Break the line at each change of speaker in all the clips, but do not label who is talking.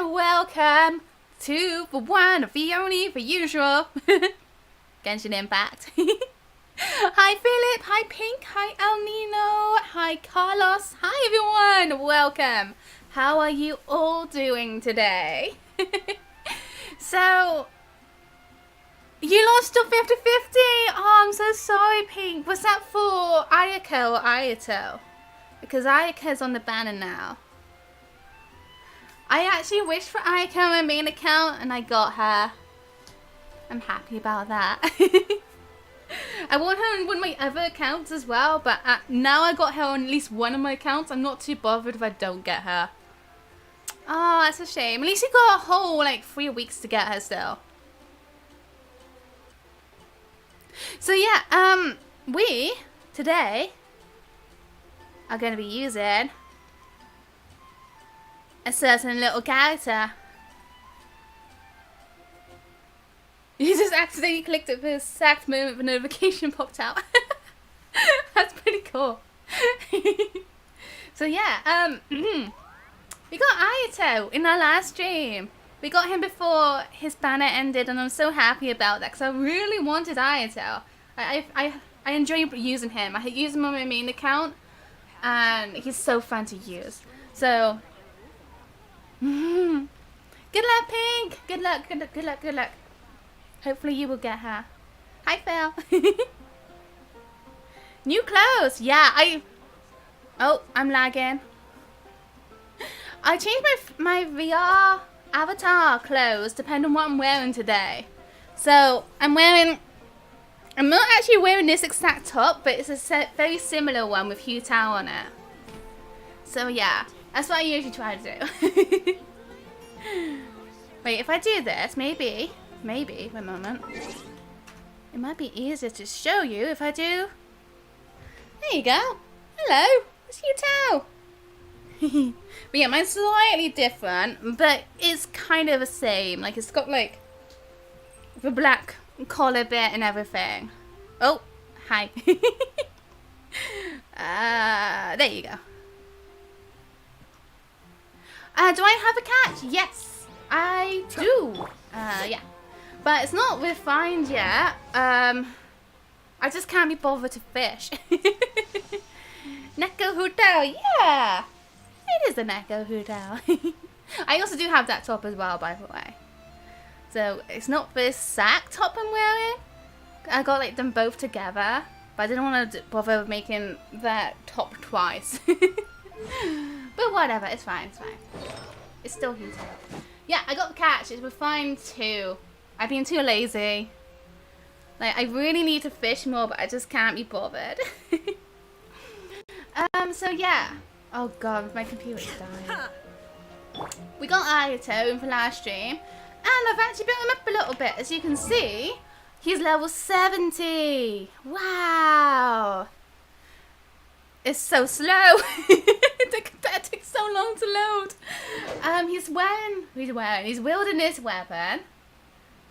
and welcome to the one, the only, the usual Genshin Impact. Hi Philip, hi Pink, hi El Nino, hi Carlos, hi everyone, welcome. How are you all doing today? So, you lost your 50-50. Oh, I'm so sorry, Pink. Was that for Ayako or Ayato? Because Ayako's on the banner now. I actually wished for Ayako on my main account and I got her. I'm happy about that. I want her on one of my other accounts as well, but now I got her on at least one of my accounts. I'm not too bothered if I don't get her. Oh, that's a shame. At least you got a whole, like, 3 weeks to get her still. So yeah, we, today, are going to be using a certain little character. You just accidentally clicked it for the exact moment the notification popped out. That's pretty cool. So yeah, we got Ayato in our last stream. We got him before his banner ended and I'm so happy about that because I really wanted Ayato. I enjoy using him. I use him on my main account and he's so fun to use. So, good luck, Pink. Good luck, good luck, good luck, good luck. Hopefully you will get her. Hi, Phil. New clothes. Yeah, oh, I'm lagging. I changed my VR avatar clothes depending on what I'm wearing today. So, I'm not actually wearing this exact top, but it's a very similar one with Hugh Tao on it. So yeah, that's what I usually try to do. Wait, if I do this, maybe, wait a moment. It might be easier to show you if I do. There you go. Hello, it's Hugh Tao. But yeah, mine's slightly different, but it's kind of the same. Like, it's got like the black collar bit and everything. Oh, hi. There you go. Do I have a catch? Yes, I do. Yeah. But it's not refined yet. I just can't be bothered to fish. Neko Hutao, yeah. It is a Neko Hutao. I also do have that top as well, by the way. So, it's not this sack top I'm wearing. I got like them both together. But I didn't want to bother with making that top twice. But whatever, it's fine, it's fine. It's still heated. Yeah, I got the catch. It's refined too. I've been too lazy. Like, I really need to fish more, but I just can't be bothered. So yeah. Oh god, my computer's dying. We got Ayato in the last stream. And I've actually built him up a little bit. As you can see, he's level 70. Wow. It's so slow. That took so long to load. He's wielding this weapon.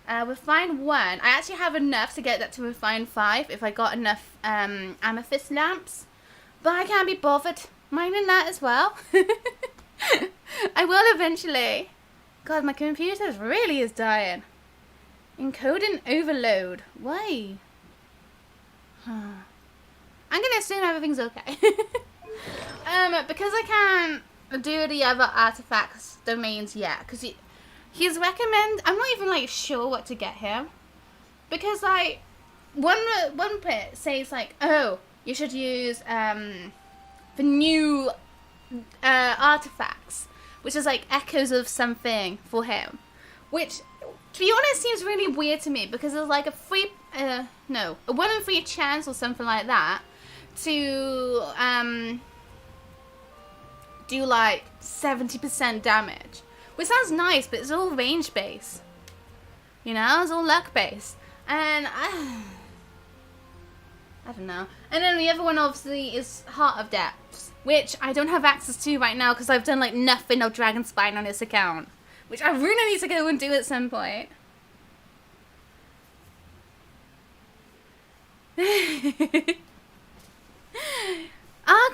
Refine 1. I actually have enough to get that to refine 5 if I got enough amethyst lamps. But I can't be bothered mining that as well. I will eventually. God, my computer really is dying. Encoding overload. Why? I'm gonna assume everything's okay. Because I can't do the other artifacts domains yet. Because he's recommend. I'm not even like sure what to get him. Because like one bit says like, oh, you should use the new artifacts, which is like echoes of something for him, which to be honest seems really weird to me because there's like a 1 in 3 chance or something like that to do like 70% damage, which sounds nice, but it's all range based, you know, it's all luck based, and I don't know. And then the other one obviously is Heart of Depths, which I don't have access to right now because I've done like nothing of Dragon Spine on this account, which I really need to go and do at some point.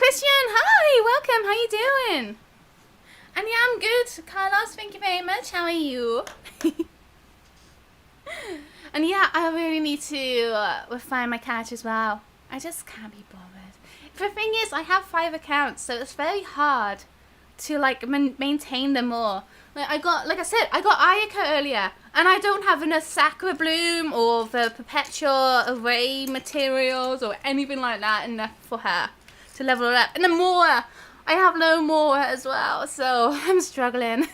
Christian, hi, welcome, how you doing? And yeah, I'm good. Carlos, thank you very much. How are you? And yeah, I really need to refine my character as well. I just can't be bothered. The thing is, I have 5 accounts, so it's very hard to like maintain them all. Like I said, I got Ayato earlier, and I don't have enough Sakura Bloom or the Perpetual Array materials or anything like that enough for her to level her up. And the Mora, I have no Mora as well, so I'm struggling.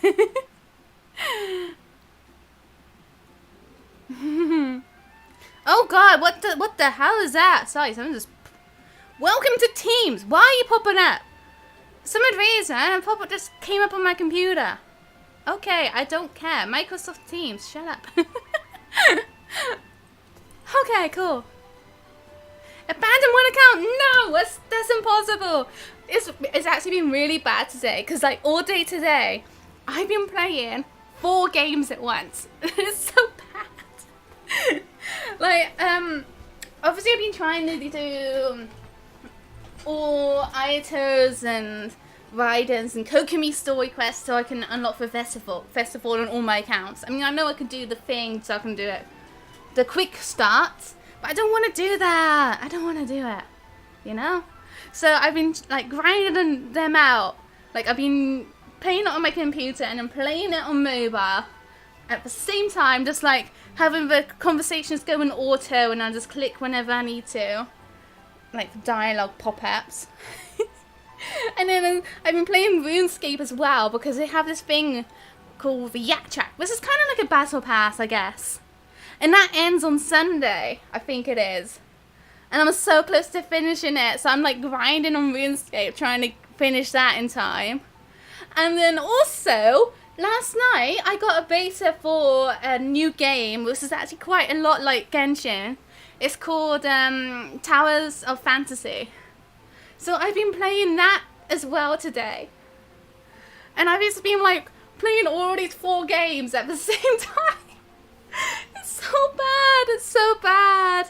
Oh God, what the hell is that? Sorry, someone just. Welcome to Teams. Why are you popping up? Some reason, and pop-up just came up on my computer. Okay, I don't care. Microsoft Teams, shut up. Okay, cool. Abandon one account? No, that's impossible. It's actually been really bad today, because like all day today, I've been playing 4 games at once. It's so bad. Like, obviously I've been trying to do all Ayato's and Raiden's and Kokomi story quests so I can unlock the festival on all my accounts. I mean, I know I can do the thing so I can do it, the quick start, but I don't want to do that. I don't want to do it, you know? So I've been like grinding them out. Like I've been playing it on my computer and then playing it on mobile at the same time, just like having the conversations go in auto and I just click whenever I need to. Like dialogue pop-ups. And then I've been playing RuneScape as well because they have this thing called the Yak Track. This is kind of like a battle pass, I guess. And that ends on Sunday, I think it is. And I'm so close to finishing it, so I'm like grinding on RuneScape trying to finish that in time. And then also, last night I got a beta for a new game, which is actually quite a lot like Genshin. It's called Towers of Fantasy. So I've been playing that as well today. And I've just been like playing all these 4 games at the same time. It's so bad. It's so bad.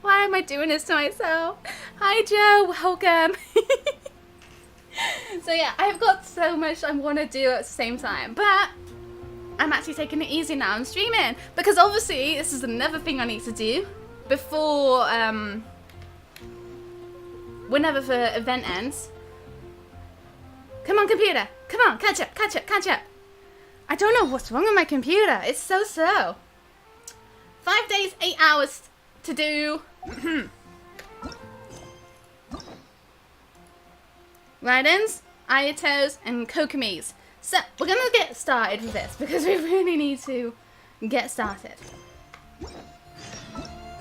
Why am I doing this to myself? Hi Joe, welcome. So yeah, I've got so much I want to do at the same time. But I'm actually taking it easy now. I'm streaming. Because obviously this is another thing I need to do before whenever the event ends. Come on, computer. Come on, catch up, catch up, catch up. I don't know what's wrong with my computer. It's so slow. 5 days, 8 hours to do. Raidens, Ayatos, and Kokomis. So, we're gonna get started with this because we really need to get started.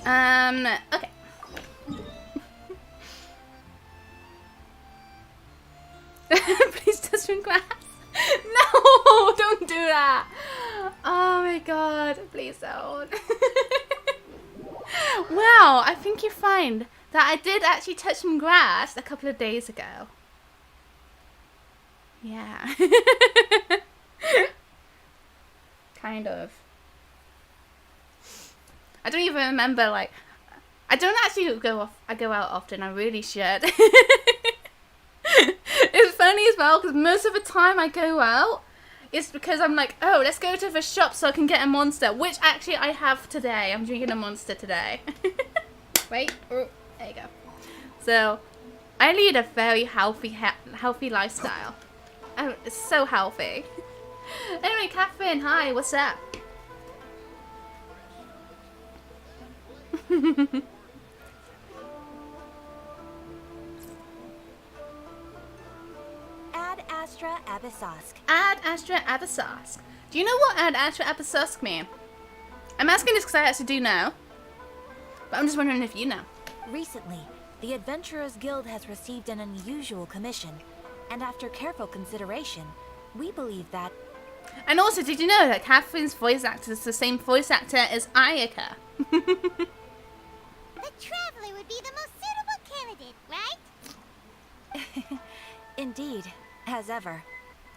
Okay. Please touch some grass. No, don't do that. Oh my God, please don't. Wow, I think you find that I did actually touch some grass a couple of days ago. Yeah. Kind of. I don't even remember, like, I don't actually go out often. I really should. It's funny as well because most of the time I go out, it's because I'm like, oh, let's go to the shop so I can get a monster, which actually I have today. I'm drinking a monster today. Wait, oh, there you go. So, I lead a very healthy lifestyle. Oh, it's so healthy. Anyway, Catherine, hi, what's up?
Ad Astra Abyssosque.
Ad Astra Abyssosque. Do you know what Ad Astra Abyssosque mean? I'm asking this because I actually do know. But I'm just wondering if you know.
Recently, the Adventurers Guild has received an unusual commission, and after careful consideration, we believe that...
And also, did you know that Catherine's voice actor is the same voice actor as Ayaka?
The Traveler would be the most suitable candidate, right?
Indeed, as ever.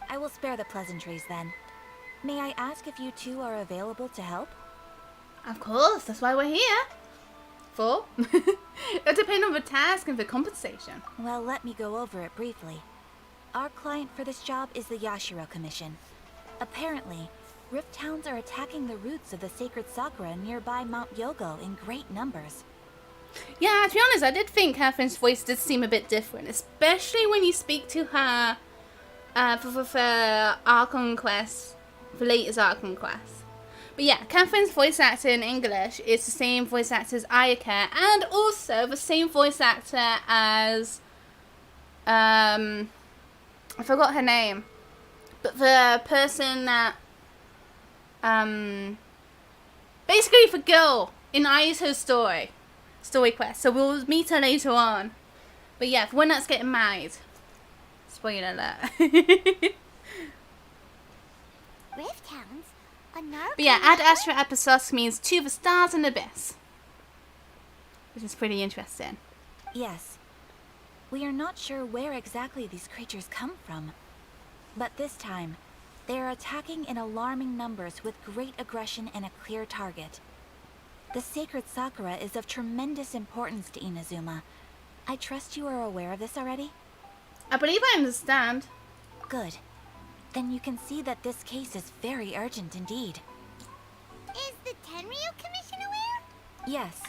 I will spare the pleasantries then. May I ask if you two are available to help?
Of course, that's why we're here. For? It depends on the task and the compensation.
Well, let me go over it briefly. Our client for this job is the Yashiro Commission. Apparently, Rift Towns are attacking the roots of the sacred sakura nearby Mount Yogo in great numbers.
Yeah, to be honest, I did think Catherine's voice did seem a bit different, especially when you speak to her for Archon Quest, for latest Archon Quest. But yeah, Catherine's voice actor in English is the same voice actor as Ayato, and also the same voice actor as I forgot her name, but the person that basically the girl in Ayato's story quest. So we'll meet her later on. But yeah, the one that's getting married. Spoiler alert.
Rift Towns?
But yeah, Ad Astra Episos means to the stars and abyss, which is pretty interesting.
Yes. We are not sure where exactly these creatures come from. But this time, they are attacking in alarming numbers with great aggression and a clear target. The sacred sakura is of tremendous importance to Inazuma. I trust you are aware of this already?
I believe I understand.
Good. Then you can see that this case is very urgent indeed.
Is the Tenryu Commission aware?
Yes,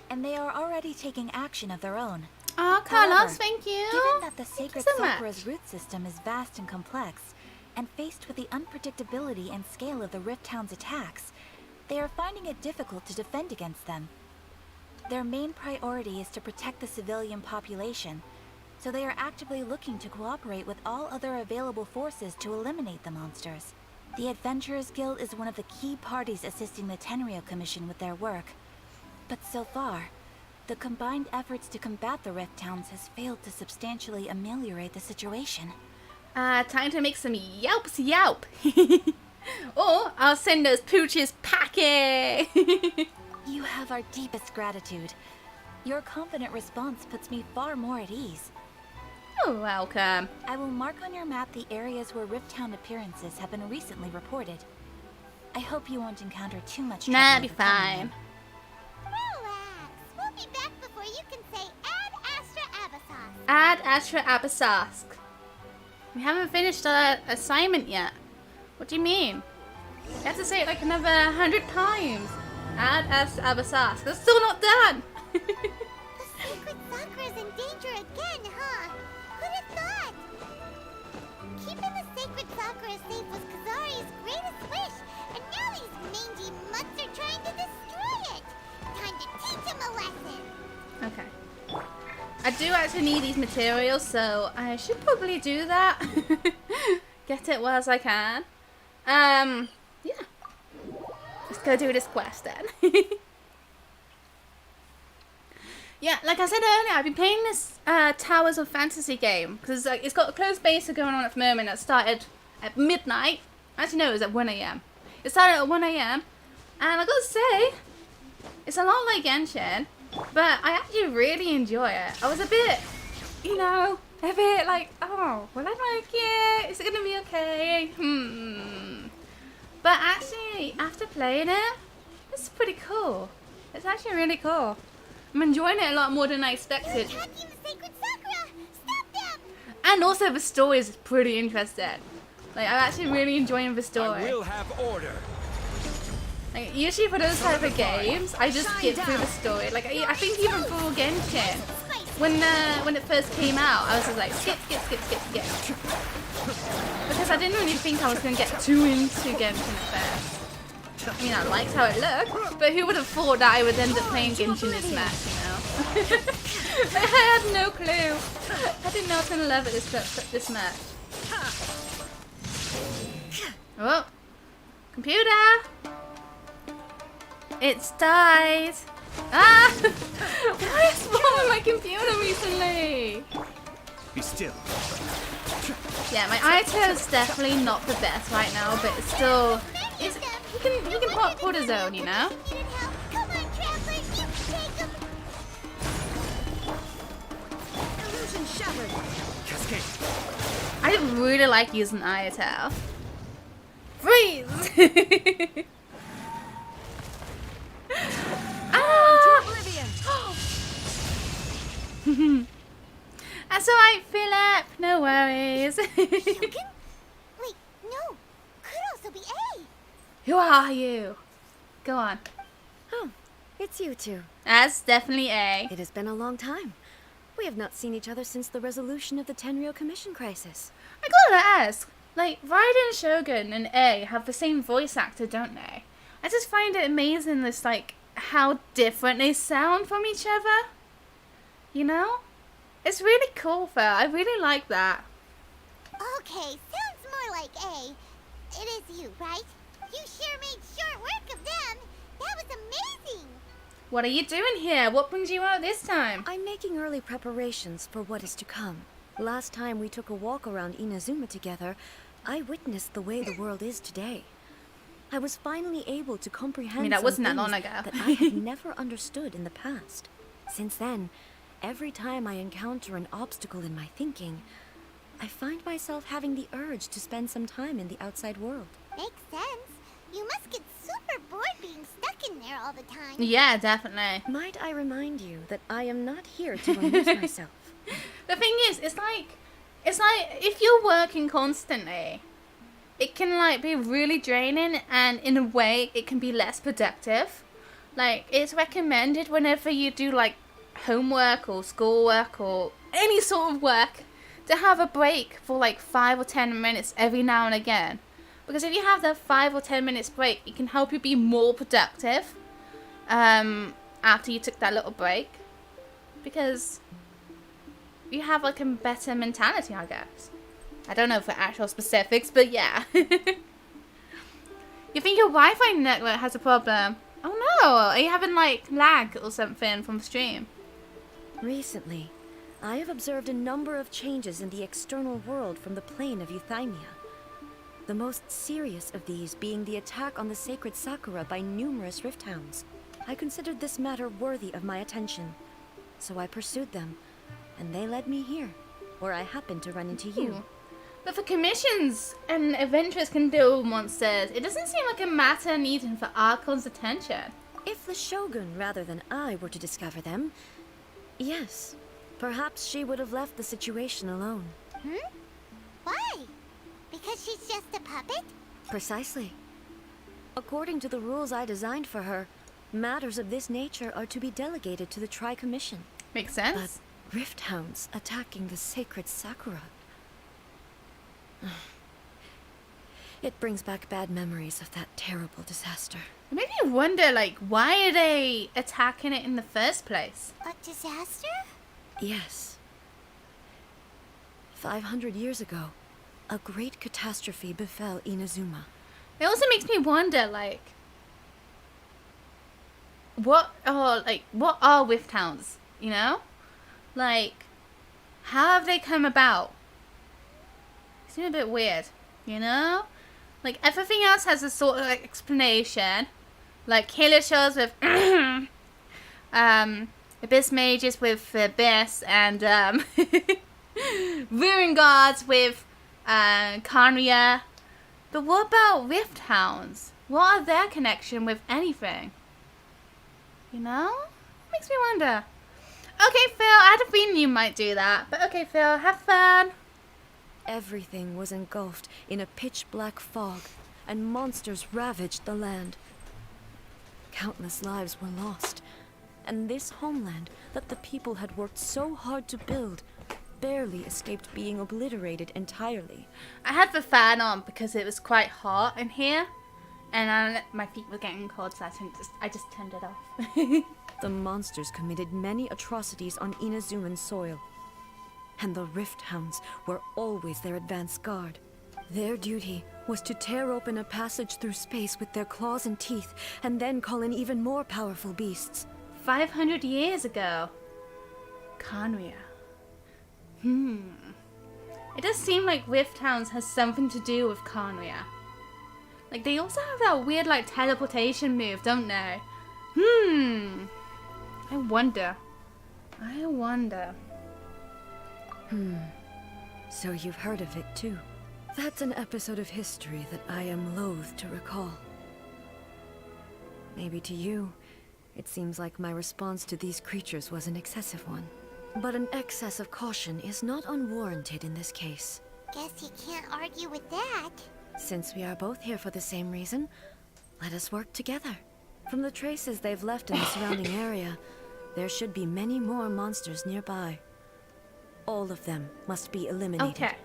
and they are already taking action of their own.
Oh,
However,
Carlos, thank you.
Given that the sacred
so
sakura's
much.
root system is vast and complex, and faced with the unpredictability and scale of the Rift Town's attacks, they are finding it difficult to defend against them. Their main priority is to protect the civilian population, so they are actively looking to cooperate with all other available forces to eliminate the monsters. The Adventurers Guild is one of the key parties assisting the Tenryu Commission with their work. But so far, the combined efforts to combat the Rift Towns has failed to substantially ameliorate the situation.
Time to make some yelps yelp. Or I'll send those pooches packing.
You have our deepest gratitude. Your confident response puts me far more at ease.
You're welcome.
I will mark on your map the areas where Rift Town appearances have been recently reported. I hope you won't encounter too much trouble.
Nah, be
overcoming
fine.
them.
Relax. We'll be back before you can say Ad Astra Abyssos.
Ad Astra Abysask. We haven't finished our assignment yet. What do you mean? You have to say it like another 100 times. Ad Astra Abysask. That's still not done.
The sacred sakura's in danger again, huh? Who'd have thought? Keeping the sacred sakura safe was Kazari's greatest wish, and now these mangy mutts are trying to destroy it. Time to teach him a lesson.
Okay. I do actually need these materials, so I should probably do that. Get it whilst I can. Yeah. Let's go do this quest then. Yeah, like I said earlier, I've been playing this Towers of Fantasy game because it's got a closed beta going on at the moment that started at midnight. Actually, no, it was at 1 AM. It started at 1 AM, and I gotta say, it's a lot like Genshin, but I actually really enjoy it. I was a bit, a bit like, oh, will I like it? Is it gonna be okay? But actually, after playing it, it's pretty cool. It's actually really cool. I'm enjoying it a lot more than I expected.
Attacking the sacred sakura! Stop them!
And also the story is pretty interesting. Like, I'm actually really enjoying the story.
I will have order.
Like, usually for those type of games, I just skip through the story. Like, I think even for Genshin, when it first came out, I was just like, skip. Because I didn't really think I was going to get too into Genshin at first. I mean, I liked how it looked, but who would have thought that I would end up playing Genshin this match, I had no clue. I didn't know I was going to love it this match. Oh, computer! It's died! Ah! What is wrong with my computer recently?
Be still.
Yeah, my Ayato is definitely not the best right now, but it's still... he can pop cortisone,
Needed help. Come on, Traveler, you can take him.
Illusion shattered.
Cascade.
I really like using Ayato. Freeze! That's alright, Philip. No worries. eyes.
Shogun? Wait, no. Could also be A.
Who are you? Go on.
Oh, it's you two.
That's definitely A.
It has been a long time. We have not seen each other since the resolution of the Tenryou Commission crisis.
I gotta ask, like, Raiden, Shogun, and A have the same voice actor, don't they? I just find it amazing, this, like, how different they sound from each other. You know? It's really cool, Phil. I really like that.
Okay, sounds more like A. It is you, right? You sure made short work of them. That was amazing.
What are you doing here? What brings you out this time?
I'm making early preparations for what is to come. Last time we took a walk around Inazuma together, I witnessed the way the world is today. I was finally able to comprehend
that
some
wasn't that
things
long ago.
that I had never understood in the past. Since then, every time I encounter an obstacle in my thinking, I find myself having the urge to spend some time in the outside world.
Makes sense. You must get super bored being stuck in there all the time.
Yeah, definitely.
Might I remind you that I am not here to amuse myself.
The thing is, it's like if you're working constantly, it can like be really draining, and in a way it can be less productive. Like, it's recommended whenever you do like homework or schoolwork or any sort of work to have a break for like 5 or 10 minutes every now and again. Because if you have that 5 or 10 minutes break, it can help you be more productive after you took that little break. Because you have like a better mentality, I guess. I don't know for actual specifics, but yeah. You think your Wi-Fi network has a problem? Oh no, are you having like lag or something from the stream?
Recently, I have observed a number of changes in the external world from the plane of Euthymia. The most serious of these being the attack on the sacred Sakura by numerous rift hounds. I considered this matter worthy of my attention, so I pursued them, and they led me here, where I happened to run into you.
Ooh. But for commissions and adventurers can deal with monsters, it doesn't seem like a matter needing for Archon's attention.
If the Shogun rather than I were to discover them, yes, perhaps she would have left the situation alone.
Why? Because she's just a puppet?
Precisely. According to the rules I designed for her, matters of this nature are to be delegated to the Tri-Commission.
Makes
But
sense.
rift hounds attacking the sacred Sakura... It brings back bad memories of that terrible disaster.
It made me wonder, like, why are they attacking it in the first place?
A disaster?
Yes. 500 years ago, a great catastrophe befell Inazuma.
It also makes me wonder, like, what are rift hounds? You know, like, how have they come about? It seems a bit weird, you know. Like, everything else has a sort of like explanation, like killer shows with abyss mages with abyss, and ruin guards with Kanria. But what about rift hounds? What are their connection with anything? You know? Makes me wonder. Okay, Phil, I had a feeling you might do that. But okay, Phil, have fun.
Everything was engulfed in a pitch-black fog, and monsters ravaged the land. Countless lives were lost, and this homeland that the people had worked so hard to build barely escaped being obliterated entirely.
I had the fan on because it was quite hot in here, and my feet were getting cold, so I just turned it off.
The monsters committed many atrocities on Inazuman soil, and the rift hounds were always their advance guard. Their duty was to tear open a passage through space with their claws and teeth, and then call in even more powerful beasts.
500 years ago. Kanria. It does seem like rift hounds has something to do with Kanria. Like, they also have that weird, like, teleportation move, don't they? I wonder.
So you've heard of it too. That's an episode of history that I am loath to recall. Maybe to you, it seems like my response to these creatures was an excessive one. But an excess of caution is not unwarranted in this case.
Guess you can't argue with that.
Since we are both here for the same reason, let us work together. From the traces they've left in the surrounding area, there should be many more monsters nearby. All of them must be eliminated.
Okay,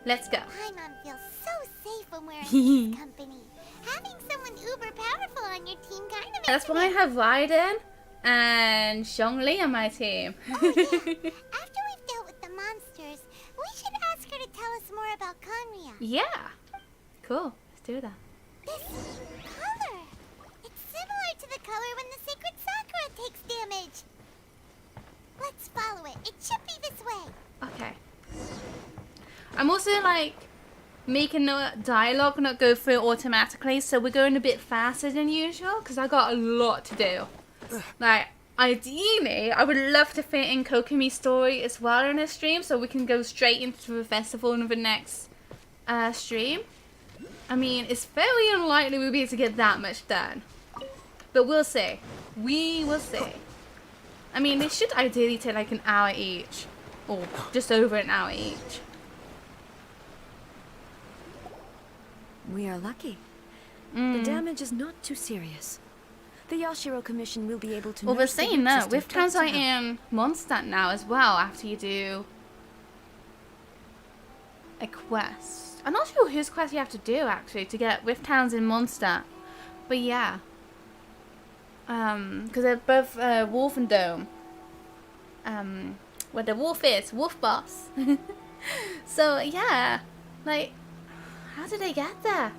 let's go.
Paimon feels so safe when we're in his company. Having someone uber powerful on your team kind of makes
That's why I have Raiden and Zhongli on my team.
Oh, yeah. After we've dealt with the monsters, we should ask her to tell us more about Conria.
Yeah. Cool. Let's do that.
This color. It's similar to the color when the sacred Sakura takes damage. Let's follow it. It should be this way.
Okay. I'm also like making the dialogue not go through automatically, so we're going a bit faster than usual because I got a lot to do. Like, ideally, I would love to fit in Kokomi's story as well in a stream, so we can go straight into the festival in the next stream. I mean, it's very unlikely we'll be able to get that much done, but we'll see. We will see. I mean, they should ideally take like an hour each, or just over an hour each.
We are lucky. The damage is not too serious. The Yashiro Commission will be able to.
Well, we're
nurse the
saying
root
that
system
with
back to
translating
health.
in Mondstadt now as well after you do a quest. I'm not sure whose quest you have to do actually to get Rift Towns in Mondstadt, but yeah. Because they're both Wolf and Dome. Where the wolf is, Wolf Boss. So yeah, like, how did they get there?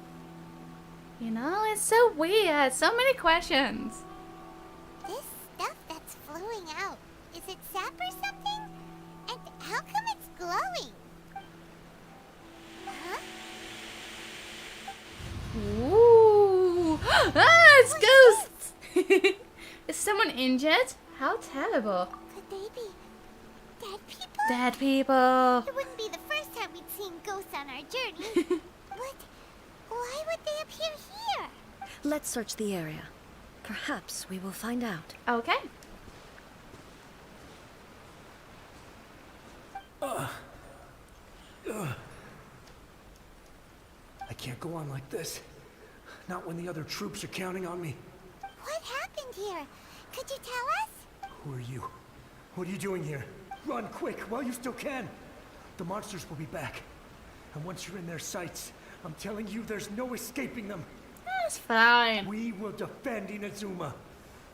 You know, it's so weird. So many questions.
This stuff that's flowing out, is it sap or something? And how come it's glowing? Huh?
Ooh! Ah, it's ghosts! Is someone injured? How terrible.
Could they be dead people?
Dead people.
It wouldn't be the first time we'd seen ghosts on our journey. But why would they appear here?
Let's search the area. Perhaps we will find out.
Okay.
I can't go on like this. Not when the other troops are counting on me.
What happened here? Could you tell us?
Who are you? What are you doing here? Run quick while you still can. The monsters will be back. And once you're in their sights, I'm telling you there's no escaping them.
That's fine.
We will defend Inazuma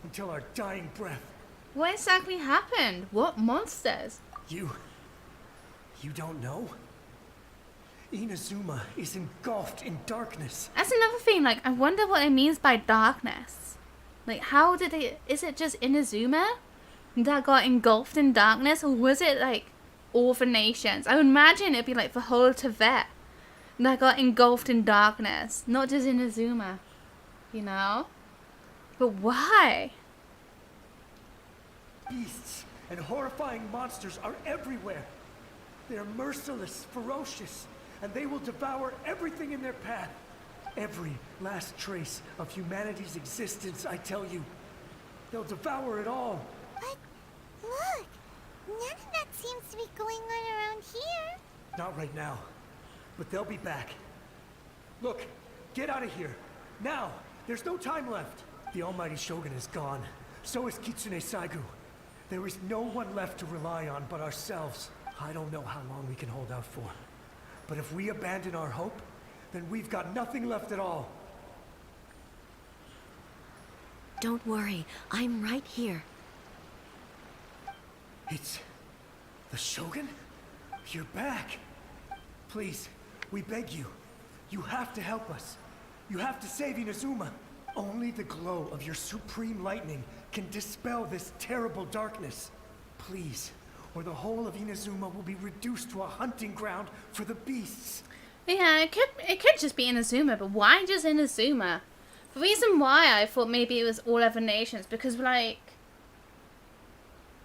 until our dying breath.
What exactly happened? What monsters?
You don't know? Inazuma is engulfed in darkness.
That's another thing, like, I wonder what it means by darkness. Like, how did it... Is it just Inazuma that got engulfed in darkness? Or was it, like, all the nations? I would imagine it'd be, like, the whole Tibet that got engulfed in darkness. Not just Inazuma. You know? But why?
Beasts and horrifying monsters are everywhere. They're merciless, ferocious, and they will devour everything in their path. Every last trace of humanity's existence, I tell you. They'll devour it all.
But look, none of that seems to be going on around here.
Not right now, but they'll be back. Look, get out of here. Now, there's no time left. The almighty Shogun is gone. So is Kitsune Saigu. There is no one left to rely on but ourselves. I don't know how long we can hold out for. But if we abandon our hope, then we've got nothing left at all.
Don't worry, I'm right here.
It's... the Shogun? You're back. Please, we beg you. You have to help us. You have to save Inazuma. Only the glow of your supreme lightning can dispel this terrible darkness. Please, or the whole of Inazuma will be reduced to a hunting ground for the beasts.
Yeah, it could just be Inazuma, but why just Inazuma? The reason why I thought maybe it was all other nations, because like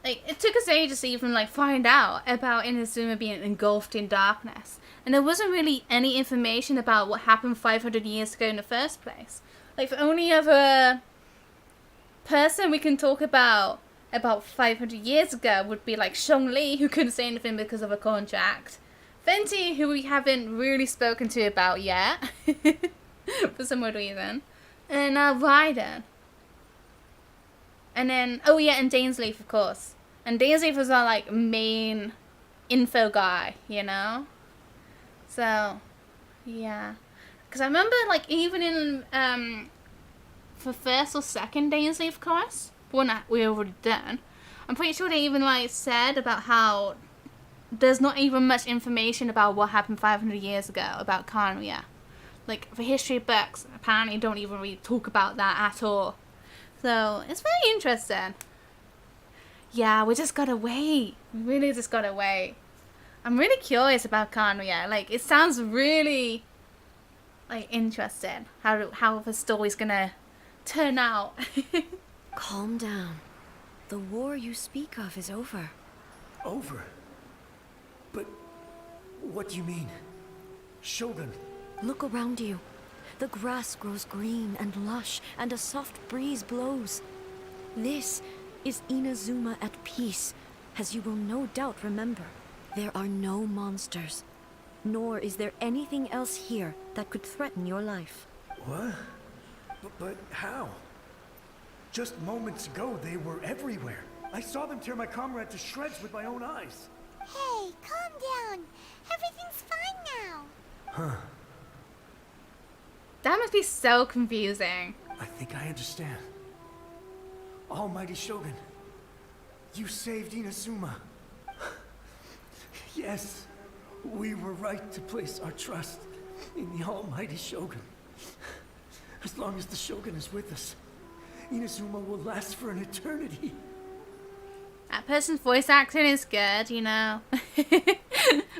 it took us ages to even like find out about Inazuma being engulfed in darkness. And there wasn't really any information about what happened 500 years ago in the first place. Like the only other person we can talk about 500 years ago would be like Zhongli, who couldn't say anything because of a contract. Venti, who we haven't really spoken to about yet, for some weird reason, and Raiden. And then, oh yeah, and Dainsleif, of course. And Dainsleif was our, like, main info guy, you know? So, yeah. Because I remember, like, even in, for first or second Dainsleif course, one that we already done, I'm pretty sure they even, like, said about how there's not even much information about what happened 500 years ago about Khaenri'ah. Like, the history books apparently don't even really talk about that at all. So, it's very interesting. Yeah, we just gotta wait. We really just gotta wait. I'm really curious about Khaenri'ah. Like, it sounds really, like, interesting. How the story's gonna turn out.
Calm down. The war you speak of is over.
Over? But what do you mean? Shogun?
Look around you. The grass grows green and lush, and a soft breeze blows. This is Inazuma at peace, as you will no doubt remember. There are no monsters, nor is there anything else here that could threaten your life.
What? But how? Just moments ago, they were everywhere. I saw them tear my comrade to shreds with my own eyes.
Hey, calm down. Everything's fine now.
Huh.
That must be so confusing.
I think I understand. Almighty Shogun, you saved Inazuma. Yes, we were right to place our trust in the Almighty Shogun. As long as the Shogun is with us, Inazuma will last for an eternity.
That person's voice acting is good, you know.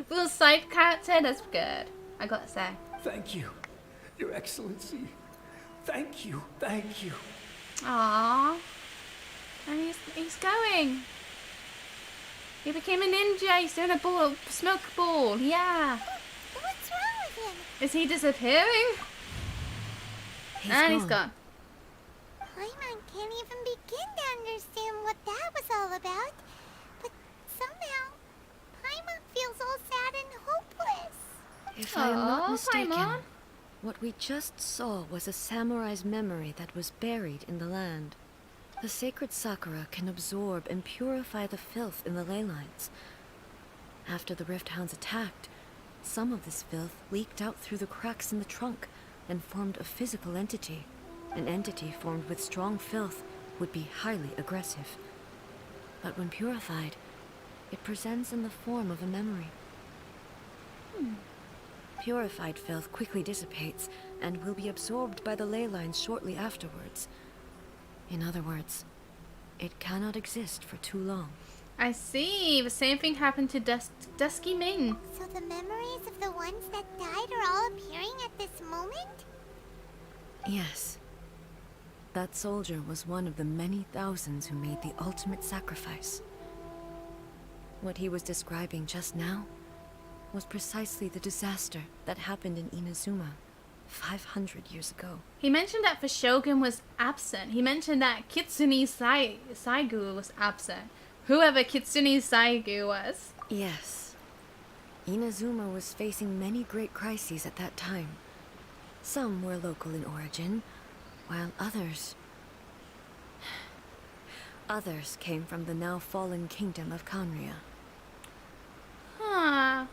Little side character, that's good. I gotta say.
Thank you, Your Excellency. Thank you, thank you.
Aww. And he's going. He became a ninja. He's doing a smoke ball. Yeah.
What's wrong with him?
Is he disappearing? He's gone.
Paimon can't even begin to understand what that was all about. But somehow, Paimon feels all sad and hopeless.
If I am not
Aw,
mistaken,
Paimon.
what we just saw was a samurai's memory that was buried in the land. The sacred sakura can absorb and purify the filth in the ley lines. After the Rift Hounds attacked, some of this filth leaked out through the cracks in the trunk and formed a physical entity. An entity formed with strong filth would be highly aggressive. But when purified, it presents in the form of a memory. Purified filth quickly dissipates and will be absorbed by the ley lines shortly afterwards. In other words, it cannot exist for too long.
I see. The same thing happened to Dusky Ming.
So the memories of the ones that died are all appearing at this moment?
Yes. That soldier was one of the many thousands who made the ultimate sacrifice. What he was describing just now was precisely the disaster that happened in Inazuma 500 years ago.
He mentioned that the Shogun was absent. He mentioned that Kitsune Saigu was absent. Whoever Kitsune Saigu was.
Yes. Inazuma was facing many great crises at that time. Some were local in origin, while others came from the now fallen kingdom of Khaenri'ah.
Huh.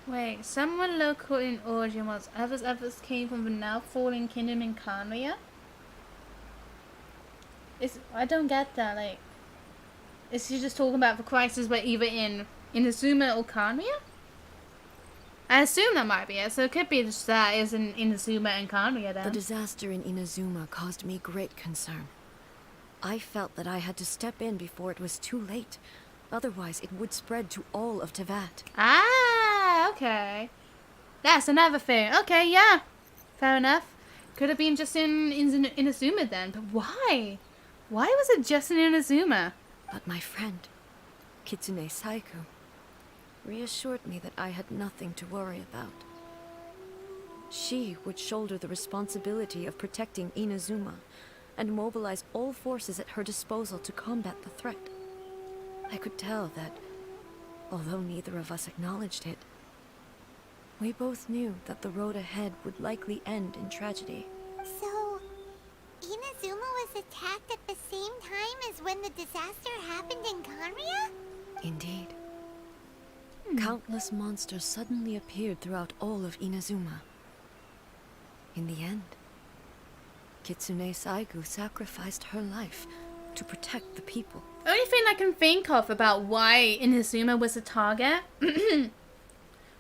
Wait, some were local in origin, whilst others came from the now fallen kingdom in Khaenri'ah? I don't get that, like... Is he just talking about the crisis were either in Inazuma or Khaenri'ah? I assume that might be it, so it could be just that is in Inazuma and Khaenri'ah then.
The disaster in Inazuma caused me great concern. I felt that I had to step in before it was too late. Otherwise, it would spread to all of Teyvat.
Ah, okay. That's another thing. Okay, yeah. Fair enough. Could have been just in Inazuma then, but why? Why was it just in Inazuma?
But my friend, Kitsune Saigu, reassured me that I had nothing to worry about. She would shoulder the responsibility of protecting Inazuma, and mobilized all forces at her disposal to combat the threat. I could tell that, although neither of us acknowledged it, we both knew that the road ahead would likely end in tragedy.
So, Inazuma was attacked at the same time as when the disaster happened in Kanria?
Indeed. Countless monsters suddenly appeared throughout all of Inazuma. In the end, Kitsune Saigu sacrificed her life to protect the people.
Only thing I can think of about why Inazuma was a target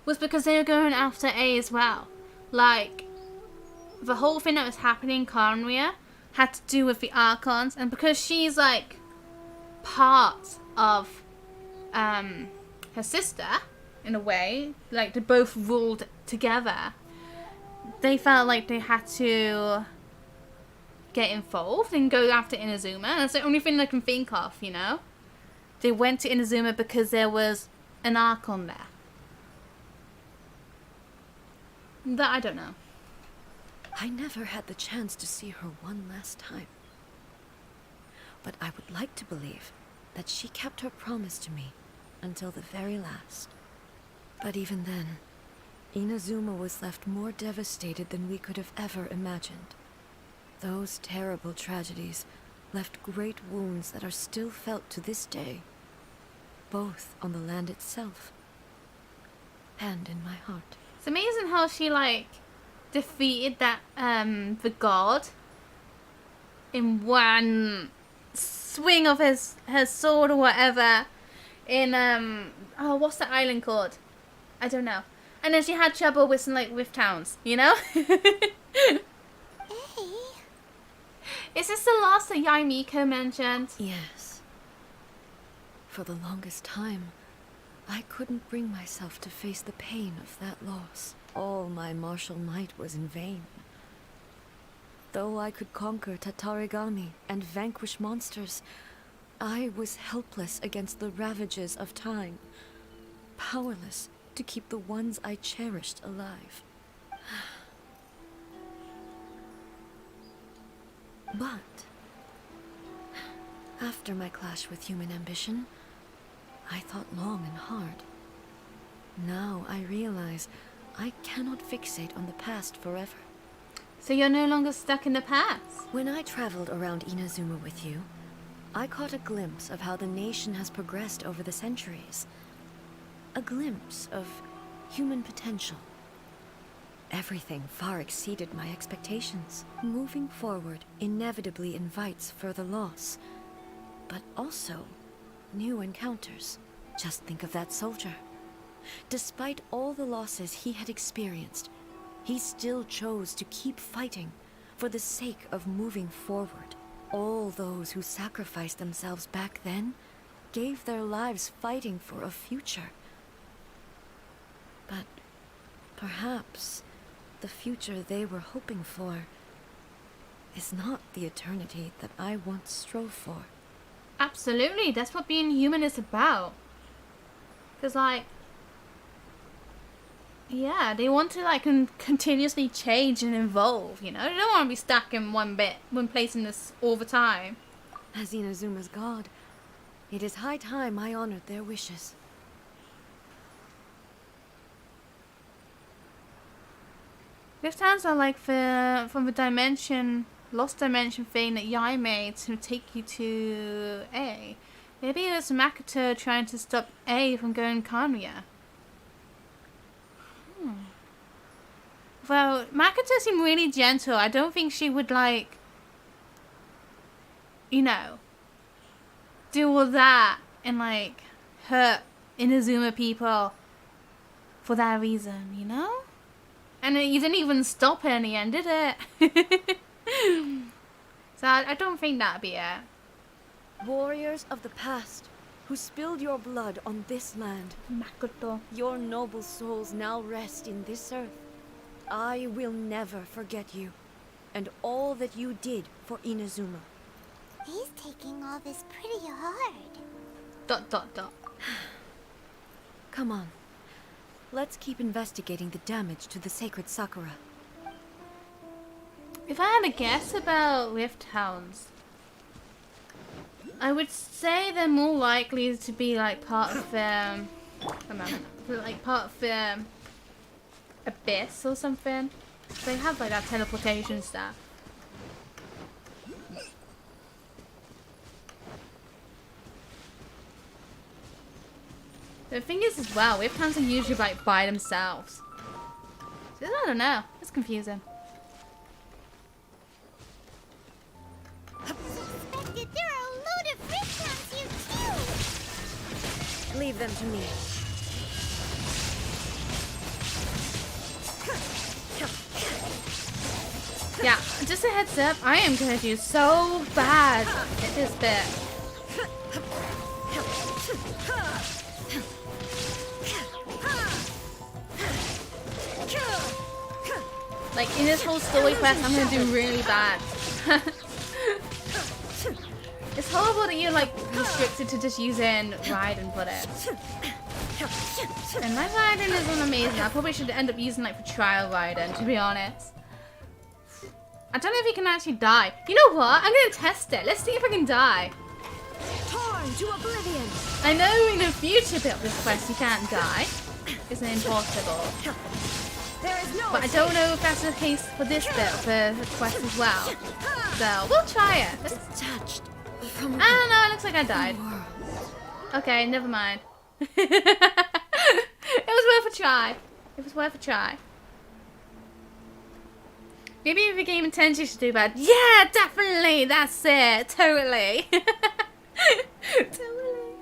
was because they were going after A as well. Like, the whole thing that was happening in Kanria had to do with the Archons, and because she's like part of her sister in a way, like they both ruled together, they felt like they had to get involved and go after Inazuma. That's the only thing I can think of, you know? They went to Inazuma because there was an Archon there. That I don't know.
I never had the chance to see her one last time. But I would like to believe that she kept her promise to me until the very last. But even then, Inazuma was left more devastated than we could have ever imagined. Those terrible tragedies left great wounds that are still felt to this day, both on the land itself and in my heart.
It's amazing how she like defeated that the god in one swing of her sword or whatever in oh, what's that island called? I don't know. And then she had trouble with some like rift towns, you know? Is this the loss that Yaimiko mentioned?
Yes. For the longest time, I couldn't bring myself to face the pain of that loss. All my martial might was in vain. Though I could conquer Tatarigami and vanquish monsters, I was helpless against the ravages of time, powerless to keep the ones I cherished alive. But after my clash with human ambition, I thought long and hard. Now I realize I cannot fixate on the past forever.
So you're no longer stuck in the past?
When I traveled around Inazuma with you, I caught a glimpse of how the nation has progressed over the centuries. A glimpse of human potential. Everything far exceeded my expectations. Moving forward inevitably invites further loss, but also new encounters. Just think of that soldier. Despite all the losses he had experienced, he still chose to keep fighting for the sake of moving forward. All those who sacrificed themselves back then gave their lives fighting for a future. But perhaps the future they were hoping for is not the eternity that I once strove for.
Absolutely, that's what being human is about. Because like, yeah, they want to like continuously change and evolve, you know? They don't want to be stuck in one place in this all the time.
As Inazuma's god, it is high time I honored their wishes.
Rift towns are like from the dimension, lost dimension thing that Yai made to take you to A. Maybe it was Makoto trying to stop A from going Kanria. Well, Makoto seemed really gentle. I don't think she would like, you know, do all that and like hurt Inazuma people for that reason, you know? And you didn't even stop her in the end, did it? So I don't think that'd be it.
Warriors of the past, who spilled your blood on this land,
Makoto.
your noble souls now rest in this earth. I will never forget you, and all that you did for Inazuma.
He's taking all this pretty hard. ...
Come on. Let's keep investigating the damage to the sacred Sakura.
If I had a guess about Rift Hounds, I would say they're more likely to be like part of like part of Abyss or something. They have like that teleportation stuff. The thing is as well, Rift Hounds are usually like by themselves. So I don't know. It's confusing.
Suspected there are a load of Rift Hounds here too!
Leave them to me.
Yeah, just a heads up, I am gonna do so bad at this bit. Like in this whole story quest, I'm gonna do really bad. It's horrible that you're like restricted to just using Raiden for it. And my Raiden isn't amazing. I probably should end up using like for trial Raiden, to be honest. I don't know if you can actually die. You know what? I'm gonna test it. Let's see if I can die.
Torn to oblivion.
I know in the future bit of this quest you can't die. It's impossible.
There is no
But I don't know if that's the case for this bit of the quest as well. So we'll try it. I
touched
don't know. It looks like I died. Okay, never mind. It was worth a try. It was worth a try. Maybe if the game intends you should do bad. Yeah, definitely. That's it. Totally. Totally.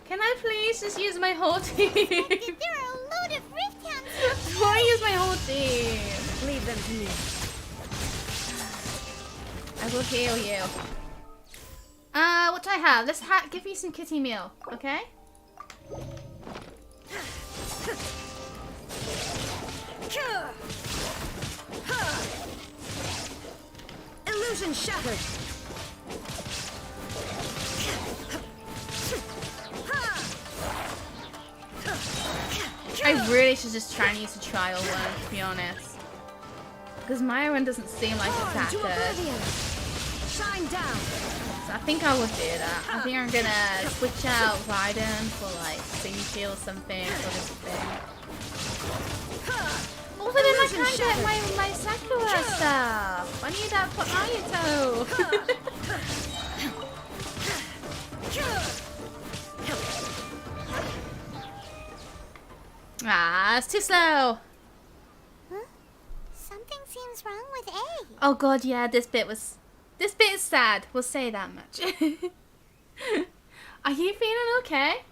Can I please just use my whole team?
There are a load of Rift Hounds here
I want to use my whole team.
Leave them to me.
I will heal you. What do I have? Let's give you some kitty meal, okay?
Illusion shattered.
I really should just try and use a trial one, to be honest. Because my one doesn't seem like it's that good.
Shine down.
So I think I would do that. I think I'm gonna switch out Raiden for like Singshi or something for this thing. Oh, but then I can't get my Sakura stuff. I need that for Ayato. Ah, it's too slow.
Huh? Something seems wrong with A.
Oh god, yeah, this bit is sad. We'll say that much. Are you feeling okay?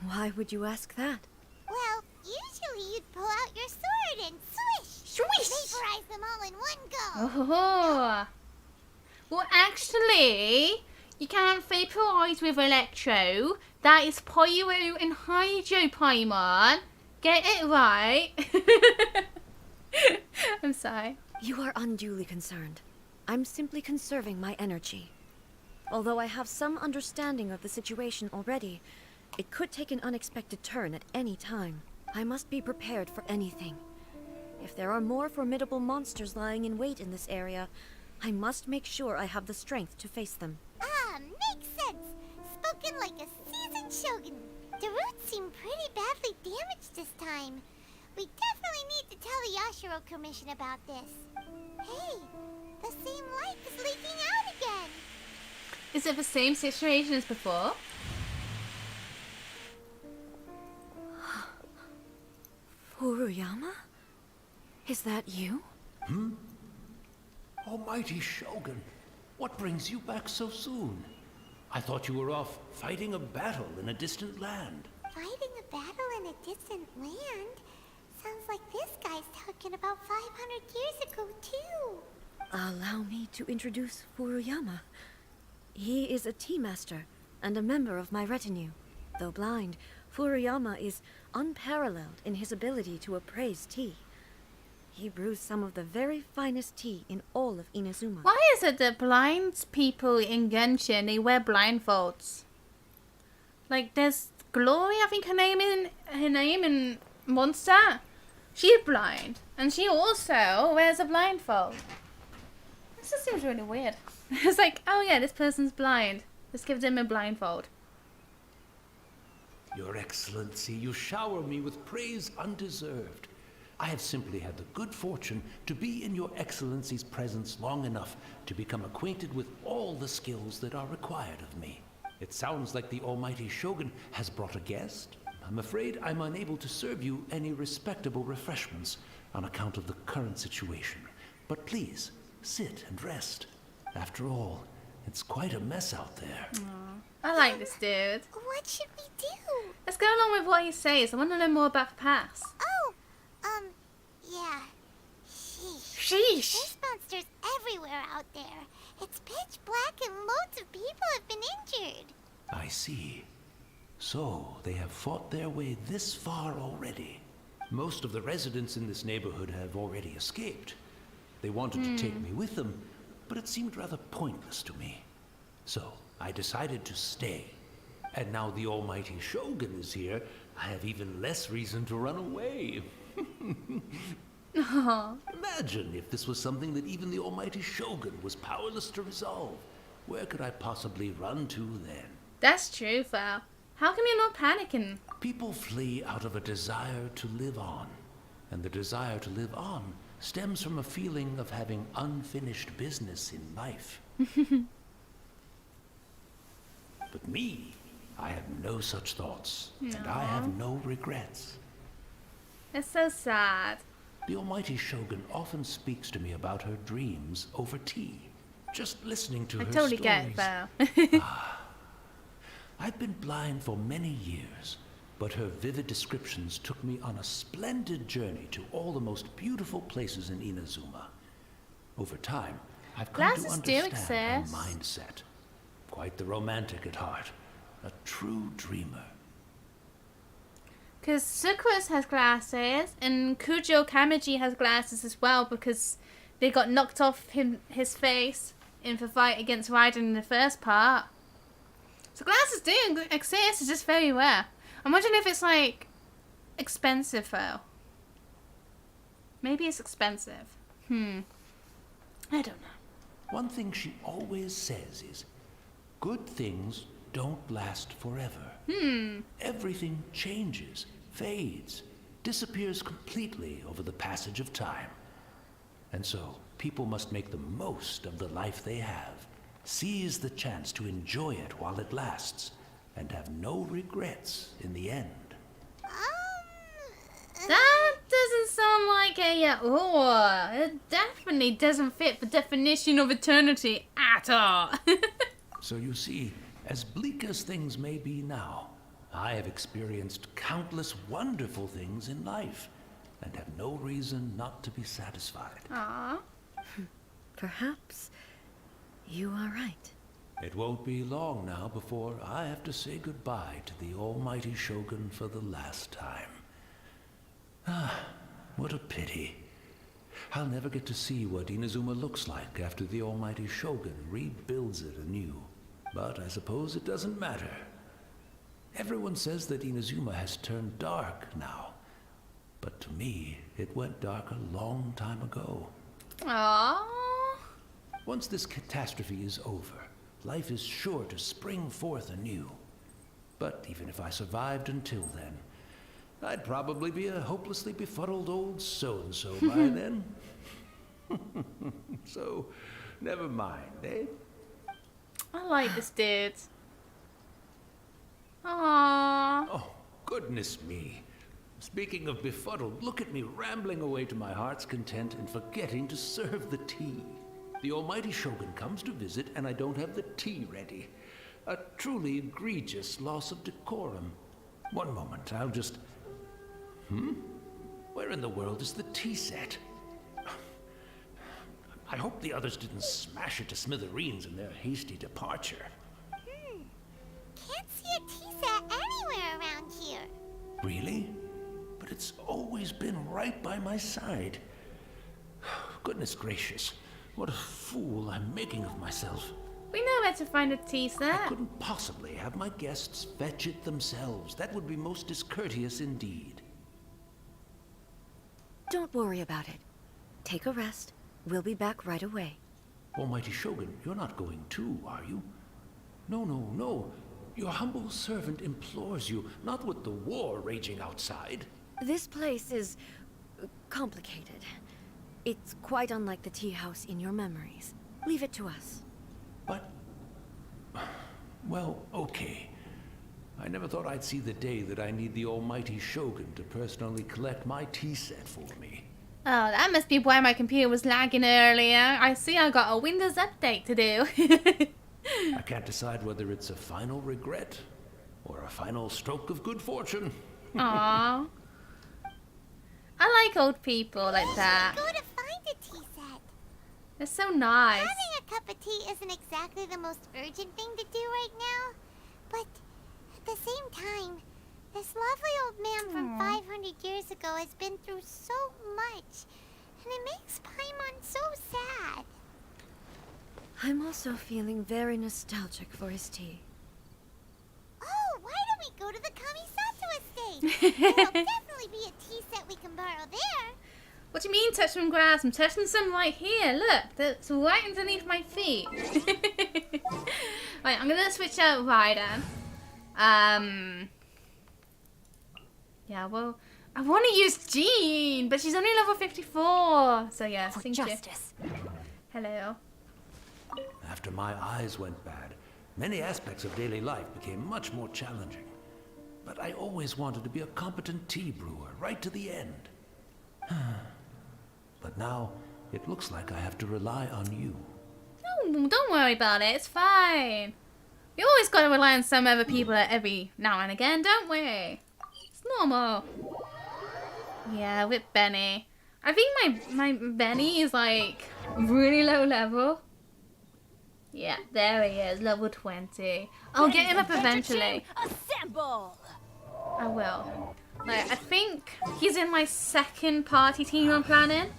Why would you ask that?
Well, usually you'd pull out your sword and swish!
Swish!
Vaporize them all in one go!
Oh. Well, actually, you can't vaporize with Electro. That is Pyro and Hydro Paimon. Get it right. I'm sorry.
You are unduly concerned. I'm simply conserving my energy. Although I have some understanding of the situation already, it could take an unexpected turn at any time. I must be prepared for anything. If there are more formidable monsters lying in wait in this area, I must make sure I have the strength to face them.
Ah, makes sense! Spoken like a seasoned shogun. The roots seem pretty badly damaged this time. We definitely need to tell the Yashiro Commission about this. Hey, the same light is leaking out again!
Is it the same situation as before?
Furuyama? Is that you?
Almighty Shogun, what brings you back so soon? I thought you were off fighting a battle in a distant land.
Fighting a battle in a distant land? Sounds like this guy's talking about 500 years ago, too.
Allow me to introduce Furuyama. He is a tea master and a member of my retinue. Though blind, Furuyama is unparalleled in his ability to appraise tea. He brews some of the very finest tea in all of Inazuma.
Why is it that blind people in Genshin, they wear blindfolds? Like, there's Glory, I think her name in Monster. She's blind, and she also wears a blindfold. This just seems really weird. It's like, oh yeah, this person's blind. Let's give them a blindfold.
Your Excellency, you shower me with praise undeserved. I have simply had the good fortune to be in Your Excellency's presence long enough to become acquainted with all the skills that are required of me. It sounds like the almighty Shogun has brought a guest. I'm afraid I'm unable to serve you any respectable refreshments on account of the current situation. But please, sit and rest. After all, it's quite a mess out there.
Aww. I like this dude.
What should we do?
Let's go along with what he says. I want to know more about the past.
Oh, yeah. Sheesh.
Sheesh.
There's monsters everywhere out there. It's pitch black and loads of people have been injured.
I see. So, they have fought their way this far already. Most of the residents in this neighborhood have already escaped. They wanted to take me with them, but it seemed rather pointless to me. So, I decided to stay. And now the almighty Shogun is here, I have even less reason to run away. Imagine if this was something that even the almighty Shogun was powerless to resolve. Where could I possibly run to then?
That's true, Val. How come you're not panicking?
People flee out of a desire to live on. And the desire to live on stems from a feeling of having unfinished business in life. But me, I have no such thoughts. And I have no regrets.
It's so sad.
The almighty Shogun often speaks to me about her dreams over tea. Just listening to
I
her
totally
stories.
get it, Val.
I've been blind for many years, but her vivid descriptions took me on a splendid journey to all the most beautiful places in Inazuma. Over time, I've come to
Glasses do
understand
exist.
her mindset. Quite the romantic at heart. A true dreamer.
Because Sakura has glasses, and Kujo Kamaji has glasses as well because they got knocked off his face in the fight against Raiden in the first part. So glasses do exist, it's just very rare. I'm wondering if it's like expensive though. Maybe it's expensive. I don't know.
One thing she always says is, good things don't last forever. Everything changes, fades, disappears completely over the passage of time. And so, people must make the most of the life they have. Seize the chance to enjoy it while it lasts, and have no regrets in the end.
That doesn't sound like a it definitely doesn't fit the definition of eternity at all.
So you see, as bleak as things may be now, I have experienced countless wonderful things in life, and have no reason not to be satisfied.
Aww.
Perhaps you are right.
It won't be long now before I have to say goodbye to the almighty Shogun for the last time. Ah, what a pity. I'll never get to see what Inazuma looks like after the almighty Shogun rebuilds it anew. But I suppose it doesn't matter. Everyone says that Inazuma has turned dark now. But to me, it went dark a long time ago.
Aww.
Once this catastrophe is over, life is sure to spring forth anew. But even if I survived until then, I'd probably be a hopelessly befuddled old so-and-so by then. So, never mind, eh?
I like this dude. Aww.
Oh, goodness me. Speaking of befuddled, look at me rambling away to my heart's content and forgetting to serve the tea. The almighty Shogun comes to visit and I don't have the tea ready. A truly egregious loss of decorum. One moment, I'll just... Where in the world is the tea set? I hope the others didn't smash it to smithereens in their hasty departure.
Can't see a tea set anywhere around here.
Really? But it's always been right by my side. Goodness gracious, what a fool I'm making of myself.
We know where to find a tea
I
set.
couldn't possibly have my guests fetch it themselves. That would be most discourteous indeed.
Don't worry about it. Take a rest. We'll be back right away.
Almighty Shogun, you're not going too, are you? No, no, no. Your humble servant implores you, not with the war raging outside.
This place is complicated. It's quite unlike the tea house in your memories. Leave it to us.
But... well, okay. I never thought I'd see the day that I need the almighty Shogun to personally collect my tea set for me.
Oh, that must be why my computer was lagging earlier. I see I got a Windows update to do.
I can't decide whether it's a final regret or a final stroke of good fortune.
Aww. I like old people like that.
Go to find a tea set.
They're so nice.
Having a cup of tea isn't exactly the most urgent thing to do right now, but at the same time, this lovely old man from 500 years ago has been through so much, and it makes Paimon so sad.
I'm also feeling very nostalgic for his tea.
Oh, why don't we go to the Kamisato estate? There'll definitely be a tea set we can borrow there.
What do you mean touch some grass? I'm touching some right here. Look, that's right underneath my feet. Right, I'm gonna switch out Raiden. Yeah, well, I want to use Jean, but she's only level 54. So yeah,
For
thank you.
justice.
Hello.
After my eyes went bad, many aspects of daily life became much more challenging. But I always wanted to be a competent tea brewer right to the end. But now, it looks like I have to rely on you.
No, don't worry about it. It's fine. We always got to rely on some other people every now and again, don't we? It's normal. Yeah, with Benny. I think my Benny is like really low level. Yeah, there he is, level 20. I'll get him up eventually.
Assemble!
I will. Like, I think he's in my second party team I'm planning.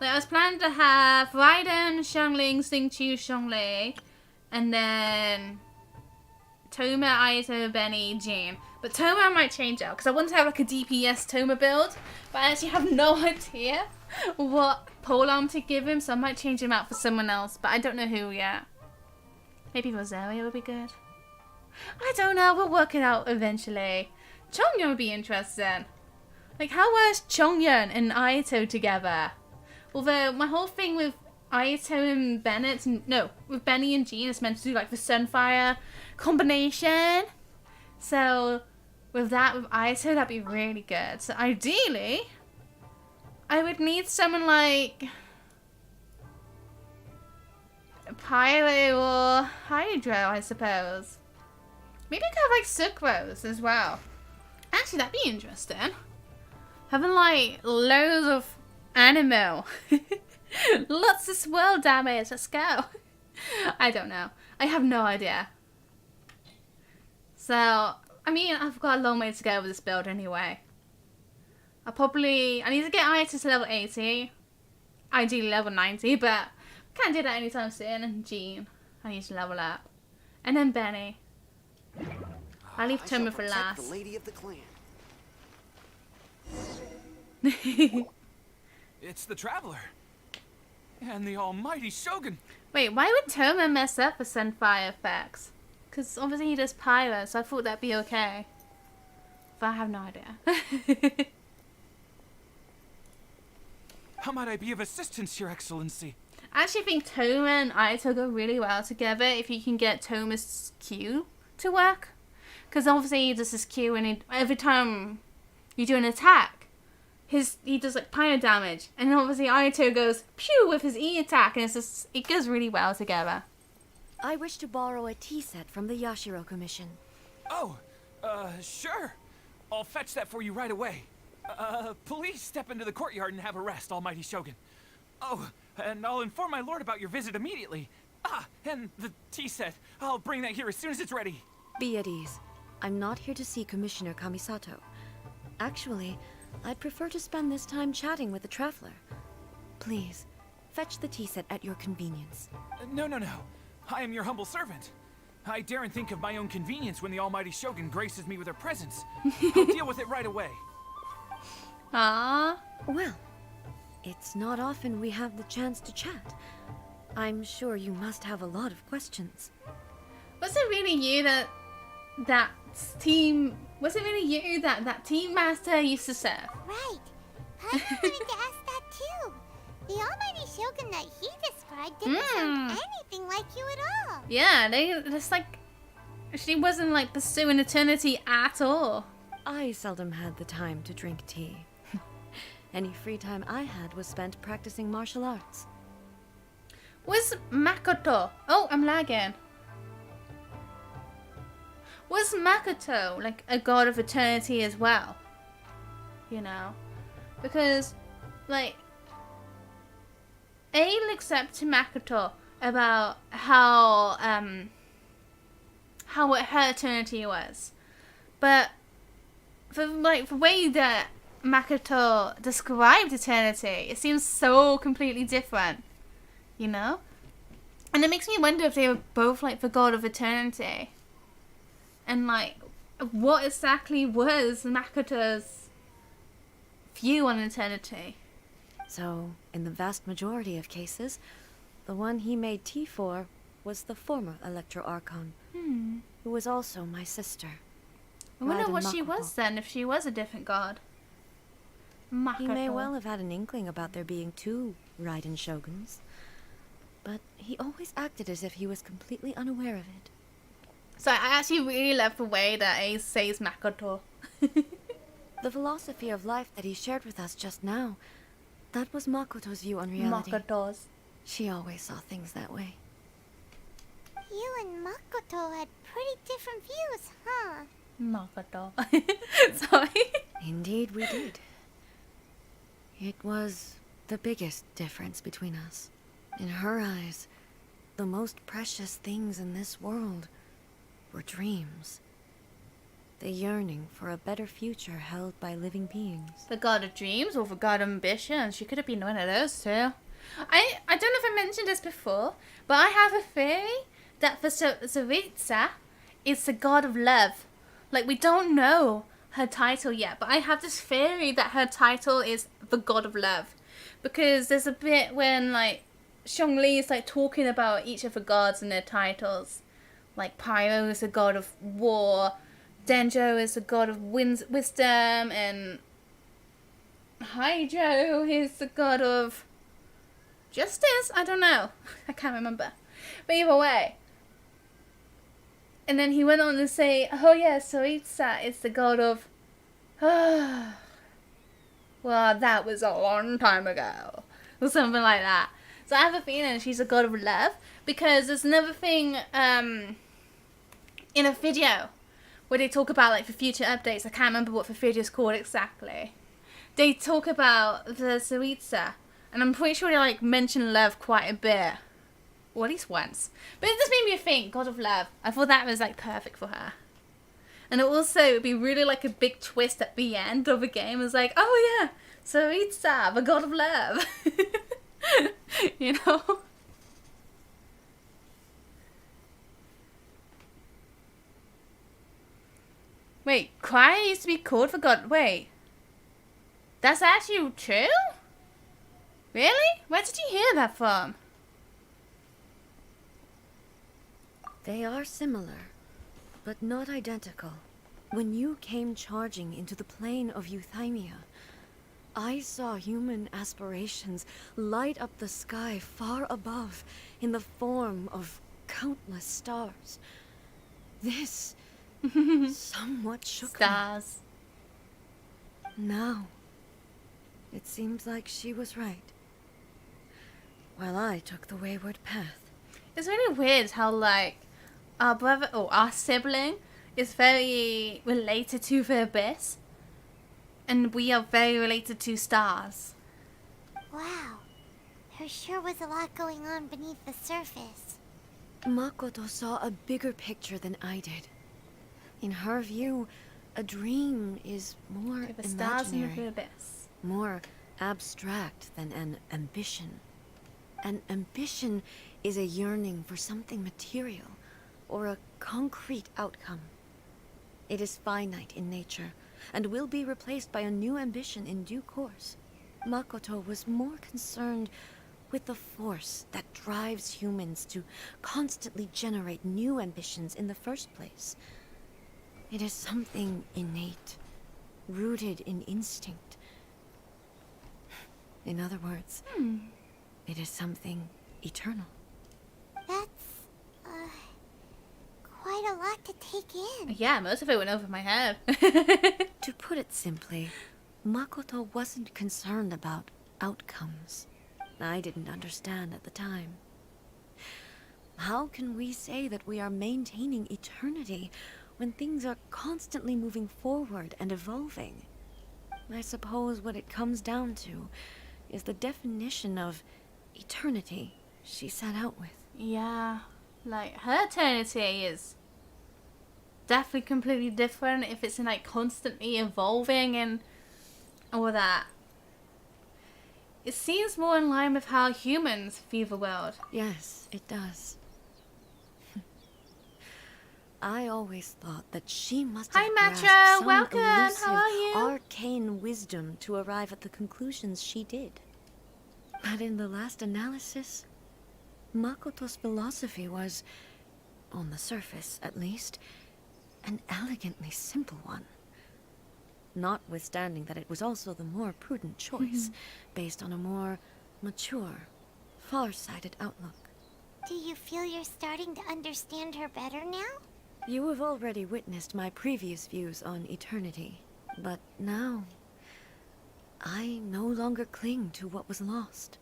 Like, I was planning to have Raiden, Xiangling, Xingqiu, Xiongli, and then Toma, Ayato, Benny, Jean. But Toma I might change out, because I want to have like a DPS Toma build, but I actually have no idea what polearm to give him, so I might change him out for someone else, but I don't know who yet. Maybe Rosaria would be good. I don't know, we'll work it out eventually. Chongyun would be interesting. Like, how was Chongyun and Ayato together? Although, my whole thing with Ayato and Bennett, no, with Benny and Jean is meant to do like the Sunfire combination. So, with that, with Ayato, that'd be really good. So, ideally, I would need someone like Pyro or Hydro, I suppose. Maybe I could have like Sucrose as well. Actually, that'd be interesting. Having like loads of animal. Lots of swirl damage. Let's go. I don't know. I have no idea. So, I mean, I've got a long way to go with this build anyway. I need to get Ayato to level 80. Ideally level 90, but can't do that anytime soon. And Jean, I need to level up. And then Benny. I'll leave Toma for last.
The lady of the clan.
It's the Traveler. And the almighty Shogun.
Wait, why would Toma mess up for Sunfire effects? Because obviously he does Pyro, so I thought that'd be okay. But I have no idea.
How might I be of assistance, Your Excellency?
I actually think Toma and Ayato go really well together if you can get Toma's Q to work. Because obviously he does his Q and every time you do an attack, he does like pyro damage. And obviously Ayato goes pew with his E attack, and it goes really well together.
I wish to borrow a tea set from the Yashiro Commission.
Oh, sure. I'll fetch that for you right away. Please step into the courtyard and have a rest, almighty Shogun. Oh, and I'll inform my lord about your visit immediately. Ah, and the tea set. I'll bring that here as soon as it's ready.
Be at ease. I'm not here to see Commissioner Kamisato. Actually, I'd prefer to spend this time chatting with the Traveler. Please, fetch the tea set at your convenience.
No. I am your humble servant. I daren't think of my own convenience when the almighty Shogun graces me with her presence. I'll deal with it right away.
Aww.
Well, It's not often we have the chance to chat. I'm sure you must have a lot of questions.
Was it really you that team? Was it really you that team master used to serve?
Right. I wanted to ask that too. The almighty Shogun that he described didn't sound anything like you at all.
Yeah, it's like she wasn't like pursuing eternity at all.
I seldom had the time to drink tea. Any free time I had was spent practicing martial arts.
Was Makoto? Oh, I'm lagging. Was Makoto like a god of eternity as well? You know, because like A looks up to Makoto about how her eternity was, but for the way that Makoto described eternity, it seems so completely different, you know? And it makes me wonder if they were both like the god of eternity. And like, what exactly was Makoto's view on eternity?
So, in the vast majority of cases, the one he made tea for was the former Electro Archon, who was also my sister.
I wonder
Raiden
what she
Makoto.
was then, if she was a different god. Makoto.
He may well have had an inkling about there being two Raiden Shoguns, but he always acted as if he was completely unaware of it.
So I actually really love the way that Ace says Makoto.
The philosophy of life that he shared with us just now, that was Makoto's view on reality.
Makoto's.
She always saw things that way.
You and Makoto had pretty different views, huh?
Makoto. Sorry.
Indeed we did. It was the biggest difference between us. In her eyes, the most precious things in this world were dreams. The yearning for a better future held by living beings.
The god of dreams or the god of ambition. She could have been one of those too. I don't know if I mentioned this before, but I have a theory that the Tsaritsa is the god of love. Like, we don't know her title yet, but I have this theory that her title is the god of love. Because there's a bit when, like, Zhongli is, like, talking about each of the gods and their titles. Like, Pyro is the god of war, Denjo is the god of wisdom, and Hydro is the god of justice? I don't know. I can't remember. But either way. And then he went on to say, oh yeah, Tsaritsa is the god of... well, that was a long time ago. Or something like that. So I have a feeling she's a god of love. Because there's another thing in a video where they talk about like the future updates. I can't remember what the video's called exactly. They talk about the Tsaritsa. And I'm pretty sure they like mention love quite a bit. Or at least once. But it just made me think, God of Love. I thought that was like perfect for her. And it also would be really like a big twist at the end of the game. It's like, oh yeah, Tsaritsa, the God of Love. You know? Wait, Cry used to be called for God. Wait. That's actually true? Really? Where did you hear that from?
They are similar, but not identical. When you came charging into the plane of Euthymia, I saw human aspirations light up the sky far above in the form of countless stars. This somewhat shook
Stars.
me. Now, it seems like she was right, while I took the wayward path.
It's really weird how like our brother or our sibling is very related to the abyss, and we are very related to stars.
Wow. There sure was a lot going on beneath the surface.
Makoto saw a bigger picture than I did. In her view, a dream is more
The stars in the
imaginary,
abyss.
more abstract than an ambition. An ambition is a yearning for something material, or a concrete outcome. It is finite in nature, and will be replaced by a new ambition in due course. Makoto was more concerned with the force that drives humans to constantly generate new ambitions in the first place. It is something innate, rooted in instinct. In other words, it is something eternal.
That's, quite a lot to take in.
Yeah, most of it went over my head.
To put it simply, Makoto wasn't concerned about outcomes. I didn't understand at the time. How can we say that we are maintaining eternity when things are constantly moving forward and evolving? I suppose what it comes down to is the definition of eternity she set out with.
Yeah, like her eternity is definitely completely different if it's like constantly evolving and all that. It seems more in line with how humans view the world.
Yes, it does. I always thought that she must have
Hi,
grasped
Metro.
some
Welcome.
elusive,
How are you?
arcane wisdom to arrive at the conclusions she did. But in the last analysis, Makoto's philosophy was, on the surface at least, an elegantly simple one. Notwithstanding that it was also the more prudent choice, based on a more mature, far-sighted outlook.
Do you feel you're starting to understand her better now?
You have already witnessed my previous views on eternity, but now I no longer cling to what was lost.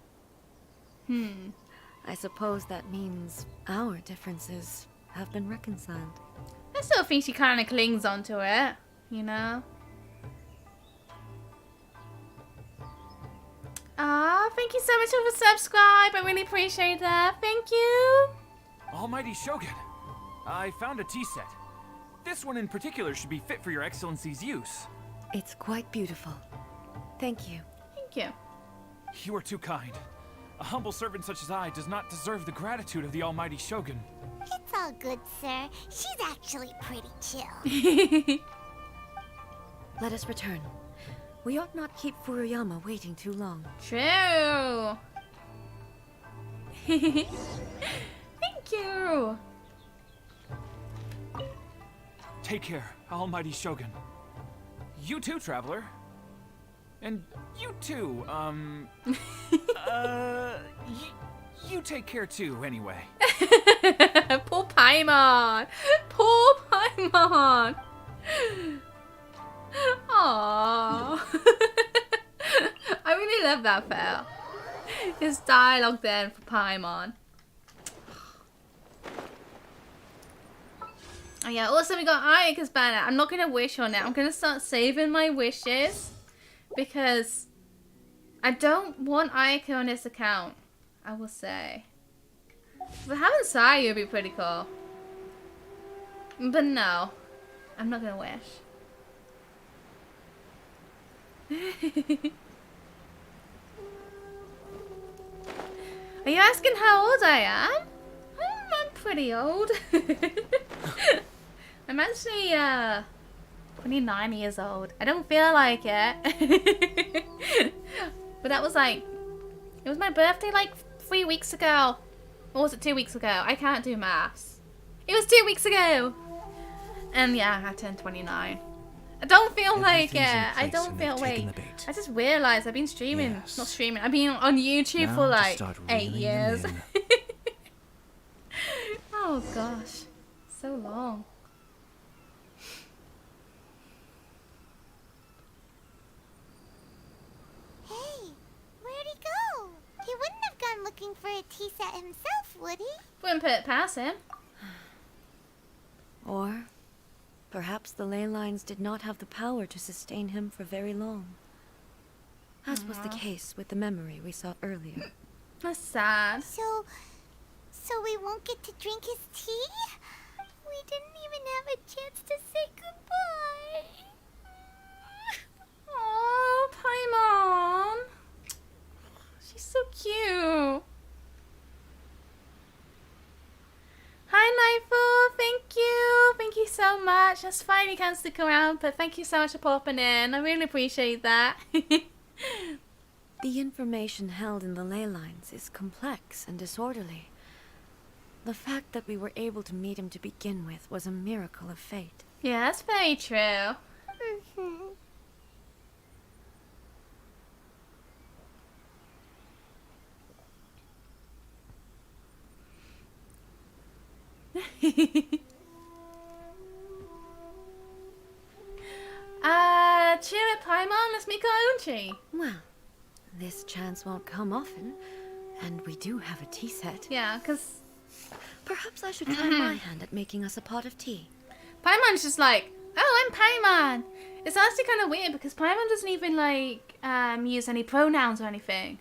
I suppose that means our differences have been reconciled.
I still think she kind of clings onto it, you know? Ah, thank you so much for the subscribe. I really appreciate that. Thank you.
Almighty Shogun, I found a tea set. This one in particular should be fit for your excellency's use.
It's quite beautiful. Thank you.
Thank you.
You are too kind. A humble servant such as I does not deserve the gratitude of the Almighty Shogun.
It's all good, sir. She's actually pretty chill.
Let us return. We ought not keep Furuyama waiting too long.
True. Thank you.
Take care, Almighty Shogun. You too, traveler. And you too, you take care too, anyway.
Poor Paimon. Poor Paimon. Aww. I really love that fail. His dialogue then for Paimon. Oh yeah, also we got Ayaka's banner. I'm not going to wish on it. I'm going to start saving my wishes. Because I don't want Ayaka on this account, I will say. But having Sayu would be pretty cool. But no, I'm not going to wish. Are you asking how old I am? I'm pretty old. I'm actually 29 years old. I don't feel like it. But that was like, it was my birthday like 3 weeks ago. Or was it 2 weeks ago? I can't do maths. It was 2 weeks ago. And yeah, I turned 29. I don't feel like it. I don't feel like. I just realized I've been streaming.
Yes.
Not streaming. I've been on YouTube
Now
for
to
like
start
8
reeling them
years.
in.
Oh gosh. So long.
Hey, where'd he go? He wouldn't have gone looking for a tea set himself, would he?
Wouldn't put it past him.
Or perhaps the ley lines did not have the power to sustain him for very long. As was the case with the memory we saw earlier.
That's sad.
So we won't get to drink his tea? We didn't even have a chance to say goodbye.
Oh, Paimon. She's so cute. Hi, Nightfall. Thank you. Thank you so much. That's fine. You can't stick around, but thank you so much for popping in. I really appreciate that.
The information held in the ley lines is complex and disorderly. The fact that we were able to meet him to begin with was a miracle of fate.
Yeah, that's very true. Cheer it, Paimon. Let's make our own tea.
Well, this chance won't come often, and we do have a tea set.
Yeah, because
Perhaps I should try my hand at making us a pot of tea.
Paimon's just like, oh, I'm Paimon. It's actually kind of weird because Paimon doesn't even like use any pronouns or anything.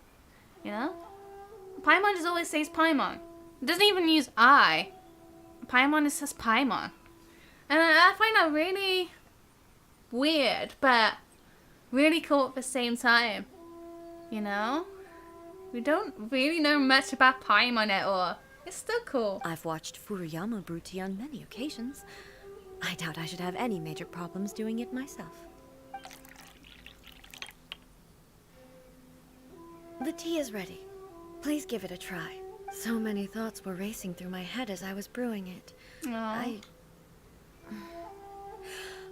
You know? Paimon just always says Paimon. It doesn't even use I. Paimon just says Paimon. And I find that really weird, but really cool at the same time. You know? We don't really know much about Paimon at all. It's still cool.
I've watched Furuyama brew tea on many occasions. I doubt I should have any major problems doing it myself. The tea is ready. Please give it a try. So many thoughts were racing through my head as I was brewing it.
Aww.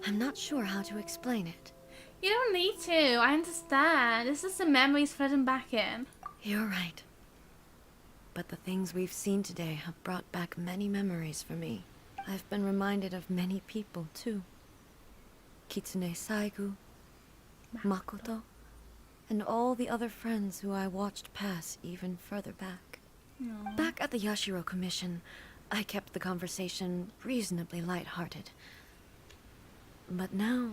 I'm not sure how to explain it.
You don't need to. I understand. This is the memories flooding back in.
You're right. But the things we've seen today have brought back many memories for me. I've been reminded of many people, too. Kitsune Saigu, Makoto, and all the other friends who I watched pass even further back.
Aww.
Back at the Yashiro Commission, I kept the conversation reasonably lighthearted. But now,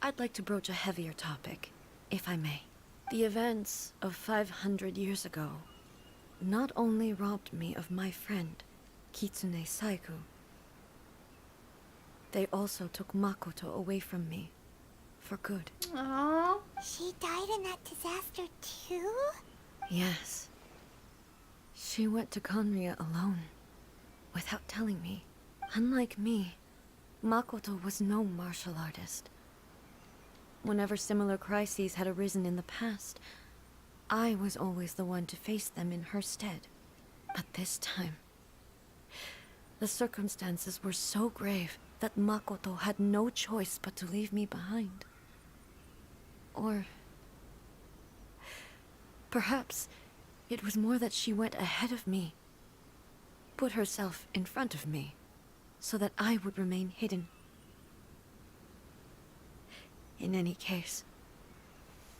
I'd like to broach a heavier topic, if I may. The events of 500 years ago not only robbed me of my friend, Kitsune Saigu, they also took Makoto away from me for good.
Aww.
She died in that disaster too?
Yes. She went to Conria alone, without telling me. Unlike me, Makoto was no martial artist. Whenever similar crises had arisen in the past, I was always the one to face them in her stead. But this time, the circumstances were so grave that Makoto had no choice but to leave me behind. Or perhaps it was more that she went ahead of me, put herself in front of me, so that I would remain hidden. In any case,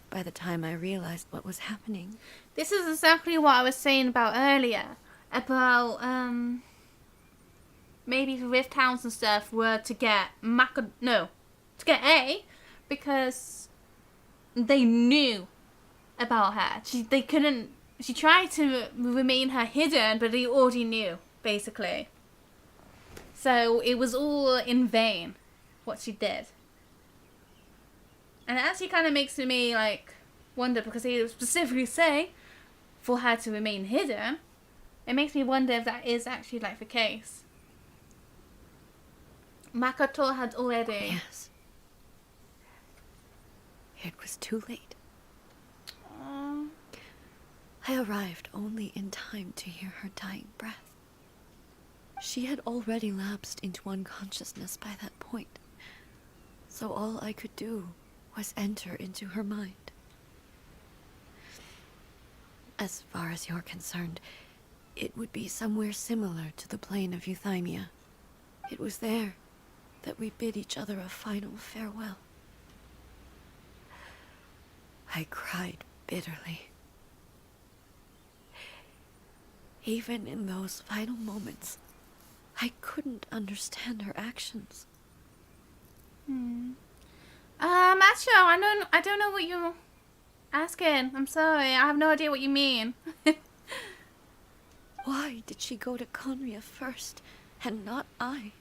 by the time I realized what was happening...
This is exactly what I was saying about earlier. About, maybe the Rift Towns and stuff were to get to get A, because they knew about her. She tried to remain her hidden, but they already knew, basically. So it was all in vain, what she did. And it actually kind of makes me, like, wonder, because they specifically say for her to remain hidden. It makes me wonder if that is actually, like, the case. Makoto had already...
Yes. It was too late. I arrived only in time to hear her dying breath. She had already lapsed into unconsciousness by that point, so all I could do was enter into her mind. As far as you're concerned, it would be somewhere similar to the plane of Euthymia. It was there that we bid each other a final farewell. I cried bitterly. Even in those final moments, I couldn't understand her actions.
Macho, I don't know what you're asking. I'm sorry, I have no idea what you mean.
Why did she go to Conria first, and not I?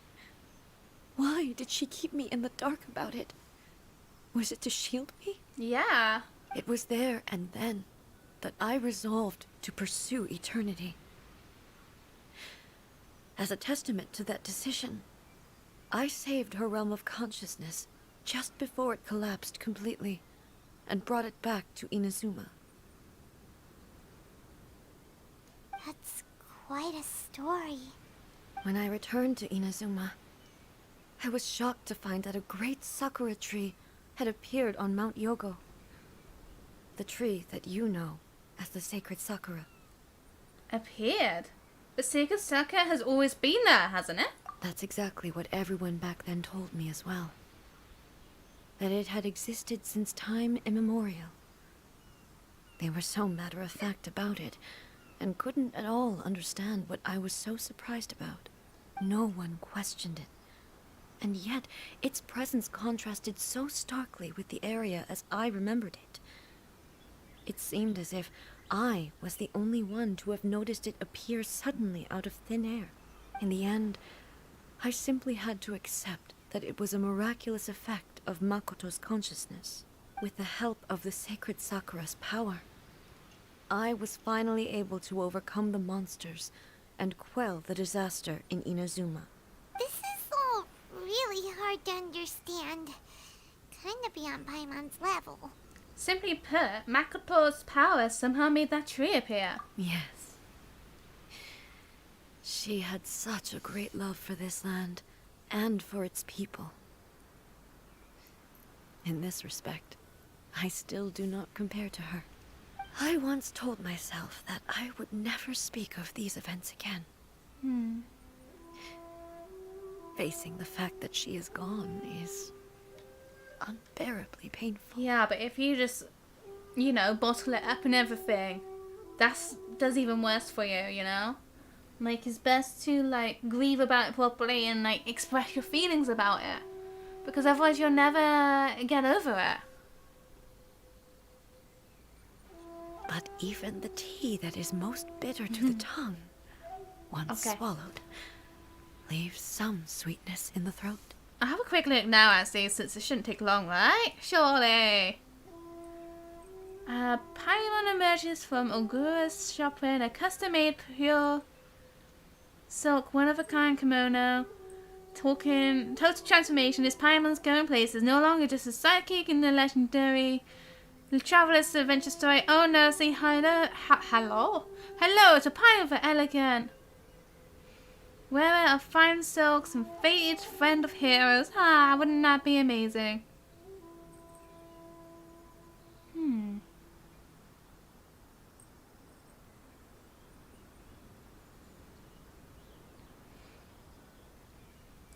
Why did she keep me in the dark about it? Was it to shield me?
Yeah.
It was there and then that I resolved to pursue eternity. As a testament to that decision, I saved her realm of consciousness just before it collapsed completely. and brought it back to Inazuma.
That's quite a story.
When I returned to Inazuma, I was shocked to find that a great sakura tree had appeared on Mount Yogo. The tree that you know as the sacred sakura.
Appeared? The sacred sakura has always been there, hasn't it?
That's exactly what everyone back then told me as well. That it had existed since time immemorial. They were so matter-of-fact about it, and couldn't at all understand what I was so surprised about. No one questioned it. And yet, its presence contrasted so starkly with the area as I remembered it. It seemed as if I was the only one to have noticed it appear suddenly out of thin air. In the end, I simply had to accept that it was a miraculous effect of Makoto's consciousness. With the help of the sacred Sakura's power, I was finally able to overcome the monsters and quell the disaster in Inazuma.
This is all really hard to understand. Kinda beyond Paimon's level.
Simply put, Makoto's power somehow made that tree appear.
Yes. She had such a great love for this land, and for its people. In this respect, I still do not compare to her. I once told myself that I would never speak of these events again. Facing the fact that she is gone is unbearably painful.
Yeah, but if you just, you know, bottle it up and everything, does even worse for you, you know? Like, it's best to, like, grieve about it properly and, like, express your feelings about it. Because otherwise you'll never get over it.
But even the tea that is most bitter to the tongue, once swallowed, leaves some sweetness in the throat.
I'll have a quick look now, actually, since it shouldn't take long, right? Surely. Paimon emerges from Ogura's shop in a custom-made pure silk, one-of-a-kind kimono. Total transformation is Paimon's going places, no longer just a sidekick in the legendary Traveler's adventure story. Oh no, say hello. Hello to Paimon the elegant. Wearer of fine silks and fated friend of heroes. Ah, wouldn't that be amazing?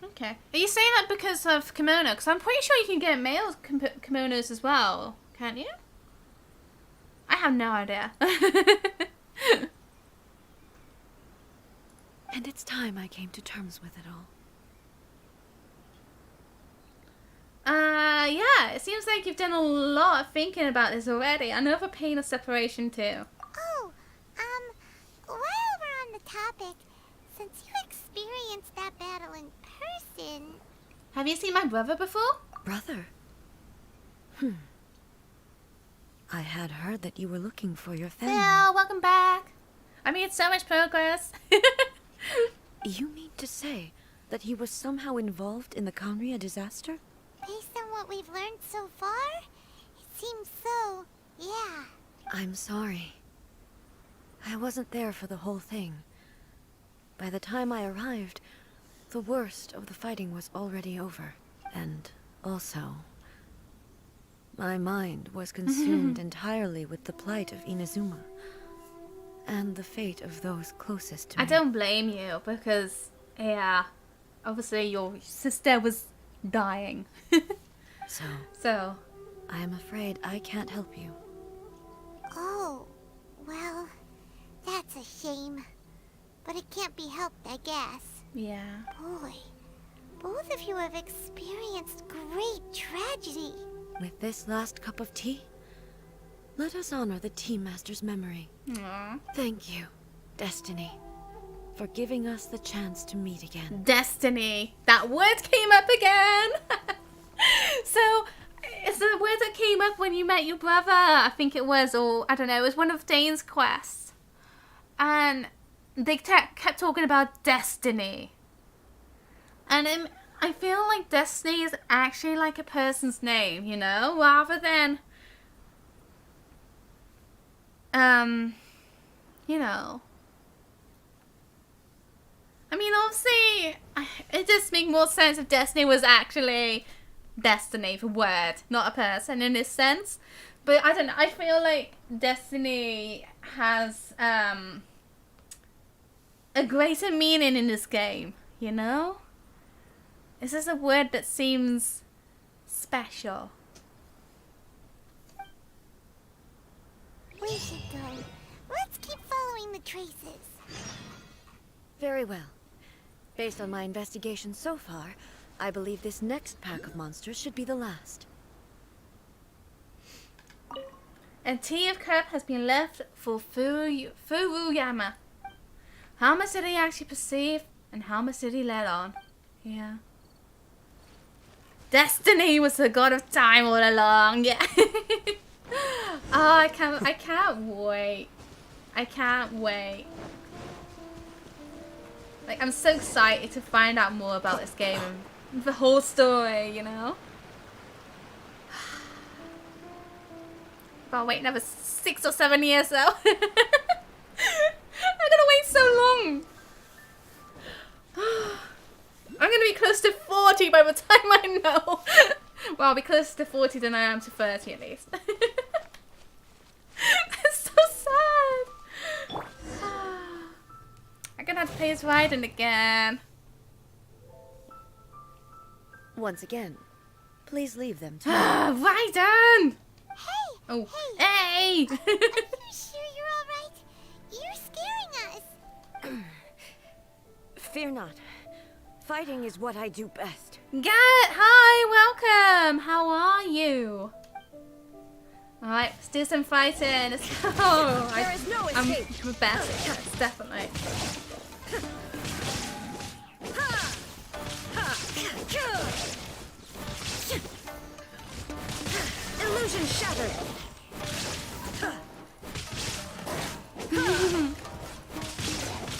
Okay. Are you saying that because of kimono? Because I'm pretty sure you can get male kimonos as well, can't you? I have no idea.
And it's time I came to terms with it all.
Yeah, it seems like you've done a lot of thinking about this already. I know the pain of separation too.
Oh, while we're on the topic, since you experienced that battle in person...
Have you seen my brother before?
Brother? I had heard that you were looking for your family.
Phil, welcome back. I made so much progress.
You mean to say that he was somehow involved in the Kanria disaster?
Based on what we've learned so far, it seems so, yeah.
I'm sorry. I wasn't there for the whole thing. By the time I arrived, the worst of the fighting was already over. And also, my mind was consumed entirely with the plight of Inazuma and the fate of those closest to me.
I don't blame you because, yeah, obviously your sister was dying. So,
I am afraid I can't help you.
Oh, well, that's a shame. But it can't be helped, I guess.
yeah.
Boy, both of you have experienced great tragedy.
With this last cup of tea, let us honor the Tea Master's memory.
Aww.
Thank you, Destiny, for giving us the chance to meet again.
Destiny. That word came up again. So, it's the word that came up when you met your brother, I think it was, or I don't know, it was one of Dane's quests. And they kept talking about destiny. And I feel like destiny is actually like a person's name, you know, rather than you know. I mean, obviously, it just makes more sense if Destiny was actually Destiny, the word, not a person in this sense. But I don't know, I feel like Destiny has a greater meaning in this game, you know? It's just a word that seems special.
We should go. Let's keep following the traces.
Very well. Based on my investigation so far, I believe this next pack of monsters should be the last.
A tea of cup has been left for Furuyama. How much did he actually perceive, and how much did he let on? Yeah. Destiny was the god of time all along. Yeah. Oh, I can't wait. I can't wait. Like, I'm so excited to find out more about this game and the whole story, you know? Gotta wait another 6 or 7 years though. I'm gonna wait so long. I'm gonna be close to 40 by the time I know. Well, I'll be closer to 40 than I am to 30 at least. It's so sad. I'm gonna have to play as Raiden again.
Once again, please leave them to me.
Raiden!
Hey!
Oh,
Hey!
hey!
Are you sure you're alright? You're scaring us.
Fear not. Fighting is what I do best.
Hi, welcome! How are you? Alright, let's do some fighting. Let's go!
There is no
I'm
escape.
the best, yes, definitely.
Illusion shattered.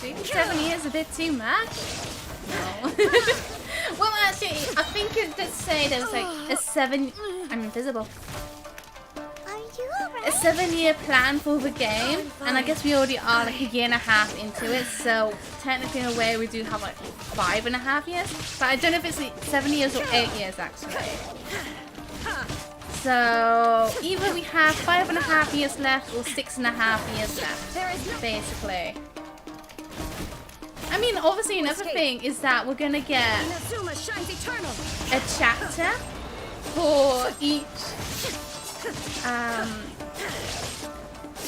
Maybe 7 years a bit too much? No. Well, actually, I think it did say there was like a I'm invisible.
Are you alright?
A 7-year plan for the game, and I guess we already are like a year and a half into it, so technically in a way we do have like 5.5 years, but I don't know if it's like 7 years or 8 years actually. So either we have 5.5 years left or 6.5 years left, basically. I mean, obviously another thing is that we're gonna get
Inazuma shines eternal.
a chapter for each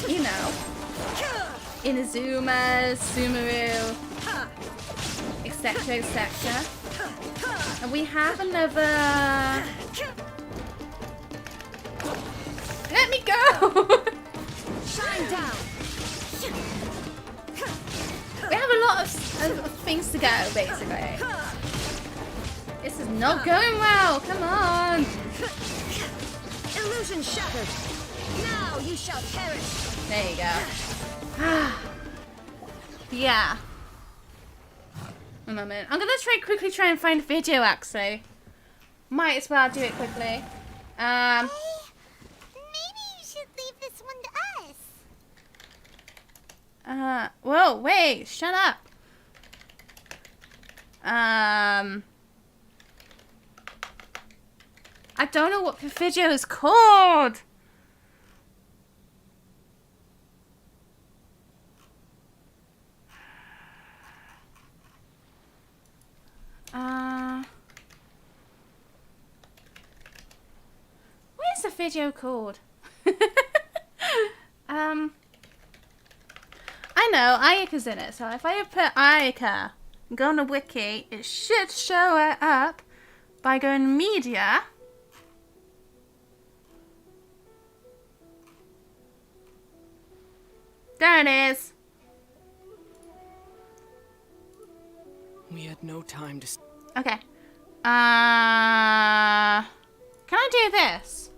you know, Inazuma, Sumeru, etc, etc. And we have another... Let me go!
Shine down.
We have a lot of things to go, basically. This is not going well, come on!
Illusion shattered. Now you shall perish.
There you go. Yeah. A moment. I'm gonna quickly try and find a video actually. Might as well do it quickly.
Hey, maybe you should leave this one to us.
Whoa, wait, shut up. I don't know what the video is called. What is the video called? I know, Ayaka's in it, so if I put Ayaka, go on the wiki, it should show it up by going media. There it is.
We had no time to...
Okay. Can I do this?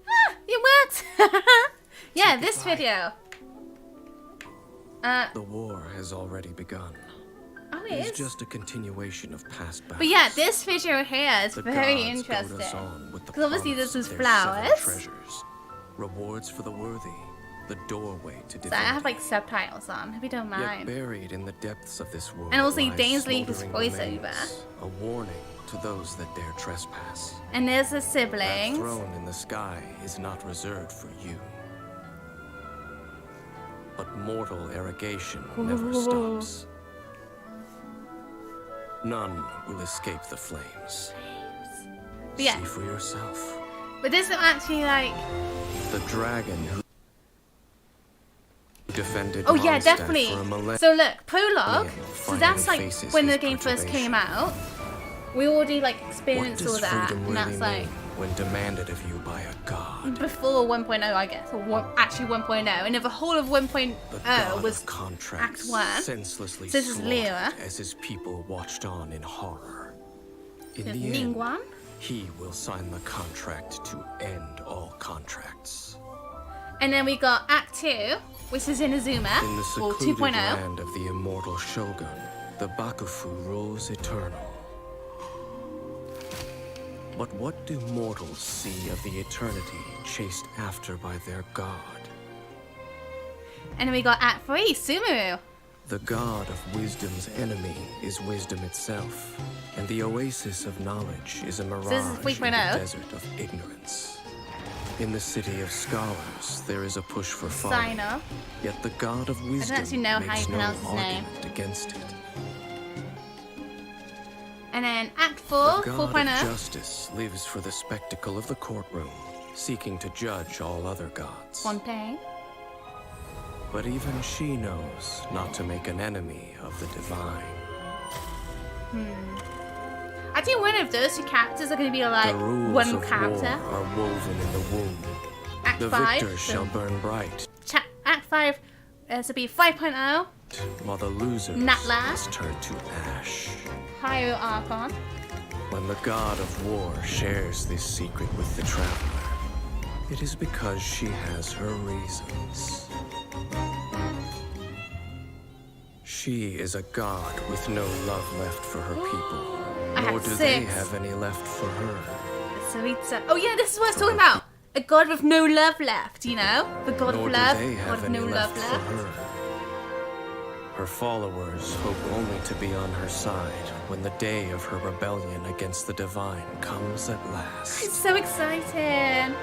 Ah, it worked! Yeah, this video.
The war has already begun.
Oh, it
It's
is?
just a continuation of past battles.
But yeah, this video here is
The
very
gods goad us
interesting.
on with the
Because obviously
promise
this is
of their seven
flowers.
treasures, rewards for the worthy, the doorway to
So I have
divinity.
like subtitles on, if you don't
Yet
mind.
buried in the depths of this world
And also
lies
Dainsleif's
smoldering
voiceover.
remains, a warning to those that dare trespass.
And there's the
That
siblings.
throne in the sky is not reserved for you. But mortal arrogation never stops. None will escape the flames.
But yeah.
See for yourself.
But this is actually like,
The dragon who defended
oh yeah,
Mondstadt
definitely.
for a millennium.
So look, Prologue. So
finally
that's like
faces
when the
his
game first came
perturbation.
out. We already like
What
experienced
does
all that,
freedom
and
really
that's like
mean when demanded of you by a god?
before 1.0, I guess, or actually 1.0, and if the whole of 1.0
The god
was
of contracts,
Act 1.
senselessly
So this is
slaughtered
Lyra.
as his people watched on in horror. In
the
the
Ning
end,
Guan.
he will sign the contract to end all contracts.
And then we got Act 2, which is Inazuma,
In the
or
secluded
2.0.
land of the immortal Shogun, the Bakufu rules eternal. But what do mortals see of the eternity chased after by their god?
And then we got Act 3, Sumeru.
The god of wisdom's enemy is wisdom itself, and the oasis of knowledge is a mirage
this is
in the
3.0.
desert of ignorance. In the city of scholars, there is a push for folly,
Signer.
yet the god of wisdom
actually know how
makes
you
no
pronounce his name.
argument against it.
And then Act 4,
The god
4.0.
of justice lives for the spectacle of the courtroom, seeking to judge all other gods.
Fontaine.
But even she knows not to make an enemy of the divine.
I think one of those two characters are going to be like
The rules
one
of
character.
war are woven in the womb.
Act
The
5.
victors shall burn bright,
Act 5 to be 5.0.
while the losers
Natla.
must turn to ash.
Hyo Archon.
When the god of war shares this secret with the traveler, it is because she has her reasons. She is a god with no love left for her people,
I
nor
had
do they
6.
have any left for her.
Saritsa. Oh yeah, this is what I was talking about. A god with no love left, you know? The god
Nor
of
do
love,
they
god
have
of
any
no love
left for
left.
her. Her followers hope only to be on her side when the day of her rebellion against the divine comes at
It's
last.
so exciting.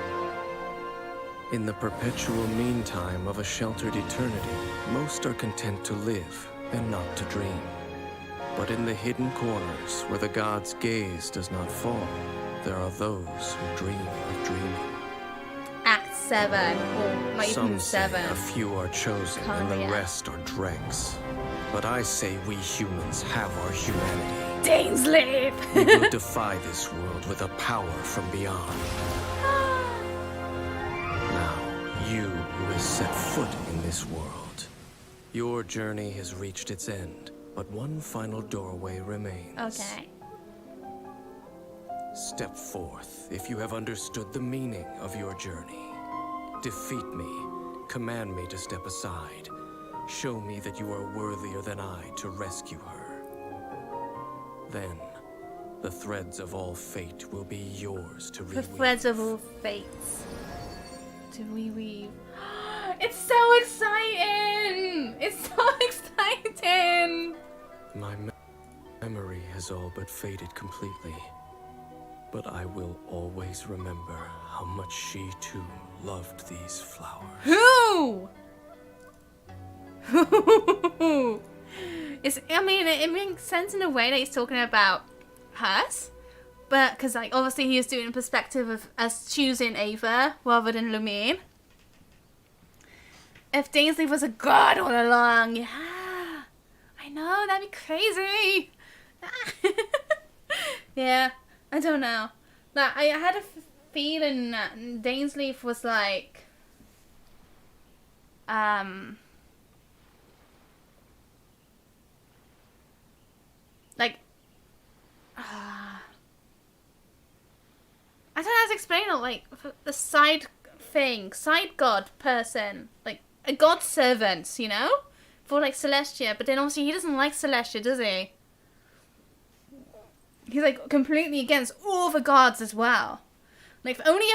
In the perpetual meantime of a sheltered eternity, most are content to live and not to dream. But in the hidden corners where the god's gaze does not fall, there are those who dream of dreaming.
Act 7, or not even
Some say
7.
a few are chosen and the
Caveat.
rest are dregs. But I say we humans have our humanity.
Dainsleif!
We will defy this world with a power from beyond. Now, you who has set foot in this world, your journey has reached its end, but one final doorway remains.
Okay.
Step forth if you have understood the meaning of your journey. Defeat me, command me to step aside. Show me that you are worthier than I to rescue her. Then, the threads of all fate will be yours to
The
reweave.
threads of all fates. To reweave. It's so exciting! It's so exciting!
My memory has all but faded completely. But I will always remember how much she too loved these flowers.
Who? It makes sense in a way that he's talking about us, but because like obviously he was doing a perspective of us choosing Ava rather than Lumine. If Dainsleif was a god all along, yeah, I know, that'd be crazy. Yeah, I don't know. Like I had a feeling that Dainsleif was like, I don't know how to explain it, like, the side god person, like, a god servant, you know? For, like, Celestia, but then obviously he doesn't like Celestia, does he? He's, like, completely against all the gods as well. Like, the only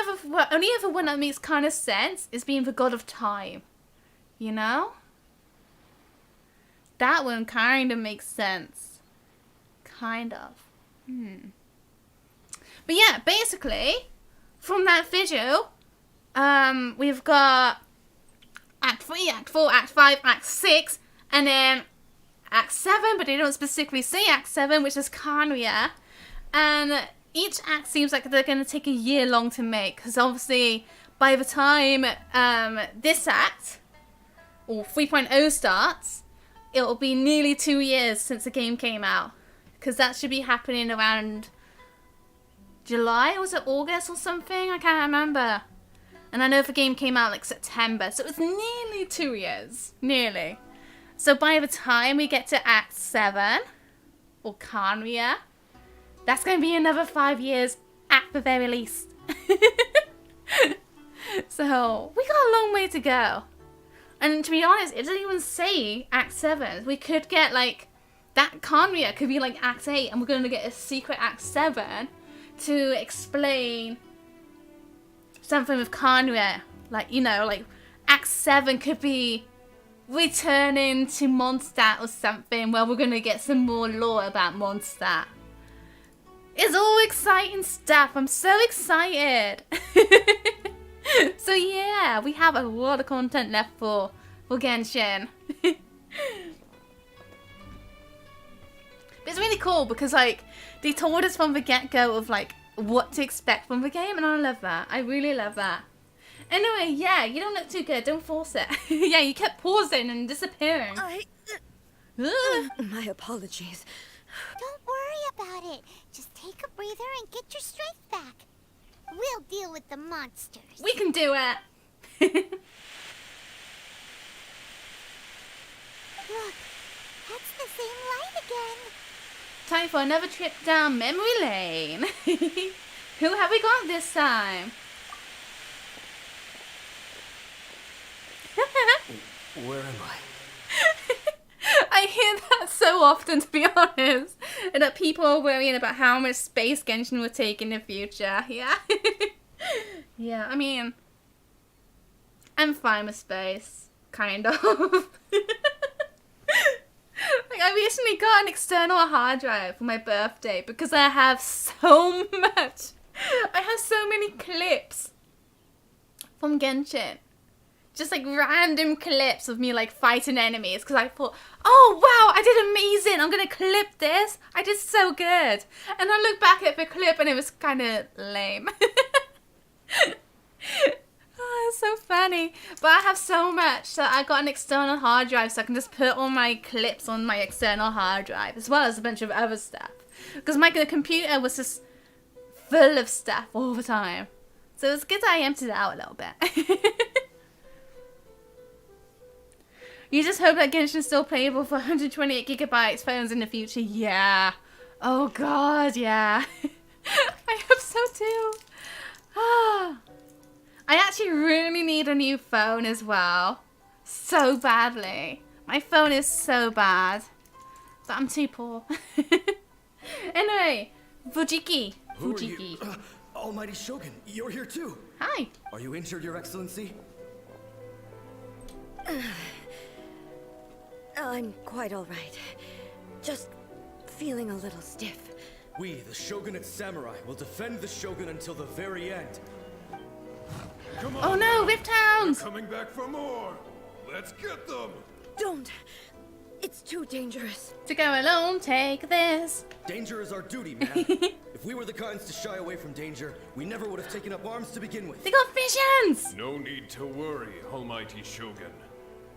other one that makes kind of sense is being the god of time. You know? That one kind of makes sense. Kind of. But yeah, basically, from that video, we've got Act 3, Act 4, Act 5, Act 6, and then Act 7, but they don't specifically say Act 7, which is Kanria. And each act seems like they're going to take a year long to make, because obviously by the time this act, or 3.0 starts, it'll be nearly 2 years since the game came out. Because that should be happening around July, or was it August or something? I can't remember. And I know the game came out like September, so it was nearly 2 years. Nearly. So by the time we get to Act 7, or Kanria, that's going to be another 5 years at the very least. So, we got a long way to go. And to be honest, it doesn't even say Act 7. We could get like, that Kanria could be like Act 8, and we're going to get a secret Act 7 to explain something with Kanria. Like, you know, like Act 7 could be returning to Mondstadt or something, where we're going to get some more lore about Mondstadt. It's all exciting stuff. I'm so excited. So yeah, we have a lot of content left for Genshin. But it's really cool because like they told us from the get-go of like what to expect from the game, and I love that. I really love that. Anyway, yeah, you don't look too good. Don't force it. Yeah, you kept pausing and disappearing.
My apologies.
Don't worry about it. Just take a breather and get your strength back. We'll deal with the monsters.
We can do it.
Look, that's the same light again.
Time for another trip down memory lane. Who have we got this time?
Where am I?
I hear that so often, to be honest. And that people are worrying about how much space Genshin will take in the future. Yeah. Yeah, I mean, I'm fine with space. Kind of. Like, I recently got an external hard drive for my birthday because I have so much. I have so many clips from Genshin. Just like random clips of me like fighting enemies because I thought, oh wow, I did amazing. I'm going to clip this. I did so good. And I look back at the clip and it was kind of lame. Oh, it's so funny. But I have so much that I got an external hard drive so I can just put all my clips on my external hard drive as well as a bunch of other stuff. Because my computer was just full of stuff all the time. So it's good that I emptied it out a little bit. You just hope that Genshin's still playable for 128 gigabytes phones in the future. Yeah. Oh god, yeah. I hope so too. Ah. I actually really need a new phone as well. So badly. My phone is so bad. But I'm too poor. Anyway, Fujiki.
Who are you? Almighty Shogun, you're here too.
Hi.
Are you injured, Your Excellency?
I'm quite all right. Just feeling a little stiff.
We, the Shogunate Samurai, will defend the Shogun until the very end.
Come on,
Oh no,
now.
Rift Hounds!
They're coming back for more. Let's get them.
Don't! It's too dangerous.
To go alone, take this.
Danger is our duty, man. If we were the kinds to shy away from danger, we never would have taken up arms to begin with.
They got visions!
No need to worry, Almighty Shogun.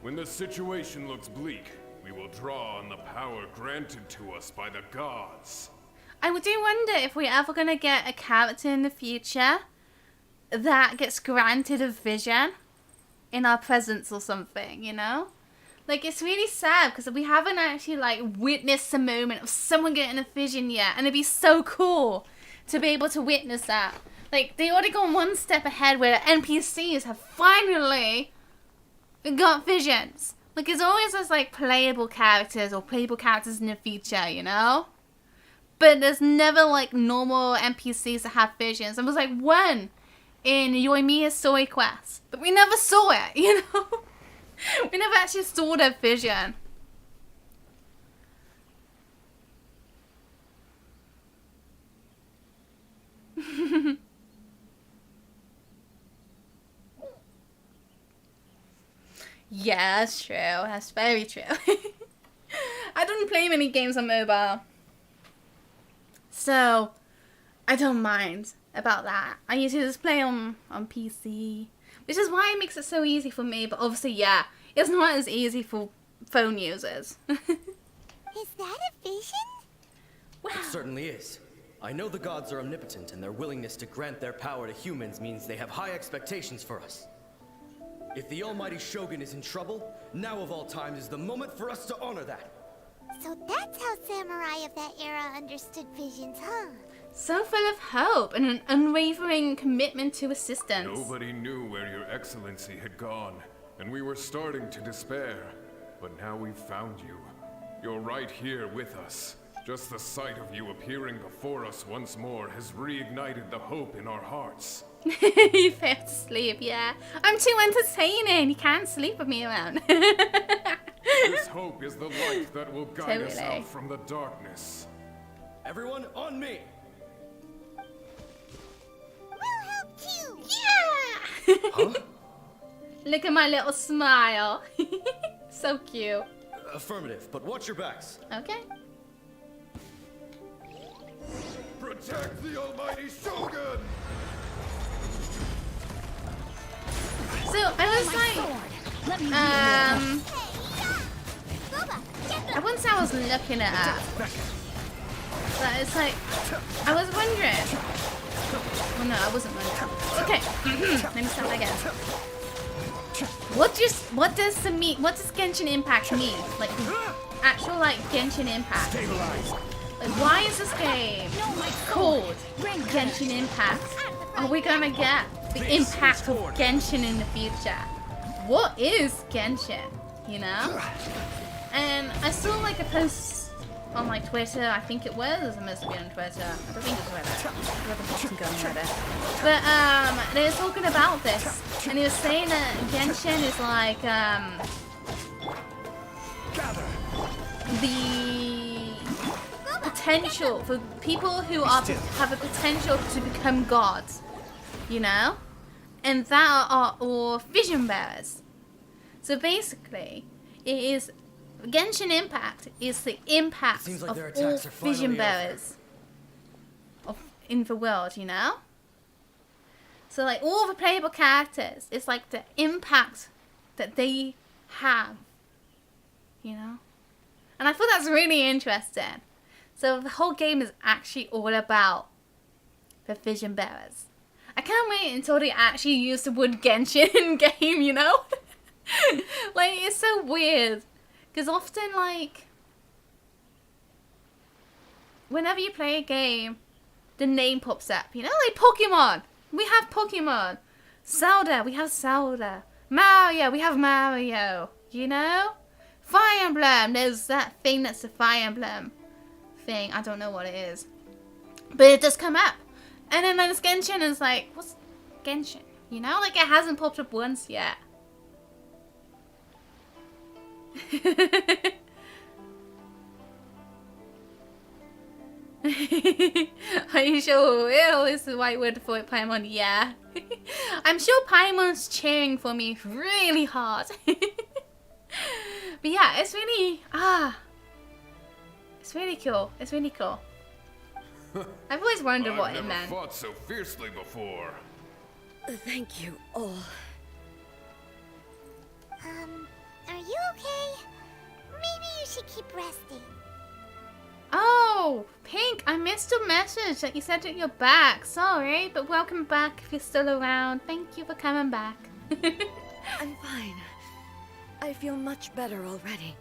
When the situation looks bleak, we will draw on the power granted to us by the gods.
I do wonder if we're ever going to get a character in the future that gets granted a vision in our presence or something, you know? Like, it's really sad because we haven't actually, like, witnessed a moment of someone getting a vision yet. And it'd be so cool to be able to witness that. Like, they already gone one step ahead where NPCs have finally got visions. Like, it's always just, like, playable characters or playable characters in the future, you know? But there's never, like, normal NPCs that have visions. There was, like, one in Yoimiya's story quest. But we never saw it, you know? We never actually saw their vision. Yeah, that's true. That's very true. I don't play many games on mobile, so I don't mind about that. I usually just play on PC, which is why it makes it so easy for me. But obviously, yeah, it's not as easy for phone users.
Is that a vision?
Wow.
It certainly is. I know the gods are omnipotent, and their willingness to grant their power to humans means they have high expectations for us. If the almighty Shogun is in trouble, now of all times is the moment for us to honor that.
So that's how samurai of that era understood visions, huh?
So full of hope and an unwavering commitment to assistance.
Nobody knew where your excellency had gone, and we were starting to despair. But now we've found you. You're right here with us. Just the sight of you appearing before us once more has reignited the hope in our hearts.
You fail to sleep, yeah. I'm too entertaining. You can't sleep with me around.
This hope is the light that will guide us
Totally.
out from the darkness.
Everyone, on me!
We'll help you!
Yeah!
Huh?
Look at my little smile. So cute.
Affirmative, but watch your backs.
Okay.
Protect the almighty Shogun!
So I was like, I wouldn't say I was looking at her, but it's like, I was wondering. Well, no, I wasn't wondering. Okay, let me start that again. What does Genshin Impact mean? Like the actual like Genshin Impact. Like, why is this game called Genshin Impact? Are we gonna get the impact of Genshin in the future? What is Genshin? You know? And I saw like a post on like Twitter, I think it was, it must be on Twitter. I don't think it's Twitter. What the fuck's going on Twitter? But they were talking about this, and he was saying that Genshin is like the potential for people who have a potential to become gods, you know, and that are all vision bearers. So basically, it is Genshin Impact is the impact
Seems like
of
their
all
attacks are finally
vision
over.
bearers in the world, you know. So like all the playable characters, it's like the impact that they have, you know. And I thought that's really interesting. So the whole game is actually all about the vision bearers. I can't wait until they actually use the word Genshin in game, you know? Like, it's so weird. Because often, like, whenever you play a game, the name pops up, you know? Like Pokemon. We have Pokemon. Zelda, we have Zelda. Mario, we have Mario. You know? Fire Emblem, there's that thing that's the Fire Emblem thing. I don't know what it is. But it does come up. And then there's Genshin, and it's like, what's Genshin? You know? Like, it hasn't popped up once yet. Are you sure Will is the right word for it, Paimon? Yeah. I'm sure Paimon's cheering for me really hard. But yeah, it's really, it's really cool. It's really cool. I've always wondered what it
I've never
meant.
fought so fiercely before.
Thank you all.
Are you okay? Maybe you should keep resting.
Oh, Pink, I missed your message that you said that you're back. Sorry, but welcome back if you're still around. Thank you for coming back.
I'm fine. I feel much better already.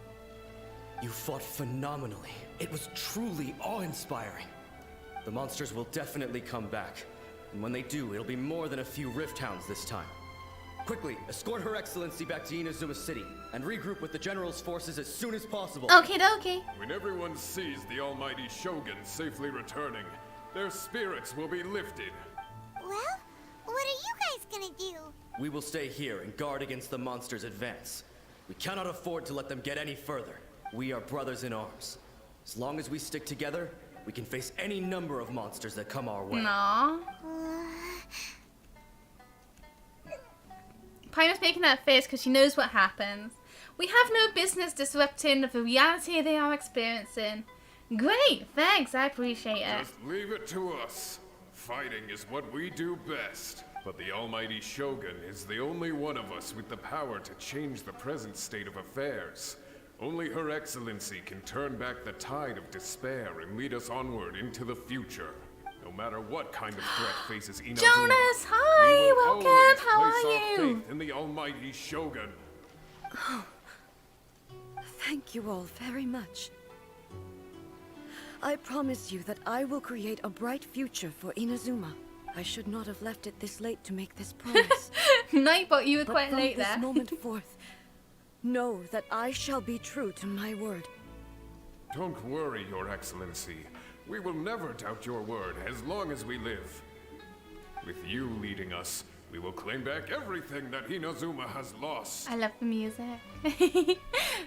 You fought phenomenally. It was truly awe-inspiring. The monsters will definitely come back. And when they do, it'll be more than a few Rift Hounds this time. Quickly, escort Her Excellency back to Inazuma City, and regroup with the General's forces as soon as possible.
Okie dokie.
When everyone sees the almighty Shogun safely returning, their spirits will be lifted.
Well, what are you guys gonna do?
We will stay here and guard against the monsters' advance. We cannot afford to let them get any further. We are brothers in arms. As long as we stick together, we can face any number of monsters that come our way.
Aww. Primos making that face because she knows what happens. We have no business disrupting the reality they are experiencing. Great, thanks, I appreciate it.
Just leave it to us. Fighting is what we do best. But the almighty Shogun is the only one of us with the power to change the present state of affairs. Only Her Excellency can turn back the tide of despair and lead us onward into the future. No matter what kind of threat faces Inazuma,
Jonas, hi, welcome, how are you?
Faith in the almighty Shogun.
Oh, thank you all very much. I promise you that I will create a bright future for Inazuma. I should not have left it this late to make this promise.
Nightbot, you were
But
quite
from
late
this
there.
moment forth, know that I shall be true to my word.
Don't worry, Your Excellency. We will never doubt your word as long as we live. With you leading us, we will claim back everything that Inazuma has lost.
I love the music.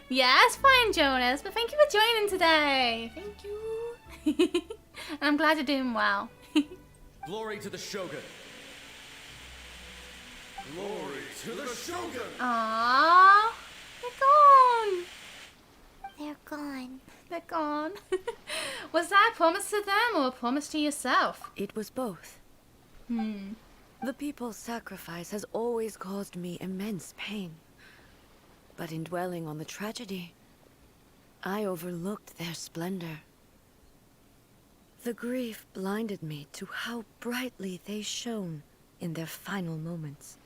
Yeah, it's fine, Jonas, but thank you for joining today. Thank you. And I'm glad you're doing well.
Glory to the Shogun. Glory to the Shogun.
Aww, they're gone.
They're gone.
They're gone. Was that a promise to them or a promise to yourself?
It was both. The people's sacrifice has always caused me immense pain. But in dwelling on the tragedy, I overlooked their splendor. The grief blinded me to how brightly they shone in their final moments.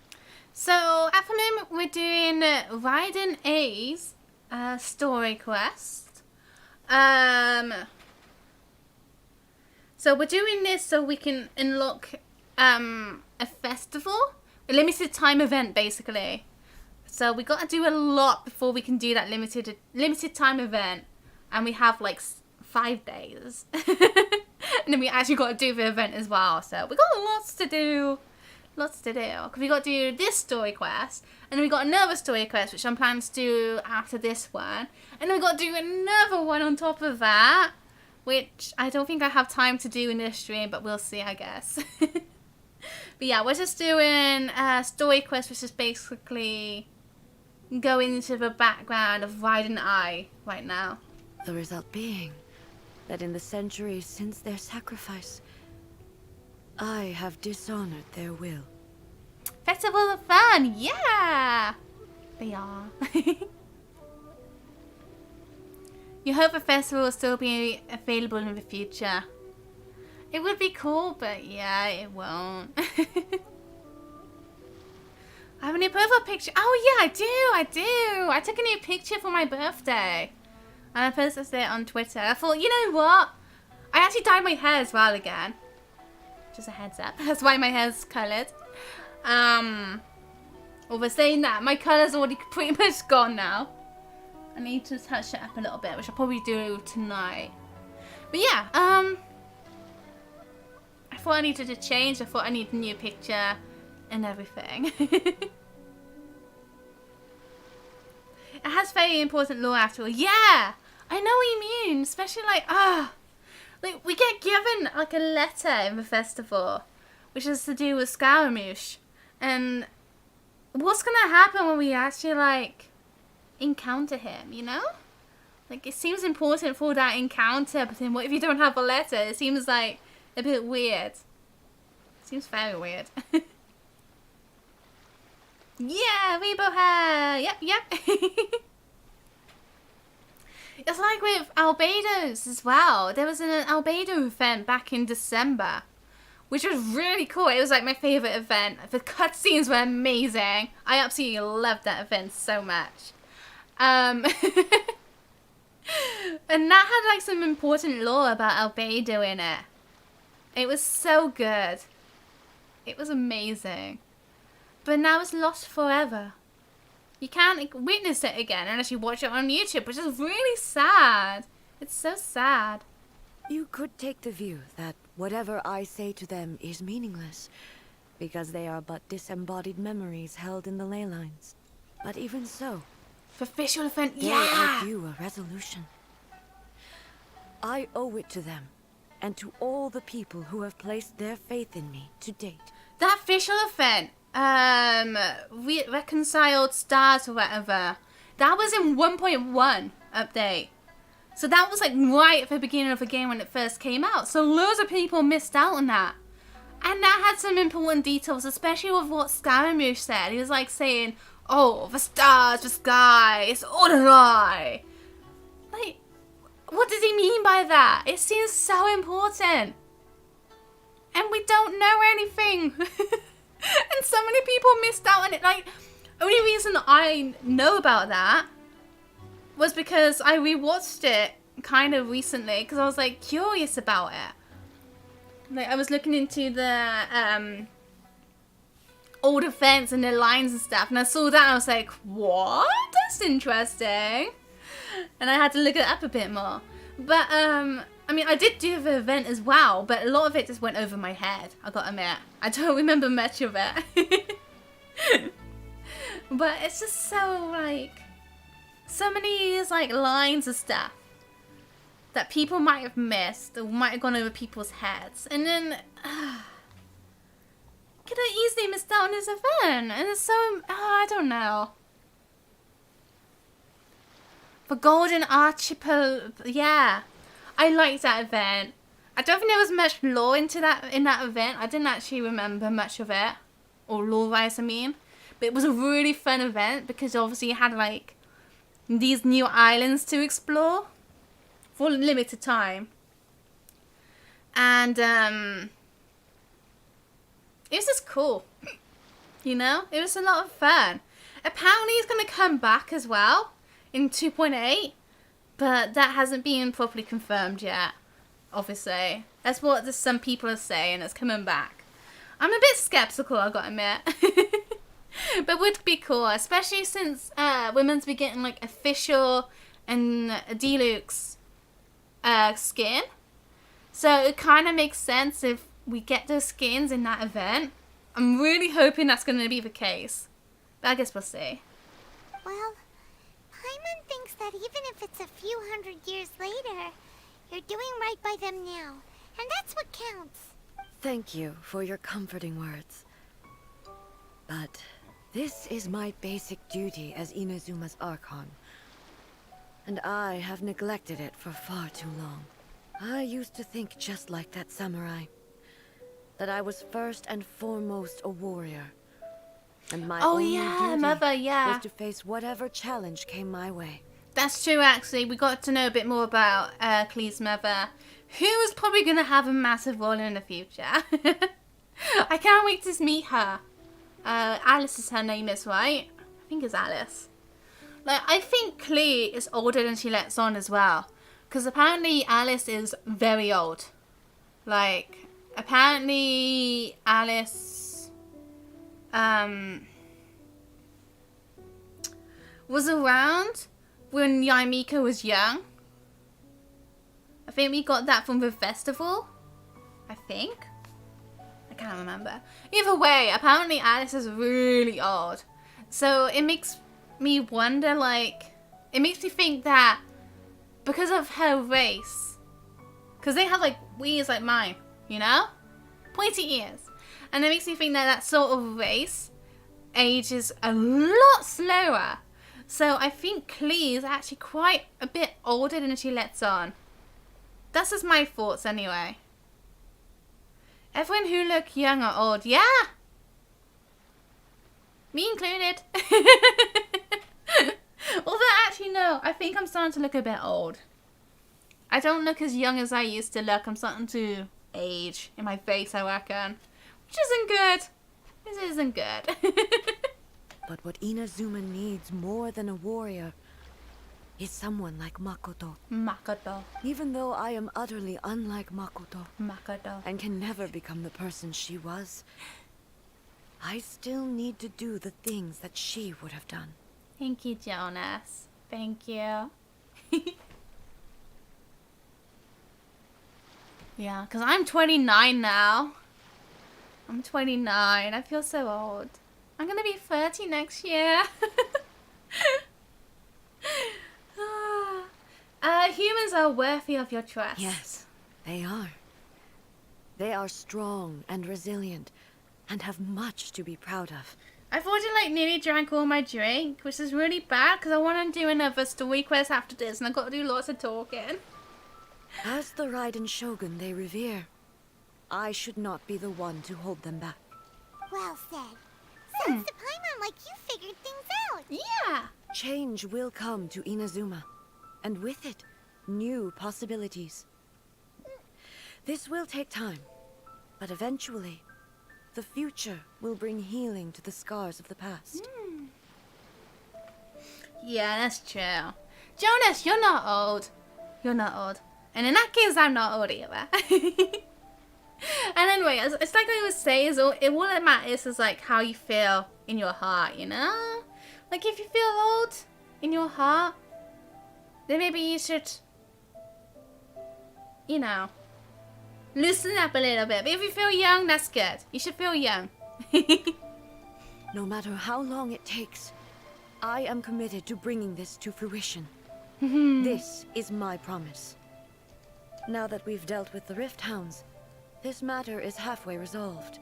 So, at the moment, we're doing Raiden A's story quest. So we're doing this so we can unlock a festival, a limited time event, basically. So we got to do a lot before we can do that limited time event, and we have like 5 days. And then we actually got to do the event as well. So we got lots to do. Lots to do. Because we got to do this story quest. And then we got another story quest, which I'm planning to do after this one. And then we got to do another one on top of that. Which I don't think I have time to do in this stream, but we'll see, I guess. But yeah, we're just doing a story quest, which is basically going into the background of Raiden I right now.
The result being that in the centuries since their sacrifice, I have dishonored their will.
Festival of Fun, yeah! They are. You hope the festival will still be available in the future. It would be cool, but yeah, it won't. I have a new profile picture. Oh yeah, I do. I took a new picture for my birthday. And I posted it on Twitter. I thought, you know what? I actually dyed my hair as well again. Just a heads up. That's why my hair's coloured. Over saying that, my colour's already pretty much gone now. I need to touch it up a little bit, which I'll probably do tonight. But yeah, I thought I needed to change. I thought I needed a new picture and everything. It has very important lore after all. Yeah, I know what you mean. Especially like, like we get given like a letter in the festival, which is to do with Scaramouche. And what's gonna happen when we actually like encounter him, you know? Like it seems important for that encounter, but then what if you don't have a letter? It seems like a bit weird. Seems very weird. Yeah, Rebo hair. Yep. It's like with Albedo's as well. There was an Albedo event back in December, which was really cool. It was like my favorite event. The cutscenes were amazing. I absolutely loved that event so much. And that had like some important lore about Albedo in it. It was so good. It was amazing. But now it's lost forever. You can't witness it again unless you watch it on YouTube, which is really sad. It's so sad.
You could take the view that whatever I say to them is meaningless, because they are but disembodied memories held in the ley lines. But even so,
For official event,
They
yeah.
owe you a resolution. I owe it to them, and to all the people who have placed their faith in me to date.
That official event, we reconciled stars or whatever. That was in 1.1 update. So that was like right at the beginning of the game when it first came out. So loads of people missed out on that. And that had some important details, especially with what Scaramouche said. He was like saying, oh, the stars, the sky, it's all a lie. Like, what does he mean by that? It seems so important. And we don't know anything. And so many people missed out on it. Like, only reason I know about that was because I rewatched it kind of recently because I was like curious about it. Like I was looking into the old events and the lines and stuff, and I saw that and I was like, what? That's interesting. And I had to look it up a bit more. But I mean, I did do the event as well, but a lot of it just went over my head, I gotta admit. I don't remember much of it. But it's just so, like, so many, like, lines of stuff that people might have missed or might have gone over people's heads. And then, could have easily missed out on this event. And it's so, I don't know. The Golden Archipelago, yeah. I liked that event. I don't think there was much lore into that in that event. I didn't actually remember much of it. Or lore-wise, I mean. But it was a really fun event because obviously you had like these new islands to explore for a limited time. And it was just cool. You know? It was a lot of fun. Apparently it's going to come back as well in 2.8. But that hasn't been properly confirmed yet. Obviously. That's what some people are saying. It's coming back. I'm a bit skeptical, I gotta admit. But it would be cool, especially since we're meant to be getting like official and deluxe skin. So it kind of makes sense if we get those skins in that event. I'm really hoping that's going to be the case. But I guess we'll see.
Well, Paimon thinks that even if it's a few hundred years later, you're doing right by them now. And that's what counts.
Thank you for your comforting words. But this is my basic duty as Inazuma's Archon. And I have neglected it for far too long. I used to think just like that samurai. That I was first and foremost a warrior. And my only duty
Mother,
was to face whatever challenge came my way.
That's true, actually. We got to know a bit more about Klee's mother, who is probably going to have a massive role in the future. I can't wait to meet her. Alice is her name, is right? I think it's Alice. Like, I think Klee is older than she lets on as well. Because apparently Alice is very old. Like, apparently Alice was around when Yaimika was young. I think we got that from the festival. I think. I can't remember. Either way, apparently Alice is really old. So it makes me wonder, like, it makes me think that because of her race, because they have like ears like mine, you know? Pointy ears. And it makes me think that that sort of race ages a lot slower. So I think Klee is actually quite a bit older than she lets on. That's just my thoughts anyway. Everyone who look young or old, yeah! Me included. Although actually no, I think I'm starting to look a bit old. I don't look as young as I used to look. I'm starting to age in my face, I reckon. Which isn't good. This isn't good.
But what Inazuma needs more than a warrior is someone like Makoto.
Makoto.
Even though I am utterly unlike Makoto
Makoto.
and can never become the person she was, I still need to do the things that she would have done.
Thank you, Jonas. Thank you. Yeah, because I'm 29 now. I'm 29. I feel so old. I'm going to be 30 next year. Sakuras are worthy of your trust.
Yes, they are. They are strong and resilient, and have much to be proud of.
I've already like nearly drank all my drink, which is really bad because I want to do another story quest after this, and I've got to do lots of talking.
As the Raiden Shogun they revere, I should not be the one to hold them back.
Well said. Sounds to Paimon like you figured things out.
Yeah.
Change will come to Inazuma, and with it, new possibilities. This will take time, but eventually, the future will bring healing to the scars of the past.
Yeah, that's true. Jonas, you're not old. You're not old. And in that case, I'm not old either. And anyway, it's like I always say, is all that matters is like how you feel in your heart, you know? Like if you feel old in your heart, then maybe you should, you know, loosen up a little bit. But if you feel young, that's good. You should feel young.
No matter how long it takes, I am committed to bringing this to fruition. This is my promise. Now that we've dealt with the Rift Hounds, this matter is halfway resolved.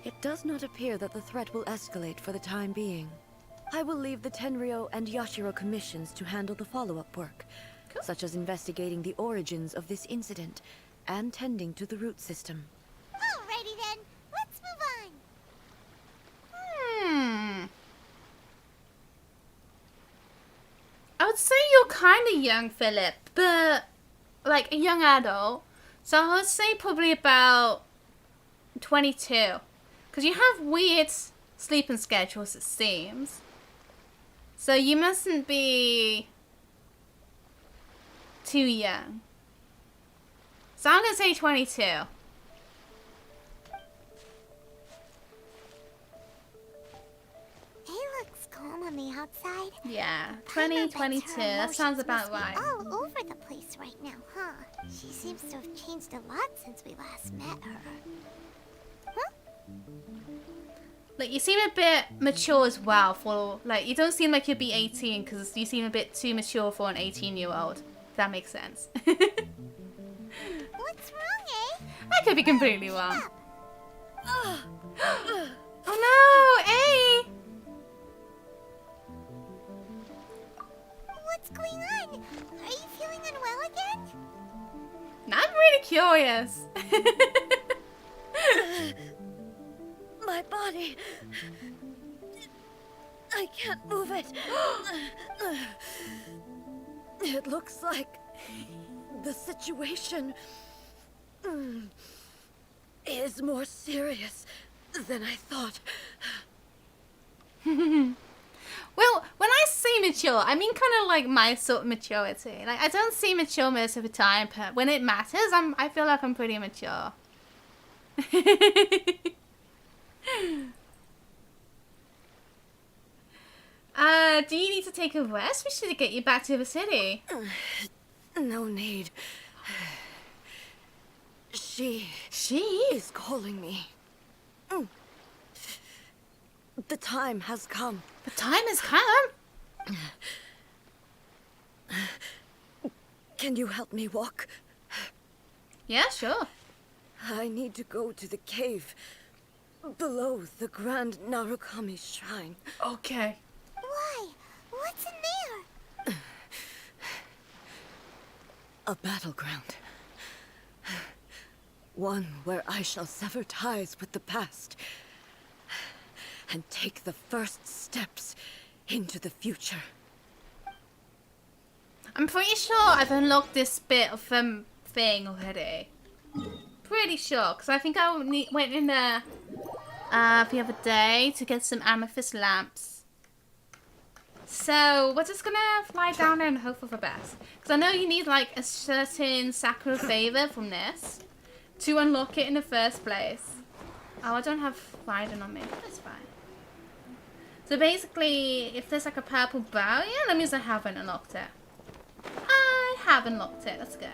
It does not appear that the threat will escalate for the time being. I will leave the Tenryo and Yashiro commissions to handle the follow-up work, such as investigating the origins of this incident and tending to the root system.
Alrighty then, let's move on.
I would say you're kind of young, Philip, but like a young adult. So I would say probably about 22. Because you have weird sleeping schedules, it seems. So you mustn't be too young. So I'm going to say 22.
It looks calm on the outside.
Yeah,
Paimon
20,
bets
22.
her
That sounds
emotions
about
must be
right.
all over the place right now, huh? She seems to have changed a lot since we last met her. Huh?
Like, you seem a bit mature as well for, like, you don't seem like you'd be 18 because you seem a bit too mature for an 18-year-old. If that makes sense.
What's wrong, eh?
I could be completely wrong.
Up.
Oh no, hey!
What's going on? Are you feeling unwell again?
I'm really curious.
My body... I can't move it. It looks like the situation is more serious than I thought.
Well, when I say mature, I mean kind of like my sort of maturity. Like, I don't seem mature most of the time, but when it matters, I feel like I'm pretty mature. Do you need to take a rest? We should get you back to the city.
No need. She
She?
is calling me. The time has come.
The time has come.
Can you help me walk?
Yeah, sure.
I need to go to the cave below the Grand Narukami Shrine.
Okay.
Why? What's in there?
A battleground. One where I shall sever ties with the past and take the first steps into the future.
I'm pretty sure I've unlocked this bit of thing already. Pretty sure, because I think I went in there the other day to get some amethyst lamps. So we're just gonna fly down there and hope for the best. Because I know you need like a certain Sakura favor from this to unlock it in the first place. Oh, I don't have Raiden on me. That's fine. So basically, if there's like a purple barrier, that means I haven't unlocked it. I haven't unlocked it. That's good.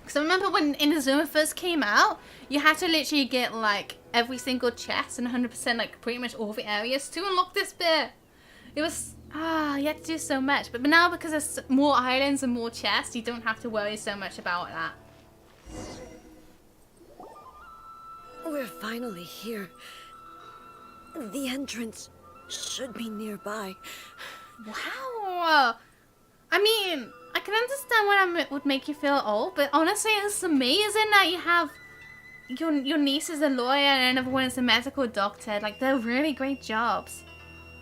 Because I remember when Inazuma first came out, you had to literally get like every single chest and 100% like pretty much all the areas to unlock this bit. It was, you had to do so much. But now because there's more islands and more chests, you don't have to worry so much about that.
We're finally here. The entrance should be nearby.
Wow. I mean, I can understand why that would make you feel old, but honestly, it's amazing that you have your niece is a lawyer and another one is a medical doctor. Like, they're really great jobs.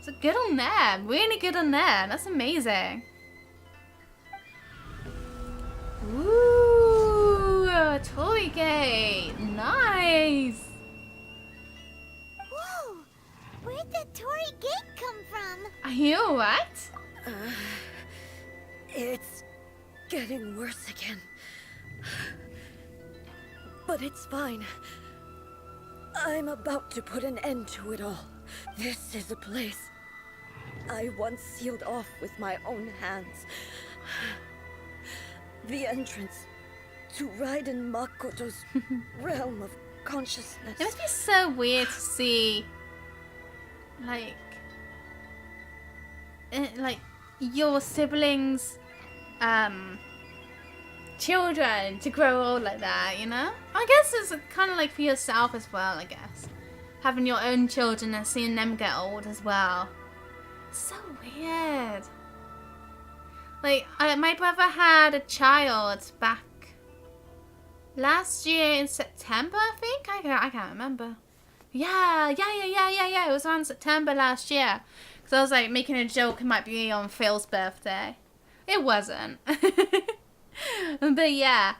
So good on them. Really good on them. That's amazing. Ooh, a toy gate. Nice.
Whoa! Where'd the Torii Gate come from?
Are you alright?
It's getting worse again. But it's fine. I'm about to put an end to it all. This is a place I once sealed off with my own hands. The entrance to Raiden Makoto's realm of consciousness.
It must be so weird to see, like your siblings, children to grow old like that, you know? I guess it's kind of like for yourself as well, I guess. Having your own children and seeing them get old as well. So weird. Like, my brother had a child back last year in September, I think? I can't remember. Yeah. It was around September last year. Because I was like making a joke it might be on Phil's birthday. It wasn't. But yeah.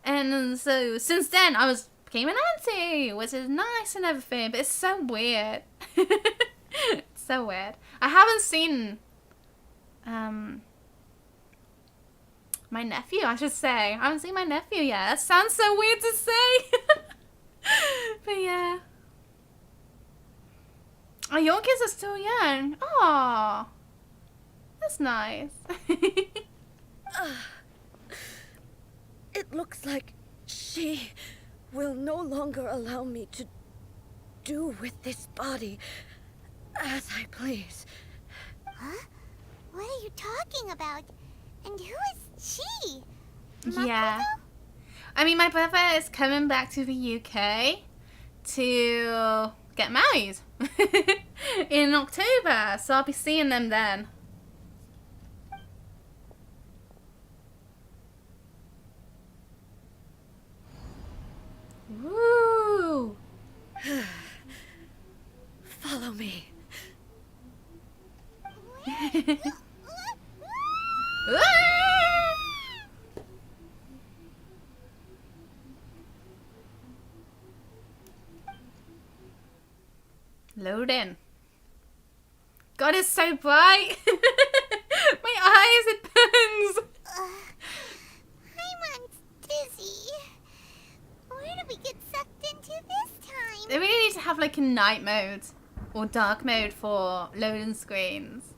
And so since then I became an auntie, which is nice and everything, but it's so weird. It's so weird. I haven't seen my nephew, I should say. I haven't seen my nephew yet. That sounds so weird to say. But yeah. Oh, your kids are still young. Aww. That's nice.
It looks like she will no longer allow me to do with this body as I please.
Huh? What are you talking about? And who is she?
Yeah.
Makoto?
I mean, my brother is coming back to the UK to get married in October, so I'll be seeing them then. Woo!
Follow me.
Load in. God, it's so bright. My eyes, it burns.
I'm dizzy. Where do we get sucked into this time?
They really need to have like a night mode or dark mode for loading screens.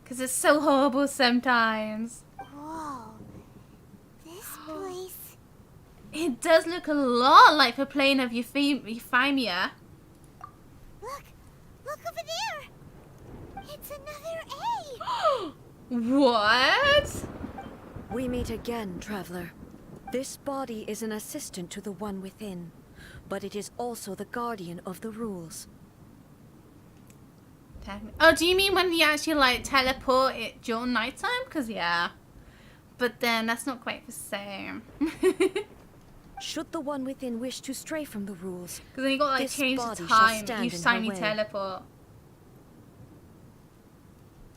Because it's so horrible sometimes.
Whoa. This place.
It does look a lot like the plane of Euphemia.
Look over there. It's another A.
What?
We meet again, traveler. This body is an assistant to the one within, but it is also the guardian of the rules.
Oh, do you mean when you actually like teleport it during nighttime? Because yeah, but then that's not quite the same.
Should the one within wish to stray from the rules,
because then you got like
this
change the
body
time.
shall
You
stand in
tiny
her way.
teleport.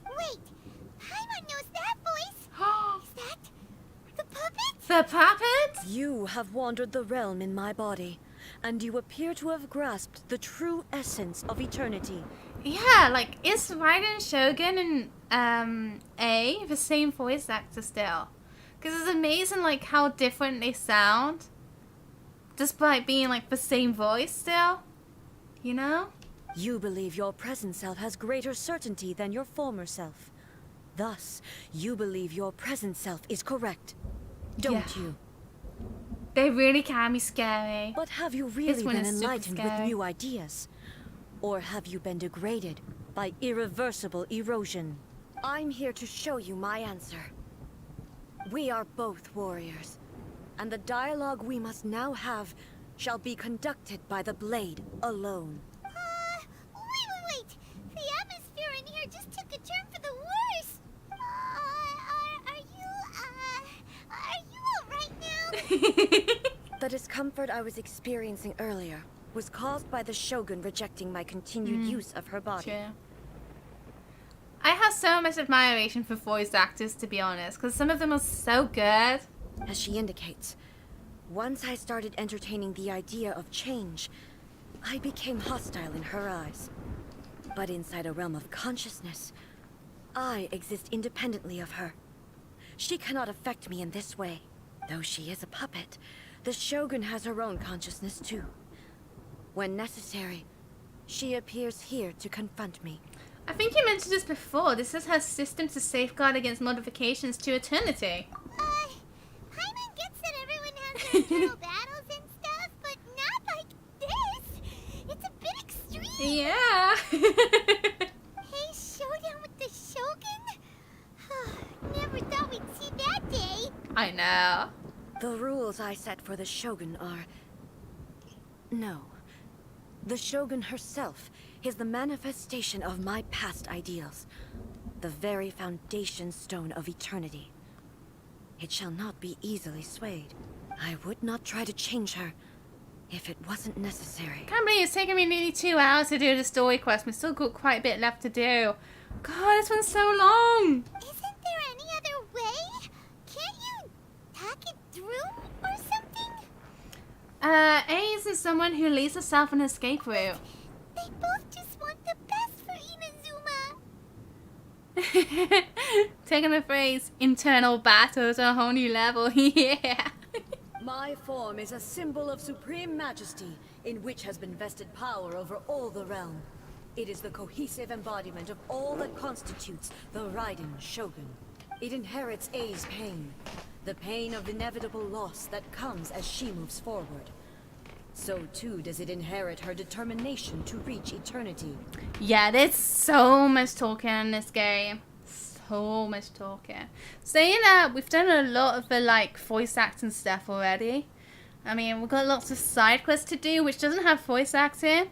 Wait. Paimon knows that voice. Is that the puppet?
The puppet?
You have wandered the realm in my body, and you appear to have grasped the true essence of eternity.
Yeah, like is Raiden Shogun and A the same voice actor still? Because it's amazing like how different they sound, despite being like the same voice still. You know?
You believe your present self has greater certainty than your former self. Thus, you believe your present self is correct, don't you?
They really can be scary.
But have you
This
really
one
been
is super
enlightened with
scary.
new ideas? Or have you been degraded by irreversible erosion. I'm here to show you my answer. We are both warriors, and the dialogue we must now have shall be conducted by the blade alone.
Wait. The atmosphere in here just took a turn for the worse. Are you alright now?
The discomfort I was experiencing earlier was caused by the Shogun rejecting my continued use of her body.
True. I have so much admiration for voice actors, to be honest, because some of them are so good.
As she indicates, once I started entertaining the idea of change, I became hostile in her eyes. But inside a realm of consciousness, I exist independently of her. She cannot affect me in this way. Though she is a puppet, the Shogun has her own consciousness too. When necessary, she appears here to confront me.
I think you mentioned this before. This is her system to safeguard against modifications to eternity.
Paimon gets that everyone has their internal battles and stuff, but not like this. It's a bit extreme.
Yeah.
Hey, showdown with the Shogun? Never thought we'd see that day.
I know.
The rules I set for the Shogun are... No. The Shogun herself is the manifestation of my past ideals. The very foundation stone of eternity. It shall not be easily swayed. I would not try to change her if it wasn't necessary.
Can't believe it's taken me nearly 2 hours to do the story quest. We've still got quite a bit left to do. God, this one's so long.
Isn't there any other way? Can't you hack it through or something?
A isn't someone who leaves herself an escape route.
They both just want the best for Inazuma.
Taking the phrase internal battle to a whole new level. Yeah.
My form is a symbol of supreme majesty, in which has been vested power over all the realm. It is the cohesive embodiment of all that constitutes the Raiden Shogun. It inherits A's pain, the pain of inevitable loss that comes as she moves forward. So too does it inherit her determination to reach eternity.
Yeah, there's so much talking in this game. So much talking. Saying that, we've done a lot of the like voice acting stuff already. I mean, we've got lots of side quests to do, which doesn't have voice acting,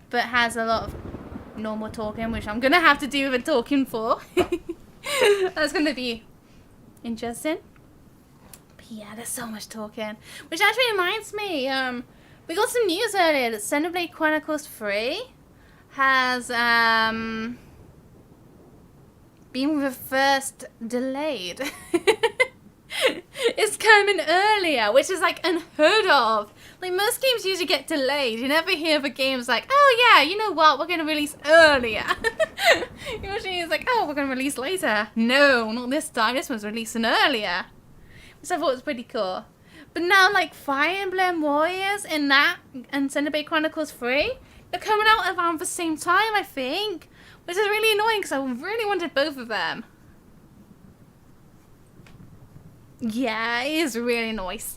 but has a lot of normal talking, which I'm gonna have to do the talking for. That's gonna be interesting. But yeah, there's so much talking. Which actually reminds me, we got some news earlier that Xenoblade Chronicles 3 has been reversed delayed. It's coming earlier, which is like unheard of. Like most games usually get delayed. You never hear of a game's like, oh yeah, you know what, we're gonna release earlier. Usually it's like, oh, we're gonna release later. No, not this time. This one's releasing earlier. Which I thought was pretty cool. But now like Fire Emblem Warriors and that and Xenoblade Chronicles 3, they're coming out around the same time, I think. Which is really annoying because I really wanted both of them. Yeah, it is really nice.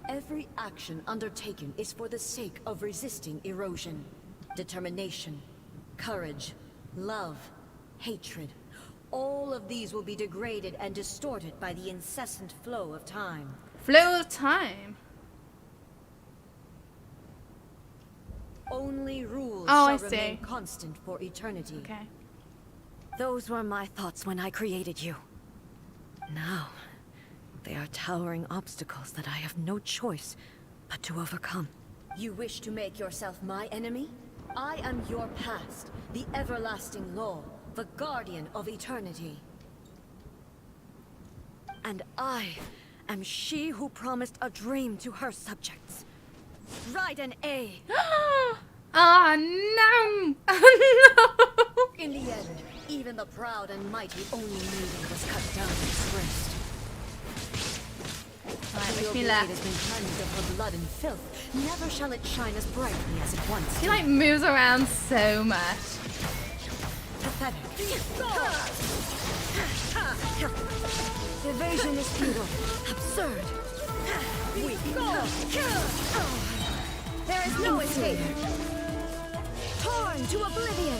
Every action undertaken is for the sake of resisting erosion. Determination, courage, love, hatred. All of these will be degraded and distorted by the incessant flow of time.
Flow of time?
Only rules
shall
remain constant for eternity.
Okay.
Those were my thoughts when I created you. Now, they are towering obstacles that I have no choice but to overcome. You wish to make yourself my enemy? I am your past, the everlasting law, the guardian of eternity. And I am she who promised a dream to her subjects. Raiden A.
Oh no! Oh no!
In the end, even the proud and mighty only knew it was cut down its wrist.
Right,
Your
wish me
blade
luck.
has been cleansed of her blood and filth. Never shall it shine as brightly as it once
He
did.
like moves around so much.
Pathetic. Evasion is futile. Absurd. Weak. There is no escape. Torn to oblivion.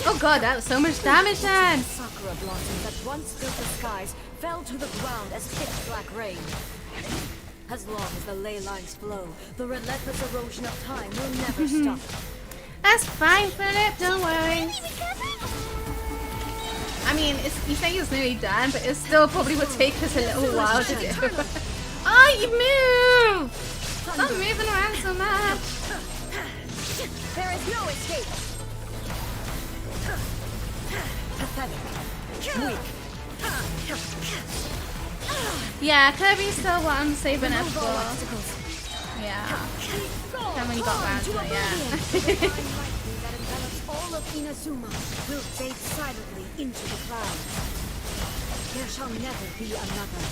Oh god, that was so much damage then.
Sakura blossoms that once filled the skies fell to the ground as pitch black rain. As long as the ley lines flow, the relentless erosion of time will never stop.
That's fine, Philip, don't worry. I mean, you say it's nearly done, but it still probably would take us a little while to do. Oh, you move! Stop moving around so much.
There is no escape. Pathetic. Weak.
Yeah, Kirby's still what I'm saving up for. Yeah. Then when you got around to it, yeah.
That envelops all of Inazuma will fade silently into the clouds. There shall never be another.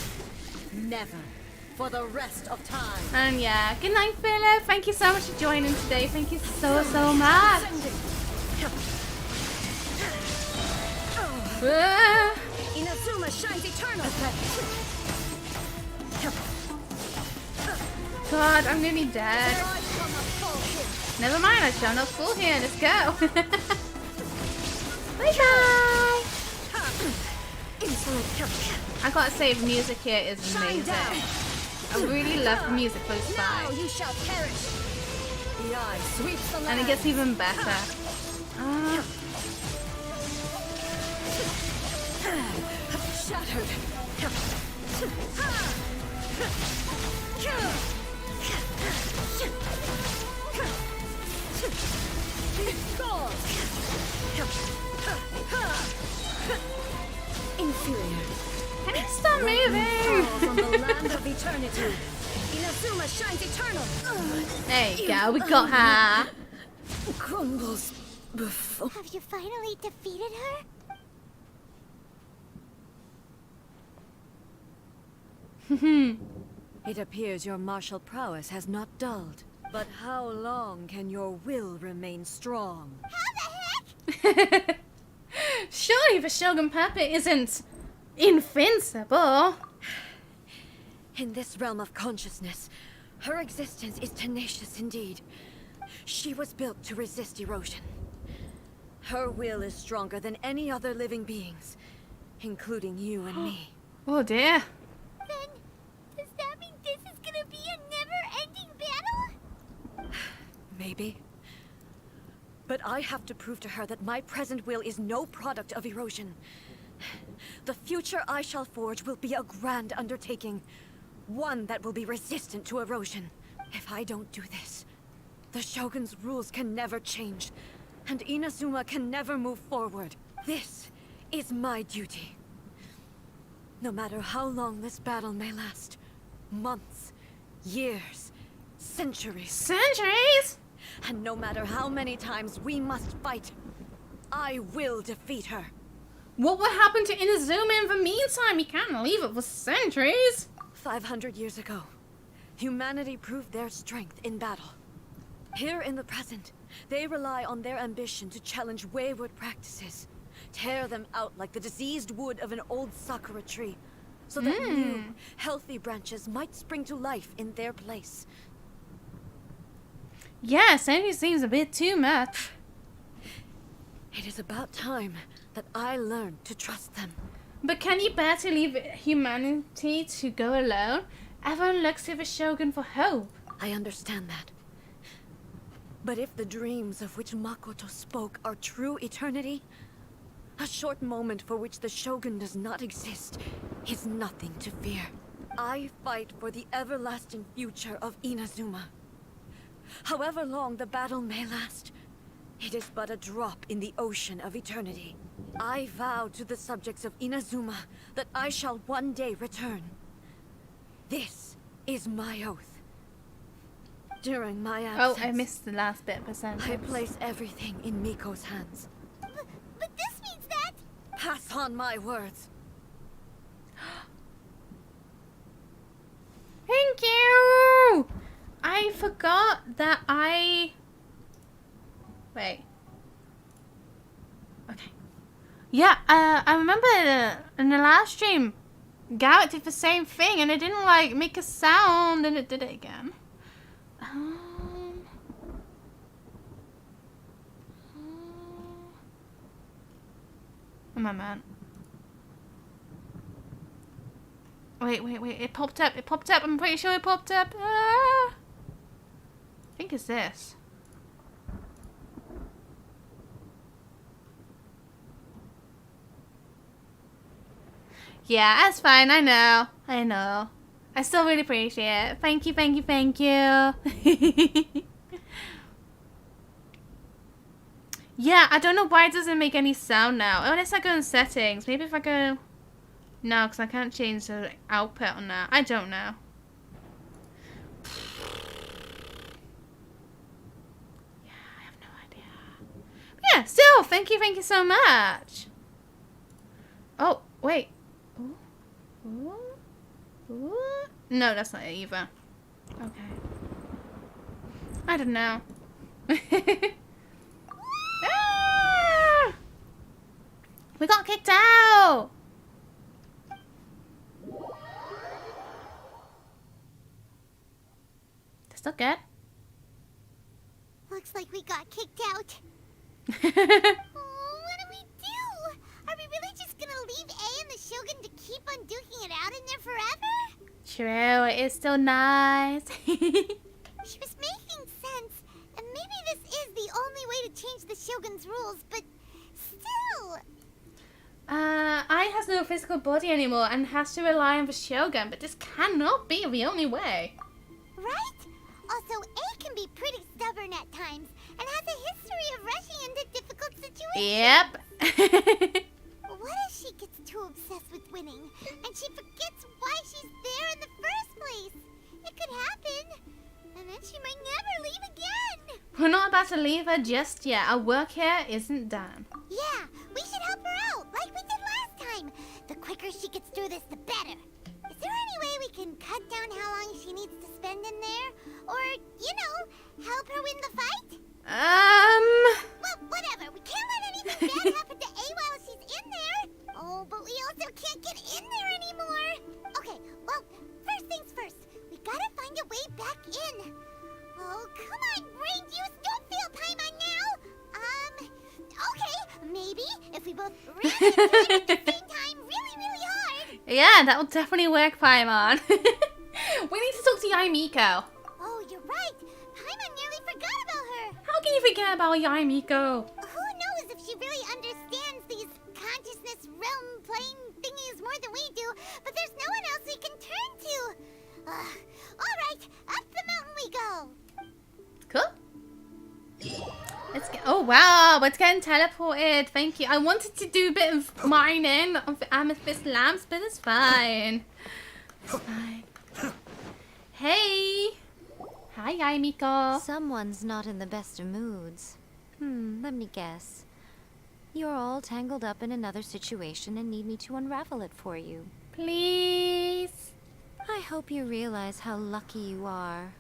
Never. For the rest of time.
And yeah, good night, Philip. Thank you so much for joining today. Thank you so much.
Inazuma shines eternal.
God, I'm nearly dead. Never mind, I've shown up full here. Let's go. Bye bye. I gotta say, the music here is amazing. I really love the music for this fight.
You shall perish. The eye sweeps the land.
And it gets even better.
Shattered. Inferior.
Can you stop moving?
From the land of eternity. Inazuma shines eternal.
There you go, we got her.
Crumbles before.
Have you finally defeated her?
It appears your martial prowess has not dulled. But how long can your will remain strong?
How the heck?
Surely the Shogun puppet isn't invincible.
In this realm of consciousness, her existence is tenacious indeed. She was built to resist erosion. Her will is stronger than any other living beings, including you and me.
Oh dear.
Then, does that mean this is gonna be a never-ending battle?
Maybe. But I have to prove to her that my present will is no product of erosion. The future I shall forge will be a grand undertaking. One that will be resistant to erosion. If I don't do this, the Shogun's rules can never change, and Inazuma can never move forward. This is my duty. No matter how long this battle may last. Months, years, centuries.
Centuries?
And no matter how many times we must fight, I will defeat her.
What would happen to Inazuma in the meantime? You can't leave it for centuries.
500 years ago, humanity proved their strength in battle. Here in the present, they rely on their ambition to challenge wayward practices. Tear them out like the diseased wood of an old sakura tree, so that new, healthy branches might spring to life in their place.
Yeah, centuries seems a bit too much.
It is about time that I learned to trust them.
But can you bear to leave humanity to go alone? Everyone looks to the Shogun for hope.
I understand that. But if the dreams of which Makoto spoke are true eternity, a short moment for which the Shogun does not exist is nothing to fear. I fight for the everlasting future of Inazuma. However long the battle may last, it is but a drop in the ocean of eternity. I vow to the subjects of Inazuma that I shall one day return. This is my oath. During my absence,
Oh, I missed the last bit of the sentence.
I place everything in Miko's hands.
But this means that...
Pass on my words.
Thank you! I forgot that I... Wait. Okay. Yeah, I remember in the last stream, Garrett did the same thing and it didn't like make a sound and it did it again. Oh. A moment. Wait. It popped up. I'm pretty sure it popped up. Ah! I think it's this. Yeah, that's fine. I know. I still really appreciate it. Thank you. Yeah, I don't know why it doesn't make any sound now. Unless I go in settings. Maybe if I go... No, because I can't change the output on that. I don't know. Yeah, I have no idea. But yeah, still, thank you so much. Oh, wait. Ooh. No, that's not it either. Okay. I don't know. Ah! We got kicked out! That's not good.
Looks like we got kicked out. Oh, what do we do? Are we really just gonna leave A and the Shogun to keep on duking it out in there forever?
True, it is still nice.
She was making sense, and maybe this is the only way to change the Shogun's rules, but still.
Ai has no physical body anymore and has to rely on the Shogun, but this cannot be the only way.
Right? Also, A can be pretty stubborn at times, and has a history of rushing into difficult situations.
Yep.
What if she gets too obsessed with winning, and she forgets why she's there in the first place? It could happen, and then she might never leave again.
We're not about to leave her just yet. Our work here isn't done.
Yeah, we should help her out, like we did last time. The quicker she gets through this, the better. Is there any way we can cut down how long she needs to spend in there? Or, you know, help her win the fight? Well, whatever. We can't let anything bad happen to A while she's in there. Oh, but we also can't get in there anymore. Okay, well, first things first. We gotta find a way back in. Oh, come on, brain juice. Don't feel Paimon now. Okay, maybe if we both ran and tried at the same time really hard.
Yeah, that will definitely work, Paimon. We need to talk to Yaimiko.
Oh, you're right. Paimon nearly forgot about her.
How can you forget about Yaimiko?
Who knows if she really understands these consciousness realm plane thingies more than we do, but there's no one else we can turn to. All right, up the mountain we go.
Cool. Let's get. Oh wow, it's getting teleported. Thank you. I wanted to do a bit of mining of the amethyst lamps, but it's fine. It's fine. Hey. Hi, Yaimiko.
Someone's not in the best of moods. Let me guess. You're all tangled up in another situation and need me to unravel it for you.
Please.
I hope you realize how lucky you are.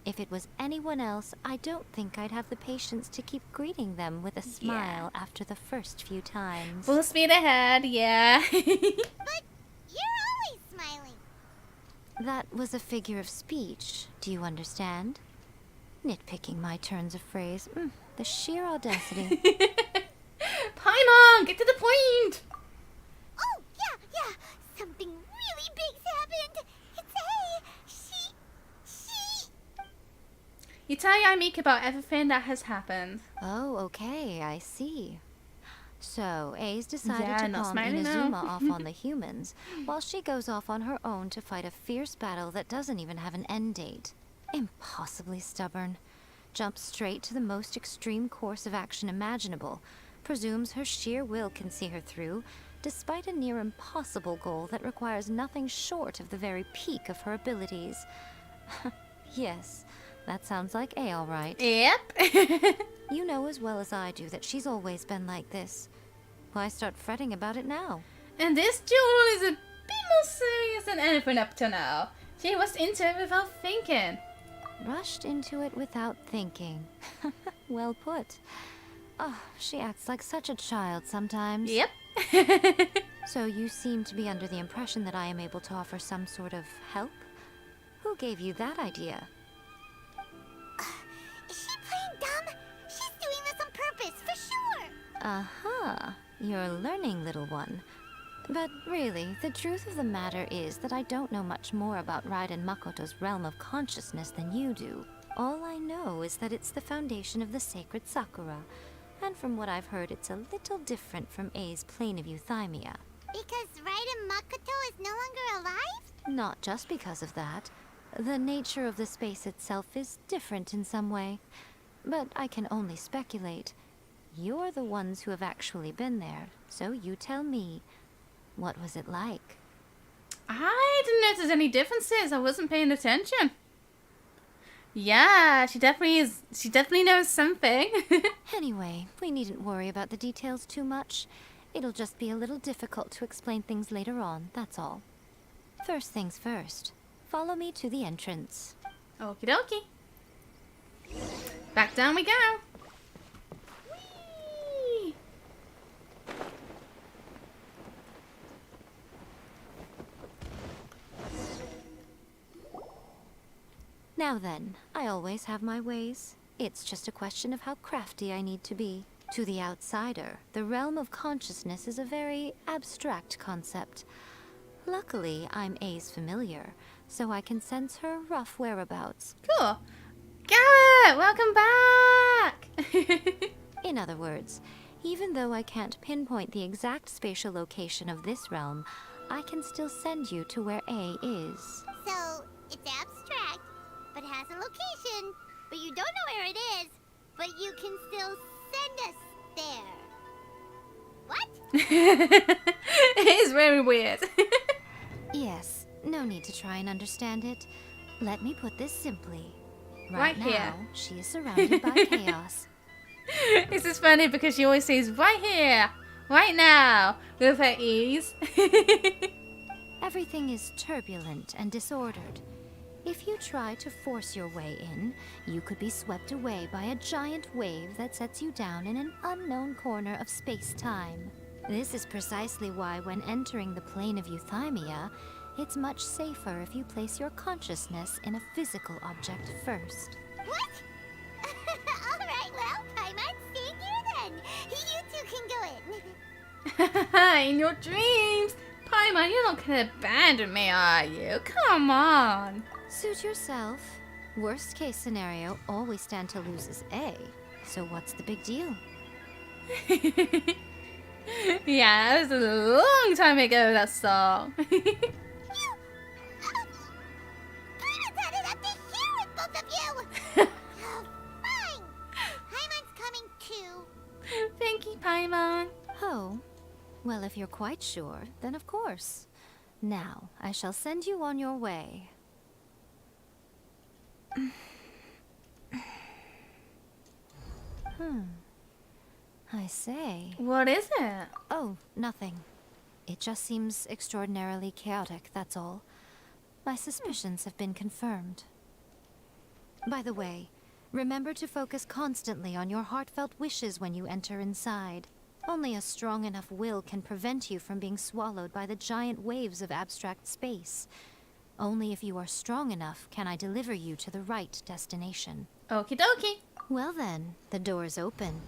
If it was anyone else, I don't think I'd have the patience to keep greeting them with a smile after the first few times.
Full speed ahead, yeah.
But you're always smiling.
That was a figure of speech. Do you understand? Nitpicking my turns of phrase. The sheer audacity.
Paimon, get to the point.
Oh, yeah. Something really big's happened. It's A. She...
You tell Yaimiko about everything that has happened.
Oh, okay, I see. So, A's decided
Yeah,
to
not
palm
smiling
Inazuma
now.
off on the humans, while she goes off on her own to fight a fierce battle that doesn't even have an end date. Impossibly stubborn. Jumps straight to the most extreme course of action imaginable. Presumes her sheer will can see her through, despite a near impossible goal that requires nothing short of the very peak of her abilities. Yes, that sounds like A, all right.
Yep.
You know as well as I do that she's always been like this. Why start fretting about it now?
And this duel is a bit more serious than anything up to now. She was into it without thinking.
Rushed into it without thinking. Well put. Oh, she acts like such a child sometimes.
Yep.
So you seem to be under the impression that I am able to offer some sort of help? Who gave you that idea?
Is she playing dumb? She's doing this on purpose, for sure.
Uh-huh. You're learning, little one. But really, the truth of the matter is that I don't know much more about Raiden Makoto's realm of consciousness than you do. All I know is that it's the foundation of the sacred Sakura, and from what I've heard, it's a little different from A's plane of euthymia.
Because Raiden Makoto is no longer alive?
Not just because of that. The nature of the space itself is different in some way. But I can only speculate. You're the ones who have actually been there, so you tell me. What was it like?
I didn't notice any differences. I wasn't paying attention. Yeah, she definitely knows something.
Anyway, we needn't worry about the details too much. It'll just be a little difficult to explain things later on, that's all. First things first. Follow me to the entrance.
Okie dokie. Back down we go. Whee!
Now then, I always have my ways. It's just a question of how crafty I need to be. To the outsider, the realm of consciousness is a very abstract concept. Luckily, I'm A's familiar, so I can sense her rough whereabouts.
Cool. Garrett, welcome back!
In other words, even though I can't pinpoint the exact spatial location of this realm, I can still send you to where A is.
So, it's abstract, but has a location. But you don't know where it is, but you can still send us there. What?
It is very weird.
Yes, no need to try and understand it. Let me put this simply.
Right
now,
here.
She is surrounded by chaos.
This is funny because she always says right here, right now, with her ease.
Everything is turbulent and disordered. If you try to force your way in, you could be swept away by a giant wave that sets you down in an unknown corner of space-time. This is precisely why when entering the plane of euthymia, it's much safer if you place your consciousness in a physical object first.
What? Alright, well, Paimon's staying here then. You two can go in.
In your dreams. Paimon, you're not gonna abandon me, are you? Come on.
Suit yourself. Worst case scenario, all we stand to lose is A. So what's the big deal?
Yeah, that was a long time ago, that song.
Paimon's had it up to here with both of you. Oh, fine. Paimon's coming too.
Thank you, Paimon.
Oh, well, if you're quite sure, then of course. Now, I shall send you on your way. I say.
What is it?
Oh, nothing. It just seems extraordinarily chaotic, that's all. My suspicions have been confirmed. By the way, remember to focus constantly on your heartfelt wishes when you enter inside. Only a strong enough will can prevent you from being swallowed by the giant waves of abstract space. Only if you are strong enough can I deliver you to the right destination.
Okie dokie.
Well then, the door's open.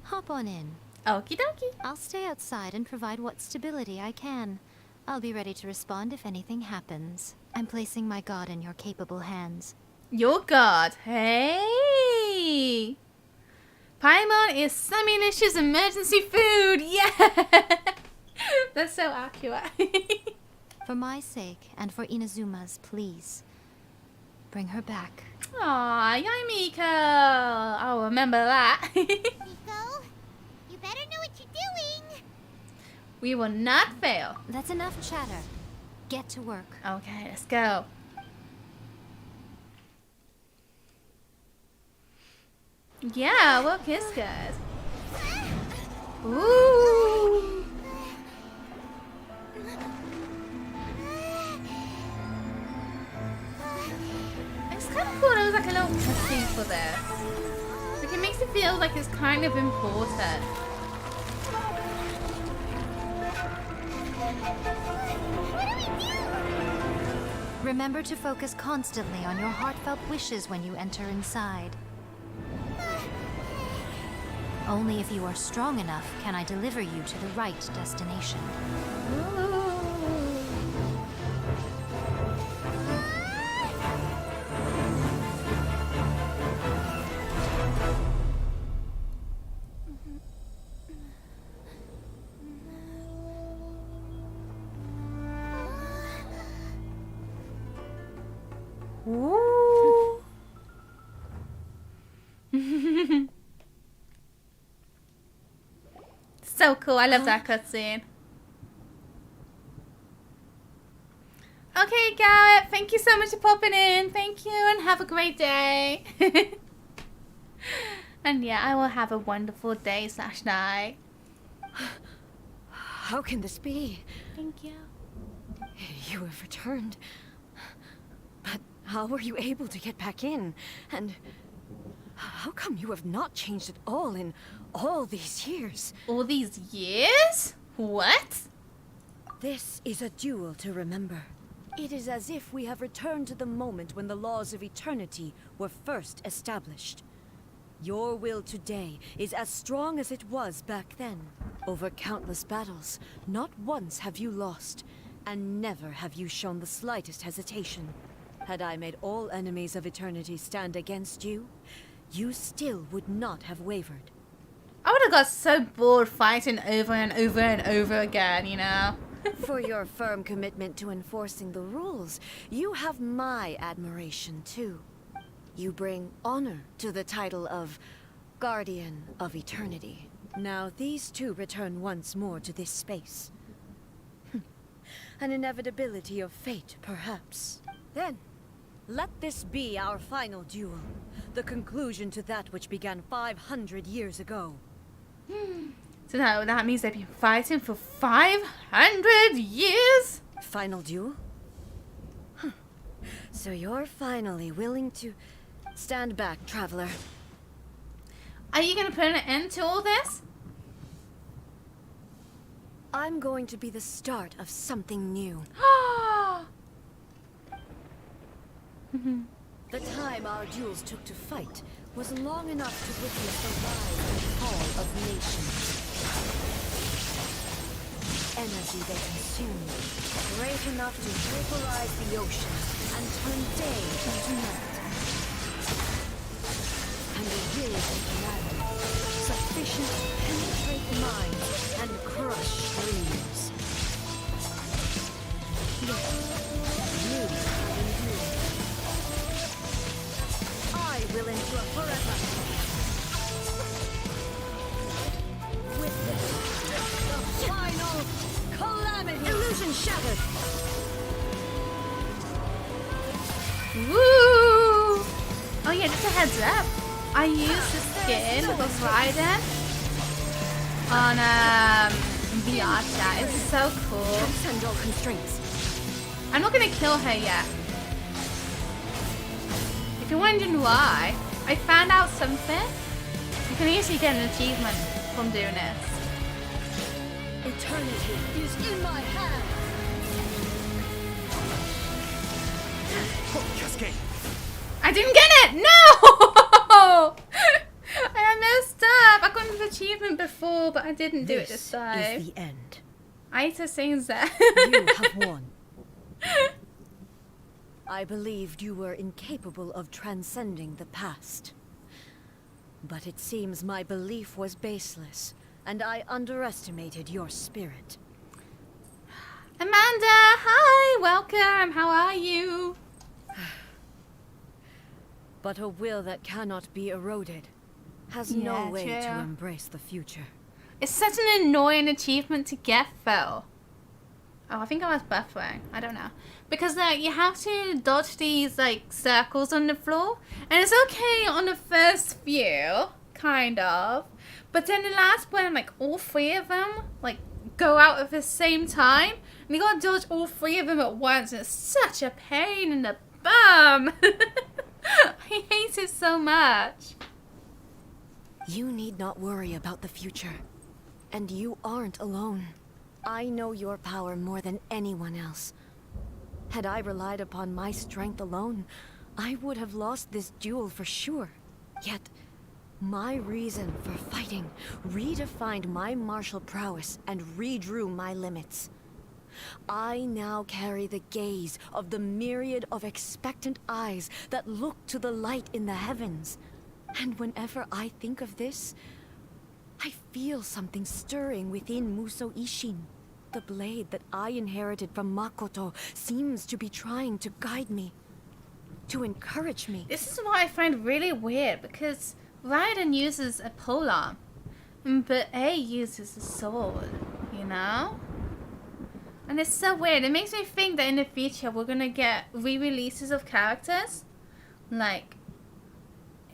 Hop on in.
Okie dokie.
I'll stay outside and provide what stability I can. I'll be ready to respond if anything happens. I'm placing my god in your capable hands.
Your god. Hey! Paimon is Sammy's emergency food. Yeah! That's so accurate.
For my sake, and for Inazuma's, please. Bring her back.
Aw, yay, Miko. I'll remember that.
Miko, you better know what you're doing.
We will not fail.
That's enough chatter. Get to work.
Okay, let's go. Yeah, we'll kiss, guys. Ooh. It's kind of cool. There was like a little cutscene for this. Like it makes it feel like it's kind of important.
Remember to focus constantly on your heartfelt wishes when you enter inside.
Only if you are strong enough can I deliver you to the right destination.
Ooh. So cool. I love that cutscene. Okay, Garrett. Thank you so much for popping in. Thank you, and have a great day. And yeah, I will have a wonderful day / night.
How can this be?
Thank you.
You have returned. But how were you able to get back in? And how come you have not changed at all in all these years?
All these years? What?
This is a duel to remember. It is as if we have returned to the moment when the laws of eternity were first established. Your will today is as strong as it was back then. Over countless battles, not once have you lost, and never have you shown the slightest hesitation. Had I made all enemies of eternity stand against you, you still would not have wavered.
I would have got so bored fighting over and over and over again, you know?
For your firm commitment to enforcing the rules, you have my admiration too. You bring honor to the title of Guardian of Eternity. Now these two return once more to this space. An inevitability of fate, perhaps. Then, let this be our final duel. The conclusion to that which began 500 years ago.
So that means they've been fighting for 500 years?
Final duel? Huh. So you're finally willing to stand back, traveler.
Are you gonna put an end to all this?
I'm going to be the start of something new. The time our duels took to fight was long enough to witness the rise and fall of nations. Energy they consumed, great enough to vaporize the ocean and turn day into night. And a will of command, sufficient to penetrate minds and crush dreams. Yet, you have endured. I will endure forever. Witness the final calamity. Illusion shattered.
Woo! Oh yeah, just a heads up. I used the skin of Raiden on VR chat. It's so cool.
Transcend all constraints.
I'm not gonna kill her yet. If you're wondering why, I found out something. You can easily get an achievement from doing this.
Eternity is in my hands.
Cascade.
I didn't get it! No! I messed up. I got an achievement before, but I didn't do it this time.
This is the end.
Ayato sings that.
You have won. I believed you were incapable of transcending the past. But it seems my belief was baseless, and I underestimated your spirit.
Amanda, hi, welcome. How are you?
But a will that cannot be eroded has no way
true.
to embrace the future.
It's such an annoying achievement to get, though. Oh, I think I was buffering. I don't know. Because you have to dodge these circles on the floor. And it's okay on the first few, kind of. But then the last one, all three of them, go out at the same time. And you gotta dodge all three of them at once. And it's such a pain in the bum. I hate it so much.
You need not worry about the future. And you aren't alone. I know your power more than anyone else. Had I relied upon my strength alone, I would have lost this duel for sure. Yet, My reason for fighting redefined my martial prowess and redrew my limits. I now carry the gaze of the myriad of expectant eyes that look to the light in the heavens. And whenever I think of this, I feel something stirring within Musou Ishin. The blade that I inherited from Makoto seems to be trying to guide me, to encourage me.
This is what I find really weird, because Raiden uses a polearm, but A uses a sword, you know? And it's so weird. It makes me think that in the future we're gonna get re-releases of characters, like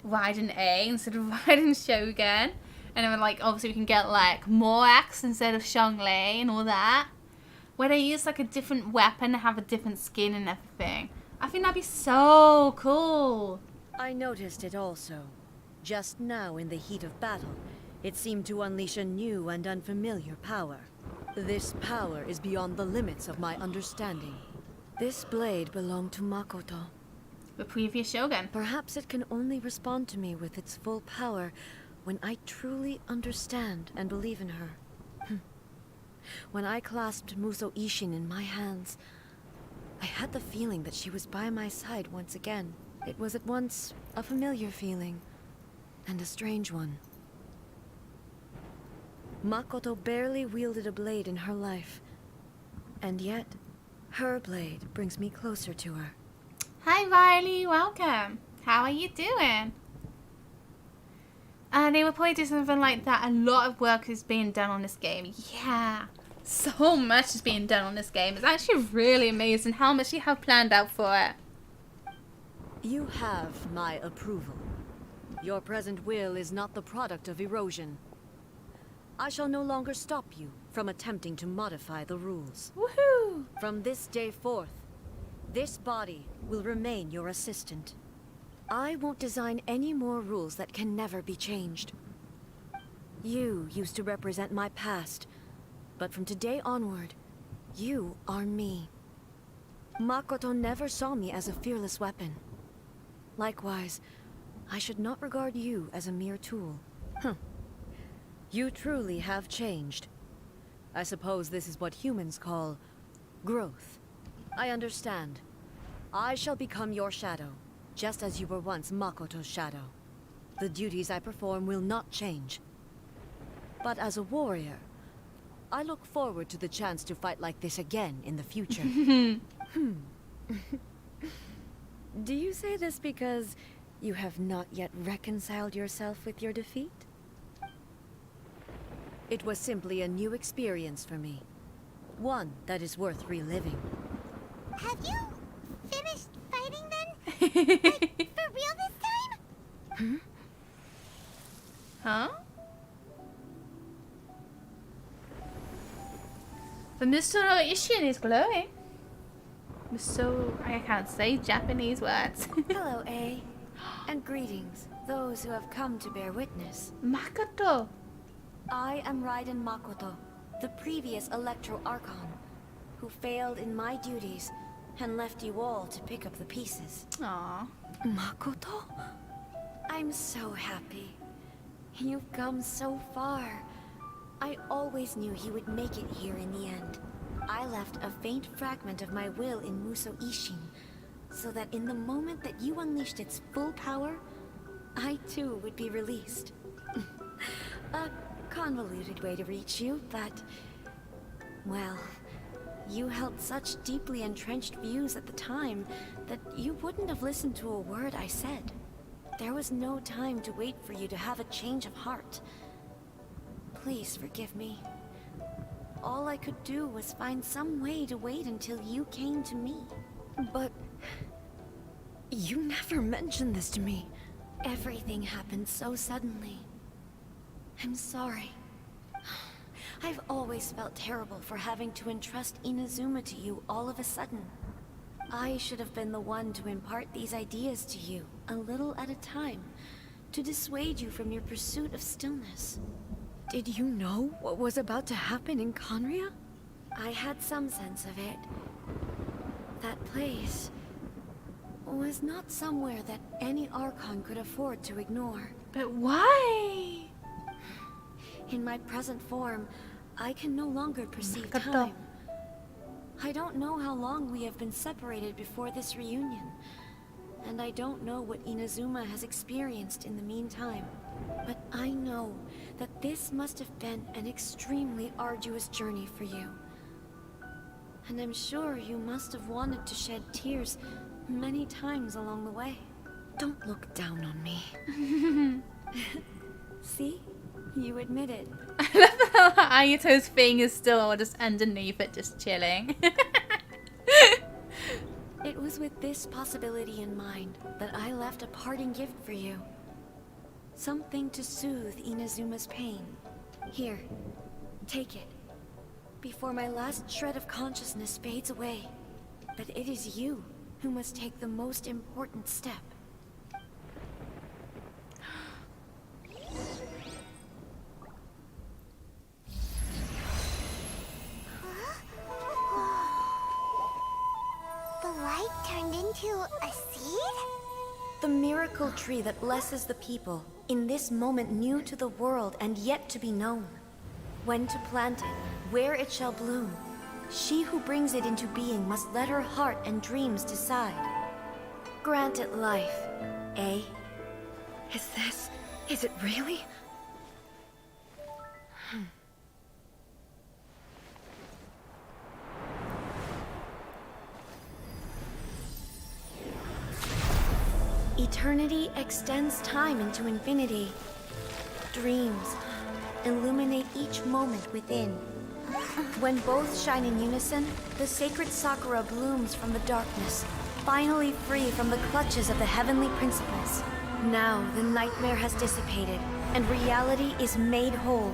Raiden A instead of Raiden Shogun. And then, like, obviously we can get, like, more X instead of Zhongli and all that. Where they use, like, a different weapon and have a different skin and everything. I think that'd be so cool.
I noticed it also. Just now in the heat of battle, it seemed to unleash a new and unfamiliar power. This power is beyond the limits of my understanding. This blade belonged to Makoto.
The previous Shogun.
Perhaps it can only respond to me with its full power when I truly understand and believe in her. When I clasped Musou Ishin in my hands, I had the feeling that she was by my side once again. It was at once a familiar feeling and a strange one. Makoto barely wielded a blade in her life, and yet her blade brings me closer to her.
Hi Riley, welcome. How are you doing? They will probably do something like that. A lot of work is being done on this game. Yeah, so much is being done on this game. It's actually really amazing how much you have planned out for it.
You have my approval. Your present will is not the product of erosion. I shall no longer stop you from attempting to modify the rules.
Woohoo!
From this day forth, this body will remain your assistant. I won't design any more rules that can never be changed. You used to represent my past, but from today onward, you are me. Makoto never saw me as a fearless weapon. Likewise, I should not regard you as a mere tool. You truly have changed. I suppose this is what humans call growth. I understand. I shall become your shadow, just as you were once Makoto's shadow. The duties I perform will not change. But as a warrior, I look forward to the chance to fight like this again in the future. Do you say this because you have not yet reconciled yourself with your defeat? It was simply a new experience for me. One that is worth reliving.
Have you finished fighting then? Like, for real this time?
Huh? The Musou Ishin is glowing. Musou, I can't say Japanese words.
Hello, A. And greetings, those who have come to bear witness.
Makoto.
I am Raiden Makoto, the previous Electro Archon, who failed in my duties and left you all to pick up the pieces.
Aww.
Makoto? I'm so happy. You've come so far. I always knew you would make it here in the end. I left a faint fragment of my will in Musou Ishin, so that in the moment that you unleashed its full power, I too would be released. A convoluted way to reach you, but... well, you held such deeply entrenched views at the time that you wouldn't have listened to a word I said. There was no time to wait for you to have a change of heart. Please forgive me. All I could do was find some way to wait until you came to me. But... you never mentioned this to me. Everything happened so suddenly. I'm sorry. I've always felt terrible for having to entrust Inazuma to you all of a sudden. I should have been the one to impart these ideas to you, a little at a time, to dissuade you from your pursuit of stillness. Did you know what was about to happen in Conria? I had some sense of it. That place was not somewhere that any Archon could afford to ignore.
But why?
In my present form, I can no longer perceive
Makoto.
time. I don't know how long we have been separated before this reunion, and I don't know what Inazuma has experienced in the meantime. But I know that this must have been an extremely arduous journey for you. And I'm sure you must have wanted to shed tears many times along the way. Don't look down on me. See? You admit it.
I love how Ayato's thing is still just underneath it, just chilling.
It was with this possibility in mind that I left a parting gift for you. Something to soothe Inazuma's pain. Here, take it. Before my last shred of consciousness fades away. But it is you who must take the most important step.
The light turned into a seed?
The miracle tree that blesses the people, in this moment new to the world and yet to be known. When to plant it, where it shall bloom. She who brings it into being must let her heart and dreams decide. Grant it life, eh? Is it really? Eternity extends time into infinity. Dreams illuminate each moment within. When both shine in unison, the sacred Sakura blooms from the darkness, finally free from the clutches of the heavenly principles. Now the nightmare has dissipated, and reality is made whole.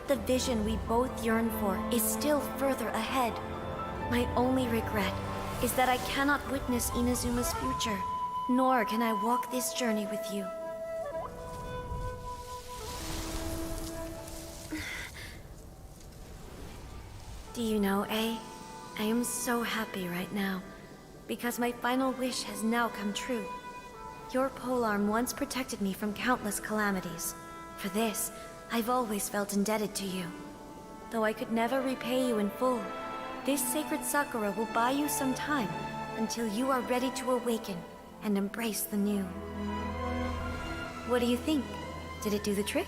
The vision we both yearn for is still further ahead. My only regret is that I cannot witness Inazuma's future, nor can I walk this journey with you. Do you know, I am so happy right now, because my final wish has now come true. Your polearm once protected me from countless calamities. For this, I've always felt indebted to you. Though I could never repay you in full, this sacred Sakura will buy you some time until you are ready to awaken and embrace the new. What do you think? Did it do the trick?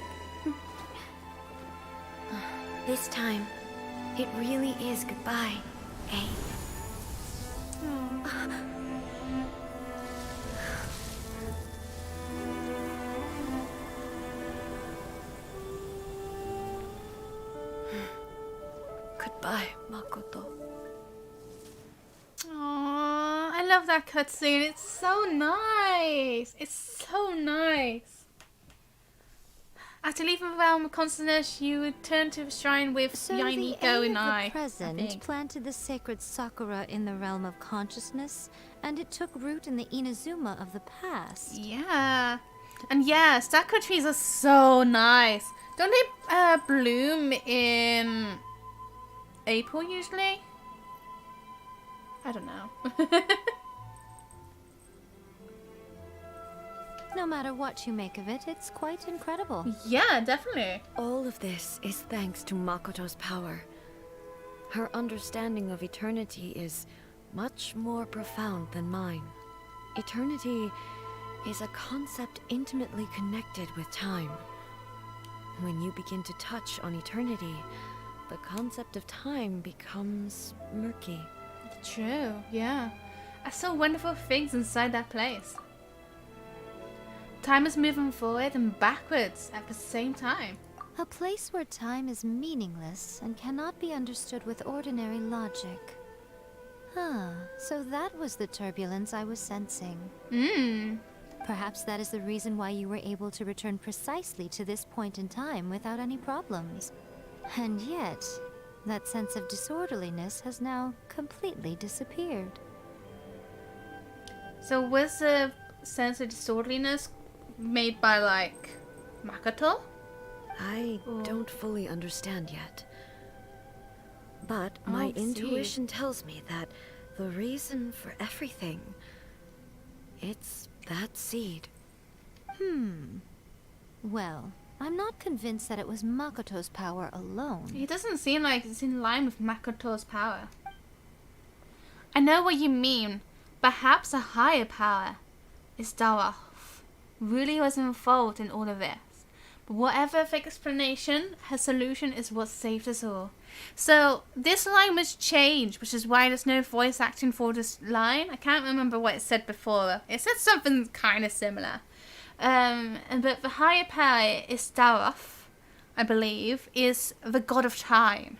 This time, it really is goodbye, eh? Goodbye, Makoto.
Aww, I love that cutscene. It's so nice. It's so nice. After leaving the realm of consciousness, you return to the shrine with
So
Yaimiko
the A
and
of
I.
the present planted the sacred Sakura in the realm of consciousness, and it took root in the Inazuma of the past.
Yeah. And yeah, sakura trees are so nice. Don't they bloom in April usually? I don't know.
No matter what you make of it, it's quite incredible.
Yeah, definitely.
All of this is thanks to Makoto's power. Her understanding of eternity is much more profound than mine. Eternity is a concept intimately connected with time. When you begin to touch on eternity, the concept of time becomes murky.
True, yeah. I saw wonderful things inside that place. Time is moving forward and backwards at the same time.
A place where time is meaningless and cannot be understood with ordinary logic. Huh, so that was the turbulence I was sensing. Perhaps that is the reason why you were able to return precisely to this point in time without any problems. And yet, that sense of disorderliness has now completely disappeared.
So was the sense of disorderliness made by, like, Makoto?
I don't fully understand yet. But my intuition tells me that the reason for everything, it's that seed.
Well, I'm not convinced that it was Makoto's power alone.
It doesn't seem like it's in line with Makoto's power. I know what you mean. Perhaps a higher power is Daroth really was involved in all of this. But whatever the explanation, her solution is what saved us all. So this line was changed, which is why there's no voice acting for this line. I can't remember what it said before. It said something kind of similar. But the higher power is Daroth, I believe, is the god of time.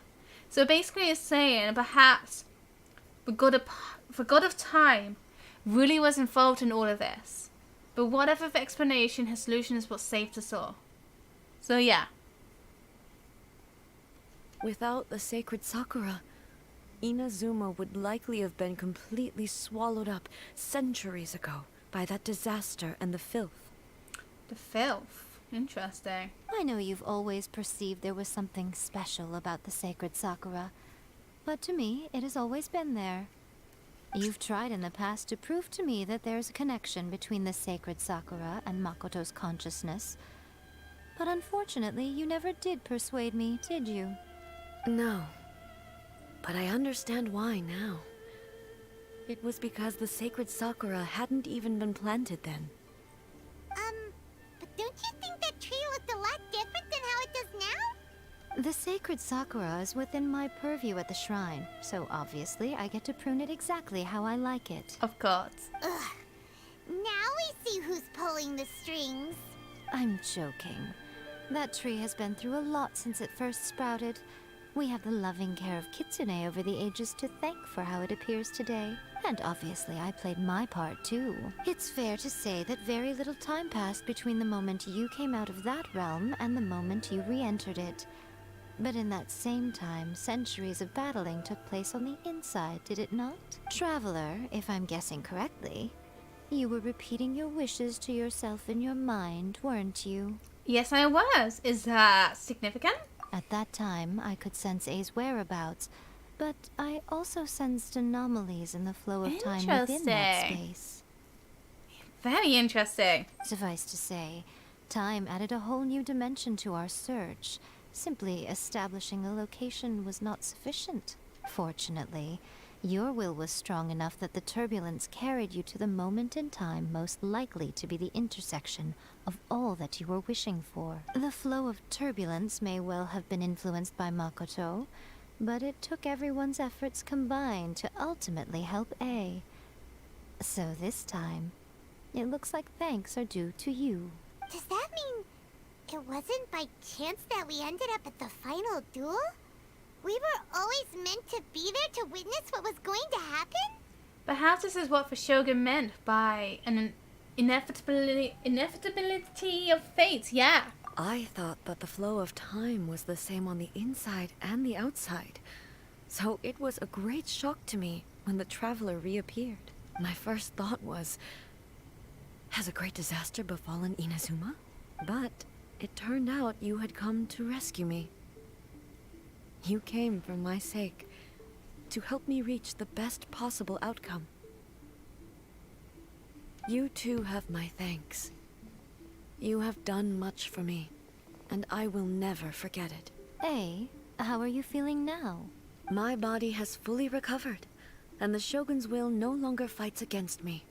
So basically it's saying perhaps the god of time really was involved in all of this. But whatever the explanation, her solution is what saved us all. So yeah.
Without the sacred Sakura, Inazuma would likely have been completely swallowed up centuries ago by that disaster and the filth.
The filth. Interesting.
I know you've always perceived there was something special about the sacred Sakura, but to me, it has always been there. You've tried in the past to prove to me that there's a connection between the sacred Sakura and Makoto's consciousness, but unfortunately, you never did persuade me, did you?
No, but I understand why now. It was because the sacred Sakura hadn't even been planted then.
But don't you think that tree looked a lot different than how it does now?
The sacred Sakura is within my purview at the shrine, so obviously I get to prune it exactly how I like it.
Of course.
Ugh. Now we see who's pulling the strings.
I'm joking. That tree has been through a lot since it first sprouted. We have the loving care of Kitsune over the ages to thank for how it appears today. And obviously I played my part too. It's fair to say that very little time passed between the moment you came out of that realm and the moment you re-entered it. But in that same time, centuries of battling took place on the inside, did it not? Traveler, if I'm guessing correctly, you were repeating your wishes to yourself in your mind, weren't you?
Yes, I was. Is that significant?
At that time, I could sense A's whereabouts, but I also sensed anomalies in the flow of time within that space.
Very interesting.
Suffice to say, time added a whole new dimension to our search. Simply establishing a location was not sufficient. Fortunately, your will was strong enough that the turbulence carried you to the moment in time most likely to be the intersection of all that you were wishing for. The flow of turbulence may well have been influenced by Makoto, but it took everyone's efforts combined to ultimately help A. So this time, it looks like thanks are due to you.
Does that mean it wasn't by chance that we ended up at the final duel? We were always meant to be there to witness what was going to happen?
Perhaps this is what the Shogun meant by an inevitability of fate, yeah.
I thought that the flow of time was the same on the inside and the outside. So it was a great shock to me when the traveler reappeared. My first thought was, has a great disaster befallen Inazuma? But it turned out you had come to rescue me. You came for my sake, to help me reach the best possible outcome. You too have my thanks. You have done much for me, and I will never forget it.
A, how are you feeling now?
My body has fully recovered, and the Shogun's will no longer fights against me.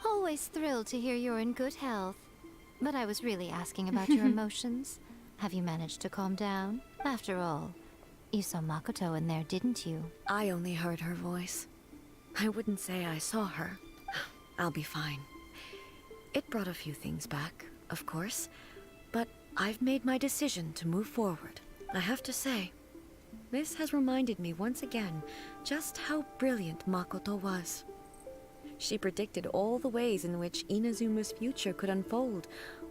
Always thrilled to hear you're in good health. But I was really asking about your emotions. Have you managed to calm down? After all, you saw Makoto in there, didn't you?
I only heard her voice. I wouldn't say I saw her. I'll be fine. It brought a few things back, of course, but I've made my decision to move forward. I have to say, this has reminded me once again just how brilliant Makoto was. She predicted all the ways in which Inazuma's future could unfold,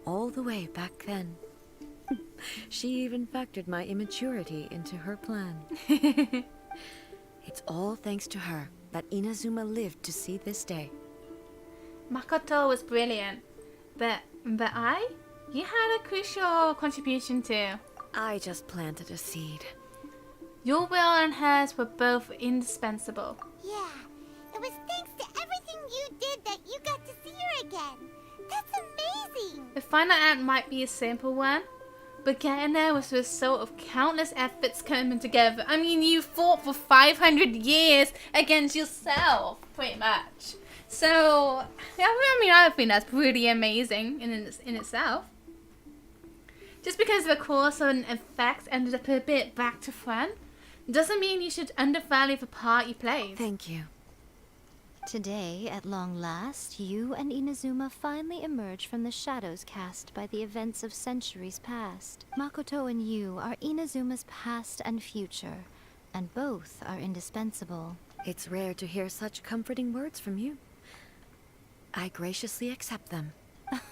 all the way back then. She even factored my immaturity into her plan. It's all thanks to her that Inazuma lived to see this day.
Makoto was brilliant, but you had a crucial contribution too.
I just planted a seed.
Your will and hers were both indispensable.
Yeah, it was thanks to everything you did that you got to see her again. That's exciting!
The final act might be a simple one, but getting there was the result of countless efforts coming together. I mean, you fought for 500 years against yourself, pretty much. So, I think that's pretty amazing in itself. Just because the course and effects ended up a bit back to front, doesn't mean you should undervalue the part you played.
Thank you.
Today, at long last, you and Inazuma finally emerge from the shadows cast by the events of centuries past. Makoto and you are Inazuma's past and future, and both are indispensable.
It's rare to hear such comforting words from you. I graciously accept them.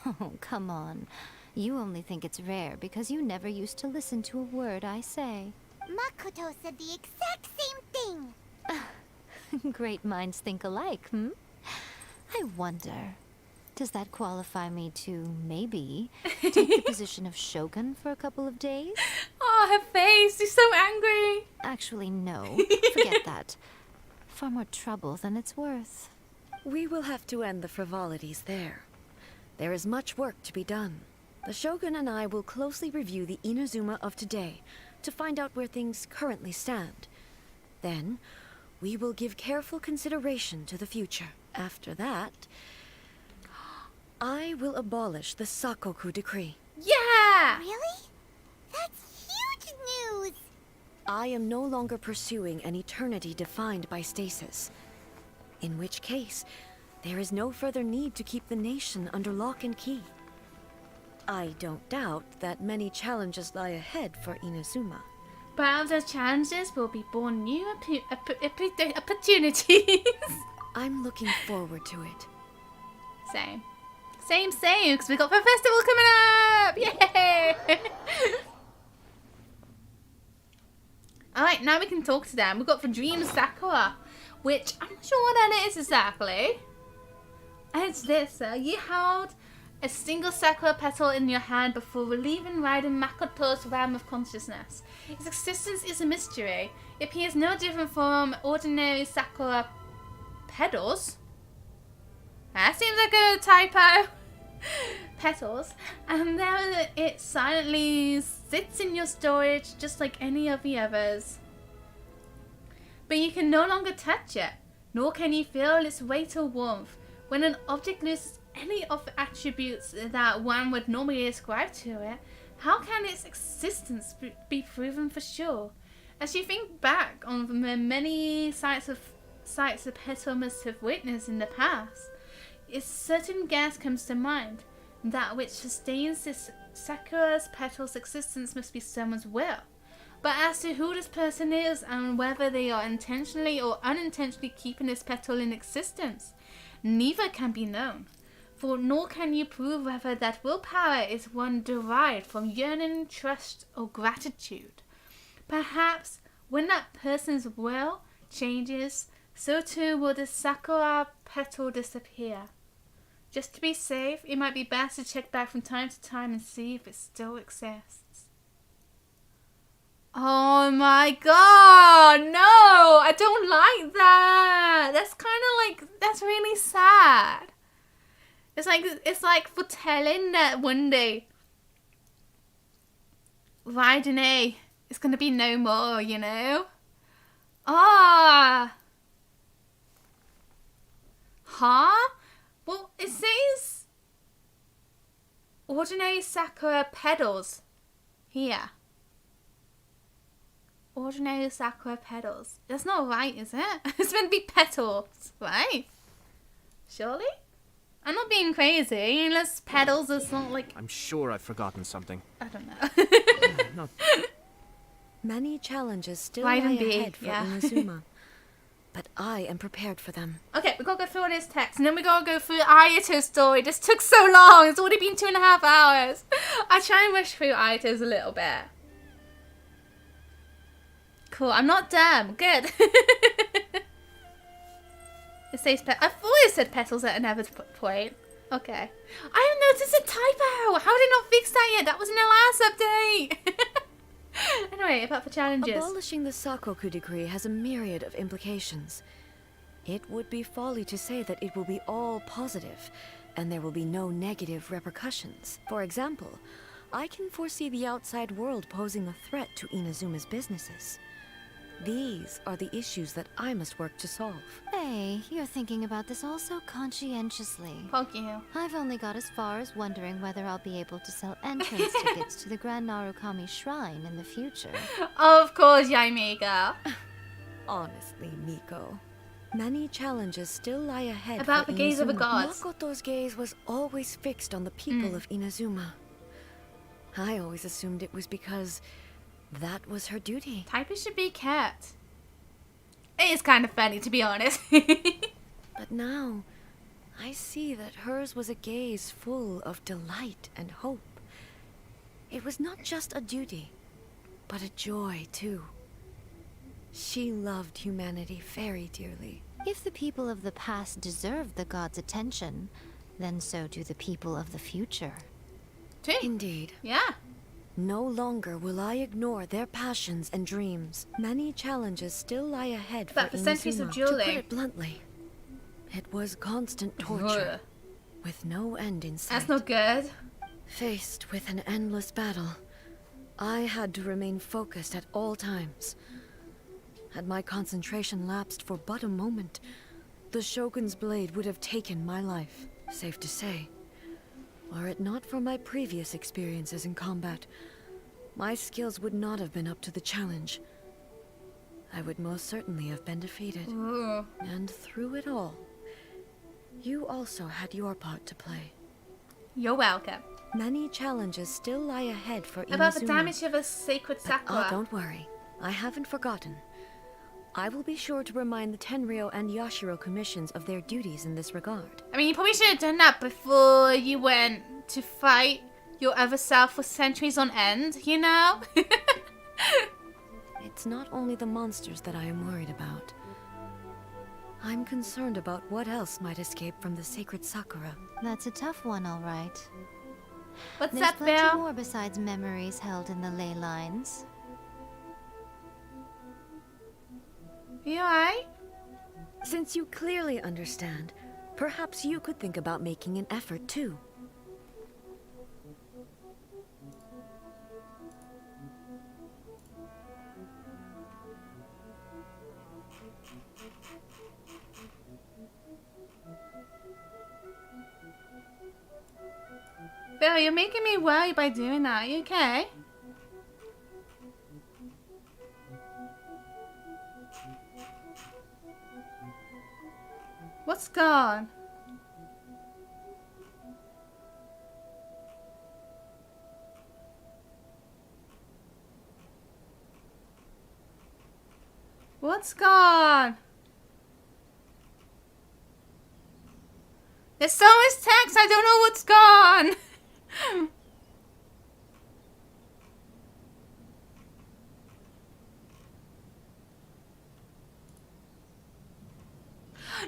Oh, come on. You only think it's rare because you never used to listen to a word I say.
Makoto said the exact same thing!
Great minds think alike, hmm? I wonder, does that qualify me to, maybe, take the position of Shogun for a couple of days?
Oh, her face, she's so angry.
Actually, no. Forget that. Far more trouble than it's worth.
We will have to end the frivolities there. There is much work to be done. The Shogun and I will closely review the Inazuma of today to find out where things currently stand. Then, we will give careful consideration to the future. After that, I will abolish the Sakoku decree.
Yeah!
Really? That's huge news!
I am no longer pursuing an eternity defined by stasis. In which case, there is no further need to keep the nation under lock and key. I don't doubt that many challenges lie ahead for Inazuma.
But out of those challenges will be born new opportunities.
I'm looking forward to it.
Same, because we got the festival coming up! Yay! Alright, now we can talk to them. We've got the Dream Sakura, which I'm not sure what that is exactly. And it's this, you held a single sakura petal in your hand before relieving Raiden Makoto's realm of consciousness. Its existence is a mystery. It appears no different from ordinary sakura petals. That seems like a typo. Petals. And there it silently sits in your storage just like any of the others. But you can no longer touch it, nor can you feel its weight or warmth. When an object loses any of the attributes that one would normally ascribe to it, how can its existence be proven for sure? As you think back on the many sights the petal must have witnessed in the past, a certain gas comes to mind. That which sustains this sakura's petal's existence must be someone's will. But as to who this person is and whether they are intentionally or unintentionally keeping this petal in existence, neither can be known. For nor can you prove whether that willpower is one derived from yearning, trust, or gratitude. Perhaps when that person's will changes, so too will the sakura petal disappear. Just to be safe, it might be best to check back from time to time and see if it still exists. Oh my god, no! I don't like that! That's kind of like, that's really sad. It's like foretelling that one day Raiden is gonna be no more, you know? Ah! Huh? Well, it says ordinary sakura petals here. Ordinary sakura petals. That's not right, is it? It's meant to be petals, right? Surely? I'm not being crazy, unless petals is not like...
I'm sure I've forgotten something.
I don't know.
Many challenges still
Raiden
lie
B,
ahead for
yeah.
Inazuma. But I am prepared for them.
Okay, we gotta go through all this text, and then we gotta go through Ayato's story. This took so long. It's already been 2.5 hours. I try and rush through Ayato's a little bit. Cool, I'm not dumb. Good. It says I thought it said petals at another point. Okay. I noticed a typo. How did I not fix that yet? That was in the last update. Anyway, about the challenges.
Abolishing the Sakoku decree has a myriad of implications. It would be folly to say that it will be all positive, and there will be no negative repercussions. For example, I can foresee the outside world posing a threat to Inazuma's businesses. These are the issues that I must work to solve.
Hey, you're thinking about this all so conscientiously.
Fuck you.
I've only got as far as wondering whether I'll be able to sell entrance tickets to the Grand Narukami Shrine in the future.
Of course, Yaimi girl.
Honestly, Miko, many challenges still lie ahead
About
for
the gaze of a
Inazuma.
god.
Makoto's gaze was always fixed on the people of Inazuma. I always assumed it was because that was her duty.
Typing should be kept. It is kind of funny, to be honest.
But now, I see that hers was a gaze full of delight and hope. It was not just a duty, but a joy, too. She loved humanity very dearly.
If the people of the past deserve the god's attention, then so do the people of the future.
Indeed.
Yeah.
No longer will I ignore their passions and dreams. Many challenges still lie ahead
But
for
for centuries
Inazuma.
of
To put
dueling.
it bluntly, it was constant torture, with no end in sight.
That's not good.
Faced with an endless battle, I had to remain focused at all times. Had my concentration lapsed for but a moment, the Shogun's blade would have taken my life. Safe to say, were it not for my previous experiences in combat, my skills would not have been up to the challenge. I would most certainly have been defeated.
Ooh.
And through it all, you also had your part to play.
You're welcome.
Many challenges still lie ahead for Inazuma.
About the damage of a sacred
But,
sakura.
don't worry. I haven't forgotten. I will be sure to remind the Tenryo and Yashiro commissions of their duties in this regard.
I mean, you probably should have done that before you went to fight your other self for centuries on end, you know?
It's not only the monsters that I am worried about. I'm concerned about what else might escape from the sacred Sakura.
That's a tough one, all right.
What's
There's
that,
plenty
Bill?
more besides memories held in the ley lines.
You alright?
Since you clearly understand, perhaps you could think about making an effort too.
Bill, you're making me worry by doing that. Are you okay? What's gone? What's gone? There's so much text, I don't know what's gone.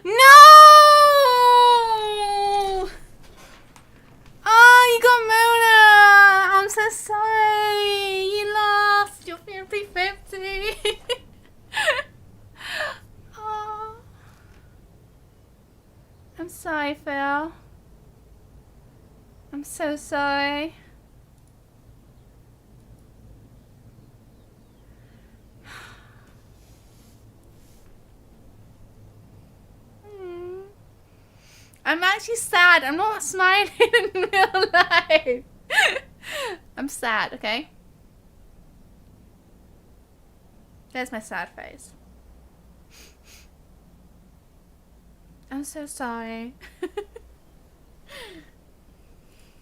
No! Oh, you got Mona! I'm so sorry. You lost. You're 50-50. Oh. I'm sorry, Phil. I'm so sorry. I'm actually sad. I'm not smiling in real life. I'm sad, okay? There's my sad face. I'm so sorry.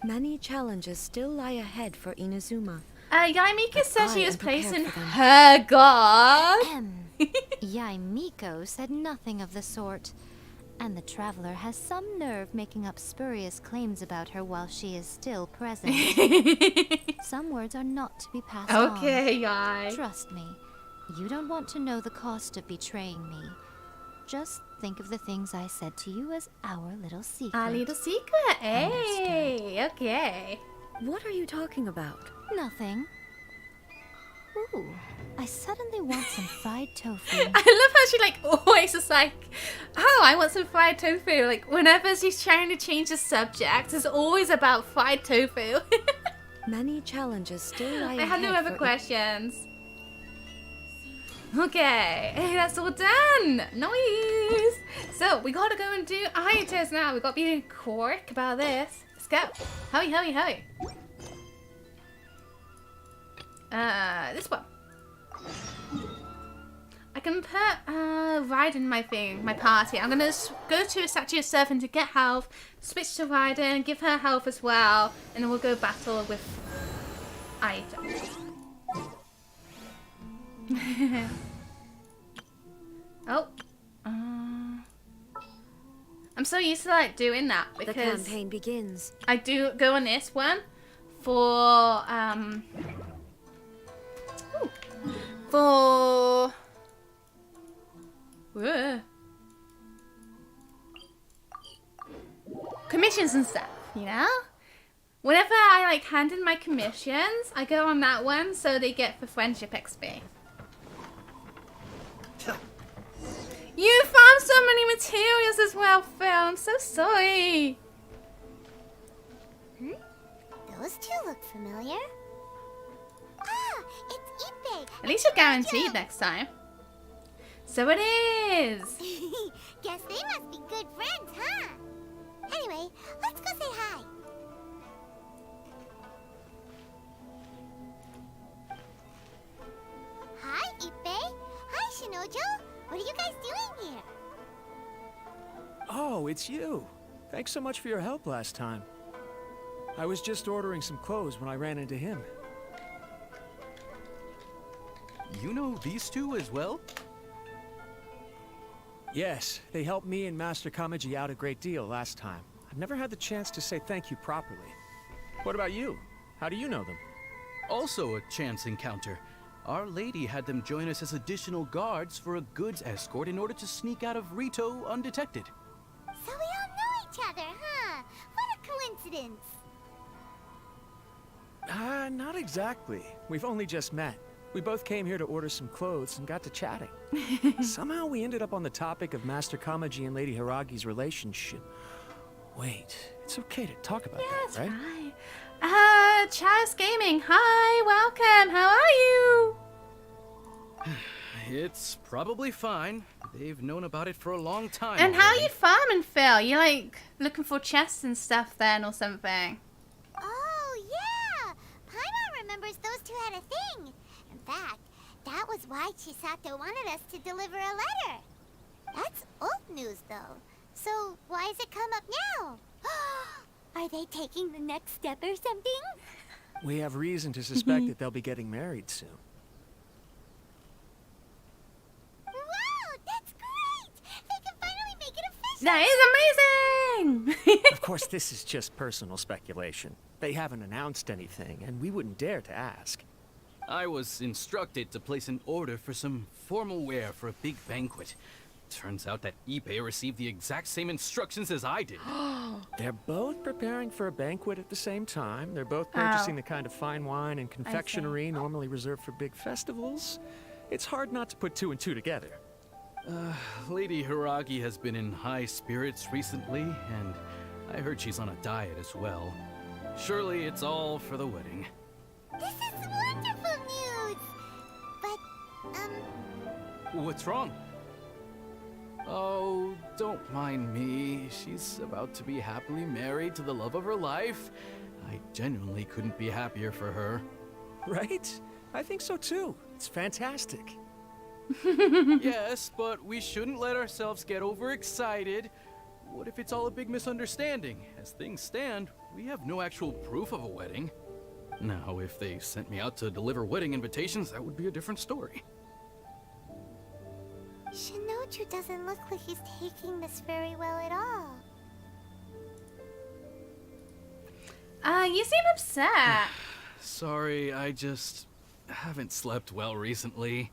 Many challenges still lie ahead for Inazuma.
Yaimika said
I
she was
am prepared
placing
for them.
her god.
Yaimiko said nothing of the sort. And the traveler has some nerve making up spurious claims about her while she is still present. Some words are not to be passed on.
Okay, Yai.
Trust me, you don't want to know the cost of betraying me. Just think of the things I said to you as our little secret.
A little secret. Hey, okay.
What are you talking about?
Nothing. Ooh, I suddenly want some fried tofu.
I love how she like always is like, oh, I want some fried tofu. Like whenever she's trying to change the subject, it's always about fried tofu.
Many challenges still lie
I have no
ahead
other
for
questions. Okay, hey, that's all done. Nice. So we gotta go and do Ayato's now. We gotta be quick about this. Let's go. Hurry, hurry, hurry. This one. I can put Raiden in my thing, my party. I'm gonna go to a statue of Serpent to get health, switch to Raiden, give her health as well, and then we'll go battle with Ayato. Oh. I'm so used to like doing that because
the campaign begins.
I do go on this one for commissions and stuff, you know? Whenever I like hand in my commissions, I go on that one so they get for friendship XP. You found so many materials as well, Phil. I'm so sorry.
Those two look familiar. Ah, it's Ippei.
At least you're guaranteed next time. So it is.
Guess they must be good friends, huh? Anyway, let's go say hi. Hi, Ippei. Hi, Shinojo. What are you guys doing here?
Oh, it's you. Thanks so much for your help last time. I was just ordering some clothes when I ran into him.
You know these two as well?
Yes, they helped me and Master Kamaji out a great deal last time. I've never had the chance to say thank you properly. What about you? How do you know them?
Also a chance encounter. Our lady had them join us as additional guards for a goods escort in order to sneak out of Rito undetected.
So we all know each other, huh? What a coincidence.
Not exactly. We've only just met. We both came here to order some clothes and got to chatting. Somehow we ended up on the topic of Master Kamaji and Lady Hiragi's relationship. Wait, it's okay to talk about that, right?
Right. Chaz Gaming, hi, welcome, how are you?
It's probably fine. They've known about it for a long time.
And how are
already.
you farming, Phil? You like looking for chests and stuff then or something?
Oh, yeah! Paimon remembers those two had a thing. In fact, that was why Chisato wanted us to deliver a letter. That's old news, though. So why has it come up now? Are they taking the next step or something?
We have reason to suspect that they'll be getting married soon.
Wow, that's great! They can finally make it official!
That is amazing!
Of course, this is just personal speculation. They haven't announced anything, and we wouldn't dare to ask.
I was instructed to place an order for some formal wear for a big banquet. Turns out that Ippei received the exact same instructions as I did.
They're both preparing for a banquet at the same time. They're both purchasing the kind of fine wine and confectionery normally reserved for big festivals. It's hard not to put two and two together.
Lady Hiragi has been in high spirits recently, and I heard she's on a diet as well. Surely it's all for the wedding.
This is wonderful news! But,
What's wrong? Oh, don't mind me. She's about to be happily married to the love of her life. I genuinely couldn't be happier for her.
Right? I think so too. It's fantastic.
Yes, but we shouldn't let ourselves get overexcited. What if it's all a big misunderstanding? As things stand, we have no actual proof of a wedding. Now, if they sent me out to deliver wedding invitations, that would be a different story.
Shinoju doesn't look like he's taking this very well at all.
You seem upset.
Sorry, I just haven't slept well recently.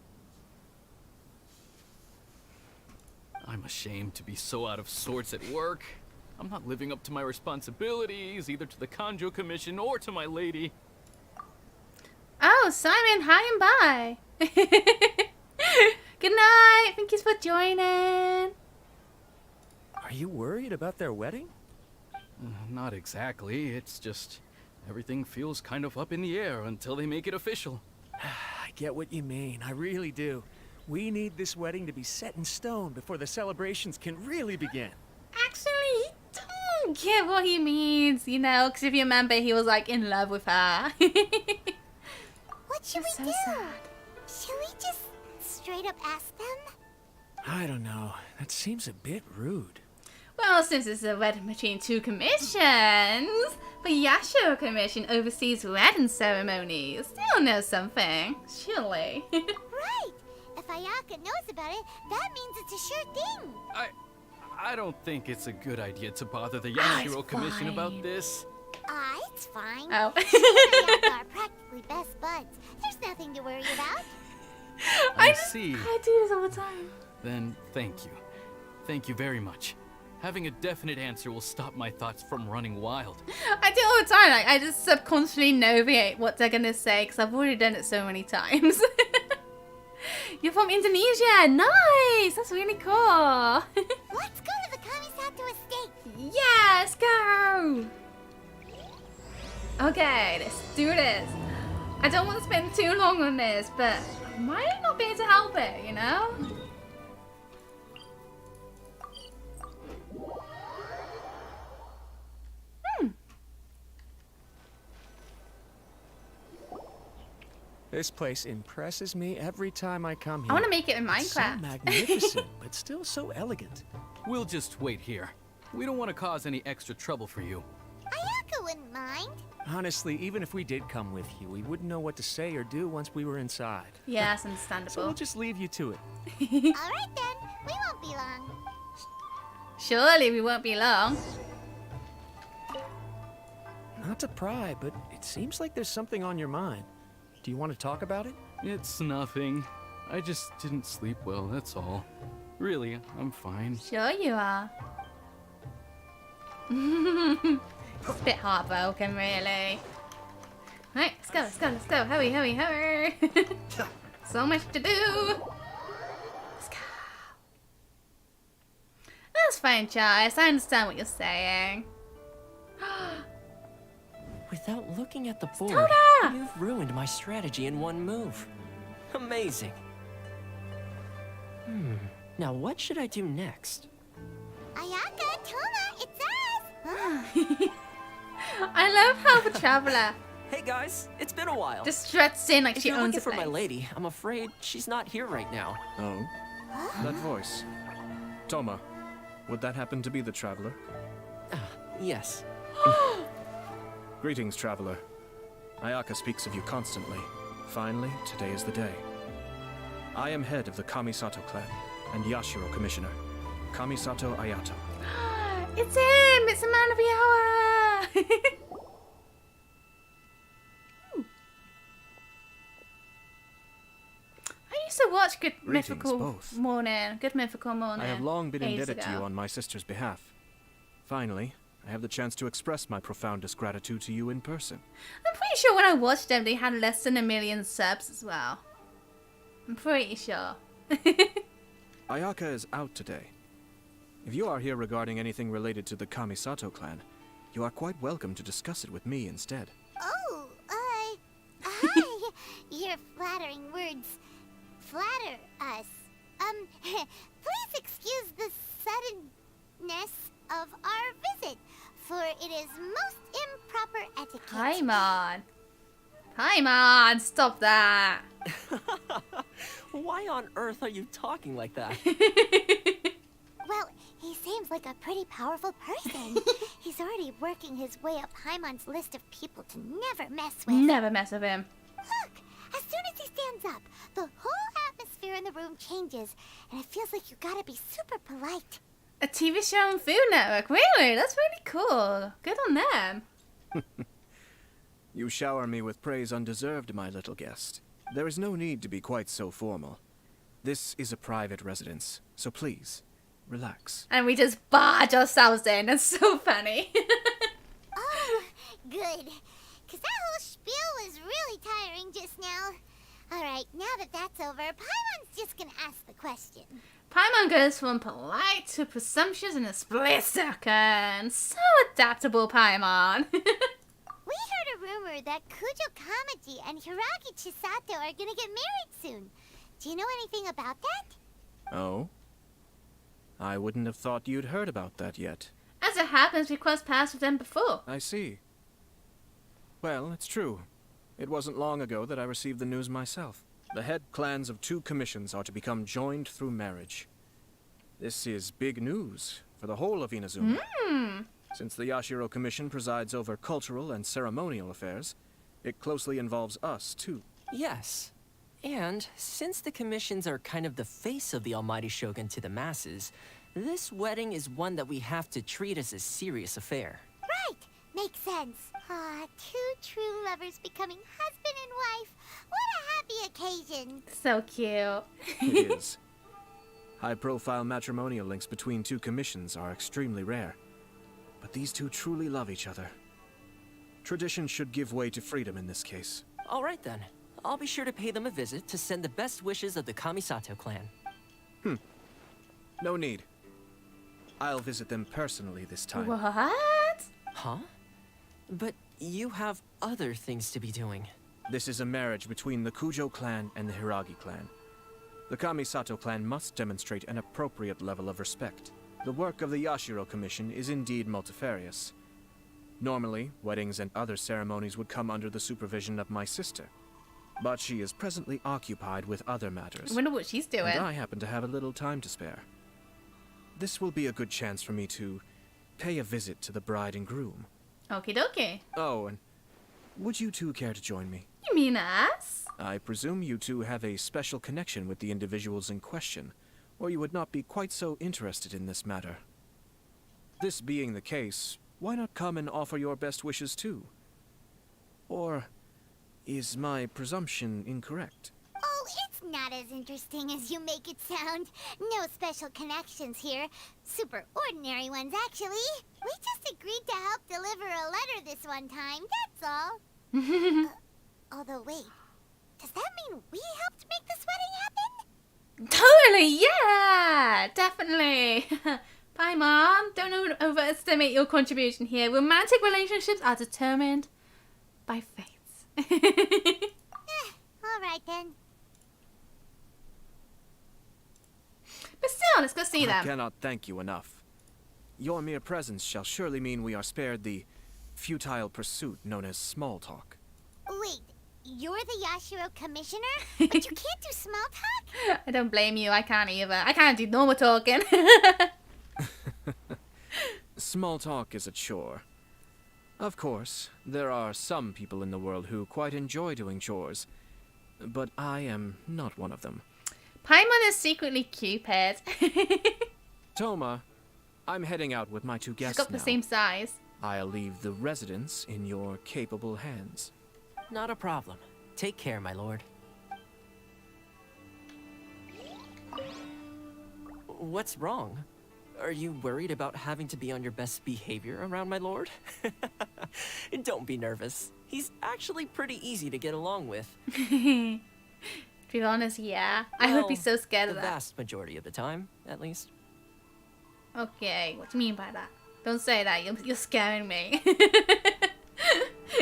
I'm ashamed to be so out of sorts at work. I'm not living up to my responsibilities, either to the Kanjo Commission or to my lady.
Oh, Oh, Simon, hi and bye. Good night. Thank you for joining.
Are you worried about their wedding?
Not exactly. It's just everything feels kind of up in the air until they make it official.
I get what you mean. I really do. We need this wedding to be set in stone before the celebrations can really begin.
Actually, he don't get what he means, you know, because if you remember, he was like in love with her.
What should we do?
Sad.
Should we just straight up ask them?
I don't know. That seems a bit rude.
Well, since it's a wedding between two commissions, the Yashiro Commission oversees wedding ceremonies. They'll know something, surely.
Right. If Ayaka knows about it, that means it's a sure thing.
I don't think it's a good idea to bother the
It's
Yashiro Commission
fine.
about this.
It's fine.
Oh.
She and Ayaka are practically best buds. There's nothing to worry about.
I see.
I do this all the time.
Then thank you. Thank you very much. Having a definite answer will stop my thoughts from running wild.
I do it all the time. Like, I just subconsciously know what they're gonna say because I've already done it so many times. You're from Indonesia. Nice. That's really cool.
Let's go to the Kamisato estate.
Yeah, let's go. Okay, let's do this. I don't want to spend too long on this, but I might not be able to help it, you know?
This place impresses me every time I come here.
I want to make it in
It's so
Minecraft.
magnificent, but still so elegant.
We'll just wait here. We don't want to cause any extra trouble for you.
Ayaka wouldn't mind.
Honestly, even if we did come with you, we wouldn't know what to say or do once we were inside.
Yeah, that's
So we'll
understandable.
just leave you to it.
All right then. We won't be long.
Surely we won't be long.
Not to pry, but it seems like there's something on your mind. Do you want to talk about it?
It's nothing. I just didn't sleep well, that's all. Really, I'm fine.
Sure you are. It's a bit heartbroken, really. Right, let's go, let's go, let's go. Hurry, hurry, hurry. So much to do. Let's go. That's fine, Charles. I understand what you're saying.
Without looking at the board,
Toda!
you've ruined my strategy in one move. Amazing. Now what should I do next?
Ayaka, Toma, it's us.
I love how the traveler
Hey guys, it's been a while.
just struts in like
If
she
you're
owns
looking
a
for my
place.
lady, I'm afraid she's not here right now.
Oh? That voice. Toma, would that happen to be the traveler?
Yes.
Greetings, traveler. Ayaka speaks of you constantly. Finally, today is the day. I am head of the Kamisato clan and Yashiro commissioner, Kamisato Ayato.
It's him! It's the man of the hour! I used to watch Good
Greetings,
Mythical
both.
Morning. Good Mythical Morning.
I have long been
ages
indebted to you
ago.
on my sister's behalf. Finally, I have the chance to express my profoundest gratitude to you in person.
I'm pretty sure when I watched them, they had less than 1 million subs as well. I'm pretty sure.
Ayaka is out today. If you are here regarding anything related to the Kamisato clan, you are quite welcome to discuss it with me instead.
Oh, hi. Your flattering words flatter us. Please excuse the suddenness of our visit, for it is most improper etiquette.
Paimon. Paimon, stop that.
Why on earth are you talking like that?
Well, he seems like a pretty powerful person. He's already working his way up Paimon's list of people to never mess with.
Never mess with him.
Look, as soon as he stands up, the whole atmosphere in the room changes, and it feels like you gotta be super polite.
A TV show on Food Network. Really? That's really cool. Good on them.
You shower me with praise undeserved, my little guest. There is no need to be quite so formal. This is a private residence, so please, relax.
And we just barge ourselves in. That's so funny.
Oh, good. Because that whole spiel was really tiring just now. Alright, now that that's over, Paimon's just gonna ask the question.
Paimon goes from polite to presumptuous in a split second. So adaptable, Paimon.
We heard a rumor that Kujo Kamaji and Hiragi Chisato are gonna get married soon. Do you know anything about that?
Oh? I wouldn't have thought you'd heard about that yet.
As it happens, we crossed paths with them before.
I see. Well, it's true. It wasn't long ago that I received the news myself. The head clans of 2 commissions are to become joined through marriage. This is big news for the whole of Inazuma. Since the Yashiro Commission presides over cultural and ceremonial affairs, it closely involves us, too.
Yes. And since the commissions are kind of the face of the almighty Shogun to the masses, this wedding is one that we have to treat as a serious affair.
Right! Makes sense. Ah, 2 true lovers becoming husband and wife. What a happy occasion.
So cute.
It is. High-profile matrimonial links between 2 commissions are extremely rare. But these 2 truly love each other. Tradition should give way to freedom in this case.
All right then. I'll be sure to pay them a visit to send the best wishes of the Kamisato clan.
No need. I'll visit them personally this time.
What?
Huh? But you have other things to be doing.
This is a marriage between the Kujo clan and the Hiragi clan. The Kamisato clan must demonstrate an appropriate level of respect. The work of the Yashiro Commission is indeed multifarious. Normally, weddings and other ceremonies would come under the supervision of my sister. But she is presently occupied with other matters.
I wonder what she's doing.
And I happen to have a little time to spare. This will be a good chance for me to pay a visit to the bride and groom.
Okie dokie.
Oh, and would you 2 care to join me?
You mean us?
I presume you 2 have a special connection with the individuals in question, or you would not be quite so interested in this matter. This being the case, why not come and offer your best wishes too? Or is my presumption incorrect?
Oh, it's not as interesting as you make it sound. No special connections here. Super ordinary ones, actually. We just agreed to help deliver a letter this one time, that's all. Although, wait. Does that mean we helped make this wedding happen?
Totally, yeah! Definitely. Bye, Mom. Don't overestimate your contribution here. Romantic relationships are determined by fates.
Alright then.
But still, let's go see them.
I cannot thank you enough. Your mere presence shall surely mean we are spared the futile pursuit known as small talk.
Wait, you're the Yashiro Commissioner? But you can't do small talk?
I don't blame you. I can't either. I can't do normal talking.
Small talk is a chore. Of course, there are some people in the world who quite enjoy doing chores, but I am not one of them.
Paimon is secretly Cupid.
Toma, I'm heading out with my 2 guests
She's got the
now.
same size.
I'll leave the residence in your capable hands.
Not a problem. Take care, my lord. What's wrong? Are you worried about having to be on your best behavior around my lord? Don't be nervous. He's actually pretty easy to get along with.
To be honest, yeah. I would be so scared of
the
that.
vast majority of the time, at least.
Okay, what do you mean by that? Don't say that. You're scaring me.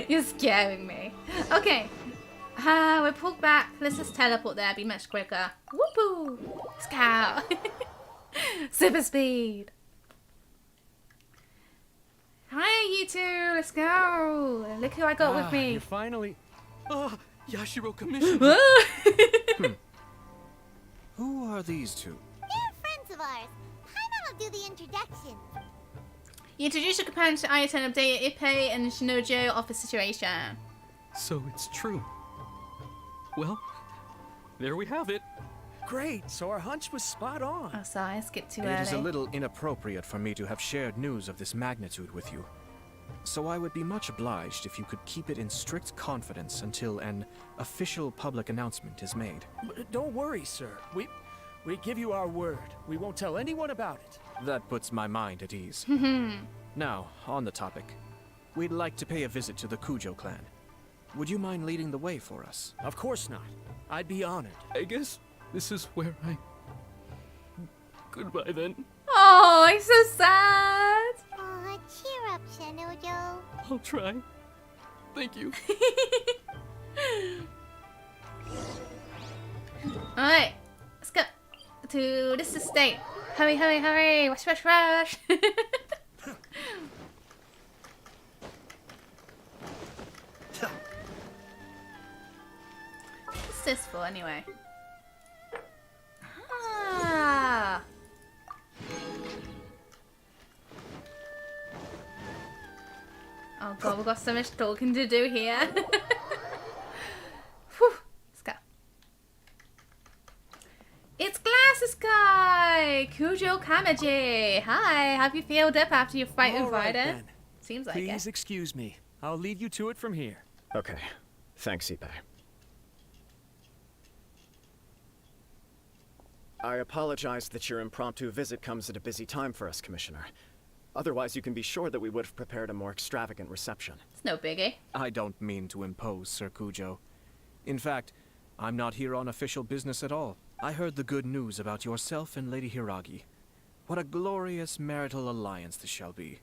You're scaring me. Okay. We pulled back. Let's just teleport there. Be much quicker. Whoopoo! Scout. Super speed. Hi, you 2. Let's go. Look who I got with me.
You're finally...
Yashiro Commissioner!
Who are these 2?
They're friends of ours. Paimon will do the introduction.
You introduce your companions to Ayato and update Ippei and Shinojo of the situation.
So it's true. Well, there we have it.
Great, so our hunch was spot on.
Oh, sorry, I skipped too early.
It is a little inappropriate for me to have shared news of this magnitude with you. So I would be much obliged if you could keep it in strict confidence until an official public announcement is made.
Don't worry, sir. We give you our word. We won't tell anyone about it.
That puts my mind at ease. Now, on the topic. We'd like to pay a visit to the Kujo clan. would you mind leading the way for us? Of course not. I'd be honored.
I guess this is where I... Goodbye then.
Oh, he's so sad.
Aw, cheer up, Shanojo.
I'll try. Thank you.
Alright, let's go to this estate. Hurry, hurry, hurry. Rush, rush, rush. What's this for anyway? Ah. Oh god, we've got so much talking to do here. Whew. Let's go. It's Glasses Guy! Kujo Kamaji! Hi, have you filled up after your fight with
All right,
Raiden?
then.
Seems like
Please
it.
excuse me. I'll leave you to it from here.
Okay. Thanks, Ippei. I apologize that your impromptu visit comes at a busy time for us, Commissioner. Otherwise, you can be sure that we would have prepared a more extravagant reception.
It's no biggie.
I don't mean to impose, Sir Kujo. In fact, I'm not here on official business at all. I heard the good news about yourself and Lady Hiragi. What a glorious marital alliance this shall be.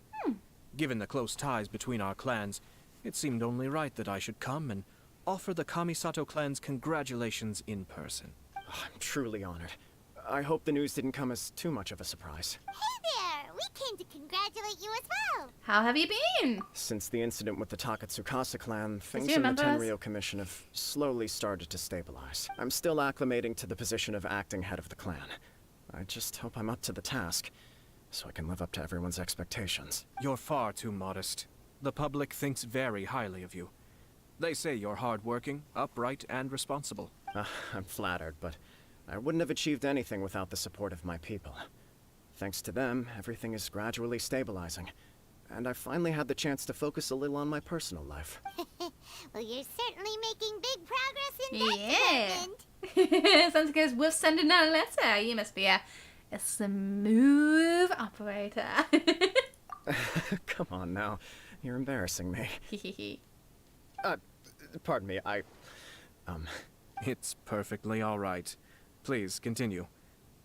Given the close ties between our clans, it seemed only right that I should come and offer the Kamisato clan's congratulations in person. I'm truly honored. I hope the news didn't come as too much of a surprise.
Hey there! We came to congratulate you as well!
How have you been?
Since the incident with the Takatsukasa clan, things
you
in the
remember us?
Tenryou Commission have slowly started to stabilize. I'm still acclimating to the position of acting head of the clan. I just hope I'm up to the task, so I can live up to everyone's expectations. You're far too modest. The public thinks very highly of you. They say you're hardworking, upright, and responsible. I'm flattered, but I wouldn't have achieved anything without the support of my people. Thanks to them, everything is gradually stabilizing. And I finally had the chance to focus a little on my personal life.
Well, you're certainly making big progress in that
Yeah. Sounds like it's worth sending out a letter. You must be a smooth operator.
Come on now. You're embarrassing me. Pardon me, It's perfectly all right. Please, continue.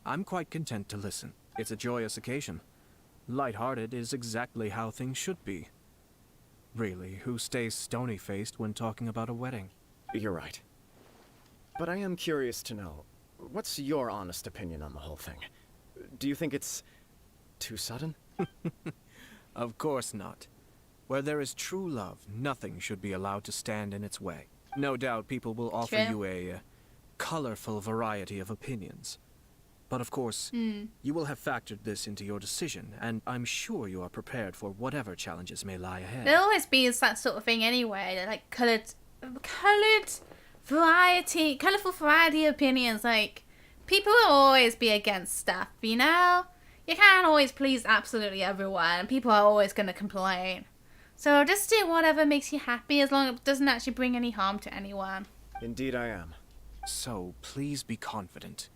I'm quite content to listen. It's a joyous occasion. Light-hearted is exactly how things should be. Really, who stays stony-faced when talking about a wedding? You're right. But I am curious to know, what's your honest opinion on the whole thing? Do you think it's too sudden? Of course not. Where there is true love, nothing should be allowed to stand in its way. No doubt people will offer you a colorful variety of opinions. But of course, you will have factored this into your decision, and I'm sure you are prepared for whatever challenges may lie ahead.
There'll always be that sort of thing anyway, like colourful variety of opinions. Like, people will always be against stuff, you know? You can't always please absolutely everyone. People are always going to complain. So just do whatever makes you happy as long as it doesn't actually bring any harm to anyone.
Indeed I am. So, please be confident.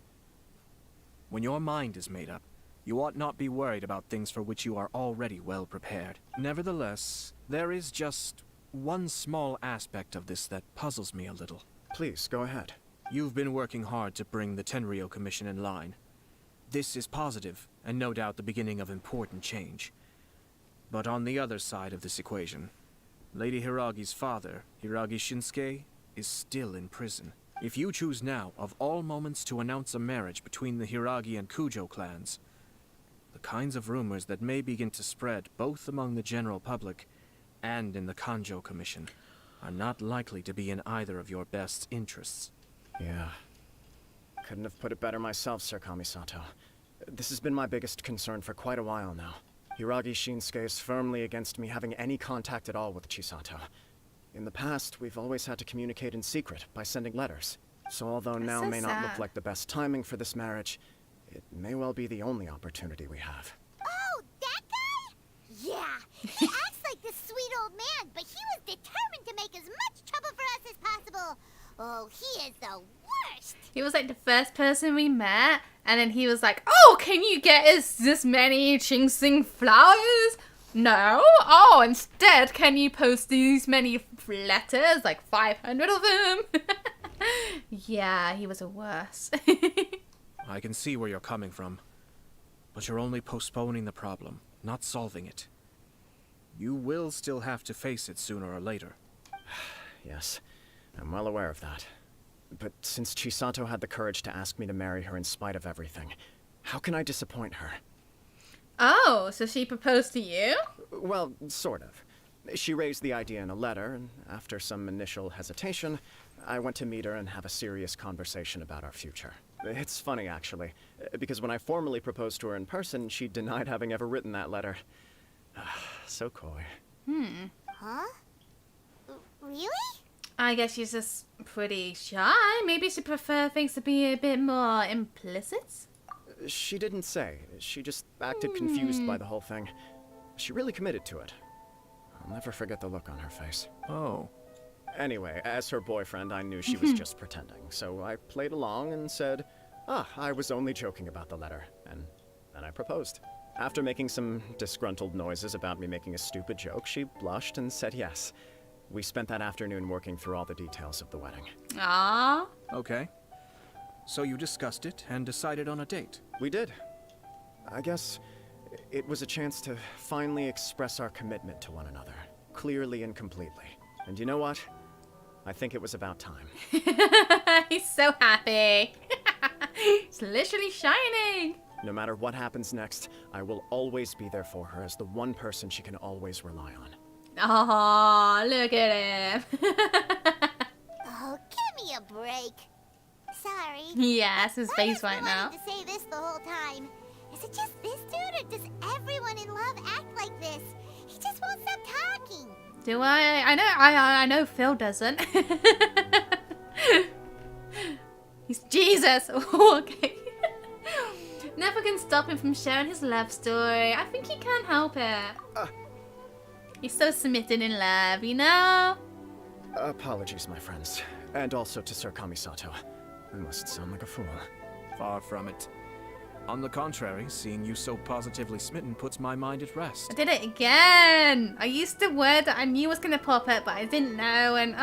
When your mind is made up, you ought not be worried about things for which you are already well prepared. Nevertheless, there is just one small aspect of this that puzzles me a little. Please, go ahead. You've been working hard to bring the Tenryou Commission in line. This is positive, and no doubt the beginning of important change. But on the other side of this equation, Lady Hiragi's father, Hiragi Shinsuke, is still in prison. If you choose now, of all moments, to announce a marriage between the Hiragi and Kujo clans, the kinds of rumors that may begin to spread both among the general public and in the Kanjo Commission are not likely to be in either of your best interests. Yeah. Couldn't have put it better myself, Sir Kamisato. This has been my biggest concern for quite a while now. Hiragi Shinsuke is firmly against me having any contact at all with Chisato. In the past, we've always had to communicate in secret by sending letters. So although now
so
may not
sad.
look like the best timing for this marriage, it may well be the only opportunity we have.
Oh, that guy? Yeah, he acts like this sweet old man, but he was determined to make as much trouble for us as possible. Oh, he is the worst.
He was like the first person we met, and then he was like, "Oh, can you get us this many Chingsing flowers?" No. Oh, instead, can you post these many letters? Like 500 of them? Yeah, he was a worse.
I can see where you're coming from. But you're only postponing the problem, not solving it. You will still have to face it sooner or later.
Yes, I'm well aware of that. But since Chisato had the courage to ask me to marry her in spite of everything, how can I disappoint her?
Oh, so she proposed to you?
Well, sort of. She raised the idea in a letter, and after some initial hesitation, I went to meet her and have a serious conversation about our future. It's funny, actually, because when I formally proposed to her in person, she denied having ever written that letter. So coy.
Huh? Really?
I guess she's just pretty shy. Maybe she'd prefer things to be a bit more implicit?
She didn't say. She just acted confused by the whole thing. She really committed to it. I'll never forget the look on her face.
Oh.
Anyway, as her boyfriend, I knew she was just pretending, so I played along and said, I was only joking about the letter, and then I proposed. After making some disgruntled noises about me making a stupid joke, she blushed and said yes. We spent that afternoon working through all the details of the wedding.
Ah.
Okay. So you discussed it and decided on a date?
We did. I guess it was a chance to finally express our commitment to one another, clearly and completely. And you know what? I think it was about time.
He's so happy. It's literally shining.
No matter what happens next, I will always be there for her as the one person she can always rely on.
Oh, look at him.
Oh, give me a break. Sorry.
Yeah, it's his face right now.
I wanted to say this the whole time. Is it just this dude, or does everyone in love act like this? He just won't stop talking.
Do I? I know Phil doesn't. He's Jesus. Okay. Never can stop him from sharing his love story. I think he can't help it. He's so smitten in love, you know?
Apologies, my friends. And also to Sir Kamisato. I must sound like a fool.
Far from it. On the contrary, seeing you so positively smitten puts my mind at rest.
I did it again. I used a word that I knew was going to pop up, but I didn't know, and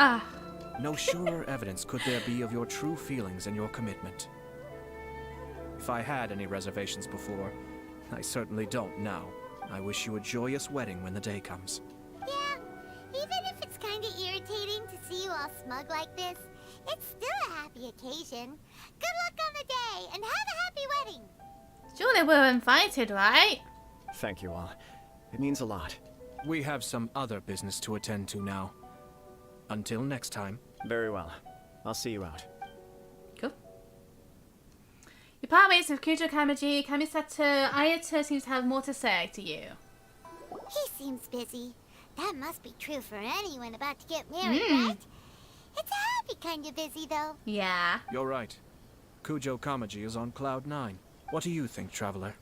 No surer evidence could there be of your true feelings and your commitment. If I had any reservations before, I certainly don't now. I wish you a joyous wedding when the day comes.
Yeah, even if it's kind of irritating to see you all smug like this, it's still a happy occasion. Good luck on the day, and have a happy wedding.
Surely we're invited, right?
Thank you all. It means a lot.
We have some other business to attend to now. Until next time.
Very well. I'll see you out.
Cool. Your partmates with Kujo Kamaji, Kamisato, Ayato seems to have more to say to you.
He seems busy. That must be true for anyone about to get married, right? It's a happy kind of busy, though.
Yeah.
You're right. Kujo Kamaji is on cloud 9. What do you think, Traveler?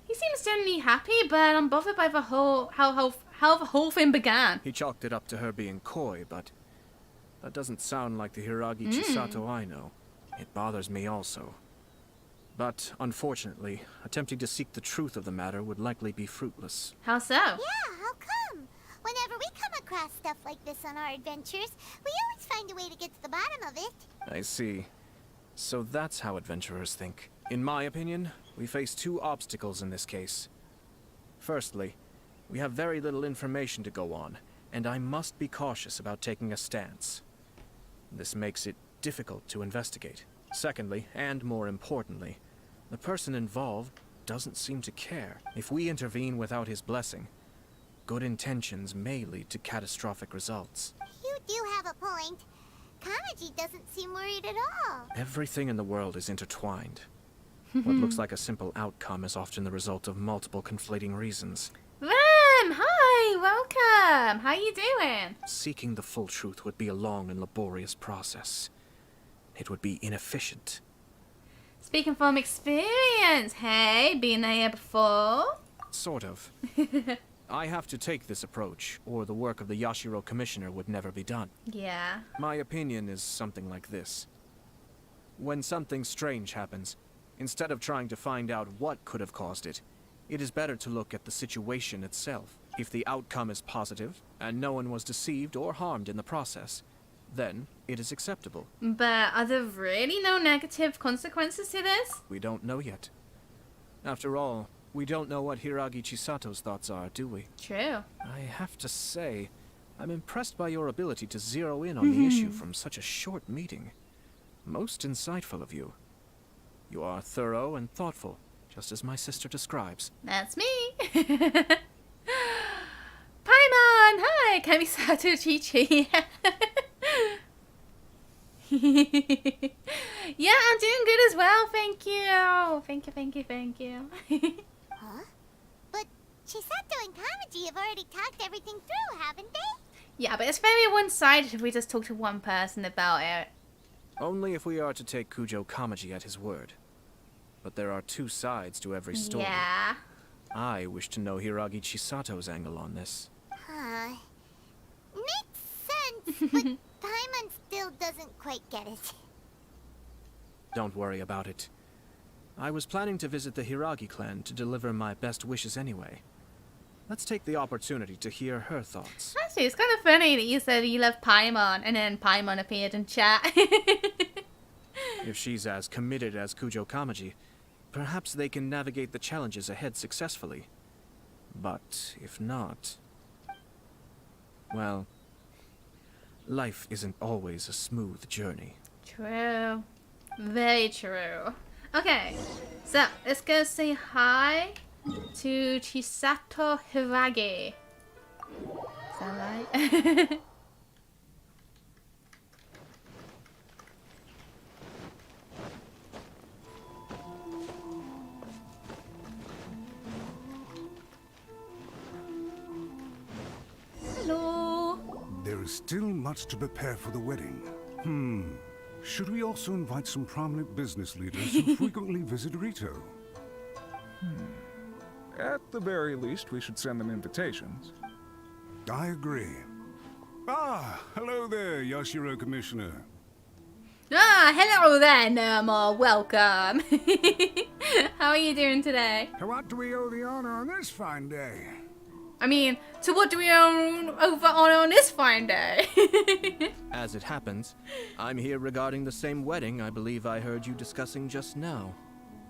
He seems generally happy, but I'm bothered by the whole how the whole thing began.
He chalked it up to her being coy, but that doesn't sound like the Hiragi Chisato I know. It bothers me also. But unfortunately, attempting to seek the truth of the matter would likely be fruitless.
How so?
Yeah, how come? Whenever we come across stuff like this on our adventures, we always find a way to get to the bottom of it.
I see. So that's how adventurers think. In my opinion, we face two obstacles in this case. Firstly, we have very little information to go on, and I must be cautious about taking a stance. This makes it difficult to investigate. Secondly, and more importantly, the person involved doesn't seem to care. If we intervene without his blessing, good intentions may lead to catastrophic results.
You do have a point. Kamaji doesn't seem worried at all.
Everything in the world is intertwined. What looks like a simple outcome is often the result of multiple conflating reasons.
Ram! Hi! Welcome! How you doing?
Seeking the full truth would be a long and laborious process. It would be inefficient.
Speaking from experience, hey? Been there before?
Sort of. I have to take this approach, or the work of the Yashiro Commissioner would never be done.
Yeah.
My opinion is something like this. When something strange happens, instead of trying to find out what could have caused it, it is better to look at the situation itself. If the outcome is positive, and no one was deceived or harmed in the process, then it is acceptable.
But are there really no negative consequences to this?
We don't know yet. After all, we don't know what Hiragi Chisato's thoughts are, do we?
True.
I have to say, I'm impressed by your ability to zero in on the issue from such a short meeting. Most insightful of you. You are thorough and thoughtful, just as my sister describes.
That's me. Paimon! Hi! Kamisato Chi-Chi. Yeah, I'm doing good as well, thank you. Thank you.
Huh? But Chisato and Kamaji have already talked everything through, haven't they?
Yeah, but it's very one-sided if we just talk to one person about it.
Only if we are to take Kujo Kamaji at his word. But there are two sides to every story.
Yeah.
I wish to know Hiragi Chisato's angle on this.
Huh. Makes sense, but Paimon still doesn't quite get it.
Don't worry about it. I was planning to visit the Hiragi clan to deliver my best wishes anyway. Let's take the opportunity to hear her thoughts.
Actually, it's kind of funny that you said you love Paimon, and then Paimon appeared in chat.
If she's as committed as Kujo Kamaji, perhaps they can navigate the challenges ahead successfully. But if not... well, life isn't always a smooth journey.
True. Very true. Okay, so let's go say hi to Chisato Hiragi. Is that right? Hello.
There is still much to prepare for the wedding. Should we also invite some prominent business leaders who frequently visit Rito?
At the very least, we should send them invitations.
I agree. Ah, hello there, Yashiro Commissioner.
Ah, hello there, Nermal. Welcome. How are you doing today?
To what do we owe the honor on this fine day?
I mean, to what do we owe on this fine day?
As it happens, I'm here regarding the same wedding I believe I heard you discussing just now.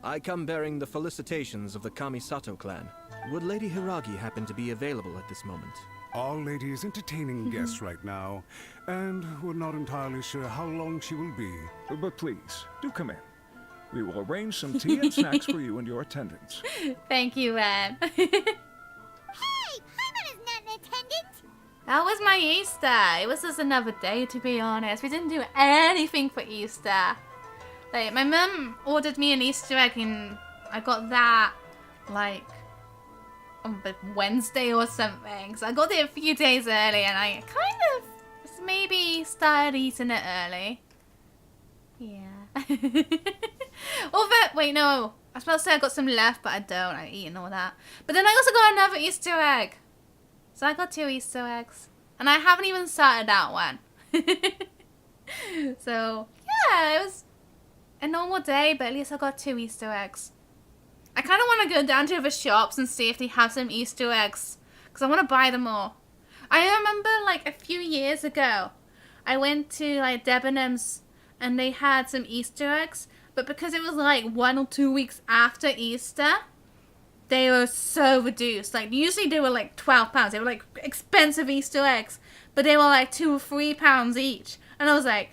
I come bearing the felicitations of the Kamisato clan. Would Lady Hiragi happen to be available at this moment?
Our lady is entertaining guests right now, and we're not entirely sure how long she will be.
But please, do come in. We will arrange some tea and snacks for you and your attendants.
Thank you, Ren.
Hey, Paimon is not in attendance.
That was my Easter. It was just another day, to be honest. We didn't do anything for Easter. Like, my mum ordered me an Easter egg and I got that, like, on Wednesday or something. So I got it a few days early and I kind of maybe started eating it early. Yeah. Although, wait, no. I was supposed to say I got some left, but I don't. I've eaten all that. But then I also got another Easter egg. So I got 2 Easter eggs. And I haven't even started that one. So, yeah, it was a normal day, but at least I got 2 Easter eggs. I kind of want to go down to the shops and see if they have some Easter eggs. Because I want to buy them all. I remember, like, a few years ago, I went to, like, Debenhams and they had some Easter eggs. But because it was, like, 1 or 2 weeks after Easter, they were so reduced. Like, usually they were, like, £12. They were, like, expensive Easter eggs. But they were, like, £2 or £3 each. And I was like,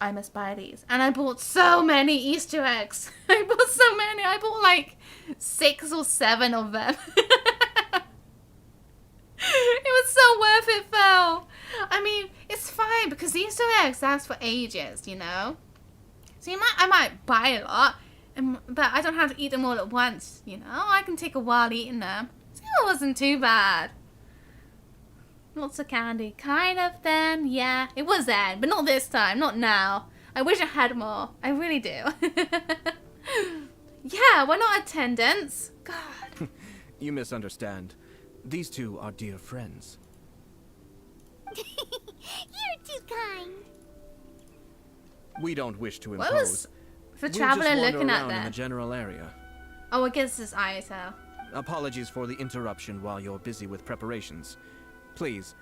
I must buy these. And I bought so many Easter eggs. I bought so many. I bought like 6 or 7 of them. It was so worth it though. I mean, it's fine because the Easter eggs last for ages, you know? So I might buy a lot, but I don't have to eat them all at once, you know? I can take a while eating them. So it wasn't too bad. Lots of candy. Kind of then, yeah. It was then, but not this time. Not now. I wish I had more. I really do. Yeah, we're not attendants. God.
You misunderstand. These two are dear friends.
You're too kind.
We don't wish to
What
impose.
was the
We'll
traveler
just wander
looking at
around in
there?
the general area.
Oh, I guess it's Ayato.
Apologies for the interruption while you're busy with preparations. Please,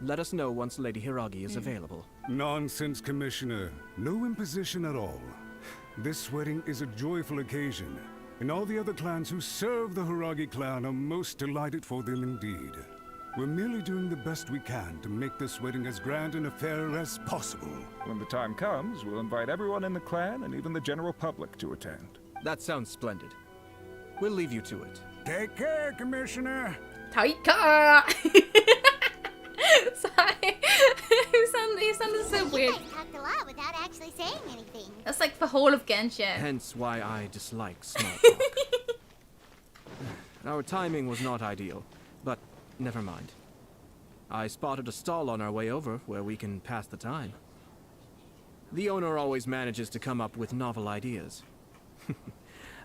let us know once Lady Hiragi is available.
Nonsense, Commissioner. No imposition at all. This wedding is a joyful occasion, and all the other clans who serve the Hiragi clan are most delighted for them indeed. We're merely doing the best we can to make this wedding as grand an affair as possible.
When the time comes, we'll invite everyone in the clan and even the general public to attend.
That sounds splendid. We'll leave you to it.
Take care, Commissioner.
Take care. Sorry. He sounded so weird.
You guys talked a lot without actually saying anything.
That's like the whole of Genshin.
Hence why I dislike small talk. Our timing was not ideal, but never mind. I spotted a stall on our way over where we can pass the time. The owner always manages to come up with novel ideas.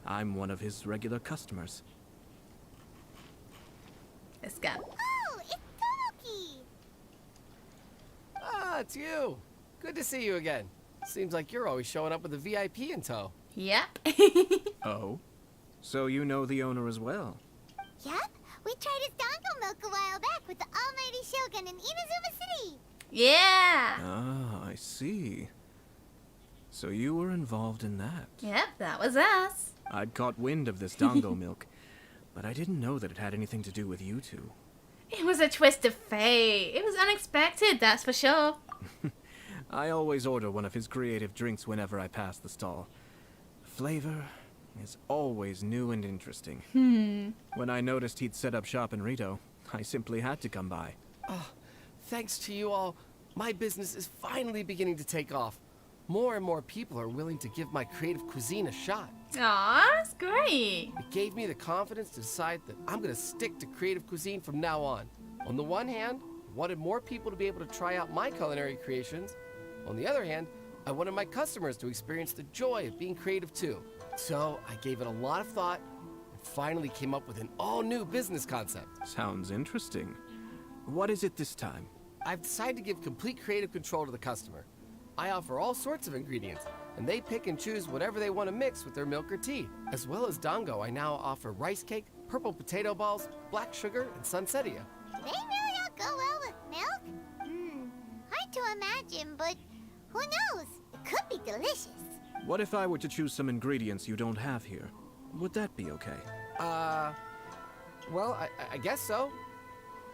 I'm one of his regular customers.
Let's go.
Oh, it's Tomoki!
Ah, it's you. Good to see you again. Seems like you're always showing up with a VIP in tow.
Yep.
Oh? So you know the owner as well?
Yep, we tried his dango milk a while back with the almighty Shogun in Inazuma City.
Yeah.
Ah, I see. So you were involved in that.
Yep, that was us.
I'd caught wind of this dango milk, but I didn't know that it had anything to do with you two.
It was a twist of fate. It was unexpected, that's for sure.
I always order one of his creative drinks whenever I pass the stall. Flavor is always new and interesting. When I noticed he'd set up shop in Rito, I simply had to come by.
Oh, thanks to you all, my business is finally beginning to take off. More and more people are willing to give my creative cuisine a shot.
Aw, that's great.
It gave me the confidence to decide that I'm gonna stick to creative cuisine from now on. On the one hand, I wanted more people to be able to try out my culinary creations. On the other hand, I wanted my customers to experience the joy of being creative too. So I gave it a lot of thought and finally came up with an all-new business concept.
Sounds interesting. What is it this time?
I've decided to give complete creative control to the customer. I offer all sorts of ingredients, and they pick and choose whatever they want to mix with their milk or tea. As well as dango, I now offer rice cake, purple potato balls, black sugar, and sunsettia.
Do they really all go well with milk? Hard to imagine, but who knows? It could be delicious.
What if I were to choose some ingredients you don't have here? Would that be okay?
Well, I guess so.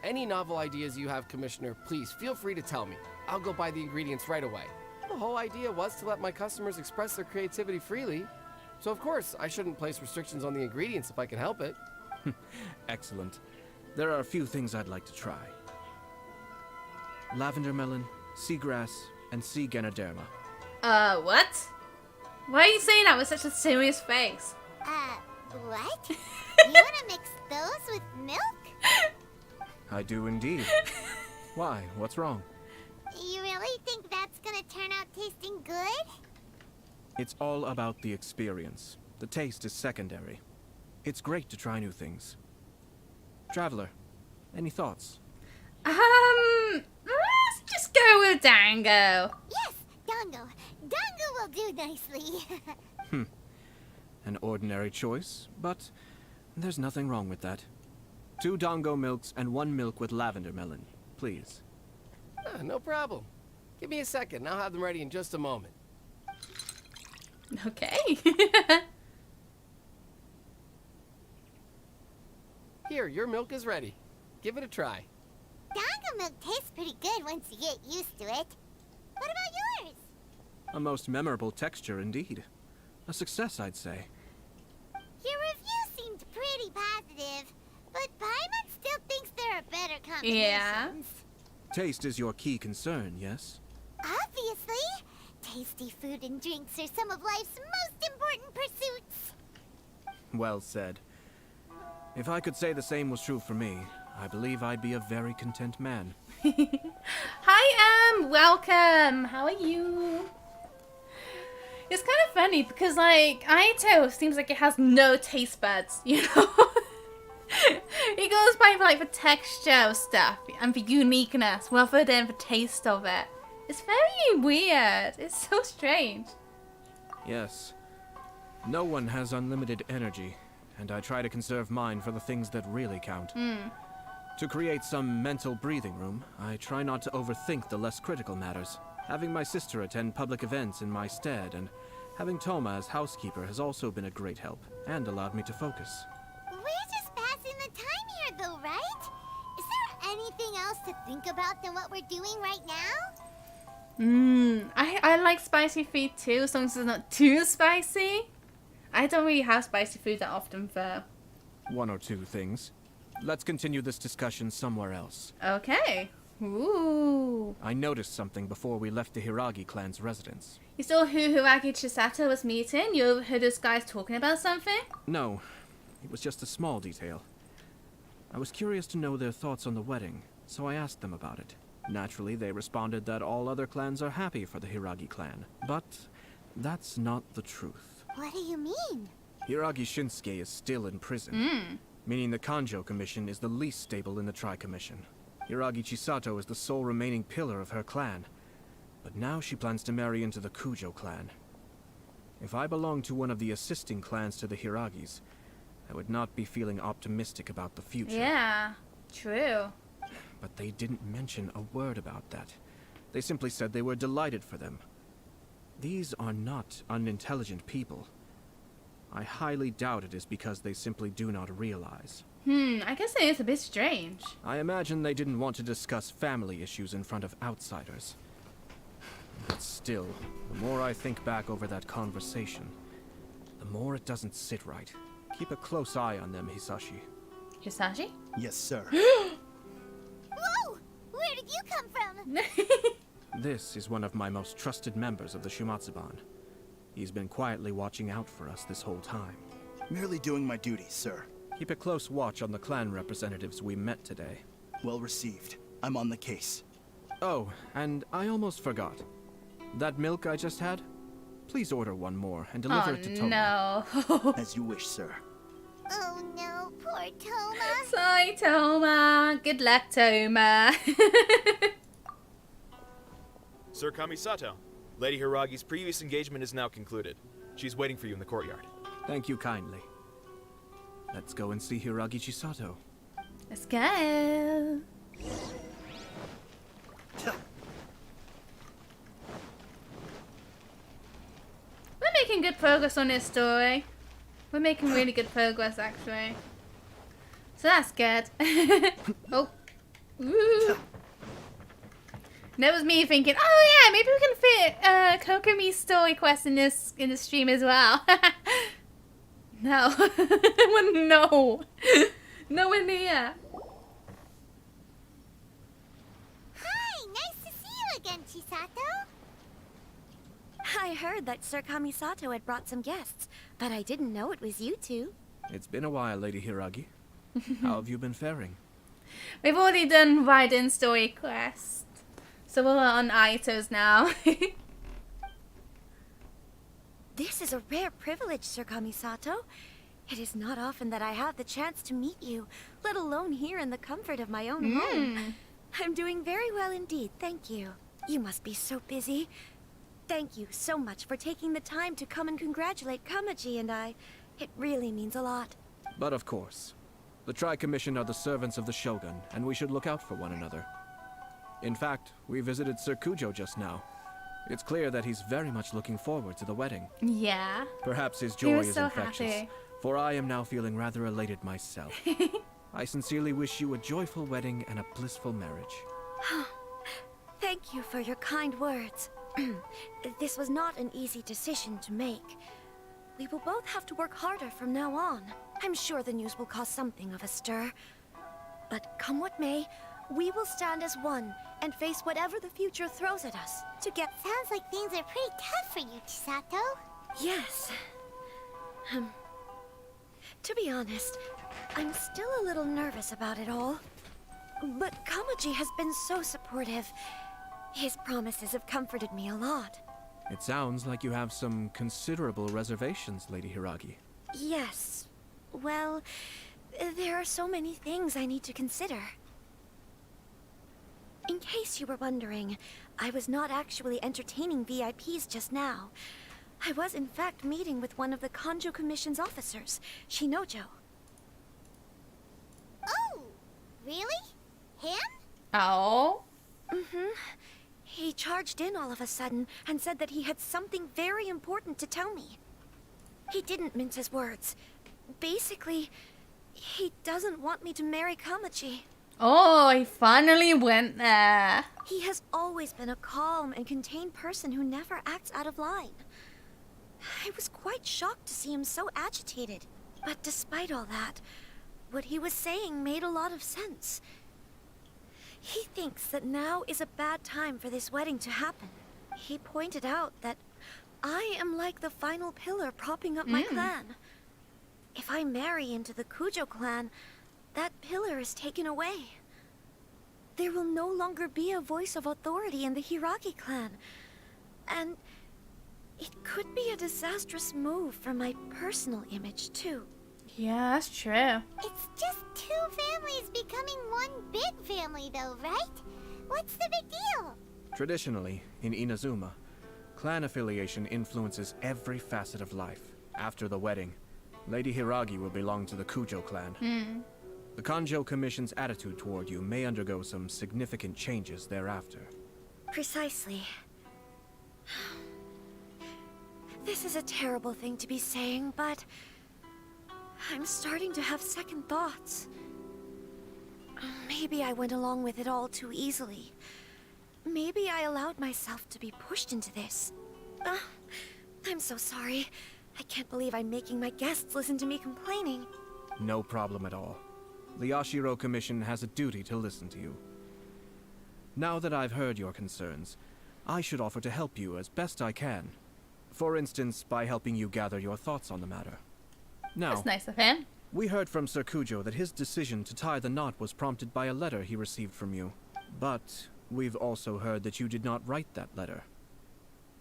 Any novel ideas you have, Commissioner, please feel free to tell me. I'll go buy the ingredients right away. The whole idea was to let my customers express their creativity freely. So of course, I shouldn't place restrictions on the ingredients if I can help it.
Excellent. There are a few things I'd like to try. Lavender melon, seagrass, and sea ganoderma.
What? Why are you saying that with such a serious face?
What? You wanna mix those with milk?
I do indeed. Why? What's wrong?
You really think that's gonna turn out tasting good?
It's all about the experience. The taste is secondary. It's great to try new things. Traveler, any thoughts?
Let's just go with dango.
Yes, dango. Dango will do nicely.
An ordinary choice, but there's nothing wrong with that. 2 dango milks and 1 milk with lavender melon, please.
No problem. Give me a second, and I'll have them ready in just a moment.
Okay.
Here, your milk is ready. Give it a try.
Dango milk tastes pretty good once you get used to it. What about yours?
A most memorable texture indeed. A success, I'd say.
Your review seemed pretty positive, but Paimon still thinks there are better combinations.
Yeah.
Taste is your key concern, yes?
Obviously. Tasty food and drinks are some of life's most important pursuits.
Well said. If I could say the same was true for me, I believe I'd be a very content man.
Hi, welcome. How are you? It's kind of funny because, like, Ayato seems like it has no taste buds, you know? He goes by for, like, the texture of stuff and the uniqueness rather than the taste of it. It's very weird. It's so strange.
Yes. No one has unlimited energy, and I try to conserve mine for the things that really count. To create some mental breathing room, I try not to overthink the less critical matters. Having my sister attend public events in my stead, and having Toma as housekeeper has also been a great help, and allowed me to focus.
We're just passing the time here, though, right? Is there anything else to think about than what we're doing right now?
I like spicy food too, as long as it's not too spicy. I don't really have spicy food that often, though.
One or two things. Let's continue this discussion somewhere else.
Okay. Ooh.
I noticed something before we left the Hiragi clan's residence.
You saw who Hiragi Chisato was meeting? You overheard those guys talking about something?
No, it was just a small detail. I was curious to know their thoughts on the wedding, so I asked them about it. Naturally, they responded that all other clans are happy for the Hiragi clan, but that's not the truth.
What do you mean?
Hiragi Shinsuke is still in prison, meaning the Kanjo Commission is the least stable in the Tri-Commission. Hiragi Chisato is the sole remaining pillar of her clan, but now she plans to marry into the Kujo clan. If I belonged to one of the assisting clans to the Hiragis, I would not be feeling optimistic about the future.
Yeah, true.
But they didn't mention a word about that. They simply said they were delighted for them. These are not unintelligent people. I highly doubt it is because they simply do not realize.
I guess it is a bit strange.
I imagine they didn't want to discuss family issues in front of outsiders. But still, the more I think back over that conversation, the more it doesn't sit right. Keep a close eye on them, Hisashi.
Hisashi?
Yes, sir.
Whoa! Where did you come from?
This is one of my most trusted members of the Shumatsuban. He's been quietly watching out for us this whole time.
Merely doing my duties, sir.
Keep a close watch on the clan representatives we met today.
Well received. I'm on the case.
Oh, and I almost forgot. That milk I just had? Please order one more and deliver it to Toma.
No.
As you wish, sir.
Oh no, poor Toma.
Sorry, Toma. Good luck, Toma.
Sir Kamisato, Lady Hiragi's previous engagement is now concluded. She's waiting for you in the courtyard.
Thank you kindly. Let's go and see Hiragi Chisato.
Let's go. We're making good progress on this story. We're making really good progress, actually. So that's good. Oh. Ooh. That was me thinking, oh yeah, maybe we can fit Kokomi's story quest in this stream as well. No. No. Nowhere near.
Hi, nice to see you again, Chisato.
I heard that Sir Kamisato had brought some guests, but I didn't know it was you two.
It's been a while, Lady Hiragi. How have you been faring?
We've already done Raiden's story quest. So we're on Ayato's now.
This is a rare privilege, Sir Kamisato. It is not often that I have the chance to meet you, let alone here in the comfort of my own home. I'm doing very well indeed, thank you. You must be so busy. Thank you so much for taking the time to come and congratulate Kamaji and I. It really means a lot.
But of course. The Tri-Commission are the servants of the Shogun, and we should look out for one another. In fact, we visited Sir Kujo just now. It's clear that he's very much looking forward to the wedding.
Yeah.
Perhaps his
He
joy
was
is
so
infectious,
happy.
for I am now feeling rather elated myself. I sincerely wish you a joyful wedding and a blissful marriage.
Thank you for your kind words. This was not an easy decision to make. We will both have to work harder from now on. I'm sure the news will cause something of a stir. But come what may, we will stand as one and face whatever the future throws at us.
Sounds like things are pretty tough for you, Chisato.
Yes. To be honest, I'm still a little nervous about it all. But Kamaji has been so supportive. His promises have comforted me a lot.
It sounds like you have some considerable reservations, Lady Hiragi.
Yes. Well, there are so many things I need to consider. In case you were wondering, I was not actually entertaining VIPs just now. I was in fact meeting with one of the Kanjo Commission's officers, Shinojo.
Oh, really? Him?
Oh.
Mm-hmm. He charged in all of a sudden and said that he had something very important to tell me. He didn't mince his words. Basically, he doesn't want me to marry Kamaji.
Oh, he finally went there.
He has always been a calm and contained person who never acts out of line. I was quite shocked to see him so agitated. But despite all that, what he was saying made a lot of sense. He thinks that now is a bad time for this wedding to happen. He pointed out that I am like the final pillar propping up my clan. If I marry into the Kujo clan, that pillar is taken away. There will no longer be a voice of authority in the Hiragi clan. And it could be a disastrous move for my personal image, too.
Yeah, that's true.
It's just two families becoming one big family, though, right? What's the big deal?
Traditionally, in Inazuma, clan affiliation influences every facet of life. After the wedding, Lady Hiragi will belong to the Kujo clan. The Kanjo Commission's attitude toward you may undergo some significant changes thereafter.
Precisely. This is a terrible thing to be saying, but I'm starting to have second thoughts. Maybe I went along with it all too easily. Maybe I allowed myself to be pushed into this. I'm so sorry. I can't believe I'm making my guests listen to me complaining.
No problem at all. The Yashiro Commission has a duty to listen to you. Now that I've heard your concerns, I should offer to help you as best I can. For instance, by helping you gather your thoughts on the matter. Now,
That's nice of him.
We heard from Sir Kujo that his decision to tie the knot was prompted by a letter he received from you. But we've also heard that you did not write that letter.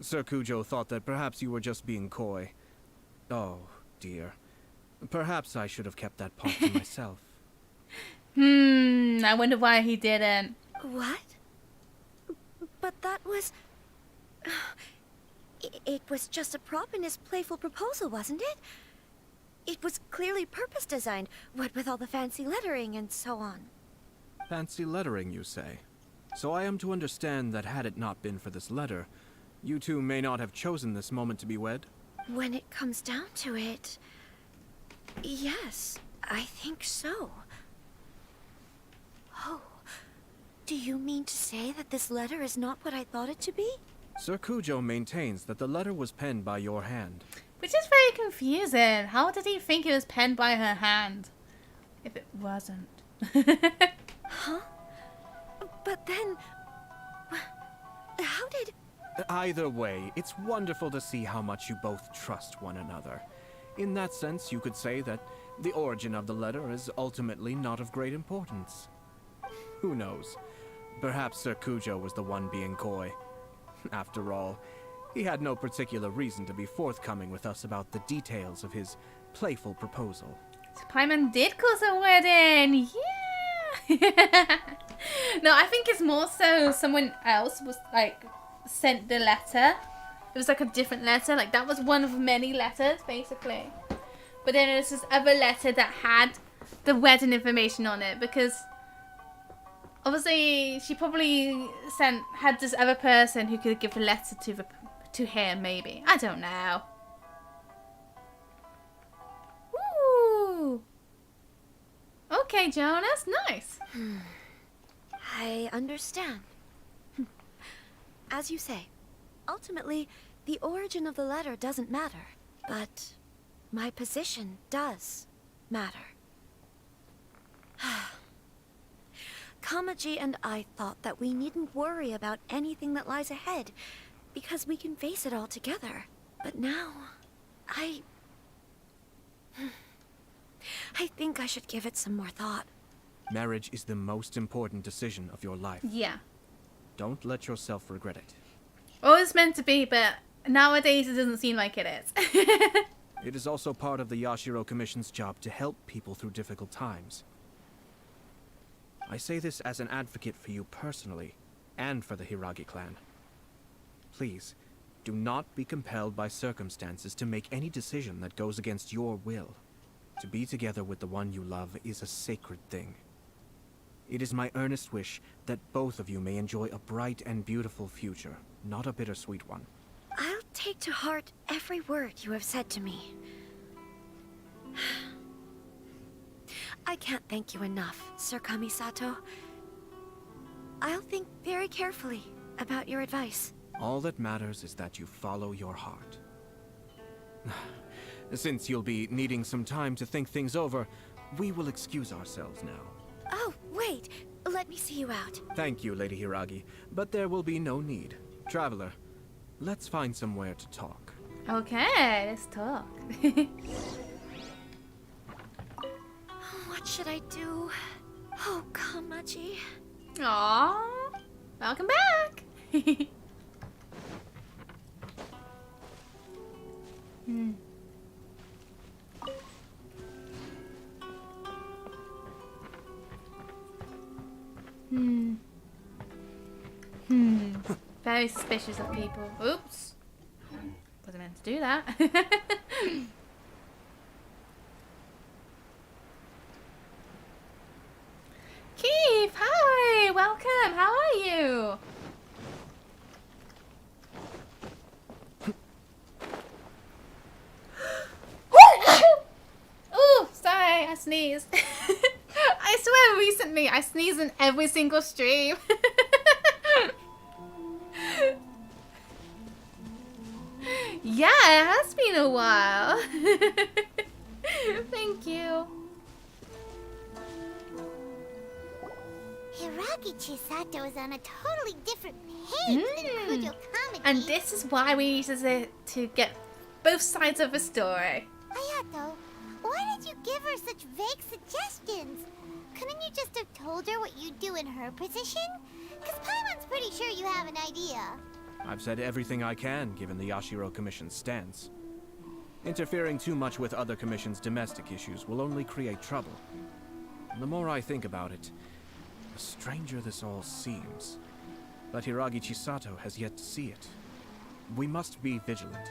Sir Kujo thought that perhaps you were just being coy. Oh, dear. Perhaps I should have kept that part to myself.
I wonder why he didn't.
What? But that was... It was just a prop in his playful proposal, wasn't it? It was clearly purpose designed, what with all the fancy lettering and so on.
Fancy lettering, you say? So I am to understand that had it not been for this letter, you two may not have chosen this moment to be wed?
When it comes down to it... yes, I think so. Oh, do you mean to say that this letter is not what I thought it to be?
Sir Kujo maintains that the letter was penned by your hand.
Which is very confusing. How did he think it was penned by her hand? If it wasn't.
Huh? But then... how did...
Either way, it's wonderful to see how much you both trust one another. In that sense, you could say that the origin of the letter is ultimately not of great importance. Who knows? Perhaps Sir Kujo was the one being coy. After all, he had no particular reason to be forthcoming with us about the details of his playful proposal.
So Paimon did cause a wedding! Yeah! No, I think it's more so someone else was, like, sent the letter. It was like a different letter. Like, that was one of many letters, basically. But then there's this other letter that had the wedding information on it, because... obviously, she probably had this other person who could give a letter to him, maybe. I don't know. Ooh. Okay, Jonas, nice.
I understand. As you say, ultimately, the origin of the letter doesn't matter. But my position does matter. Kamaji and I thought that we needn't worry about anything that lies ahead, because we can face it all together. But now, I think I should give it some more thought.
Marriage is the most important decision of your life.
Yeah.
Don't let yourself regret it.
Oh, it's meant to be, but nowadays it doesn't seem like it is.
It is also part of the Yashiro Commission's job to help people through difficult times. I say this as an advocate for you personally, and for the Hiragi clan. Please, Do not be compelled by circumstances to make any decision that goes against your will. To be together with the one you love is a sacred thing. It is my earnest wish that both of you may enjoy a bright and beautiful future, not a bittersweet one.
I'll take to heart every word you have said to me. I can't thank you enough, Sir Kamisato. I'll think very carefully about your advice.
All that matters is that you follow your heart. Since you'll be needing some time to think things over, we will excuse ourselves now.
Oh, wait. Let me see you out.
Thank you, Lady Hiragi, but there will be no need. Traveler, let's find somewhere to talk.
Okay, let's talk.
What should I do? Oh, Kamaji.
Aww. Welcome back. Very suspicious of people. Oops. Wasn't meant to do that. Keith, hi! Welcome! How are you? Oh, sorry, I sneezed. I swear recently I sneeze in every single stream. Yeah, it has been a while. Thank you.
Hiragi Chisato is on a totally different page than Kujo Kamaji.
And this is why we need to get both sides of the story.
Ayato, why did you give her such vague suggestions? Couldn't you just have told her what you'd do in her position? Because Paimon's pretty sure you have an idea.
I've said everything I can, given the Yashiro Commission's stance. Interfering too much with other commissions' domestic issues will only create trouble. And the more I think about it, the stranger this all seems. But Hiragi Chisato has yet to see it. We must be vigilant.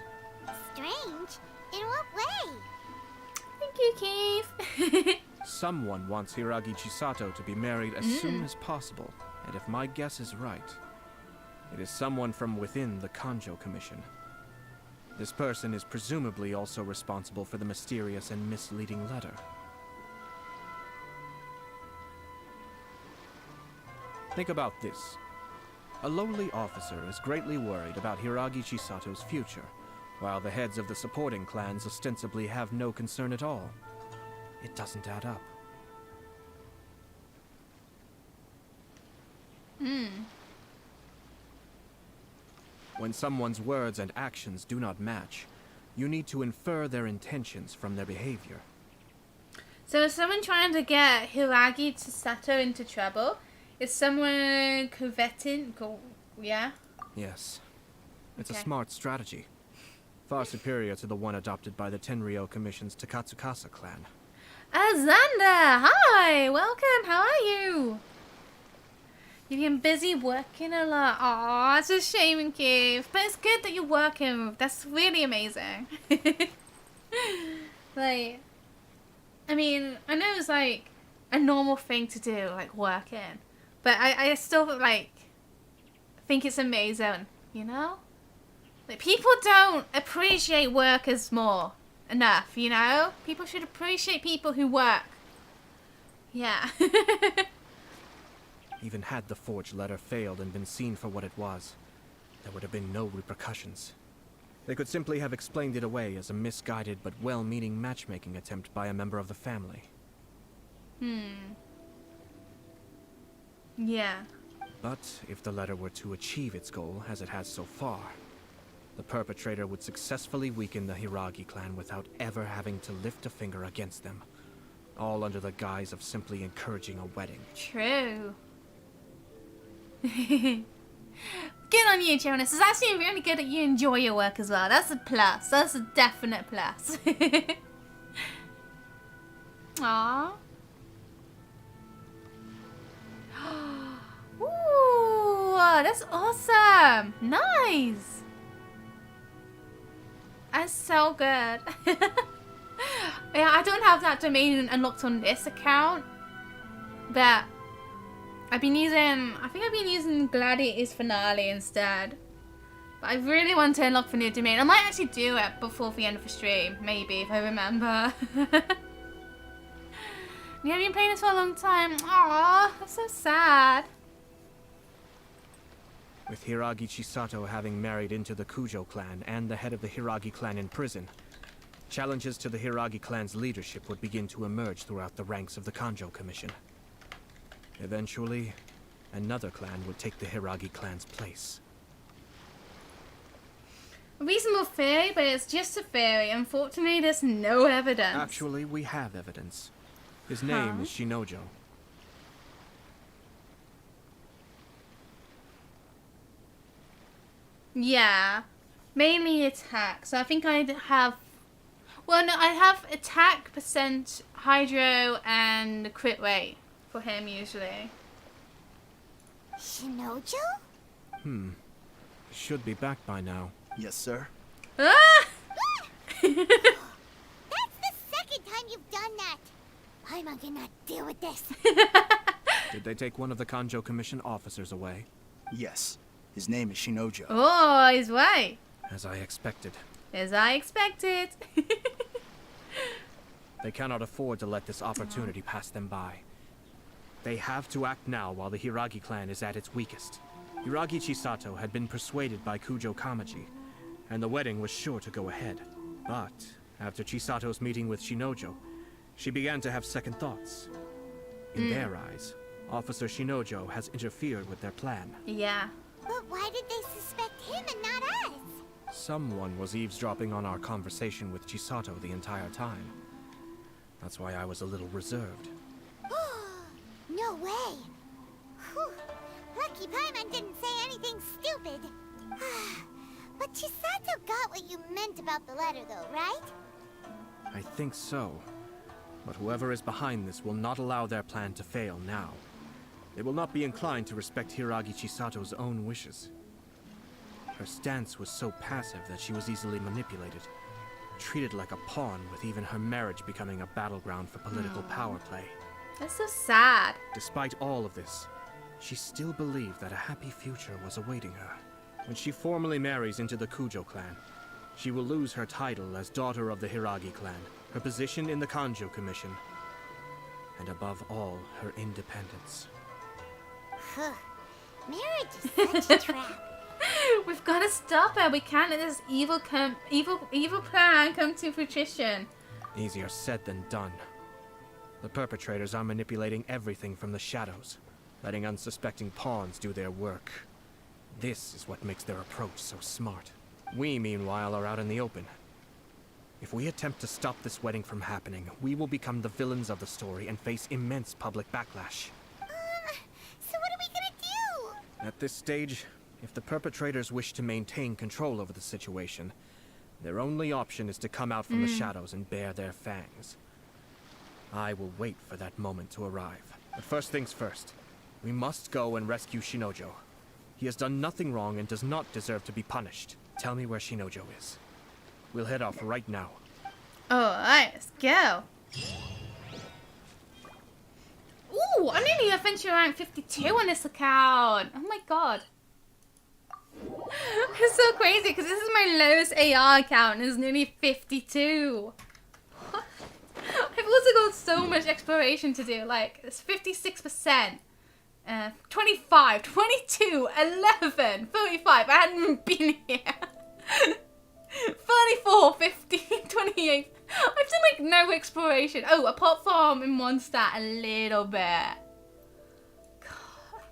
Strange? In what way?
Thank you, Keith.
Someone wants Hiragi Chisato to be married as soon as possible, and if my guess is right, it is someone from within the Kanjo Commission. This person is presumably also responsible for the mysterious and misleading letter. Think about this. A lowly officer is greatly worried about Hiragi Chisato's future, while the heads of the supporting clans ostensibly have no concern at all. It doesn't add up. When someone's words and actions do not match, you need to infer their intentions from their behavior.
So is someone trying to get Hiragi Chisato into trouble? Is someone coveting? Yeah?
Yes. It's
Okay.
a smart strategy. Far superior to the one adopted by the Tenryou Commission's Takatsukasa clan.
Xander, hi! Welcome, how are you? You've been busy working a lot. Aw, it's a shame, Keith. But it's good that you're working. That's really amazing. Like, I mean, I know it's like a normal thing to do, like working. But I still, like, think it's amazing, you know? Like, people don't appreciate workers more enough, you know? People should appreciate people who work. Yeah.
Even had the forged letter failed and been seen for what it was, there would have been no repercussions. They could simply have explained it away as a misguided but well-meaning matchmaking attempt by a member of the family.
Yeah.
But if the letter were to achieve its goal, as it has so far, the perpetrator would successfully weaken the Hiragi clan without ever having to lift a finger against them, all under the guise of simply encouraging a wedding.
True. Good on you, Jonas. It's actually really good that you enjoy your work as well. That's a plus. That's a definite plus. Aww. Ooh, that's awesome. Nice. It's so good. Yeah, I don't have that domain unlocked on this account, but I think I've been using Gladiator's Finale instead. But I really want to unlock the new domain. I might actually do it before the end of the stream, maybe, if I remember. Yeah, I've been playing this for a long time. Aww, that's so sad.
With Hiragi Chisato having married into the Kujo clan and the head of the Hiragi clan in prison, challenges to the Hiragi clan's leadership would begin to emerge throughout the ranks of the Kanjo Commission. Eventually, another clan would take the Hiragi clan's place.
A reasonable theory, but it's just a theory. Unfortunately, there's no evidence.
Actually, we have evidence. His name is Shinojo.
Yeah, mainly attack. So I think I'd have... Well, no, I have attack, percent, hydro, and crit rate for him usually.
Shinojo?
Should be back by now.
Yes, sir.
Ah!
That's the second time you've done that. I'm not gonna deal with this.
Did they take one of the Kanjo Commission officers away?
Yes. His name is Shinojo.
Oh, he's right.
As I expected.
As I expected.
They cannot afford to let this opportunity pass them by. They have to act now while the Hiragi clan is at its weakest. Hiragi Chisato had been persuaded by Kujo Kamaji, and the wedding was sure to go ahead. But after Chisato's meeting with Shinojo, she began to have second thoughts. In their eyes, Officer Shinojo has interfered with their plan.
Yeah.
But why did they suspect him and not us?
Someone was eavesdropping on our conversation with Chisato the entire time. That's why I was a little reserved.
No way. Whew. Lucky Paimon didn't say anything stupid. But Chisato got what you meant about the letter though, right?
I think so. But whoever is behind this will not allow their plan to fail now. They will not be inclined to respect Hiragi Chisato's own wishes. Her stance was so passive that she was easily manipulated, treated like a pawn, with even her marriage becoming a battleground for political power play.
That's so sad.
Despite all of this, she still believed that a happy future was awaiting her. When she formally marries into the Kujo clan, she will lose her title as daughter of the Hiragi clan, her position in the Kanjo Commission, and above all, her independence.
Marriage is such a trap.
We've got to stop her. We can't let this evil plan come to fruition.
Easier said than done. The perpetrators are manipulating everything from the shadows, letting unsuspecting pawns do their work. This is what makes their approach so smart. We, meanwhile, are out in the open. If we attempt to stop this wedding from happening, we will become the villains of the story and face immense public backlash.
So what are we gonna do?
At this stage, if the perpetrators wish to maintain control over the situation, their only option is to come out from the shadows and bare their fangs. I will wait for that moment to arrive. But first things first, we must go and rescue Shinojo. He has done nothing wrong and does not deserve to be punished. Tell me where Shinojo is. We'll head off right now.
Alright, let's go. Ooh, I'm nearly adventure rank 52 on this account. Oh my god. It's so crazy because this is my lowest AR account and it's nearly 52. I've also got so much exploration to do. Like, it's 56%. 25, 22, 11, 35. I hadn't been here. 34, 15, 28. I've done like no exploration. Oh, apart from in one stat a little bit. God.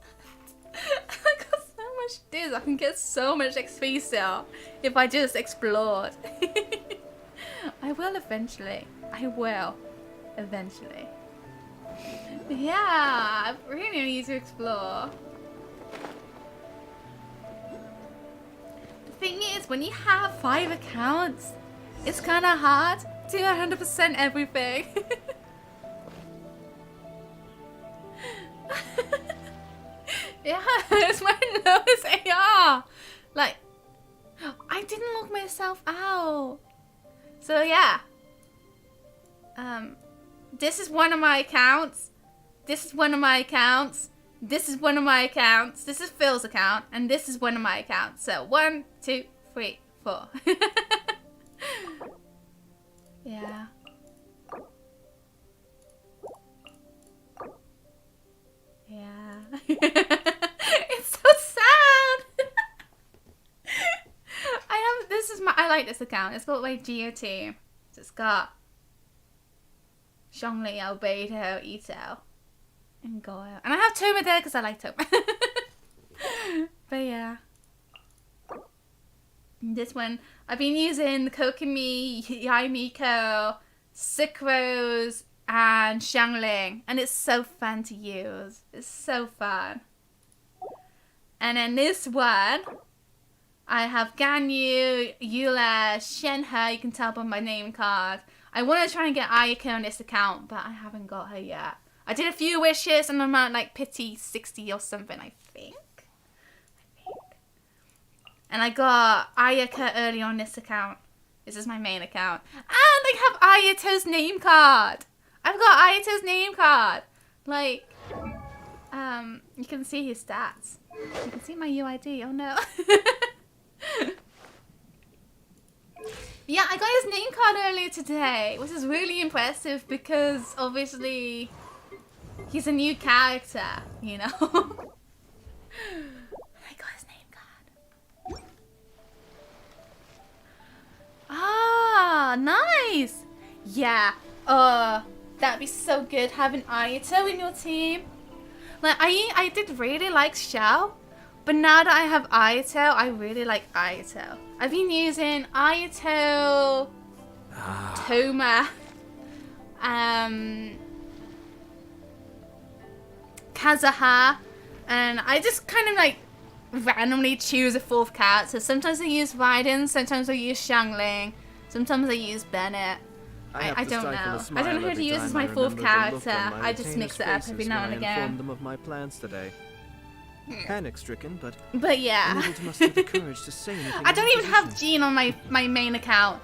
I got so much this. I can get so much XP still if I just explored. I will eventually. I will eventually. Yeah, I really need to explore. The thing is, when you have 5 accounts, it's kind of hard to 100% everything. Yeah, it's my lowest AR. Like, I didn't lock myself out. So yeah. This is one of my accounts. This is one of my accounts. This is one of my accounts. This is Phil's account. And this is one of my accounts. So 1, 2, 3, 4. Yeah. Yeah. It's so sad. I like this account. It's got like Geo team. So it's got Zhongli, Albedo, Ito, and Goyo. And I have Toma there because I like Toma. But yeah. This one, I've been using the Kokomi, Yaimiko, Sucrose, and Xiangling. And it's so fun to use. It's so fun. And then this one, I have Ganyu, Eula, Shenhe. You can tell by my name card. I want to try and get Ayako on this account, but I haven't got her yet. I did a few wishes and I'm at like pity 60 or something, I think. And I got Ayaka early on this account. This is my main account. And I have Ayato's name card. I've got Ayato's name card. Like, you can see his stats. You can see my UID. Oh no. Yeah, I got his name card earlier today, which is really impressive because obviously he's a new character, you know. I got his name card. Ah, nice. Yeah. That'd be so good having Ayato in your team. Like I did really like Xiao, but now that I have Ayato, I really like Ayato. I've been using Ayato, Toma, Kazuha, and I just kind of like randomly choose a fourth character. Sometimes I use Raiden, sometimes I use Xiangling, sometimes I use Bennett. I don't know. I don't know who to use as my fourth character. I just mix it up every now and again.
I informed them of my plans today. Panic-stricken,
but yeah.
unable to muster the courage to say anything.
I don't even have Jean on my main account.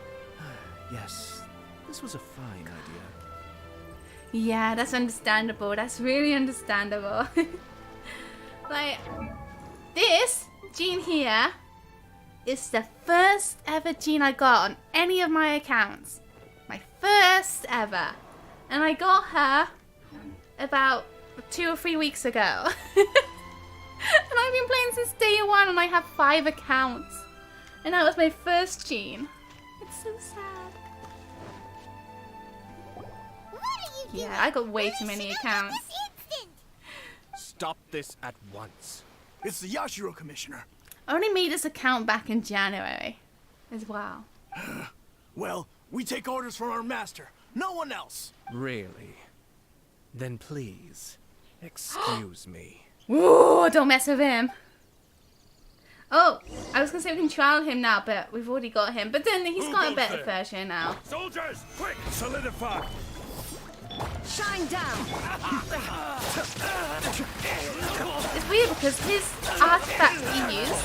Yes, this was a fine idea.
Yeah, that's understandable. That's really understandable. Like, this Jean here is the first ever Jean I got on any of my accounts. My first ever. And I got her about 2 or 3 weeks ago. And I've been playing since day 1 and I have 5 accounts. And that was my first Jean. It's so sad. Yeah, I got way too many accounts.
Stop this at once. It's the Yashiro Commissioner.
I only made this account back in January as well.
Well, we take orders from our master. No one else.
Really? Then please, excuse me.
Ooh, don't mess with him. Oh, I was gonna say we can trial him now, but we've already got him. But then he's got a better version now.
Soldiers, quick, solidify.
Shine down.
It's weird because his artifact he used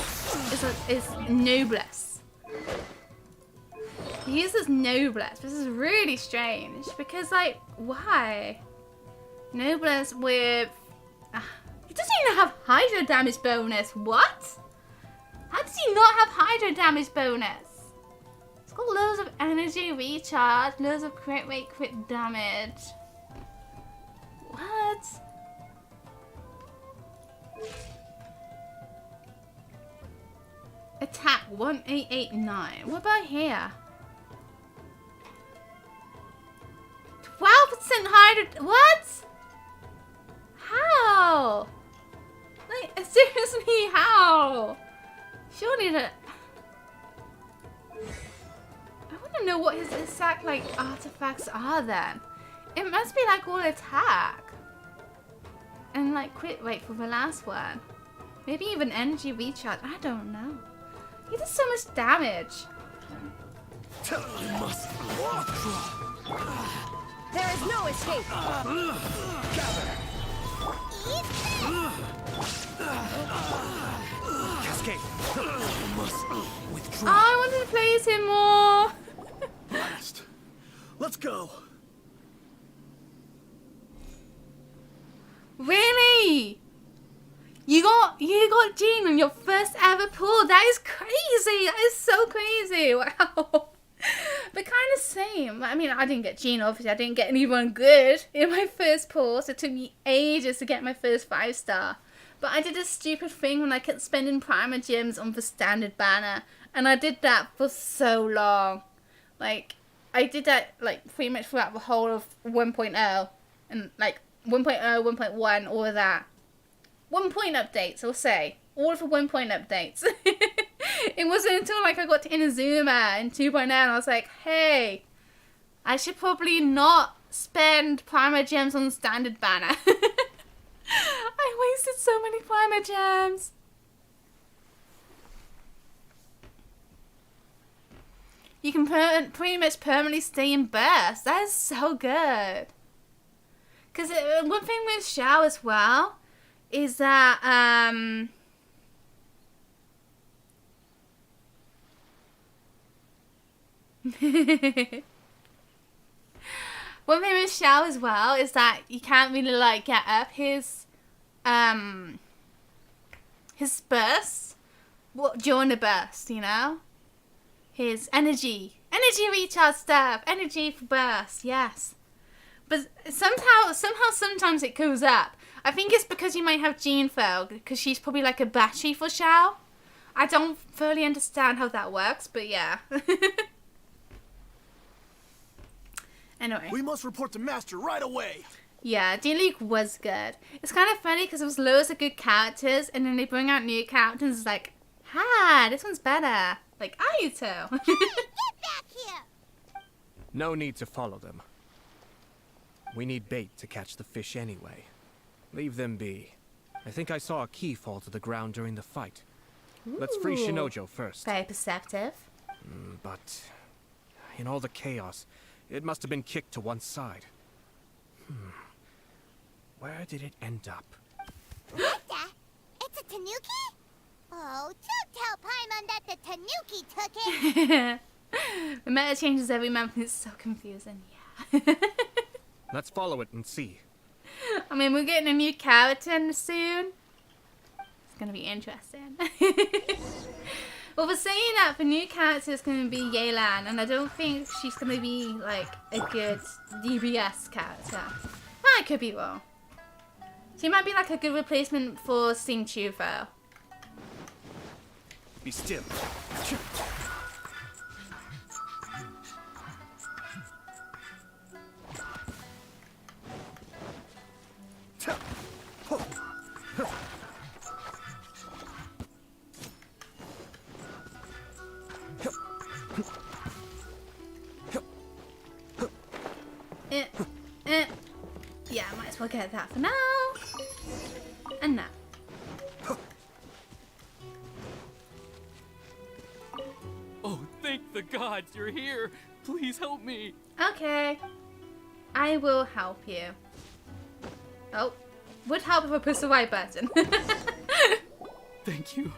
is Noblesse. He uses Noblesse. This is really strange because, like, why? Noblesse with. He doesn't even have Hydro damage bonus. What? How does he not have Hydro damage bonus? It's got loads of energy recharge, loads of crit rate, crit damage. What? Attack 1889. What about here? 12% Hydro. What? How? Like, seriously, how? Surely that. I want to know what his exact, like, artifacts are then. It must be, like, all attack. And, like, crit rate for the last one. Maybe even energy recharge. I don't know. He does so much damage.
There is no escape.
Cascade. Must withdraw.
I wanted to play him more.
Blast. go.
Really? You got Jean on your first ever pull. That is crazy. That is so crazy. Wow. But kind of same. I mean, I didn't get Jean, obviously. I didn't get anyone good in my first pull, so it took me ages to get my first 5-star. But I did a stupid thing when I kept spending Prima gems on the standard banner, and I did that for so long. Like, I did that like pretty much throughout the whole of 1.0, and like 1.0, 1.1, all of that. 1 point updates, I'll say. All of the 1 point updates. It wasn't until like I got to Inazuma in 2.0 and I was like, hey, I should probably not spend Prima gems on standard banner. I wasted so many Prima gems. You can pretty much permanently stay in burst. That is so good. Because one thing with Xiao as well is that one thing with Xiao as well is that you can't really like get up his bursts during the burst, you know? His energy recharge stuff, energy for burst, yes. But sometimes it goes up. I think it's because you might have Jean fail, because she's probably like a battery for Xiao. I don't fully understand how that works, but yeah. Anyway.
We must report to Master right away.
Yeah, D-League was good. It's kind of funny because there was loads of good characters, and then they bring out new characters. It's like, this one's better. Like Ayato.
Hey, get back here!
No need to follow them. We need bait to catch the fish anyway. Leave them be. I think I saw a key fall to the ground during the fight. Let's free Shinojo first.
Very perceptive.
But in all the chaos, it must have been kicked to one side. Where did it end up?
What the? It's a tanuki? Oh, don't tell Paimon that the tanuki took it!
The meta changes every month and it's so confusing, yeah.
Let's follow it and see.
I mean, we're getting a new character soon. It's gonna be interesting. Well, we're saying that the new character is gonna be Yelan, and I don't think she's gonna be like a good DBS character. I could be wrong. She might be like a good replacement for Sing Chu though.
Be still.
Yeah, I might as well get that for now. And now.
Oh, thank the gods you're here. Please help me.
Okay. I will help you. Oh, would help if I push the right button.
Thank you.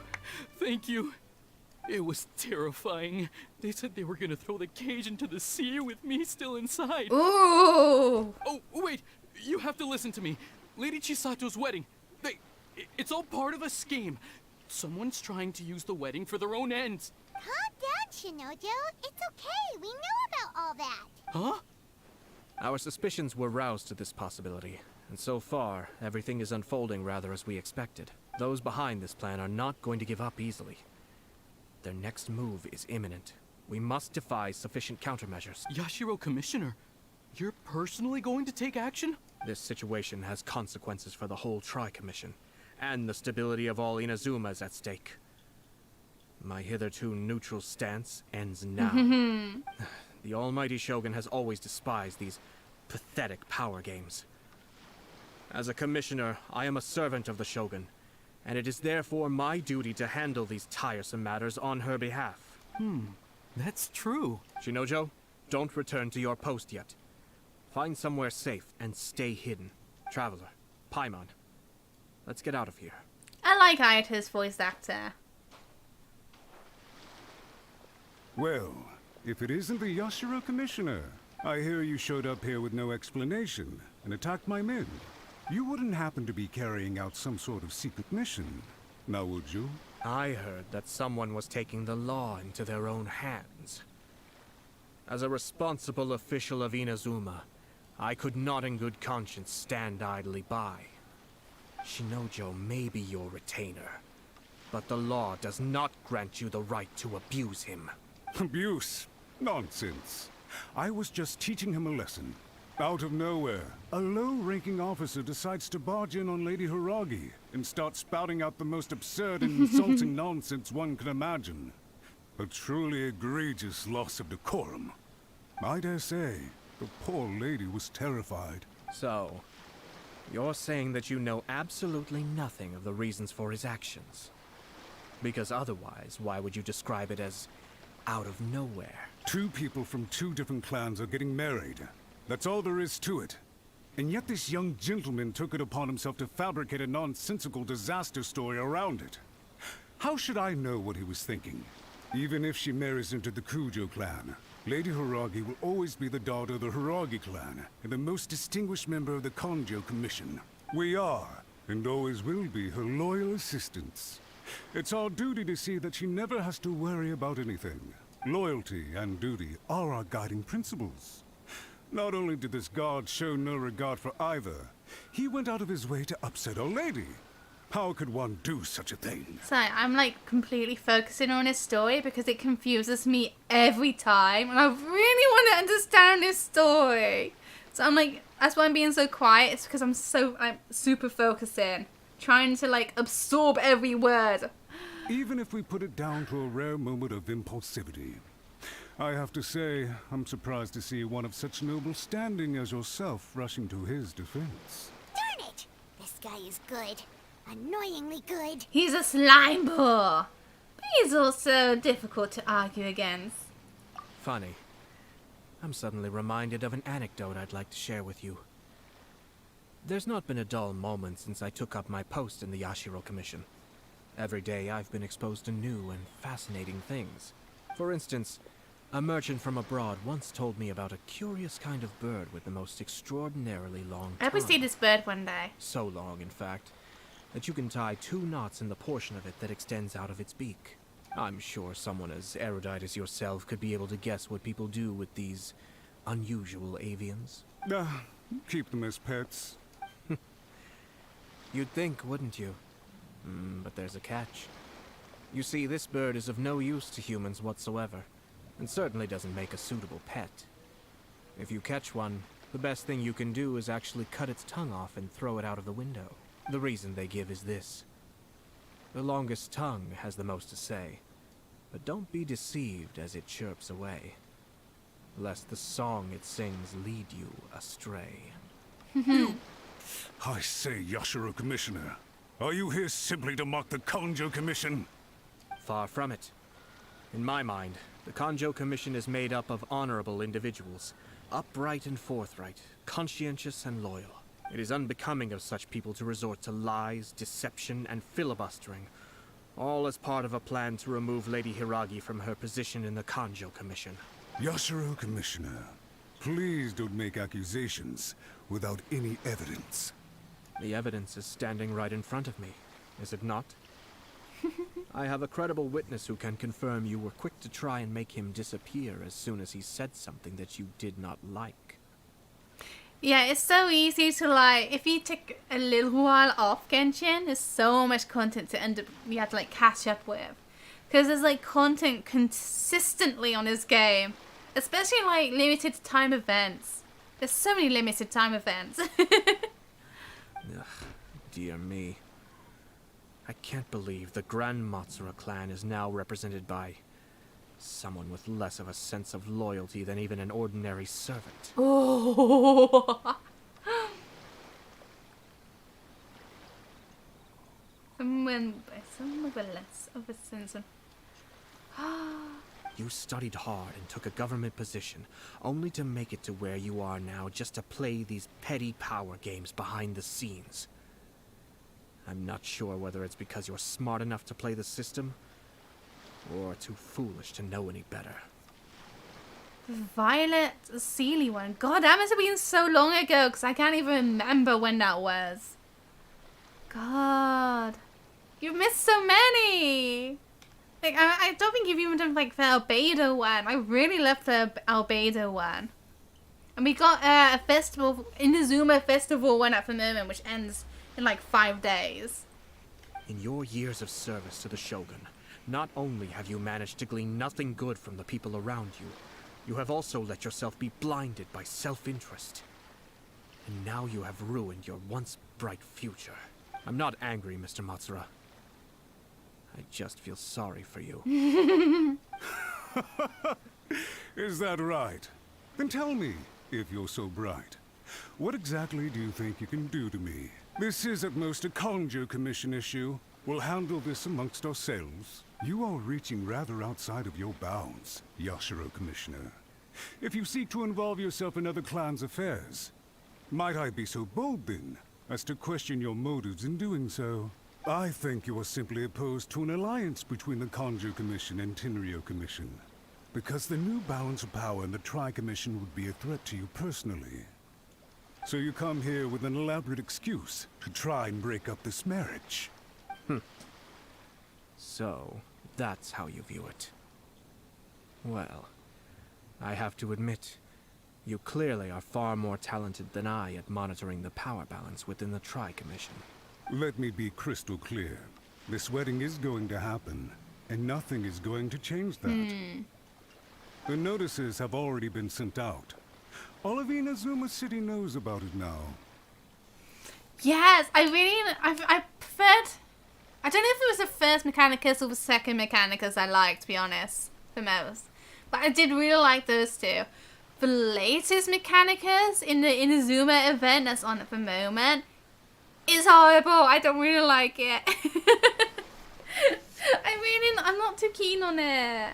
Thank you. It was terrifying. They said they were gonna throw the cage into the sea with me still inside.
Ooh.
Oh, wait. You have to listen to me. Lady Chisato's wedding. It's all part of a scheme. Someone's trying to use the wedding for their own ends.
Calm down, Shinojo. It's okay. We know about all that.
Huh?
Our suspicions were roused to this possibility, and so far, everything is unfolding rather as we expected. Those behind this plan are not going to give up easily. Their next move is imminent. We must devise sufficient countermeasures.
Yashiro Commissioner, you're personally going to take action?
This situation has consequences for the whole Tri-Commission, and the stability of all Inazuma is at stake. My hitherto neutral stance ends now. The almighty Shogun has always despised these pathetic power games. As a commissioner, I am a servant of the Shogun, and it is therefore my duty to handle these tiresome matters on her behalf.
That's true.
Shinojo, don't return to your post yet. Find somewhere safe and stay hidden. Traveler, Paimon, let's get out of here.
I like Ayato's voice actor.
Well, if it isn't the Yashiro Commissioner, I hear you showed up here with no explanation and attacked my men. You wouldn't happen to be carrying out some sort of secret mission, now would you?
I heard that someone was taking the law into their own hands. As a responsible official of Inazuma, I could not in good conscience stand idly by. Shinojo may be your retainer, but the law does not grant you the right to abuse him.
Abuse? Nonsense. I was just teaching him a lesson. Out of nowhere, a low-ranking officer decides to barge in on Lady Hiragi and start spouting out the most absurd and insulting nonsense one can imagine. A truly egregious loss of decorum. I dare say, the poor lady was terrified.
So, you're saying that you know absolutely nothing of the reasons for his actions? Because otherwise, why would you describe it as out of nowhere?
Two people from two different clans are getting married. That's all there is to it. And yet this young gentleman took it upon himself to fabricate a nonsensical disaster story around it. How should I know what he was thinking? Even if she marries into the Kujo clan, Lady Hiragi will always be the daughter of the Hiragi clan and the most distinguished member of the Kanjo Commission. We are, and always will be, her loyal assistants. It's our duty to see that she never has to worry about anything. Loyalty and duty are our guiding principles. Not only did this guard show no regard for either, he went out of his way to upset our lady. How could one do such a thing?
So I'm like completely focusing on his story because it confuses me every time, and I really want to understand his story. So I'm like, that's why I'm being so quiet. It's because I'm super focusing, trying to like absorb every word.
Even if we put it down to a rare moment of impulsivity, I have to say, I'm surprised to see one of such noble standing as yourself rushing to his defense.
Darn it! This guy is good. Annoyingly good.
He's a slime ball, but he's also difficult to argue against.
Funny. I'm suddenly reminded of an anecdote I'd like to share with you. There's not been a dull moment since I took up my post in the Yashiro Commission. Every day I've been exposed to new and fascinating things. For instance, a merchant from abroad once told me about a curious kind of bird with the most extraordinarily long
I hope we
tongue.
see this bird one day.
So long, in fact, that you can tie 2 knots in the portion of it that extends out of its beak. I'm sure someone as erudite as yourself could be able to guess what people do with these unusual avians.
Keep them as pets.
You'd think, wouldn't you? But there's a catch. You see, this bird is of no use to humans whatsoever, and certainly doesn't make a suitable pet. If you catch one, the best thing you can do is actually cut its tongue off and throw it out of the window. The reason they give is this. The longest tongue has the most to say, but don't be deceived as it chirps away, lest the song it sings lead you astray.
I say, Yashiro Commissioner, are you here simply to mock the Kanjo Commission?
Far from it. In my mind, the Kanjo Commission is made up of honorable individuals, upright and forthright, conscientious and loyal. It is unbecoming of such people to resort to lies, deception, and filibustering, all as part of a plan to remove Lady Hiragi from her position in the Kanjo Commission.
Yashiro Commissioner, please don't make accusations without any evidence.
The evidence is standing right in front of me, is it not? I have a credible witness who can confirm you were quick to try and make him disappear as soon as he said something that you did not like.
Yeah, it's so easy to like, if you take a little while off Genshin, there's so much content to end up, you have to like catch up with. Because there's like content consistently on this game. Especially like limited time events. There's so many limited time events.
Ugh, dear me. I can't believe the Grand Matsura clan is now represented by someone with less of a sense of loyalty than even an ordinary servant.
Oh. Someone with less of a sense of...
You studied hard and took a government position, only to make it to where you are now just to play these petty power games behind the scenes. I'm not sure whether it's because you're smart enough to play the system, or too foolish to know any better.
Violet Sealy one. God, that must have been so long ago because I can't even remember when that was. God. You've missed so many. Like, I don't think you've even done like the Albedo one. I really love the Albedo one. And we got a festival, Inazuma Festival one at the moment, which ends in like 5 days.
In your years of service to the Shogun, not only have you managed to glean nothing good from the people around you, you have also let yourself be blinded by self-interest. And now you have ruined your once bright future. I'm not angry, Mr. Matsura. I just feel sorry for you.
Is that right? Then tell me, if you're so bright, what exactly do you think you can do to me? This is at most a Conjo Commission issue. We'll handle this amongst ourselves. You are reaching rather outside of your bounds, Yashiro Commissioner. If you seek to involve yourself in other clans' affairs, might I be so bold then, as to question your motives in doing so? I think you are simply opposed to an alliance between the Conjo Commission and Tenryo Commission, because the new balance of power in the Tri-Commission would be a threat to you personally. So you come here with an elaborate excuse to try and break up this marriage.
So, that's how you view it. Well, I have to admit, you clearly are far more talented than I at monitoring the power balance within the Tri-Commission.
Let me be crystal clear. This wedding is going to happen, and nothing is going to change that. The notices have already been sent out. All of Inazuma City knows about it now.
Yes, I preferred... I don't know if it was the first Mechanicus or the second Mechanicus I liked, to be honest, the most. But I did really like those two. The latest Mechanicus in the Inazuma event that's on at the moment is horrible. I don't really like it. I'm not too keen on it.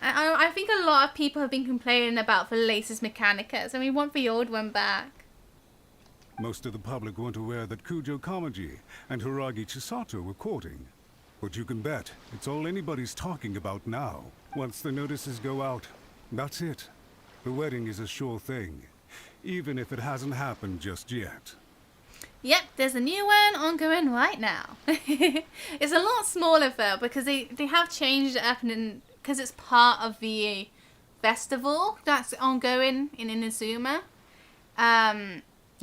I think a lot of people have been complaining about the latest Mechanicus, and we want the old one back.
Most of the public weren't aware that Kujo Kamaji and Hiragi Chisato were courting. But you can bet it's all anybody's talking about now. Once the notices go out, that's it. The wedding is a sure thing, even if it hasn't happened just yet.
Yep, there's a new one ongoing right now. It's a lot smaller though, because they have changed it up, and because it's part of the festival that's ongoing in Inazuma.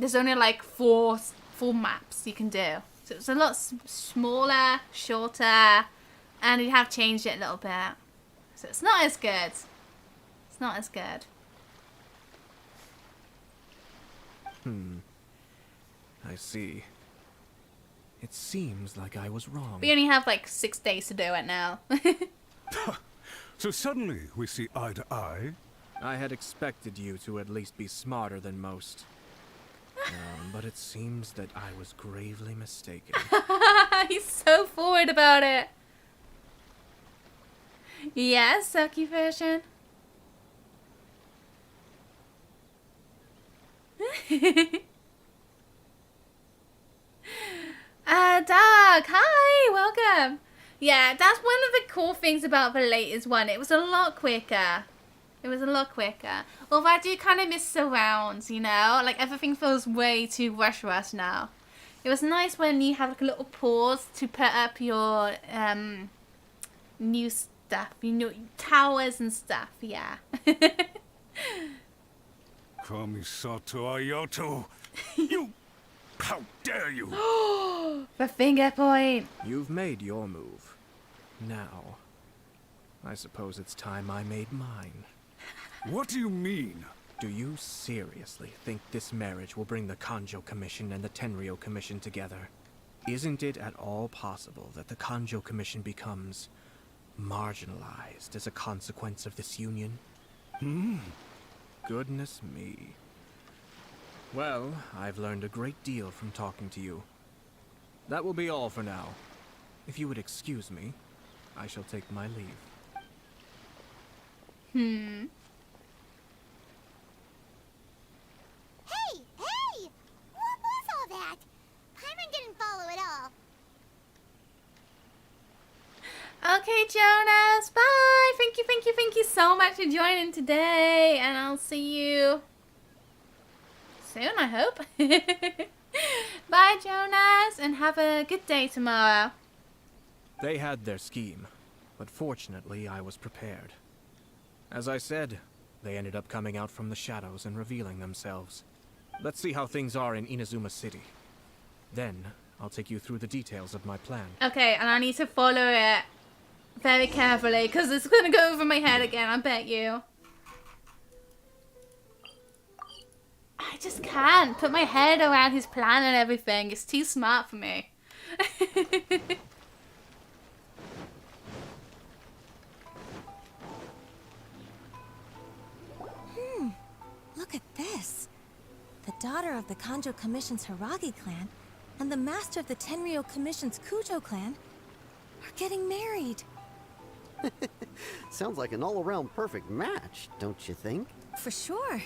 There's only like four maps you can do. So it's a lot smaller, shorter, and they have changed it a little bit. So it's not as good. It's not as good.
I see. It seems like I was wrong.
We only have like 6 days to do it now.
So suddenly we see eye to eye?
I had expected you to at least be smarter than most. But it seems that I was gravely mistaken.
He's so forward about it. Yes, Sucky version. Doug, hi, welcome. Yeah, that's one of the cool things about the latest one. It was a lot quicker. It was a lot quicker. Although I do kind of miss the rounds, you know? Like, everything feels way too rush now. It was nice when you have like a little pause to put up your new stuff. You know, towers and stuff, yeah.
Kamisato Ayato! You... How dare you!
The finger point!
You've made your move. Now, I suppose it's time I made mine.
What do you mean?
Do you seriously think this marriage will bring the Conjo Commission and the Tenryo Commission together? Isn't it at all possible that the Conjo Commission becomes marginalized as a consequence of this union? Goodness me. Well, I've learned a great deal from talking to you. That will be all for now. If you would excuse me, I shall take my leave.
Hey! What was all that? Paimon didn't follow at all.
Okay, Jonas, bye! Thank you so much for joining today, and I'll see you soon, I hope. Bye, Jonas, and have a good day tomorrow.
They had their scheme, but fortunately I was prepared. As I said, they ended up coming out from the shadows and revealing themselves. Let's see how things are in Inazuma City. Then, I'll take you through the details of my plan.
Okay, and I need to follow it very carefully, because it's going to go over my head again, I bet you. I just can't put my head around his plan and everything. It's too smart for me.
Look at this. The daughter of the Kanjo Commission's Hiragi clan and the master of the Tenryo Commission's Kujo clan are getting married.
Sounds like an all-around perfect match, don't you think?
For sure.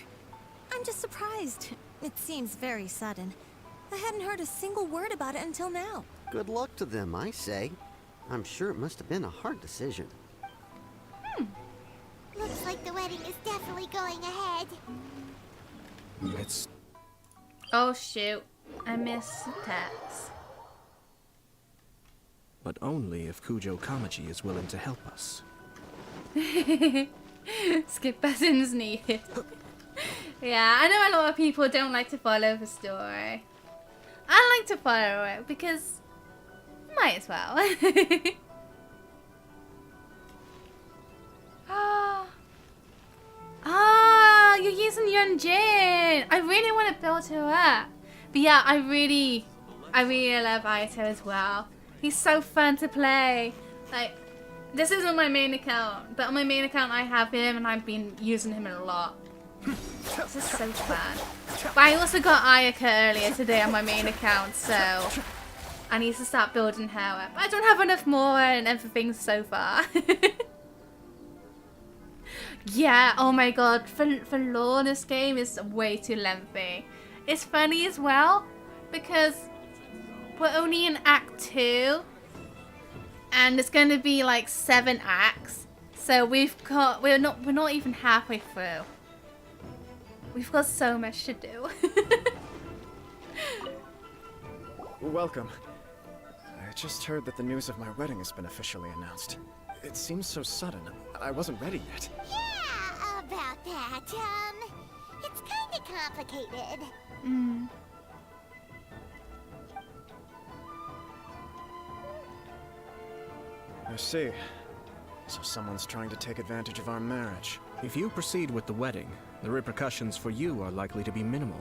I'm just surprised. It seems very sudden. I hadn't heard a single word about it until now.
Good luck to them, I say. I'm sure it must have been a hard decision.
Looks like the wedding is definitely going ahead.
It's...
Oh shoot, I missed the text.
But only if Kujo Kamaji is willing to help us.
Skip buttons needed. Yeah, I know a lot of people don't like to follow the story. I like to follow it because might as well. Ah, you're using Yunjin. I really want to build her up. But yeah, I really love Ayato as well. He's so fun to play. Like, this isn't my main account, but on my main account I have him and I've been using him a lot. This is so fun. But I also got Ayaka earlier today on my main account, so I need to start building her up. I don't have enough more and everything so far. Yeah, oh my god, for lore, this game is way too lengthy. It's funny as well, because we're only in Act 2, and it's going to be like 7 acts. So we're not even halfway through. We've got so much to do.
Welcome. I just heard that the news of my wedding has been officially announced. It seems so sudden. I wasn't ready yet.
Yeah, about that, it's kinda complicated.
I see. So someone's trying to take advantage of our marriage.
If you proceed with the wedding, the repercussions for you are likely to be minimal.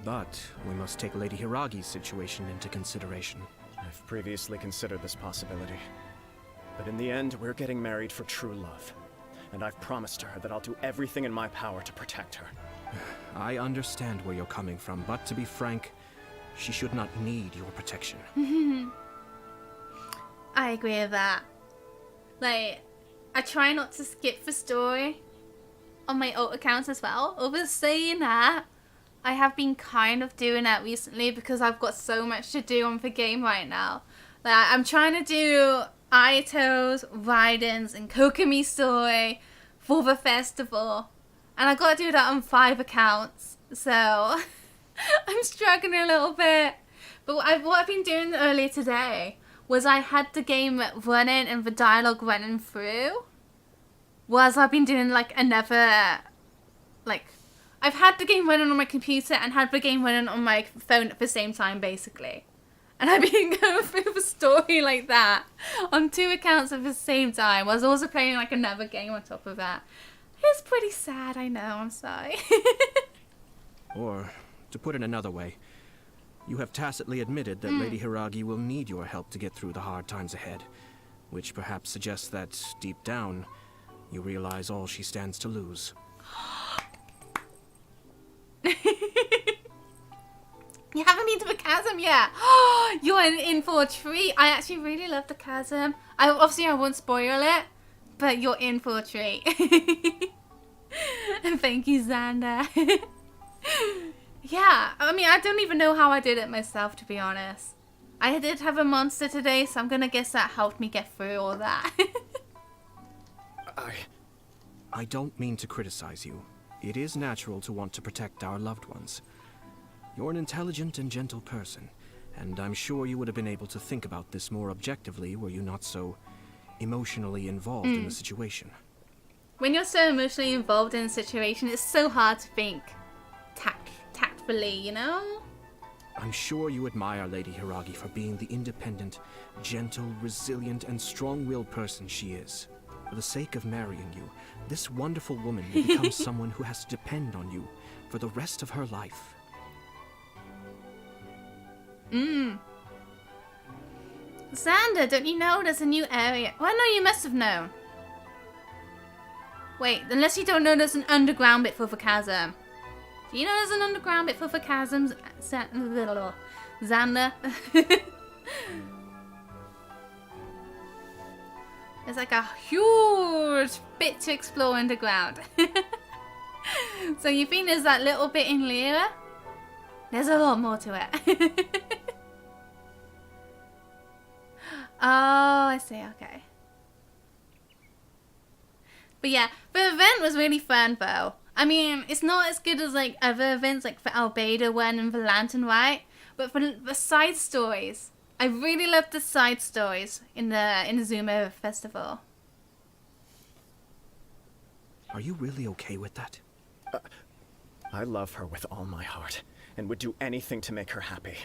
But we must take Lady Hiragi's situation into consideration.
I've previously considered this possibility. But in the end, we're getting married for true love. And I've promised her that I'll do everything in my power to protect her.
I understand where you're coming from, but to be frank, she should not need your protection.
I agree with that. Like, I try not to skip the story on my alt accounts as well. Over saying that, I have been kind of doing that recently because I've got so much to do on the game right now. Like, I'm trying to do Ayato's, Raiden's, and Kokomi's story for the festival. And I got to do that on 5 accounts. So, I'm struggling a little bit. But what I've been doing earlier today was I had the game running and the dialogue running through. Whereas I've been doing like another, like, I've had the game running on my computer and had the game running on my phone at the same time, basically. And I've been going through the story like that on 2 accounts at the same time. I was also playing like another game on top of that. It's pretty sad, I know, I'm sorry.
Or, to put it another way, you have tacitly admitted that Lady Hiragi will need your help to get through the hard times ahead, which perhaps suggests that, deep down, you realize all she stands to lose.
You haven't been to the chasm yet. You're in for a treat. I actually really love the chasm. Obviously I won't spoil it, but you're in for a treat. And thank you, Xander. Yeah, I mean, I don't even know how I did it myself, to be honest. I did have a monster today, so I'm gonna guess that helped me get through all that.
I don't mean to criticize you. It is natural to want to protect our loved ones. You're an intelligent and gentle person, and I'm sure you would have been able to think about this more objectively were you not so emotionally involved in the situation.
When you're so emotionally involved in a situation, it's so hard to think tactfully, you know?
I'm sure you admire Lady Hiragi for being the independent, gentle, resilient, and strong-willed person she is. For the sake of marrying you, this wonderful woman will become someone who has to depend on you for the rest of her life.
Xander, don't you know there's a new area? Well, no, you must have known. Wait, unless you don't know there's an underground bit for the chasm. Do you know there's an underground bit for the chasms? Xander? There's like a huge bit to explore underground. So you think there's that little bit in Lyra? There's a lot more to it. Oh, I see, okay. But yeah, the event was really fun though. I mean, it's not as good as like other events like the Albedo one and the Lantern Rite, but for the side stories, I really loved the side stories in the Inazuma Festival.
Are you really okay with that?
I love her with all my heart, and would do anything to make her happy.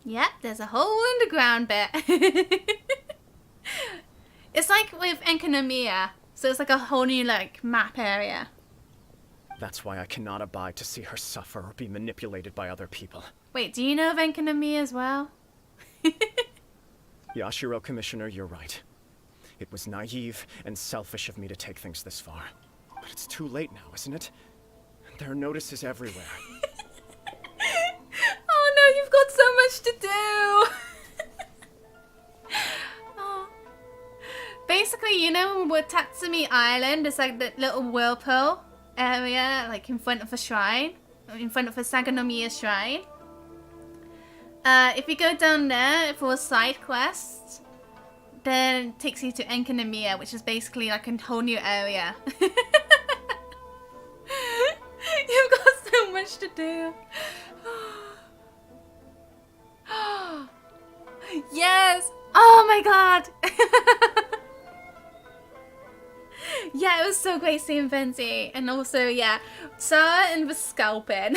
Yep, there's a whole underground bit. It's like with Enkanomiya, so it's like a whole new like map area.
That's why I cannot abide to see her suffer or be manipulated by other people.
Wait, do you know of Enkanomiya as well?
Yashiro, Commissioner, you're right. It was naive and selfish of me to take things this far. But it's too late now, isn't it? There are notices everywhere.
Oh no, you've got so much to do! Oh. Basically, you know with Tatsumi Island, it's like the little whirlpool area, like in front of a shrine, in front of a Sagonomiya shrine. If you go down there for a side quest, then it takes you to Enkanomiya, which is basically like a whole new area. You've got so much to do. Yes! Oh my god! Yeah, it was so great seeing Venti. And also, yeah, Sarah and the scalping.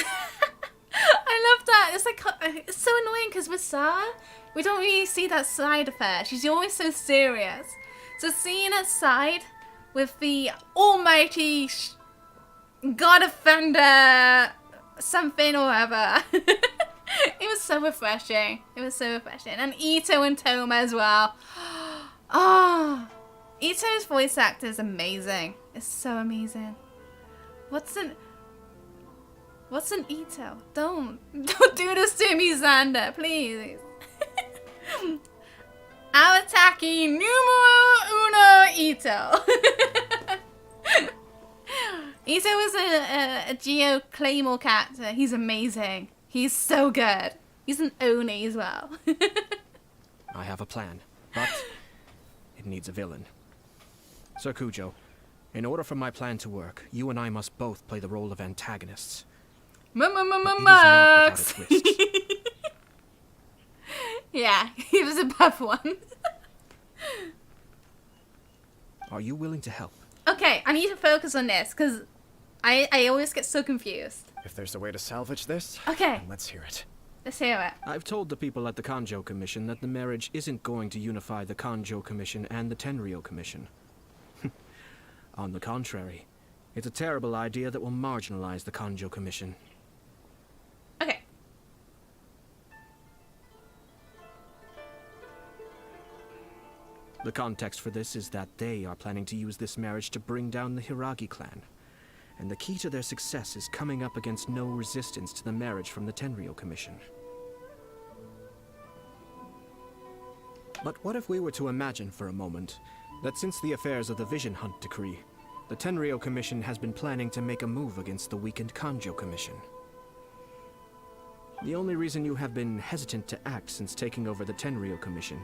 I love that. It's like, it's so annoying because with Sarah, we don't really see that side of her. She's always so serious. So seeing that side with the almighty God Offender something or other. It was so refreshing. It was so refreshing. And Ito and Toma as well. Oh, Ito's voice actor is amazing. It's so amazing. What's an Ito? Don't do this to me, Xander, please. Arataki numero uno Ito. Ito was a Geo Claymore character. He's amazing. He's so good. He's an Oni as well.
I have a plan, but it needs a villain. Sir Kujo, in order for my plan to work, you and I must both play the role of antagonists.
Max! Yeah, he was a buff one.
Are you willing to help?
Okay, I need to focus on this, because I always get so confused.
If there's a way to salvage this,
okay,
then let's hear it.
Let's hear it.
I've told the people at the Kanjo Commission that the marriage isn't going to unify the Kanjo Commission and the Tenryou Commission. On the contrary, it's a terrible idea that will marginalize the Kanjo Commission.
Okay.
The context for this is that they are planning to use this marriage to bring down the Hiragi clan. And the key to their success is coming up against no resistance to the marriage from the Tenryou Commission. But what if we were to imagine for a moment that since the affairs of the Vision Hunt Decree, the Tenryou Commission has been planning to make a move against the weakened Kanjo Commission? The only reason you have been hesitant to act since taking over the Tenryou Commission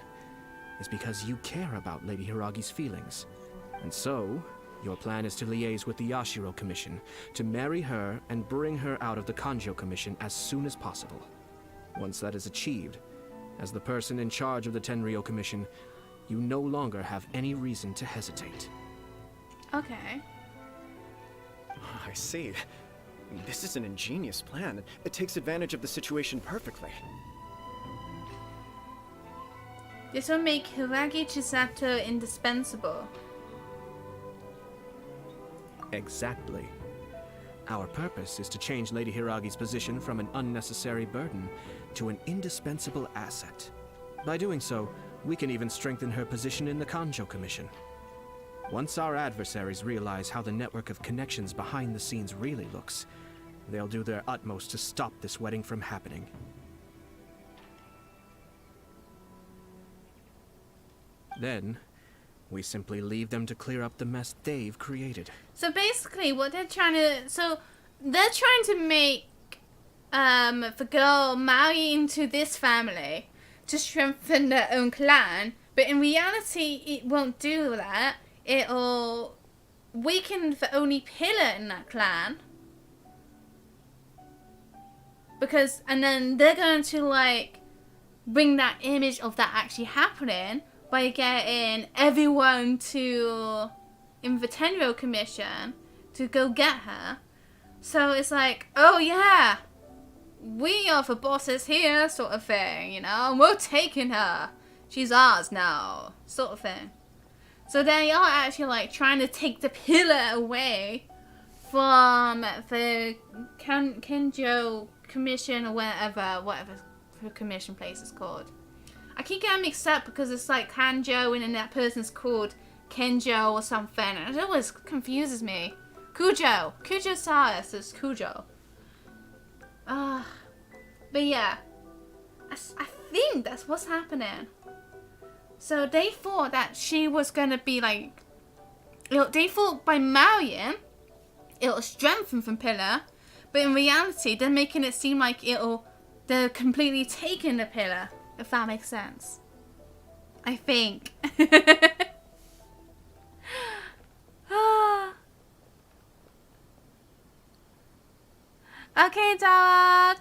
is because you care about Lady Hiragi's feelings. And so,
Your plan is to liaise with the Yashiro Commission, to marry her and bring her out of the Kanjo Commission as soon as possible. Once that is achieved, as the person in charge of the Tenryou Commission, you no longer have any reason to hesitate.
Okay.
I see. This is an ingenious plan. It takes advantage of the situation perfectly.
This will make Hiragi Chisato indispensable.
Exactly. Our purpose is to change Lady Hiragi's position from an unnecessary burden to an indispensable asset. By doing so, we can even strengthen her position in the Kanjo Commission. Once our adversaries realize how the network of connections behind the scenes really looks, they'll do their utmost to stop this wedding from happening. Then, we simply leave them to clear up the mess they've created.
So basically what they're trying to make the girl marry into this family to strengthen their own clan, but in reality it won't do that. It'll weaken the only pillar in that clan. And then they're going to like bring that image of that actually happening by getting everyone in the Tenryou Commission to go get her. So it's like, oh yeah, we are the bosses here, sort of thing, you know, and we're taking her. She's ours now, sort of thing. So they are actually like trying to take the pillar away from the Kanjo Commission or whatever the commission place is called. I keep getting mixed up because it's like Kanjo and then that person's called Kenjo or something, and it always confuses me. Kujo Saris is Kujo. But yeah, I think that's what's happening. So they thought that she was gonna be like, they thought by marrying, it'll strengthen from pillar, but in reality, they're making it seem like they're completely taking the pillar. If that makes sense. I think. Okay, dog.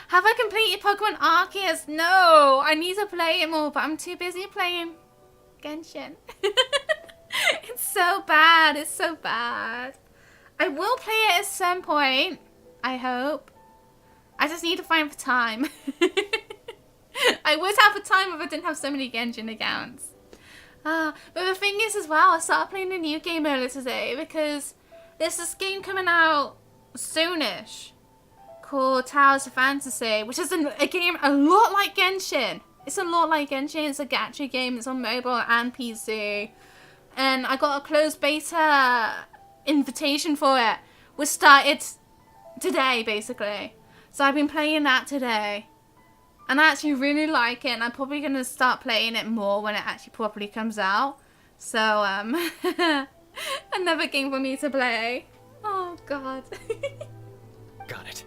Have I completed Pokemon Arceus? No, I need to play it more, but I'm too busy playing Genshin. It's so bad. It's so bad. I will play it at some point, I hope. I just need to find the time. I would have the time if I didn't have so many Genshin accounts. But the thing is as well, I started playing a new game earlier today because there's this game coming out soonish called Towers of Fantasy, which is a game a lot like Genshin. It's a lot like Genshin. It's a gacha game. It's on mobile and PC. And I got a closed beta invitation for it, which started today, basically. So I've been playing that today. And I actually really like it, and I'm probably going to start playing it more when it actually properly comes out. So, another game for me to play. Oh, God.
Got it.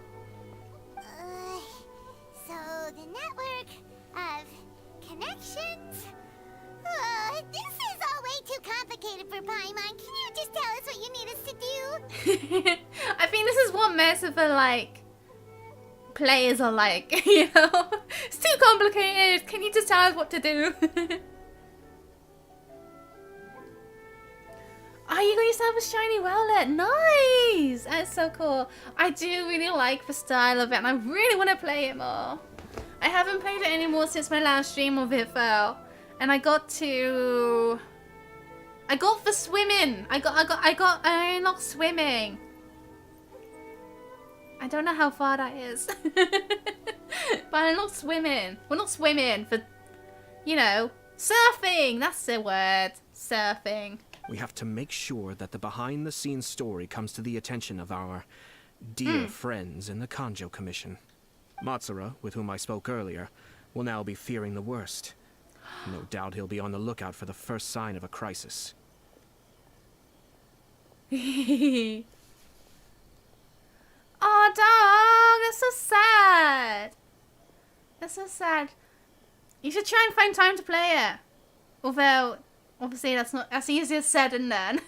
So the network of connections? This is all way too complicated for Paimon. Can you just tell us what you need us to do?
I think this is what most of the, like, players are like, you know? It's too complicated. Can you just tell us what to do? Oh, you got yourself a shiny Rowlet. Nice! That's so cool. I do really like the style of it, and I really want to play it more. I haven't played it anymore since my last stream of it fell. And I got the swimming. I unlocked swimming. I don't know how far that is. But I'm not swimming. We're not swimming for, you know, surfing. That's the word. Surfing.
We have to make sure that the behind-the-scenes story comes to the attention of our dear friends in the Kanjo Commission. Matsura, with whom I spoke earlier, will now be fearing the worst. No doubt he'll be on the lookout for the first sign of a crisis.
Oh, dog, that's so sad. That's so sad. You should try and find time to play it. Although, obviously, that's easier said than done.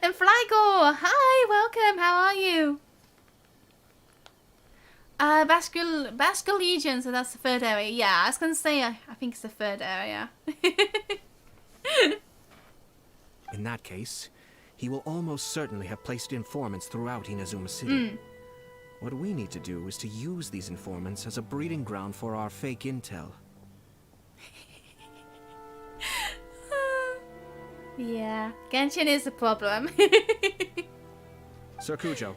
And Flygor, hi, welcome. How are you? Basque Legion, so that's the third area. Yeah, I was gonna say I think it's the third area.
In that case, he will almost certainly have placed informants throughout Inazuma City. What we need to do is to use these informants as a breeding ground for our fake intel.
Yeah, Genshin is the problem.
Sir Kujo,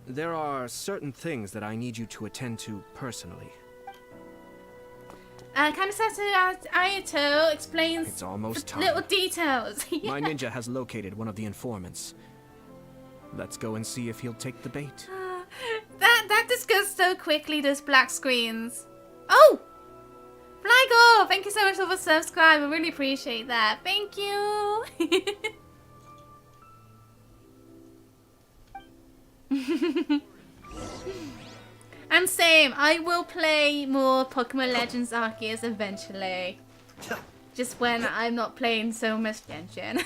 there are certain things that I need you to attend to personally.
Kamisatsu Ayato explains
It's almost time.
little details. Yeah.
My ninja has located one of the informants. Let's go and see if he'll take the bait.
That just goes so quickly, those black screens. Oh! Flygo! Thank you so much for the subscribe. I really appreciate that. Thank you. And same, I will play more Pokemon Legends Arceus eventually. Just when I'm not playing so much Genshin.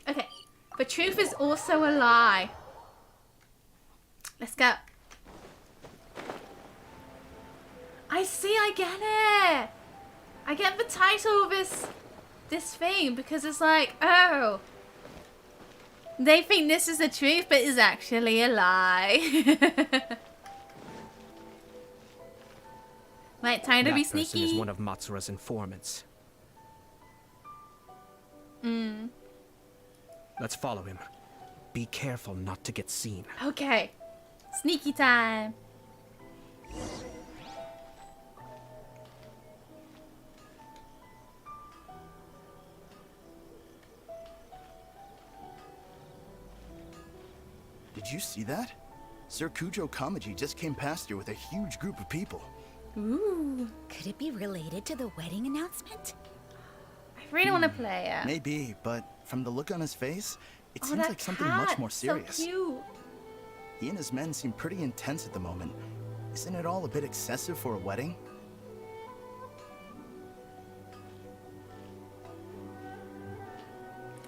Okay, but truth is also a lie. Let's go. I see, I get it. I get the title of this thing because it's like, oh. They think this is the truth, but it's actually a lie. Right, time to be sneaky.
That person is one of Matsura's informants. Let's follow him. Be careful not to get seen.
Okay. Sneaky time.
Did you see that? Sir Kujo Kamaji just came past here with a huge group of people.
Ooh. Could it be related to the wedding announcement?
I really want to play it.
Maybe, but from the look on his face, it seems
that
like something
cat,
much more serious.
So cute.
He and his men seem pretty intense at the moment. Isn't it all a bit excessive for a wedding?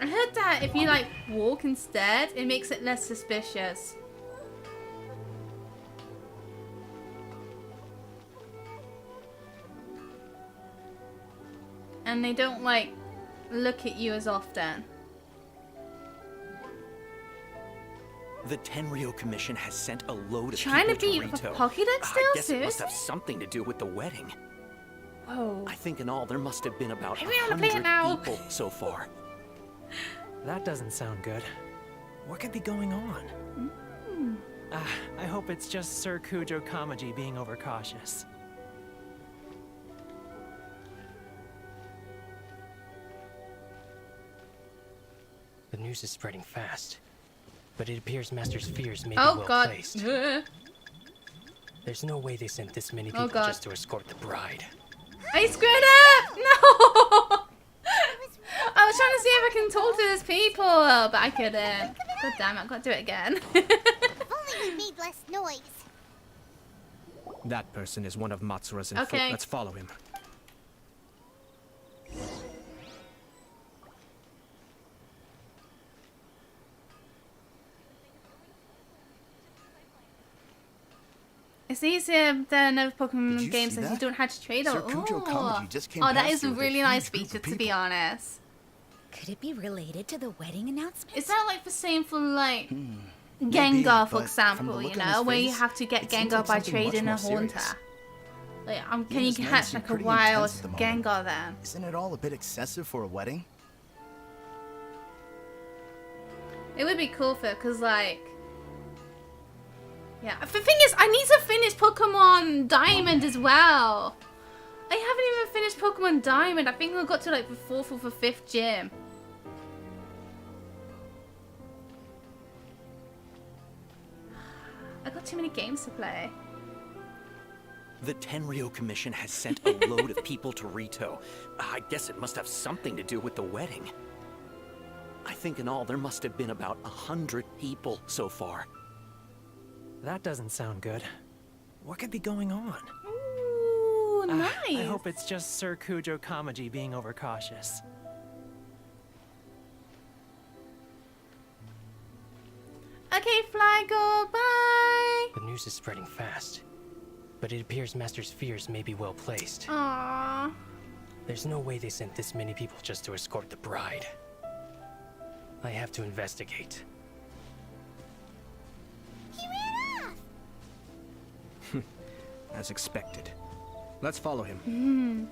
I heard that if you like walk instead, it makes it less suspicious. And they don't like look at you as often.
The Tenryo Commission has sent a load of
Trying to
people
beat
Rito.
the Pokédex still,
I guess it
dude?
must have something to do with the wedding.
Whoa.
I think in all there must have been about
I really wanna play it
100
now.
people so far.
That doesn't sound good. What could be going on? I hope it's just Sir Kujo Kamaji being overcautious. The news is spreading fast, but it appears Master's fears may be well placed. There's no way they sent this many people just to escort the bride.
I screwed up! No! I was trying to see if I can talk to these people, but I couldn't. God damn it, I've got to do it again.
If only we made less noise.
That person is one of Matsura's informants.
Okay.
Let's follow him.
It's easier than other Pokemon games
see
as you
that?
don't have to trade
Sir
out.
Kujo Kamaji just came
Oh, that
past
is a
here with a
really nice
huge group
feature,
of
to be
people.
honest.
Could it be related to the wedding announcement?
Is that like the same for like
Maybe,
Gengar, for
but from the
example,
look
you
on
know,
his
where you
face,
have to get
it seems
Gengar
like
by
something much
trading a
more serious.
Haunter? Like, can
He
you
and his men
catch
seem
like a
pretty
wild
intense at the moment.
Gengar then?
Isn't it all a bit excessive for a wedding?
It would be cool for, cause like, yeah. The thing is, I need to finish Pokemon Diamond as well. I haven't even finished Pokemon Diamond. I think I got to like the 4th or the 5th gym. I got too many games to play.
The Tenryo Commission has sent a load of people to Rito. I guess it must have something to do with the wedding. I think in all there must have been about 100 people so far.
That doesn't sound good. What could be going on?
Ooh, Oh, nice.
I hope it's just Sir Kujo Kamaji being overcautious.
Okay, Flygo, bye.
The news is spreading fast, but it appears Master's fears may be well placed.
Aww.
There's no way they sent this many people just to escort the bride. I have to investigate.
He ran off!
As expected. Let's follow him.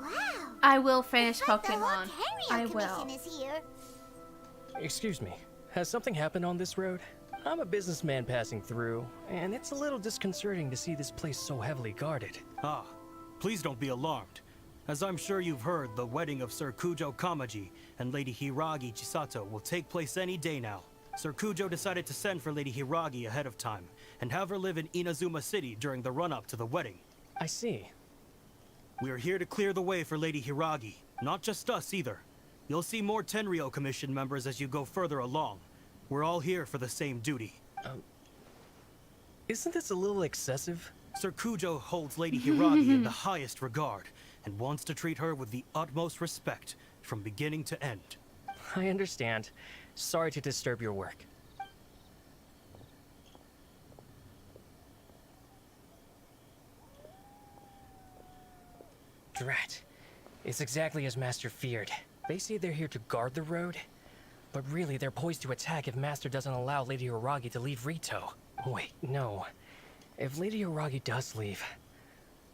Wow.
I will finish
The whole
Pokemon. I
Tenryou
will.
Commission is here.
Excuse me, has something happened on this road? I'm a businessman passing through, and it's a little disconcerting to see this place so heavily guarded.
Ah, please don't be alarmed. As I'm sure you've heard, the wedding of Sir Kujo Kamaji and Lady Hiragi Chisato will take place any day now. Sir Kujo decided to send for Lady Hiragi ahead of time, and have her live in Inazuma City during the run-up to the wedding.
I see.
We are here to clear the way for Lady Hiragi, not just us either. You'll see more Tenryou Commission members as you go further along. We're all here for the same duty.
Isn't this a little excessive?
Sir Kujo holds Lady Hiragi in the highest regard, and wants to treat her with the utmost respect, from beginning to end.
I understand. Sorry to disturb your work. Drat. It's exactly as Master feared. They say they're here to guard the road, but really they're poised to attack if Master doesn't allow Lady Hiragi to leave Rito. Wait, no. If Lady Hiragi does leave,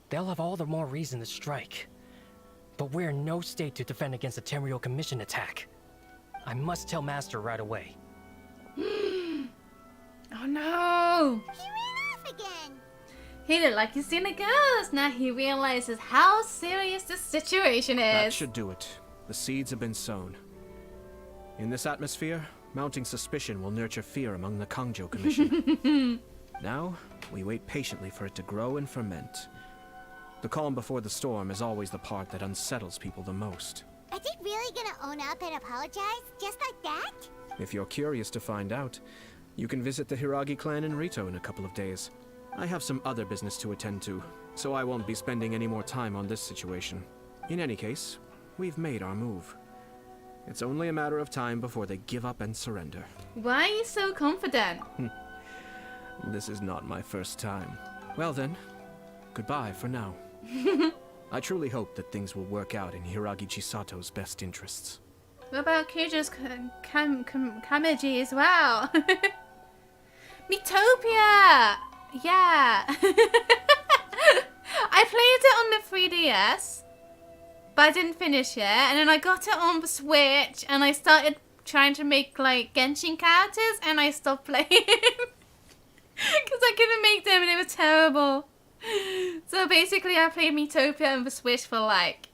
they'll have all the more reason to strike. But we're in no state to defend against a Tenryou Commission attack. I must tell Master right away.
Oh no!
He ran off again.
He looked like he's seen a ghost. Now he realizes how serious this situation
That
is.
should do it. The seeds have been sown. In this atmosphere, mounting suspicion will nurture fear among the Kangjo Commission. Now, we wait patiently for it to grow and ferment. The calm before the storm is always the part that unsettles people the most.
Are they really gonna own up and apologize? Just like that?
If you're curious to find out, you can visit the Hiragi clan in Rito in a couple of days. I have some other business to attend to, so I won't be spending any more time on this situation. In any case, we've made our move. It's only a matter of time before they give up and surrender.
Why are you so confident?
This is not my first time. Well then, goodbye for now. I truly hope that things will work out in Hiragi Chisato's best interests.
What about Kujo's Kamaji as well? Metopia! Yeah. I played it on the 3DS, but I didn't finish it. And then I got it on the Switch, and I started trying to make like Genshin characters, and I stopped playing because I couldn't make them, and they were terrible. So basically, I played Metopia on the Switch for like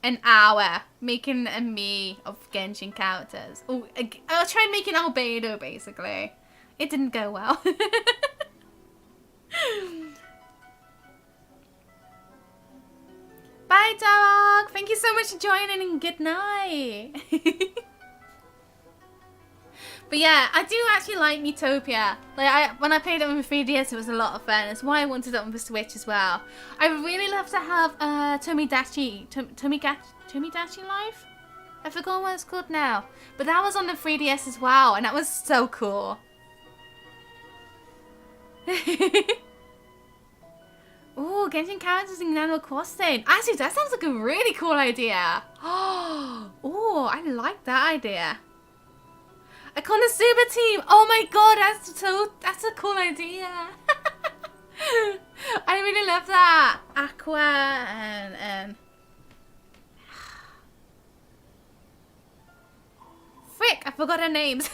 an hour, making a me of Genshin characters. Oh, I was trying making Albedo, basically. It didn't go well. Bye, dog. Thank you so much for joining, and good night. But yeah, I do actually like Metopia. Like when I played it on the 3DS, it was a lot of fun. That's why I wanted it on the Switch as well. I would really love to have Tomodachi Life? I forgot what it's called now. But that was on the 3DS as well, and that was so cool. Ooh, Genshin characters in Animal Crossing. Actually, that sounds like a really cool idea. Oh, I like that idea. A Konosuba team. Oh my god, that's a cool idea. I really love that. Aqua and frick, I forgot her names.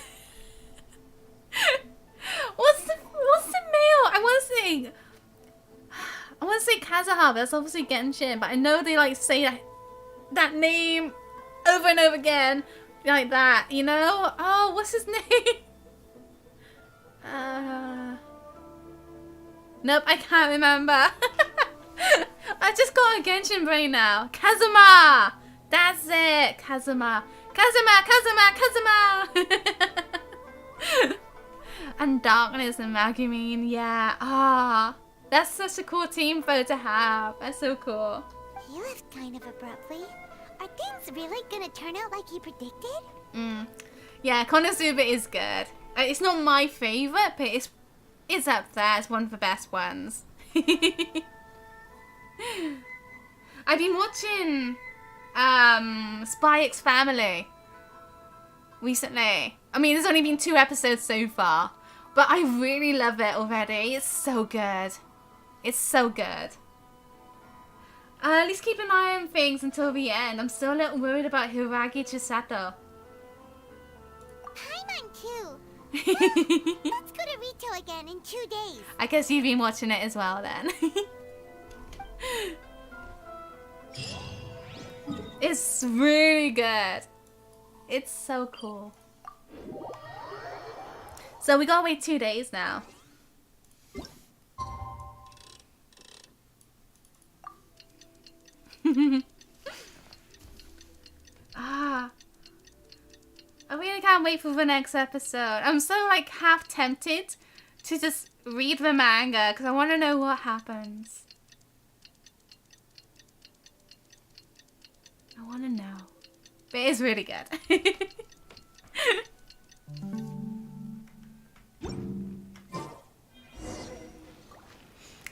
What's the male? I want to say Kazuha, but that's obviously Genshin, but I know they like say that name over and over again. Like that, you know? Oh, what's his name? Nope, I can't remember. I just got a Genshin brain now. Kazuma! That's it! Kazuma. And And Darkness and Megumin, yeah. Ah, that's such a cool team photo to have. That's so cool.
He left kind of abruptly. Are things really gonna turn out like he predicted?
Yeah, Konosuba is good. It's not my favorite, but it's up there. It's one of the best ones. I've been watching Spy X Family recently. I mean, there's only been 2 episodes so far, but I really love it already. It's so good. It's so good. At least keep an eye on things until the end. I'm still a little worried about Hiragi Chisato.
Paimon too. Let's go to Rito again in 2 days.
I guess you've been watching it as well then. It's really good. It's so cool. So we gotta wait 2 days now. I really can't wait for the next episode. I'm so like half tempted to just read the manga because I want to know what happens. I want to know. But it is really good.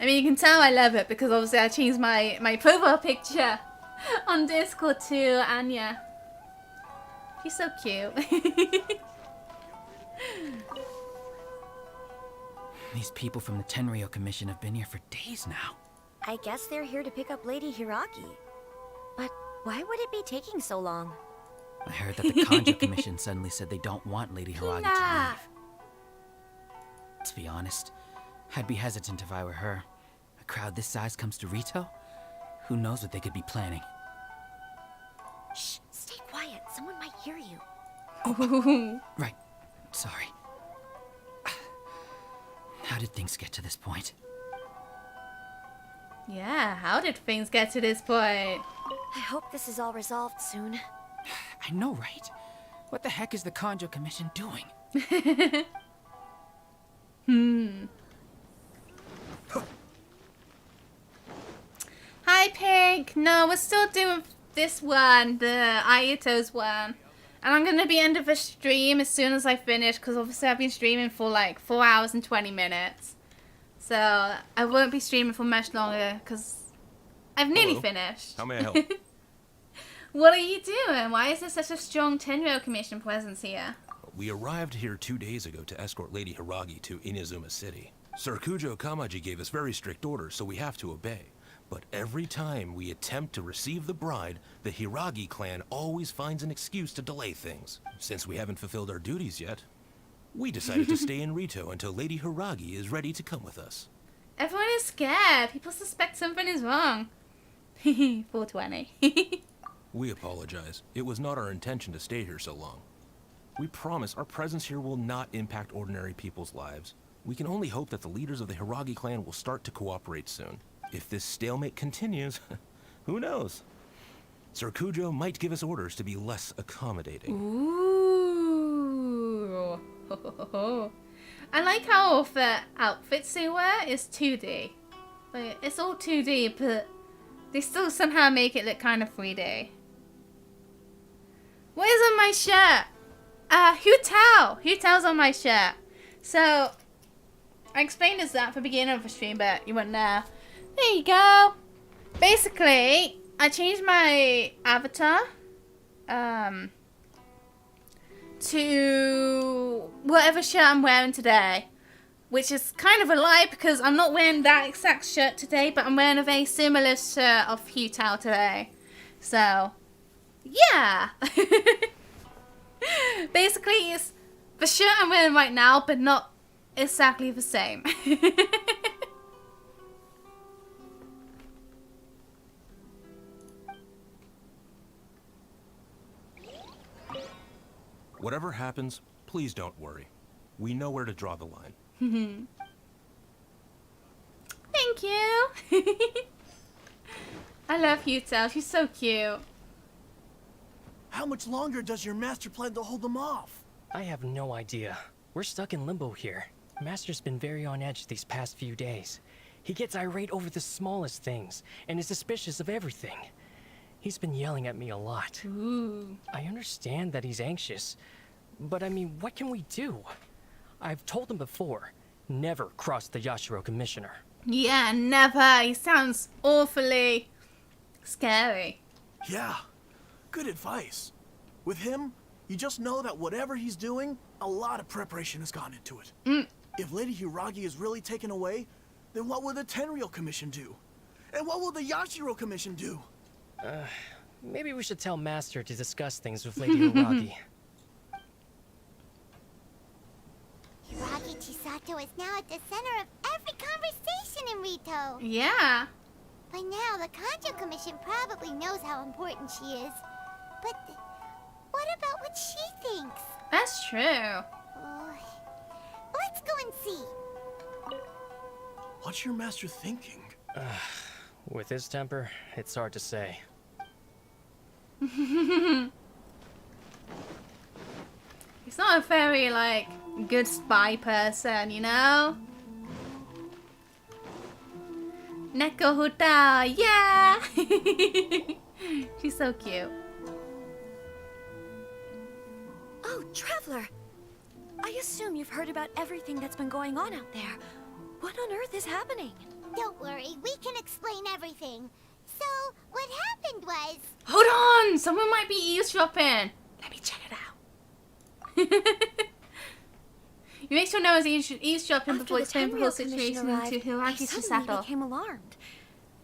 I mean, you can tell I love it because obviously I changed my profile picture on Discord to Anya. She's so cute.
These people from the Tenryou Commission have been here for days now.
I guess they're here to pick up Lady Hiragi. But why would it be taking so long?
I heard that the Kanjo Commission suddenly said they don't want Lady Hiragi to leave. To be honest, I'd be hesitant if I were her. A crowd this size comes to Rito? Who knows what they could be planning?
Shh, stay quiet. Someone might hear you.
Right. Sorry. How did things get to this point?
Yeah, how did things get to this point?
I hope this is all resolved soon.
I know, right? What the heck is the Kanjo Commission doing?
Hi, Pink. No, we're still doing this one, the Ayato's one. And I'm going to be end of the stream as soon as I finish, because obviously I've been streaming for like 4 hours and 20 minutes. So I won't be streaming for much longer, because I've nearly finished.
How may I help?
What are you doing? Why is there such a strong Tenryou Commission presence here?
We arrived here 2 days ago to escort Lady Hiragi to Inazuma City. Sir Kujo Kamaji gave us very strict orders, so we have to obey. But every time we attempt to receive the bride, the Hiragi clan always finds an excuse to delay things. Since we haven't fulfilled our duties yet, we decided to stay in Rito until Lady Hiragi is ready to come with us.
Everyone is scared. People suspect something is wrong. 420.
We apologize. It was not our intention to stay here so long. We promise our presence here will not impact ordinary people's lives. We can only hope that the leaders of the Hiragi clan will start to cooperate soon. If this stalemate continues, who knows? Sir Kujo might give us orders to be less accommodating.
Ooh. I like how the outfits they wear is 2D. Like, it's all 2D, but they still somehow make it look kind of 3D. What is on my shirt? Hu-Tao's on my shirt. So, I explained this at the beginning of the stream, but you weren't there. There you go. Basically, I changed my avatar to whatever shirt I'm wearing today. Which is kind of a lie because I'm not wearing that exact shirt today, but I'm wearing a very similar shirt of Hu-Tao today. So, yeah. Basically, it's the shirt I'm wearing right now, but not exactly the same.
Whatever happens, please don't worry. We know where to draw the line.
Thank you. I love Hu-Tao. She's so cute.
How much longer does your master plan to hold them off?
I have no idea. We're stuck in limbo here. Master's been very on edge these past few days. He gets irate over the smallest things, and is suspicious of everything. He's been yelling at me a lot.
Ooh.
I understand that he's anxious, but I mean, what can we do? I've told him before, never cross the Yashiro Commissioner.
Yeah, never. He sounds awfully scary.
Yeah, good advice. With him, you just know that whatever he's doing, a lot of preparation has gone into it. If Lady Hiragi is really taken away, then what will the Tenryou Commission do? And what will the Yashiro Commission do?
Maybe we should tell Master to discuss things with Lady Hiragi.
Hiragi Chisato is now at the center of every conversation in Rito.
Yeah.
By now, the Kanjo Commission probably knows how important she is. But what about what she thinks?
That's true.
Let's go and see.
What's your master thinking?
With his temper, it's hard to say.
He's not a very, like, good spy person, you know? Neko Huta, yeah! She's so cute.
Oh, Traveler! I assume you've heard about everything that's been going on out there. What on earth is happening?
Don't worry, we can explain everything. So, what happened was...
Hold on! Someone might be eavesdropping. Let me check it out. You make sure no one's eavesdropping before explaining the whole situation to Hiragi
Suddenly
Chisato.
became alarmed.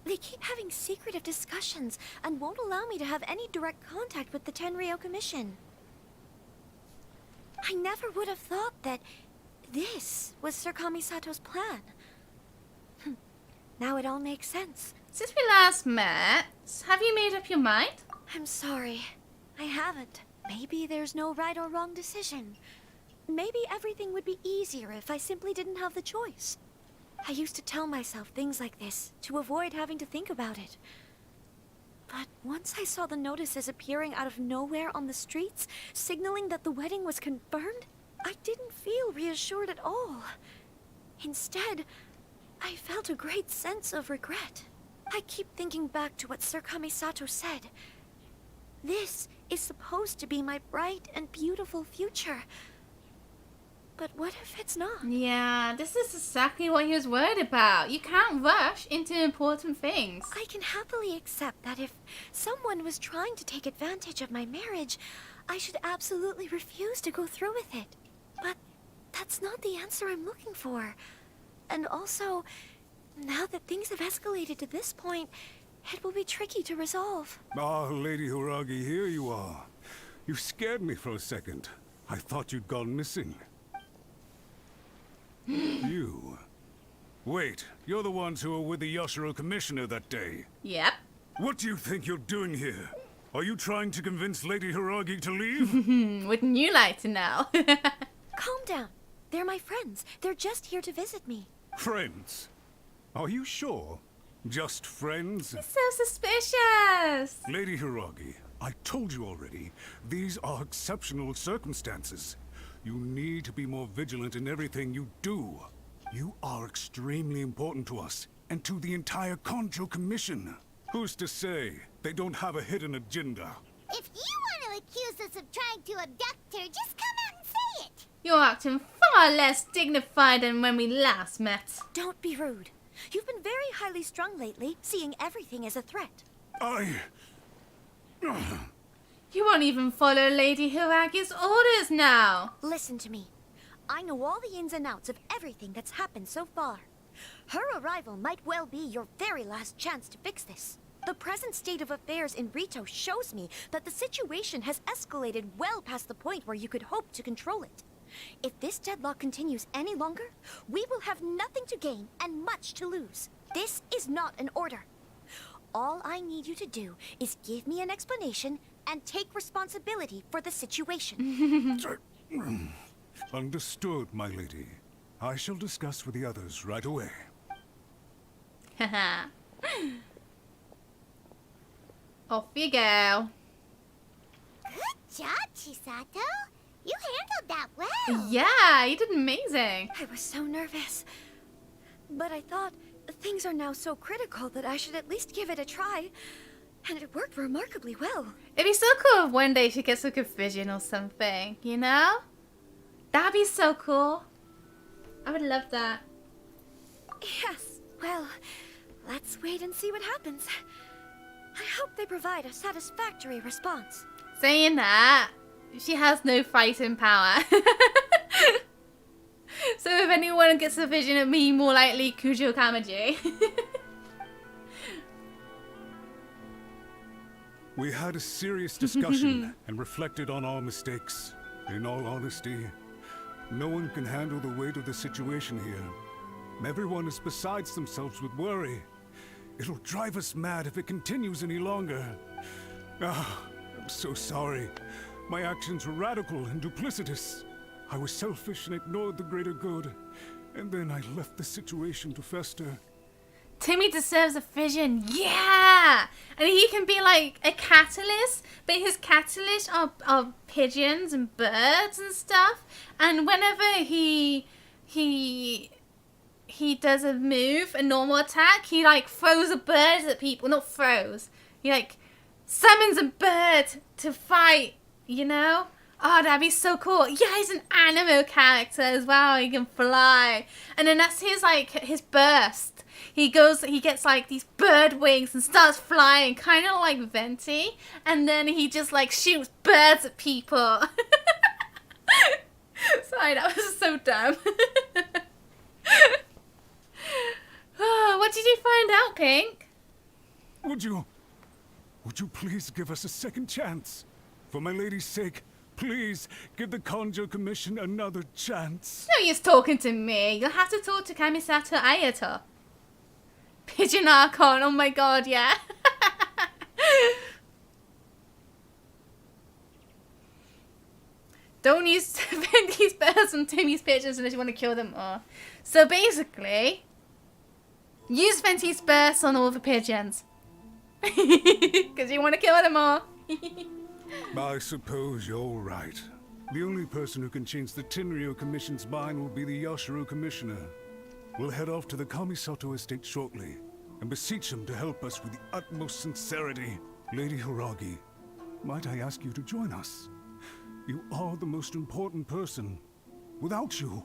They keep having secretive discussions and won't allow me to have any direct contact with the Tenryou Commission. I never would have thought that this was Sir Kamisato's plan. Now it all makes sense.
Since we last met, have you made up your mind?
I'm sorry. I haven't. Maybe there's no right or wrong decision. Maybe everything would be easier if I simply didn't have the choice. I used to tell myself things like this to avoid having to think about it. But once I saw the notices appearing out of nowhere on the streets, signaling that the wedding was confirmed, I didn't feel reassured at all. Instead, I felt a great sense of regret. I keep thinking back to what Sir Kamisato said. This is supposed to be my bright and beautiful future. But what if it's not?
Yeah, this is exactly what he was worried about. You can't rush into important things.
I can happily accept that if someone was trying to take advantage of my marriage, I should absolutely refuse to go through with it. But that's not the answer I'm looking for. And also, now that things have escalated to this point, it will be tricky to resolve.
Ah, Lady Hiragi, here you are. You scared me for a second. I thought you'd gone missing. You? Wait, you're the ones who were with the Yashiro Commissioner that day.
Yep.
What do you think you're doing here? Are you trying to convince Lady Hiragi to leave?
Wouldn't you like to know?
Calm down. They're my friends. They're just here to visit me.
Friends? Are you sure? Just friends?
He's so suspicious.
Lady Hiragi, I told you already, these are exceptional circumstances. You need to be more vigilant in everything you do. You are extremely important to us, and to the entire Kanjo Commission. Who's to say they don't have a hidden agenda?
If you want to accuse us of trying to abduct her, just come out and say it.
You're acting far less dignified than when we last met.
Don't be rude. You've been very highly strung lately, seeing everything as a threat.
You won't even follow Lady Hiragi's orders now.
Listen to me. I know all the ins and outs of everything that's happened so far. Her arrival might well be your very last chance to fix this. The present state of affairs in Rito shows me that the situation has escalated well past the point where you could hope to control it. If this deadlock continues any longer, we will have nothing to gain and much to lose. This is not an order. All I need you to do is give me an explanation and take responsibility for the situation.
Understood, my lady. I shall discuss with the others right away.
Off you go.
Good job, Chisato. You handled that well.
Yeah, you did amazing.
I was so nervous. But I thought things are now so critical that I should at least give it a try. And it worked remarkably well.
It'd be so cool if one day she gets like a vision or something, you know? That'd be so cool. I would love that.
Yes, well, let's wait and see what happens. I hope they provide a satisfactory response.
Saying that, she has no fighting power. So if anyone gets a vision of me, more likely Kujo Kamaji.
We had a serious discussion and reflected on our mistakes. In all honesty, no one can handle the weight of the situation here. Everyone is besides themselves with worry. It'll drive us mad if it continues any longer. Ah, I'm so sorry. My actions were radical and duplicitous. I was selfish and ignored the greater good. And then I left the situation to fester.
Timmy deserves a vision, yeah! And he can be like a catalyst, but his catalysts are pigeons and birds and stuff. And whenever he does a move, a normal attack, he like throws a bird at people. Not throws. He like summons a bird to fight, you know? Oh, that'd be so cool. Yeah, he's an anime character as well. He can fly. And then that's his like his burst. He gets like these bird wings and starts flying, kind of like Venti. And then he just like shoots birds at people. Sorry, that was so dumb. Oh, what did you find out, Pink?
Would you please give us a second chance? For my lady's sake, please give the Conjo Commission another chance.
No use talking to me. You'll have to talk to Kamisato Ayato. Pigeon Archon, oh my god, yeah. Don't use Venti's birds and Timmy's pigeons unless you want to kill them all. So basically, use Venti's burst on all the pigeons. Because you want to kill them all.
I suppose you're right. The only person who can change the Tenryou Commission's mind will be the Yashiro Commissioner. We'll head off to the Kamisato estate shortly and beseech him to help us with the utmost sincerity. Lady Hiragi, might I ask you to join us? You are the most important person. Without you,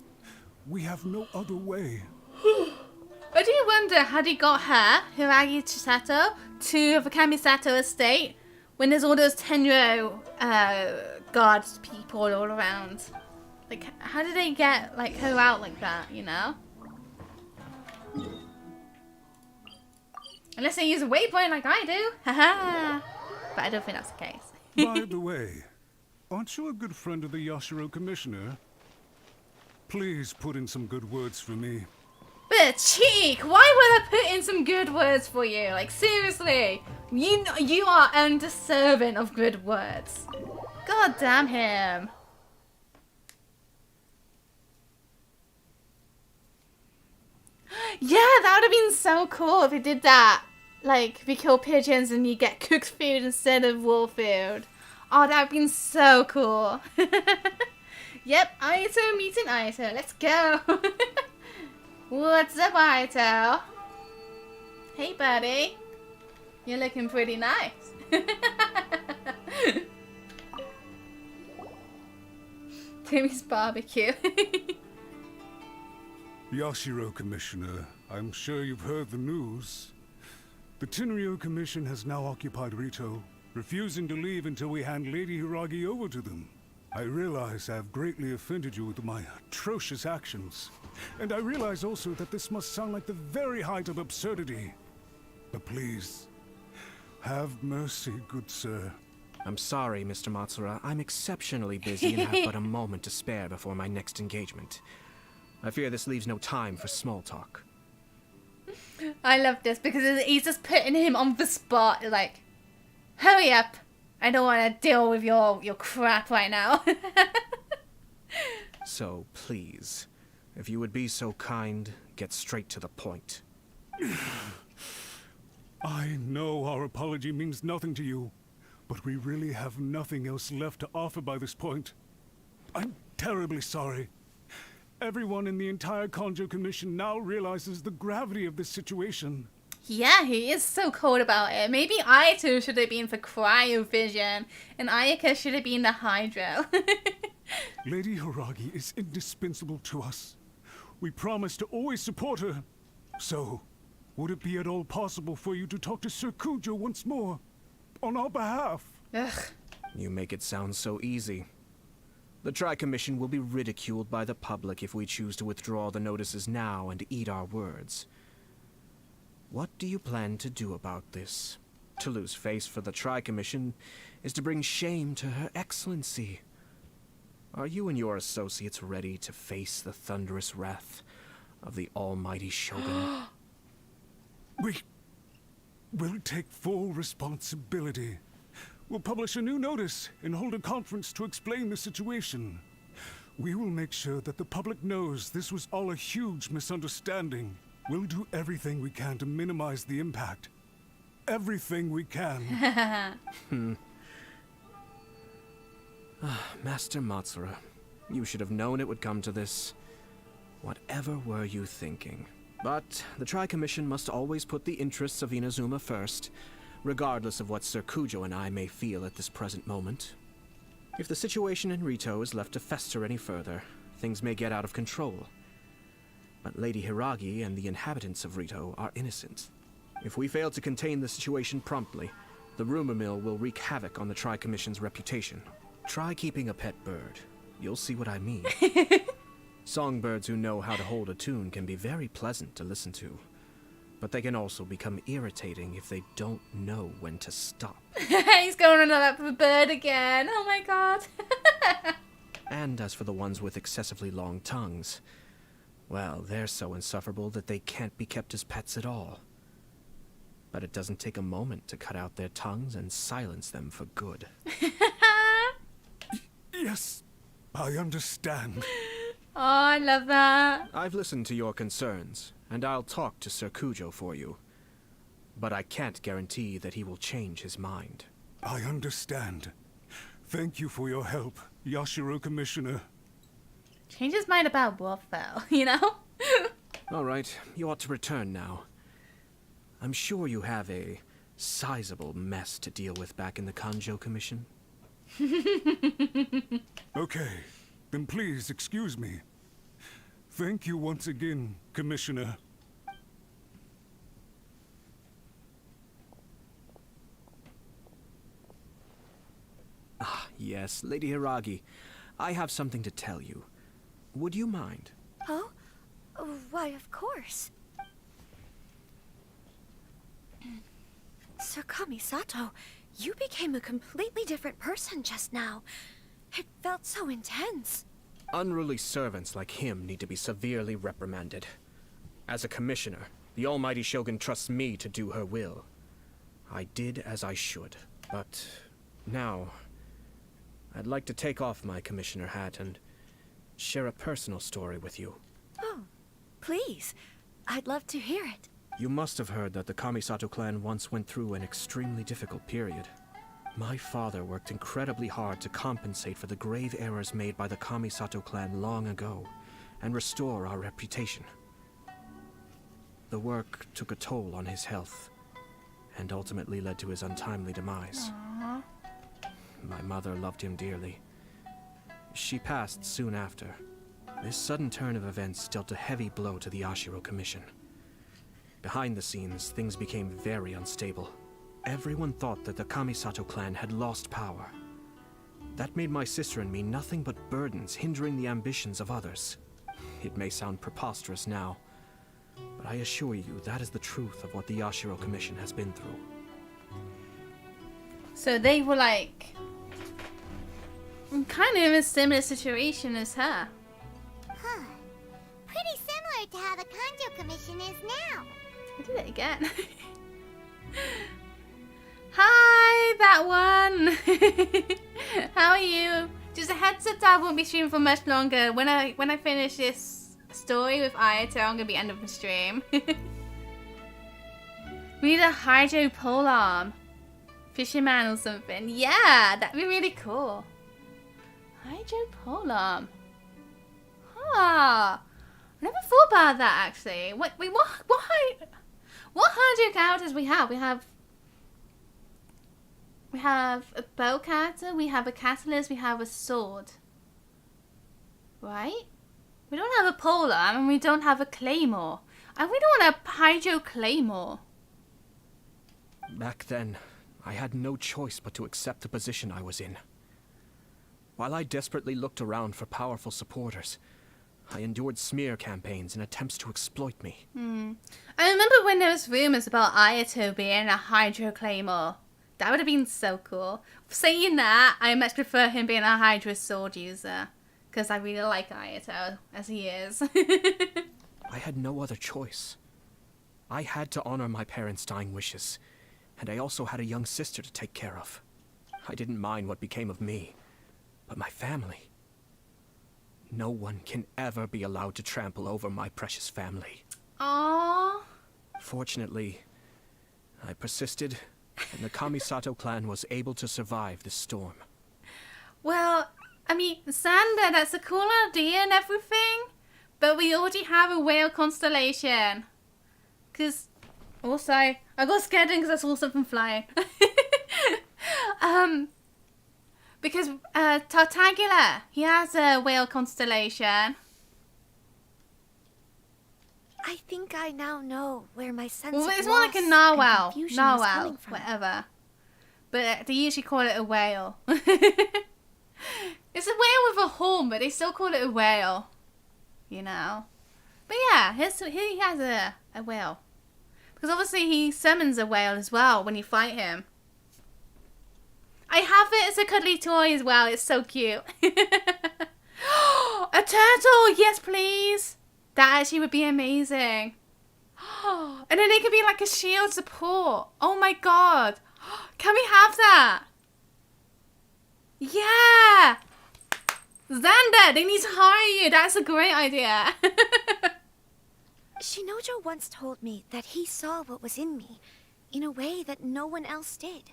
we have no other way.
I do wonder how he got her, Hiragi Chisato, to the Kamisato estate when there's all those Tenryou guards people all around. Like, how did they get like her out like that, you know? Unless they use a waypoint like I do. Haha. But I don't think that's the case.
By the way, aren't you a good friend of the Yashiro Commissioner? Please put in some good words for me.
But cheek, why would I put in some good words for you? Like, seriously, you are undeserving of good words. God damn him. Yeah, that would have been so cool if he did that. Like, we kill pigeons and you get cooked food instead of raw food. Oh, that would have been so cool. Yep, Ayato meeting Ayato. Let's go. What's up, Ayato? Hey, buddy. You're looking pretty nice. Timmy's barbecue.
Yashiro Commissioner, I'm sure you've heard the news. The Tenryou Commission has now occupied Rito, refusing to leave until we hand Lady Hiragi over to them. I realize I have greatly offended you with my atrocious actions. And I realize also that this must sound like the very height of absurdity. But please, have mercy, good sir.
I'm sorry, Mr. Matsura. I'm exceptionally busy and have but a moment to spare before my next engagement. I fear this leaves no time for small talk.
I love this because he's just putting him on the spot. Like, hurry up. I don't want to deal with your crap right now.
So, please, if you would be so kind, get straight to the point.
I know our apology means nothing to you, but we really have nothing else left to offer by this point. I'm terribly sorry. Everyone in the entire Kanjo Commission now realizes the gravity of this situation.
Yeah, he is so cold about it. Maybe Ayato should have been for cryovision, and Ayaka should have been the hydro.
Lady Hiragi is indispensable to us. We promise to always support her. So, would it be at all possible for you to talk to Sir Kujo once more? On our behalf?
Ugh.
You make it sound so easy. The Tri-Commission will be ridiculed by the public if we choose to withdraw the notices now and eat our words. What do you plan to do about this? To lose face for the Tri-Commission is to bring shame to Her Excellency. Are you and your associates ready to face the thunderous wrath of the almighty Shogun?
We'll take full responsibility. We'll publish a new notice and hold a conference to explain the situation. We will make sure that the public knows this was all a huge misunderstanding. We'll do everything we can to minimize the impact. Everything we can.
Master Matsura, you should have known it would come to this. Whatever were you thinking? But the Tri-Commission must always put the interests of Inazuma first, regardless of what Sir Kujo and I may feel at this present moment. If the situation in Rito is left to fester any further, things may get out of control. But Lady Hiragi and the inhabitants of Rito are innocent. If we fail to contain the situation promptly, the rumor mill will wreak havoc on the Tri-Commission's reputation. Try keeping a pet bird. You'll see what I mean. Songbirds who know how to hold a tune can be very pleasant to listen to, but they can also become irritating if they don't know when to stop.
He's going on about the bird again. Oh my god.
And as for the ones with excessively long tongues, well, they're so insufferable that they can't be kept as pets at all. But it doesn't take a moment to cut out their tongues and silence them for good.
Yes, I understand.
Oh, I love that.
I've listened to your concerns, and I'll talk to Sir Kujo for you. But I can't guarantee that he will change his mind.
I understand. Thank you for your help, Yashiro Commissioner.
Change his mind about what, though, you know?
All right, you ought to return now. I'm sure you have a sizable mess to deal with back in the Kanjo Commission.
Okay, then please excuse me. Thank you once again, Commissioner.
Ah, yes, Lady Hiragi. I have something to tell you. Would you mind?
Oh? Why, of course. Sir Kamisato, you became a completely different person just now. It felt so intense.
Unruly servants like him need to be severely reprimanded. As a commissioner, the almighty Shogun trusts me to do her will. I did as I should, but now I'd like to take off my commissioner hat and share a personal story with you.
Oh, please. I'd love to hear it.
You must have heard that the Kamisato clan once went through an extremely difficult period. My father worked incredibly hard to compensate for the grave errors made by the Kamisato clan long ago, and restore our reputation. The work took a toll on his health, and ultimately led to his untimely demise.
Aww.
My mother loved him dearly. She passed soon after. This sudden turn of events dealt a heavy blow to the Ashiro Commission. Behind the scenes, things became very unstable. Everyone thought that the Kamisato clan had lost power. That made my sister and me nothing but burdens, hindering the ambitions of others. It may sound preposterous now, but I assure you that is the truth of what the Ashiro Commission has been through.
So they were like kind of in a similar situation as her.
Huh. Pretty similar to how the Kanjo Commission is now.
I did it again. Hi, that one. How are you? Just a heads up that I won't be streaming for much longer. When I finish this story with Ayato, I'm gonna be ending the stream. We need a hydro pole arm. Fisherman or something. Yeah, that'd be really cool. Hydropolar. Huh. I never thought about that actually. Wait, what hydro characters we have? We have a bow character, we have a catalyst, we have a sword. Right? We don't have a polar, and we don't have a claymore. And we don't have a hydro claymore.
Back then, I had no choice but to accept the position I was in. While I desperately looked around for powerful supporters, I endured smear campaigns and attempts to exploit me.
I remember when there was rumors about Ayato being a hydro claymore. That would have been so cool. Saying that, I much prefer him being a hydro sword user. Because I really like Ayato, as he is.
I had no other choice. I had to honor my parents' dying wishes, and I also had a young sister to take care of. I didn't mind what became of me, but my family. No one can ever be allowed to trample over my precious family.
Aww.
Fortunately, I persisted, and the Kamisato clan was able to survive this storm.
Well, I mean, Sander, that's a cool idea and everything, but we already have a whale constellation. Because, also, I got scared because I saw something flying. Because Tartagula, he has a whale constellation.
I think I now know where my sense
Well,
of
it's more like a
loss
narwhal.
and confusion is coming
Narwhal,
from.
whatever. But they usually call it a whale. It's a whale with a horn, but they still call it a whale. You know? But yeah, he has a whale. Because obviously he summons a whale as well when you fight him. I have it as a cuddly toy as well. It's so cute. A turtle! Yes, please! That actually would be amazing. And then it could be like a shield support. Oh my god. Can we have that? Yeah! Xander, they need to hire you. That's a great idea.
Shinojo once told me that he saw what was in me in a way that no one else did.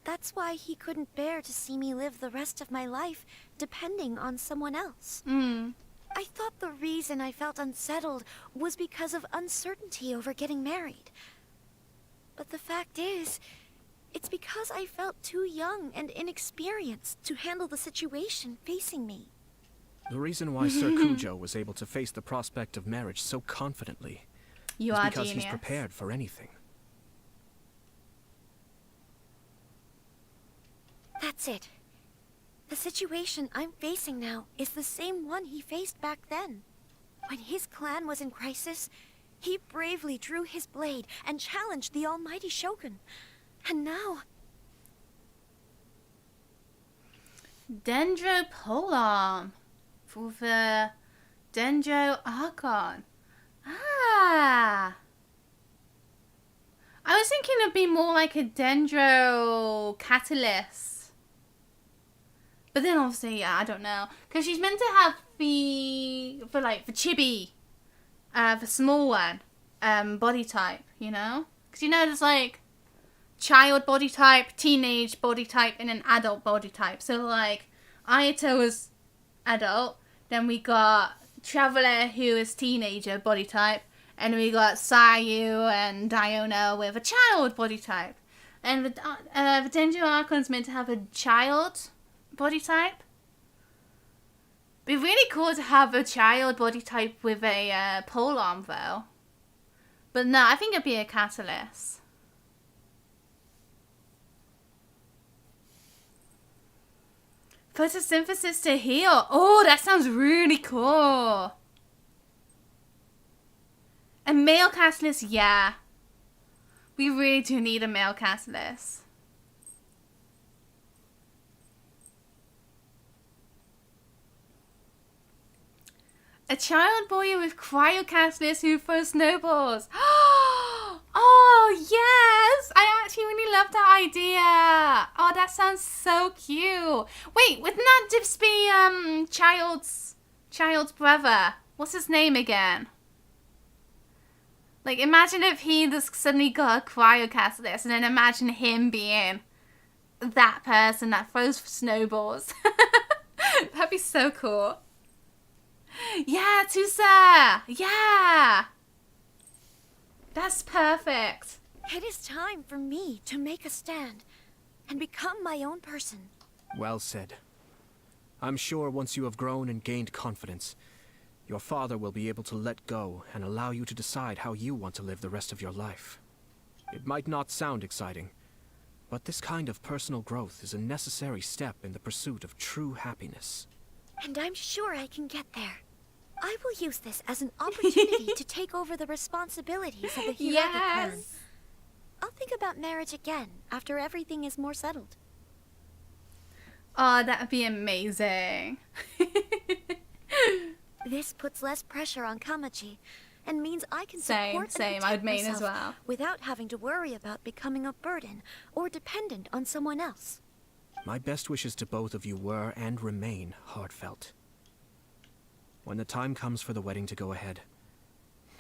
That's why he couldn't bear to see me live the rest of my life depending on someone else. I thought the reason I felt unsettled was because of uncertainty over getting married. But the fact is, it's because I felt too young and inexperienced to handle the situation facing me.
The reason why Sir Kujo was able to face the prospect of marriage so confidently is because he's prepared for anything.
That's it. The situation I'm facing now is the same one he faced back then. When his clan was in crisis, he bravely drew his blade and challenged the almighty Shogun. And now...
Dendropolar. For the Dendro Archon. Ah. I was thinking it'd be more like a Dendro Catalyst. But then obviously, yeah, I don't know. Because she's meant to have the chibi, the small one, body type, you know? Because you know there's like child body type, teenage body type, and an adult body type. So like, Ayato is adult, then we got Traveler who is teenager body type, and we got Sayu and Diona with a child body type. And the Dendro Archon's meant to have a child body type. Be really cool to have a child body type with a polearm though. But no, I think it'd be a catalyst. Photosynthesis to heal. Oh, that sounds really cool. A male catalyst, yeah. We really do need a male catalyst. A child boy with cryocatalyst who throws snowballs. Oh, yes! I actually really love that idea. Oh, that sounds so cute. Wait, wouldn't that just be Child's brother? What's his name again? Like, imagine if he just suddenly got a cryocatalyst, and then imagine him being that person that throws snowballs. That'd be so cool. Yeah, Tusa! Yeah! That's perfect.
It is time for me to make a stand and become my own person.
Well said. I'm sure once you have grown and gained confidence, your father will be able to let go and allow you to decide how you want to live the rest of your life. It might not sound exciting, but this kind of personal growth is a necessary step in the pursuit of true happiness.
And I'm sure I can get there. I will use this as an opportunity to take over the responsibilities of the Hiragi clan. I'll think about marriage again after everything is more settled.
Oh, that would be amazing.
This puts less pressure on Kamaji and means I can support
same.
and
I would
protect
mean as
myself
well.
without having to worry about becoming a burden or dependent on someone else.
My best wishes to both of you were and remain heartfelt. When the time comes for the wedding to go ahead,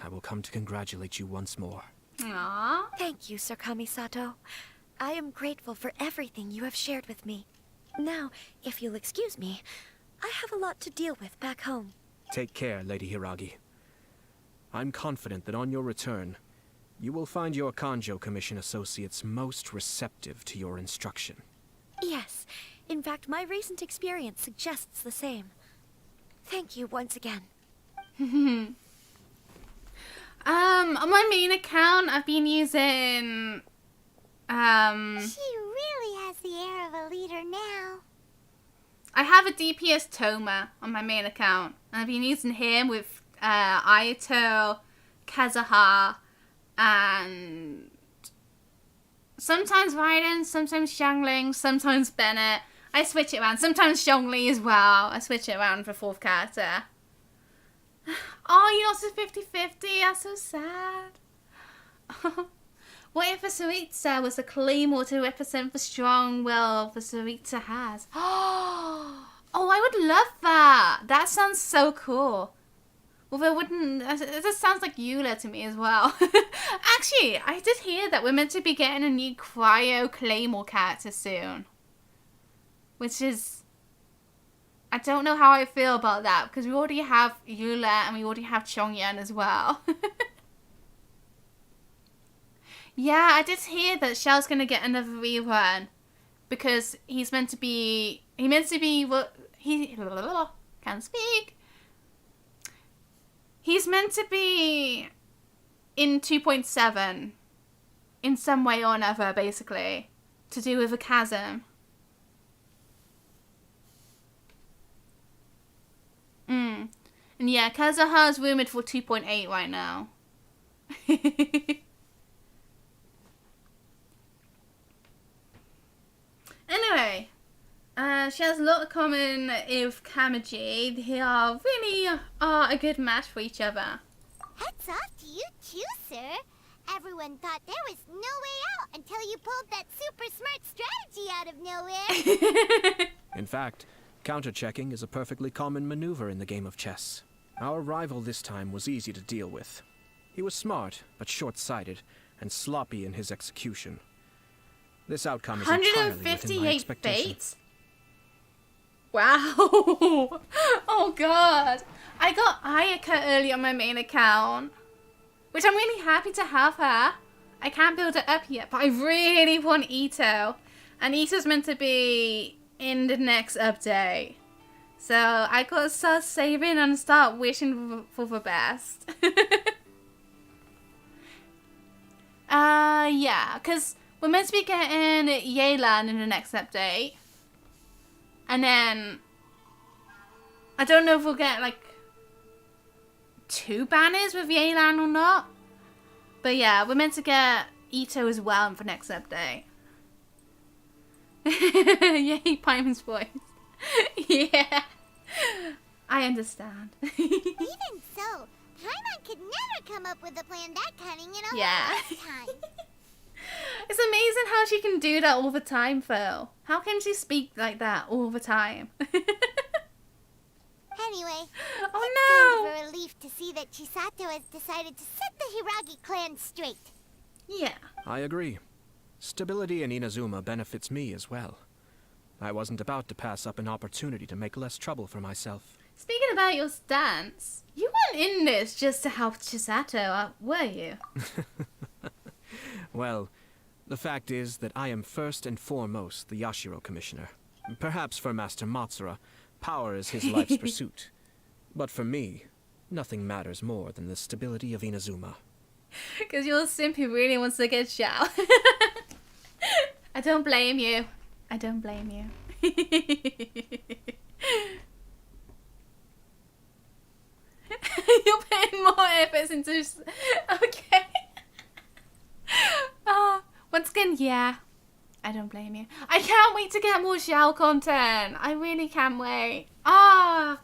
I will come to congratulate you once more.
Aww.
Thank you, Sir Kamisato. I am grateful for everything you have shared with me. Now, if you'll excuse me, I have a lot to deal with back home.
Take care, Lady Hiragi. I'm confident that on your return, you will find your Kanjo Commission associates most receptive to your instruction.
Yes, in fact, my recent experience suggests the same. Thank you once again.
On my main account, I've been using,
She really has the air of a leader now.
I have a DPS Toma on my main account, and I've been using him with Ayato, Kazuha, and sometimes Raiden, sometimes Xiangling, sometimes Bennett. I switch it around. Sometimes Zhongli as well. I switch it around for fourth character. Oh, you lost a 50-50. That's so sad. What if a Sarita was a claymore to represent the strong will the Sarita has? Oh, I would love that. That sounds so cool. Although it wouldn't... It just sounds like Eula to me as well. Actually, I did hear that we're meant to be getting a new Cryo Claymore character soon. Which is... I don't know how I feel about that, because we already have Eula and we already have Chongyun as well. Yeah, I did hear that Shell's going to get another rerun. Because he's meant to be... Can't speak. He's meant to be in 2.7 in some way or another, basically. To do with a chasm. And yeah, Kazuha is rumored for 2.8 right now. Anyway, she has a lot in common with Kamaji. They are really a good match for each other.
Hats off to you too, sir. Everyone thought there was no way out until you pulled that super smart strategy out of nowhere.
In fact, counter-checking is a perfectly common maneuver in the game of chess. Our rival this time was easy to deal with. He was smart, but short-sighted, and sloppy in his execution. This outcome is entirely within my
158
expectations.
fates? Wow. Oh god. I got Ayaka early on my main account. Which I'm really happy to have her. I can't build it up yet, but I really want Ito. And Ito's meant to be in the next update. So I gotta start saving and start wishing for the best. Yeah, because we're meant to be getting Yelan in the next update. And then I don't know if we'll get like 2 banners with Yelan or not. But yeah, we're meant to get Ito as well for next update. Yay, Paimon's voice. Yeah. I understand.
Even so, Paimon could never come up with a plan that cunning in all this time.
It's amazing how she can do that all the time, though. How can she speak like that all the time?
Anyway,
oh
it's kind of a relief to see that Chisato has decided to set the Hiragi clan straight.
Yeah.
I agree. Stability in Inazuma benefits me as well. I wasn't about to pass up an opportunity to make less trouble for myself.
Speaking about your stance, you weren't in this just to help Chisato, were you?
Well, the fact is that I am first and foremost the Yashiro Commissioner. Perhaps for Master Matsura, power is his life's pursuit. But for me, nothing matters more than the stability of Inazuma.
Because you're a simp who really wants to get Xiao. I don't blame you. I don't blame you. You're putting more efforts into... Okay. Once again, yeah. I don't blame you. I can't wait to get more Xiao content. I really can't wait. A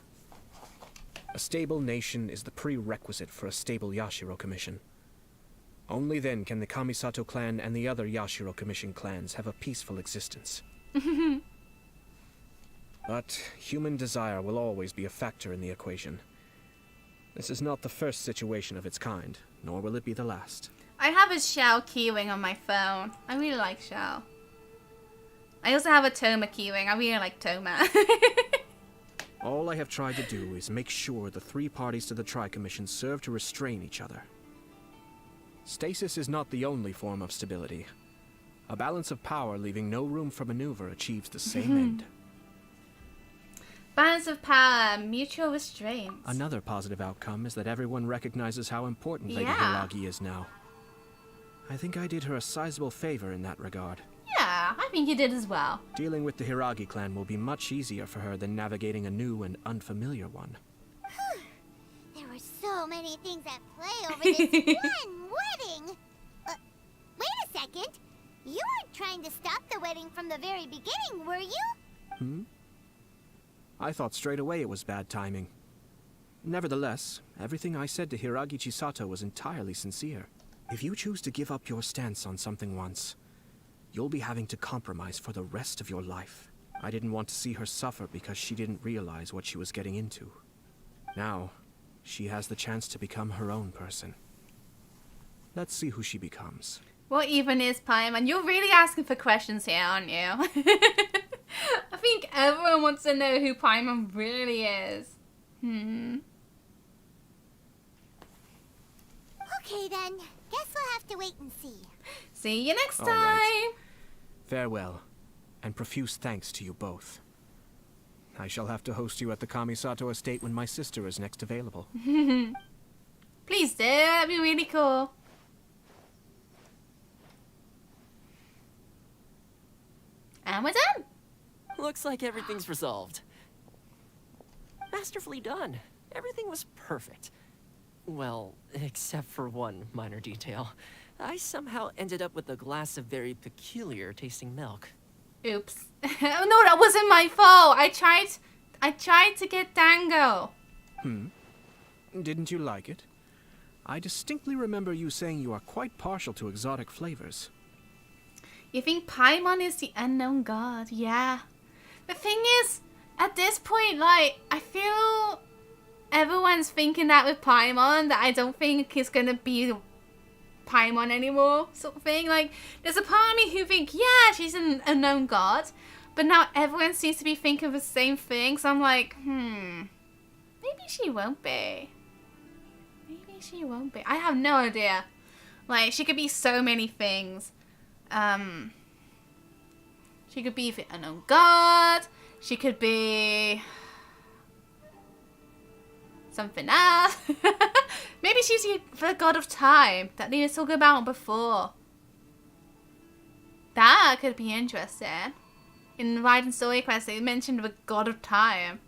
stable nation is the prerequisite for a stable Yashiro Commission. Only then can the Kamisato clan and the other Yashiro Commission clans have a peaceful existence. But human desire will always be a factor in the equation. This is not the first situation of its kind, nor will it be the last.
I have a Xiao keyring on my phone. I really like Xiao. I also have a Toma keyring. I really like Toma.
All I have tried to do is make sure the three parties to the Tri-Commission serve to restrain each other. Stasis is not the only form of stability. A balance of power leaving no room for maneuver achieves the same end.
Balance of power, mutual restraint.
Another positive outcome is that everyone recognizes how important Lady Hiragi is now. I think I did her a sizable favor in that regard.
Yeah, I think you did as well.
Dealing with the Hiragi clan will be much easier for her than navigating a new and unfamiliar one.
There were so many things at play over this one wedding. Wait a second. You weren't trying to stop the wedding from the very beginning, were you?
I thought straight away it was bad timing. Nevertheless, everything I said to Hiragi Chisato was entirely sincere. If you choose to give up your stance on something once, you'll be having to compromise for the rest of your life. I didn't want to see her suffer because she didn't realize what she was getting into. Now, she has the chance to become her own person. Let's see who she becomes.
What even is Paimon? You're really asking for questions here, aren't you? I think everyone wants to know who Paimon really is.
Okay then. Guess we'll have to wait and see.
See you next time.
Right. Farewell, and profuse thanks to you both. I shall have to host you at the Kamisato estate when my sister is next available.
Please do, that'd be really cool. And we're done.
Looks like everything's resolved. Masterfully done. Everything was perfect. Well, except for one minor detail. I somehow ended up with a glass of very peculiar tasting milk.
Oops. No, that wasn't my fault. I tried to get Dango.
Didn't you like it? I distinctly remember you saying you are quite partial to exotic flavors.
You think Paimon is the unknown god? Yeah. The thing is, at this point, like, I feel everyone's thinking that with Paimon, that I don't think it's gonna be Paimon anymore, sort of thing. Like, there's a part of me who think, yeah, she's an unknown god, but now everyone seems to be thinking the same thing, so I'm like, maybe she won't be. Maybe she won't be. I have no idea. Like, she could be so many things. She could be the unknown god. She could be something else. Maybe she's the god of time that they were talking about before. That could be interesting. In Raiden Story Quest, they mentioned the god of time.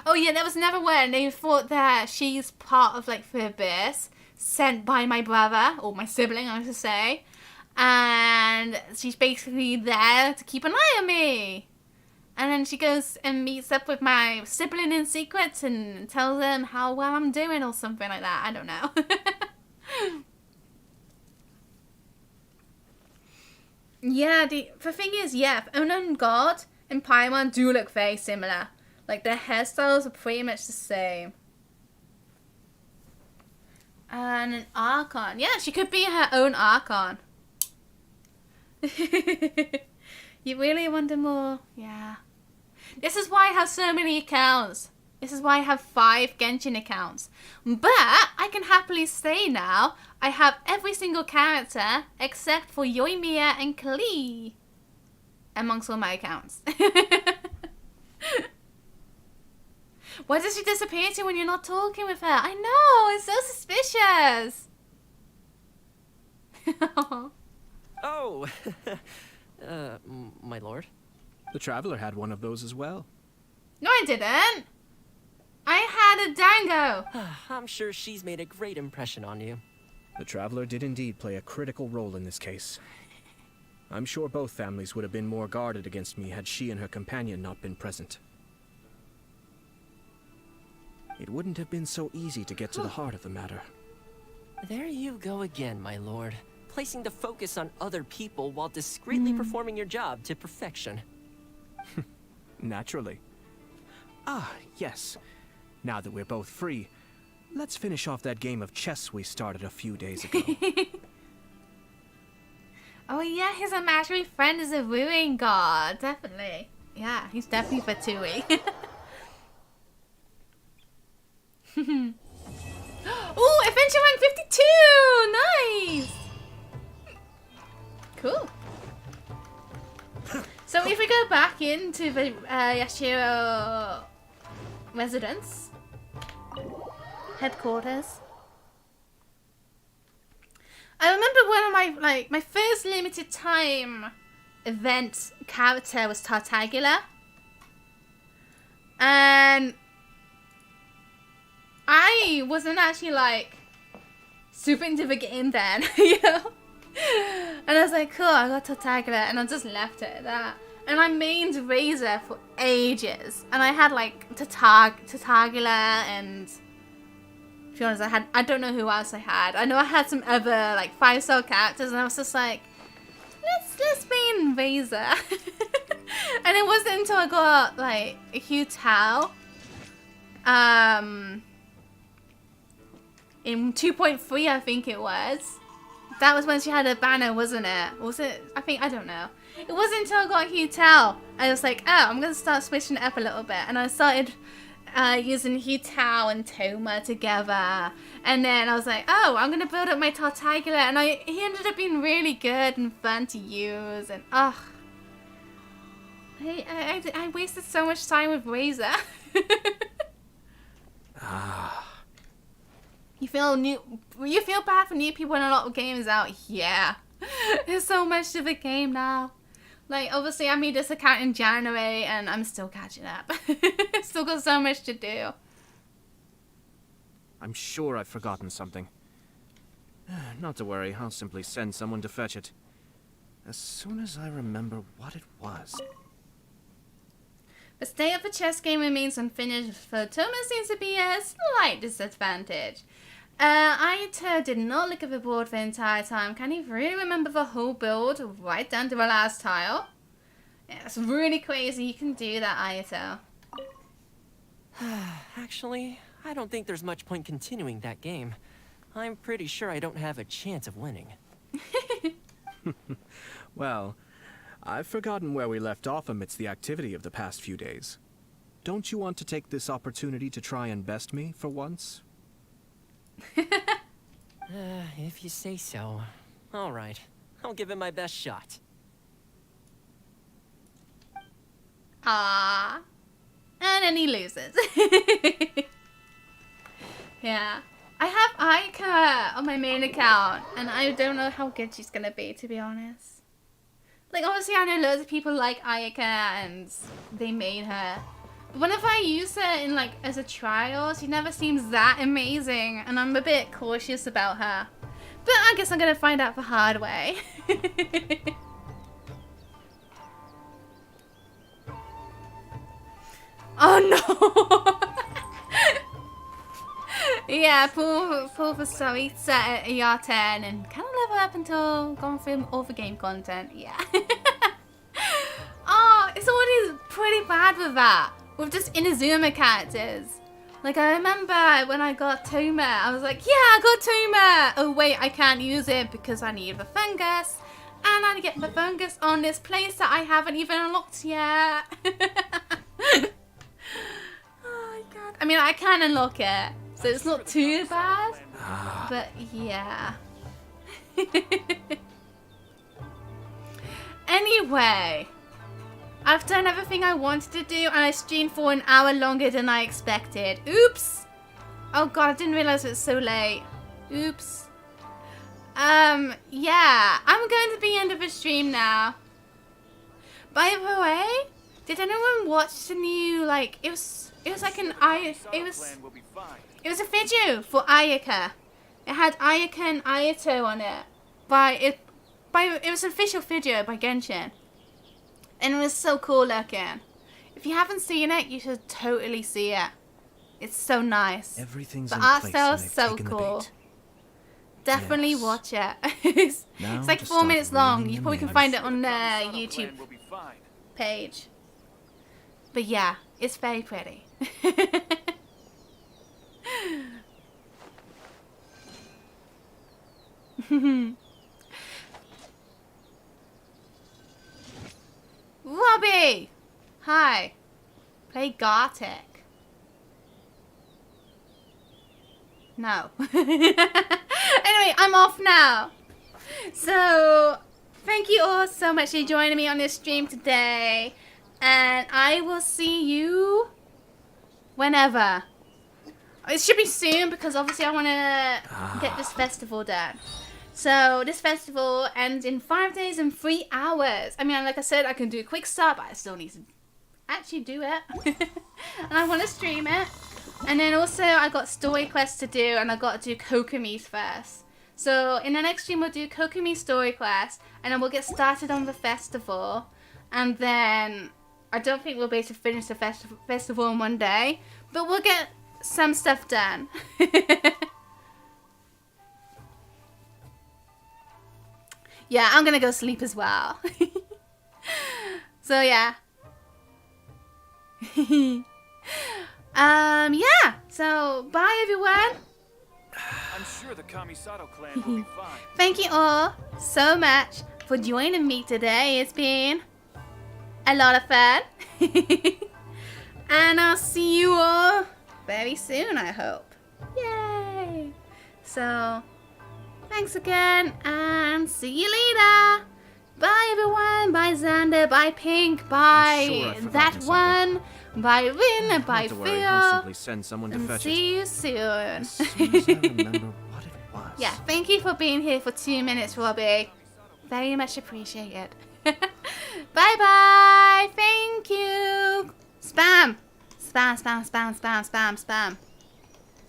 Oh yeah, there was another one. They thought that she's part of like the abyss, sent by my brother, or my sibling I should say. And she's basically there to keep an eye on me. And then she goes and meets up with my sibling in secret and tells them how well I'm doing or something like that. I don't know. Yeah, the thing is, yeah, Unknown God and Paimon do look very similar. Like, their hairstyles are pretty much the same. And an Archon. Yeah, she could be her own Archon. You really wanted more? Yeah. This is why I have so many accounts. This is why I have 5 Genshin accounts. But I can happily say now, I have every single character except for Yoimiya and Klee amongst all my accounts. Why does she disappear to you when you're not talking with her? I know, it's so suspicious.
Oh, my lord.
The Traveler had one of those as well.
No, I didn't. I had a dango.
I'm sure she's made a great impression on you.
The Traveler did indeed play a critical role in this case. I'm sure both families would have been more guarded against me had she and her companion not been present. It wouldn't have been so easy to get to the heart of the matter.
There you go again, my lord. Placing the focus on other people while discreetly performing your job to perfection.
Naturally. Ah, yes. Now that we're both free, let's finish off that game of chess we started a few days ago.
Oh yeah, his imaginary friend is a ruin god. Definitely. Yeah, he's definitely Vtuber. Ooh, adventure rank 52! Nice! Cool. So if we go back into the Yashiro residence, headquarters. I remember one of my first limited time event character was Tartagula. And I wasn't actually like super into the game then, you know? And I was like, cool, I got Tartagula, and I just left it at that. And I mained Razor for ages. And I had like Tartagula and, to be honest, I don't know who else I had. I know I had some other like 5-star characters, and I was just like, let's main Razor. And it wasn't until I got like a Hu Tao, in 2.3 I think it was. That was when she had a banner, wasn't it? Was it? I don't know. It wasn't until I got Hu Tao. I was like, oh, I'm going to start switching it up a little bit. And I started using Hu Tao and Toma together. And then I was like, oh, I'm going to build up my Tartagula. And he ended up being really good and fun to use. And, ugh. I wasted so much time with Razor. You feel bad for new people when a lot of games out? Yeah. There's so much to the game now. Like, obviously I made this account in January and I'm still catching up. Still got so much to do.
I'm sure I've forgotten something. Not to worry, I'll simply send someone to fetch it. As soon as I remember what it was.
The state of the chess game remains unfinished, for Toma seems to be a slight disadvantage. Ayato did not look at the board the entire time. Can he really remember the whole build right down to the last tile? Yeah, it's really crazy. You can do that, Ayato.
Actually, I don't think there's much point continuing that game. I'm pretty sure I don't have a chance of winning.
Well, I've forgotten where we left off amidst the activity of the past few days. Don't you want to take this opportunity to try and best me for once?
If you say so. All right, I'll give it my best shot.
Ah, and then he loses. Yeah, I have Aika on my main account, and I don't know how good she's gonna be, to be honest. Like, obviously I know loads of people like Ayaka and they made her. But whenever I use her in, like, as a trial, she never seems that amazing. And I'm a bit cautious about her. But I guess I'm gonna find out the hard way. Oh no! Yeah, pull for Sarita at ER10 and kind of level up until going through all the game content. Yeah. Oh, it's already pretty bad with that. With just Inazuma characters. Like, I remember when I got Toma, I was like, yeah, I got Toma! Oh, wait, I can't use it because I need the fungus. And I get the fungus on this place that I haven't even unlocked yet. Oh, my God. I mean, I can unlock it, so it's not too bad. But, yeah. Anyway. I've done everything I wanted to do, and I streamed for an hour longer than I expected. Oops! Oh god, I didn't realize it was so late. Oops. Yeah. I'm going to the end of the stream now. By the way, did anyone watch the new, like, it was like an, it was a video for Ayaka. It had Ayaka and Ayato on it. It was an official video by Genshin. And it was so cool looking. If you haven't seen it, you should totally see it. It's so nice.
Everything's
the
in
art
place
style
and
is
they've
so
taken the
cool.
bait.
Definitely
Yes.
watch it. it's
Now
like
to
4
start
minutes long.
reeling
You probably
them
can
in.
find it on the YouTube page. But yeah, it's very pretty. Robbie! Hi. Play Gartic. No. Anyway, I'm off now. So, thank you all so much for joining me on this stream today. And I will see you whenever. It should be soon because obviously I want to get this festival done. So this festival ends in 5 days and 3 hours. I mean, like I said, I can do a quick start, but I still need to actually do it. And I want to stream it. And then also I got story quests to do, and I got to do Kokomi's first. So in the next stream we'll do Kokomi story quest, and then we'll get started on the festival. And then I don't think we'll be able to finish the festival in one day, but we'll get some stuff done. Yeah, I'm gonna go sleep as well. So yeah. Yeah. So bye everyone.
I'm sure the Kamisato clan will be fine.
Thank you all so much for joining me today. It's been a lot of fun. And I'll see you all very soon, I hope. Yay! So, thanks again, and see you later. Bye, everyone. Bye, Xander. Bye, Pink. Bye, that one. Bye, Rin. Bye,
Not to worry, I'll
Phil.
simply send someone to
And
fetch
see
it.
you soon.
As soon as I remember what it was.
Yeah, thank you for being here for 2 minutes, Robbie. Very much appreciated. Bye-bye. Thank you. Spam. Spam, spam, spam, spam, spam, spam.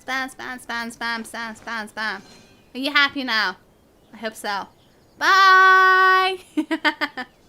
Spam, spam, spam, spam, spam, spam, spam. Are you happy now? I hope so. Bye.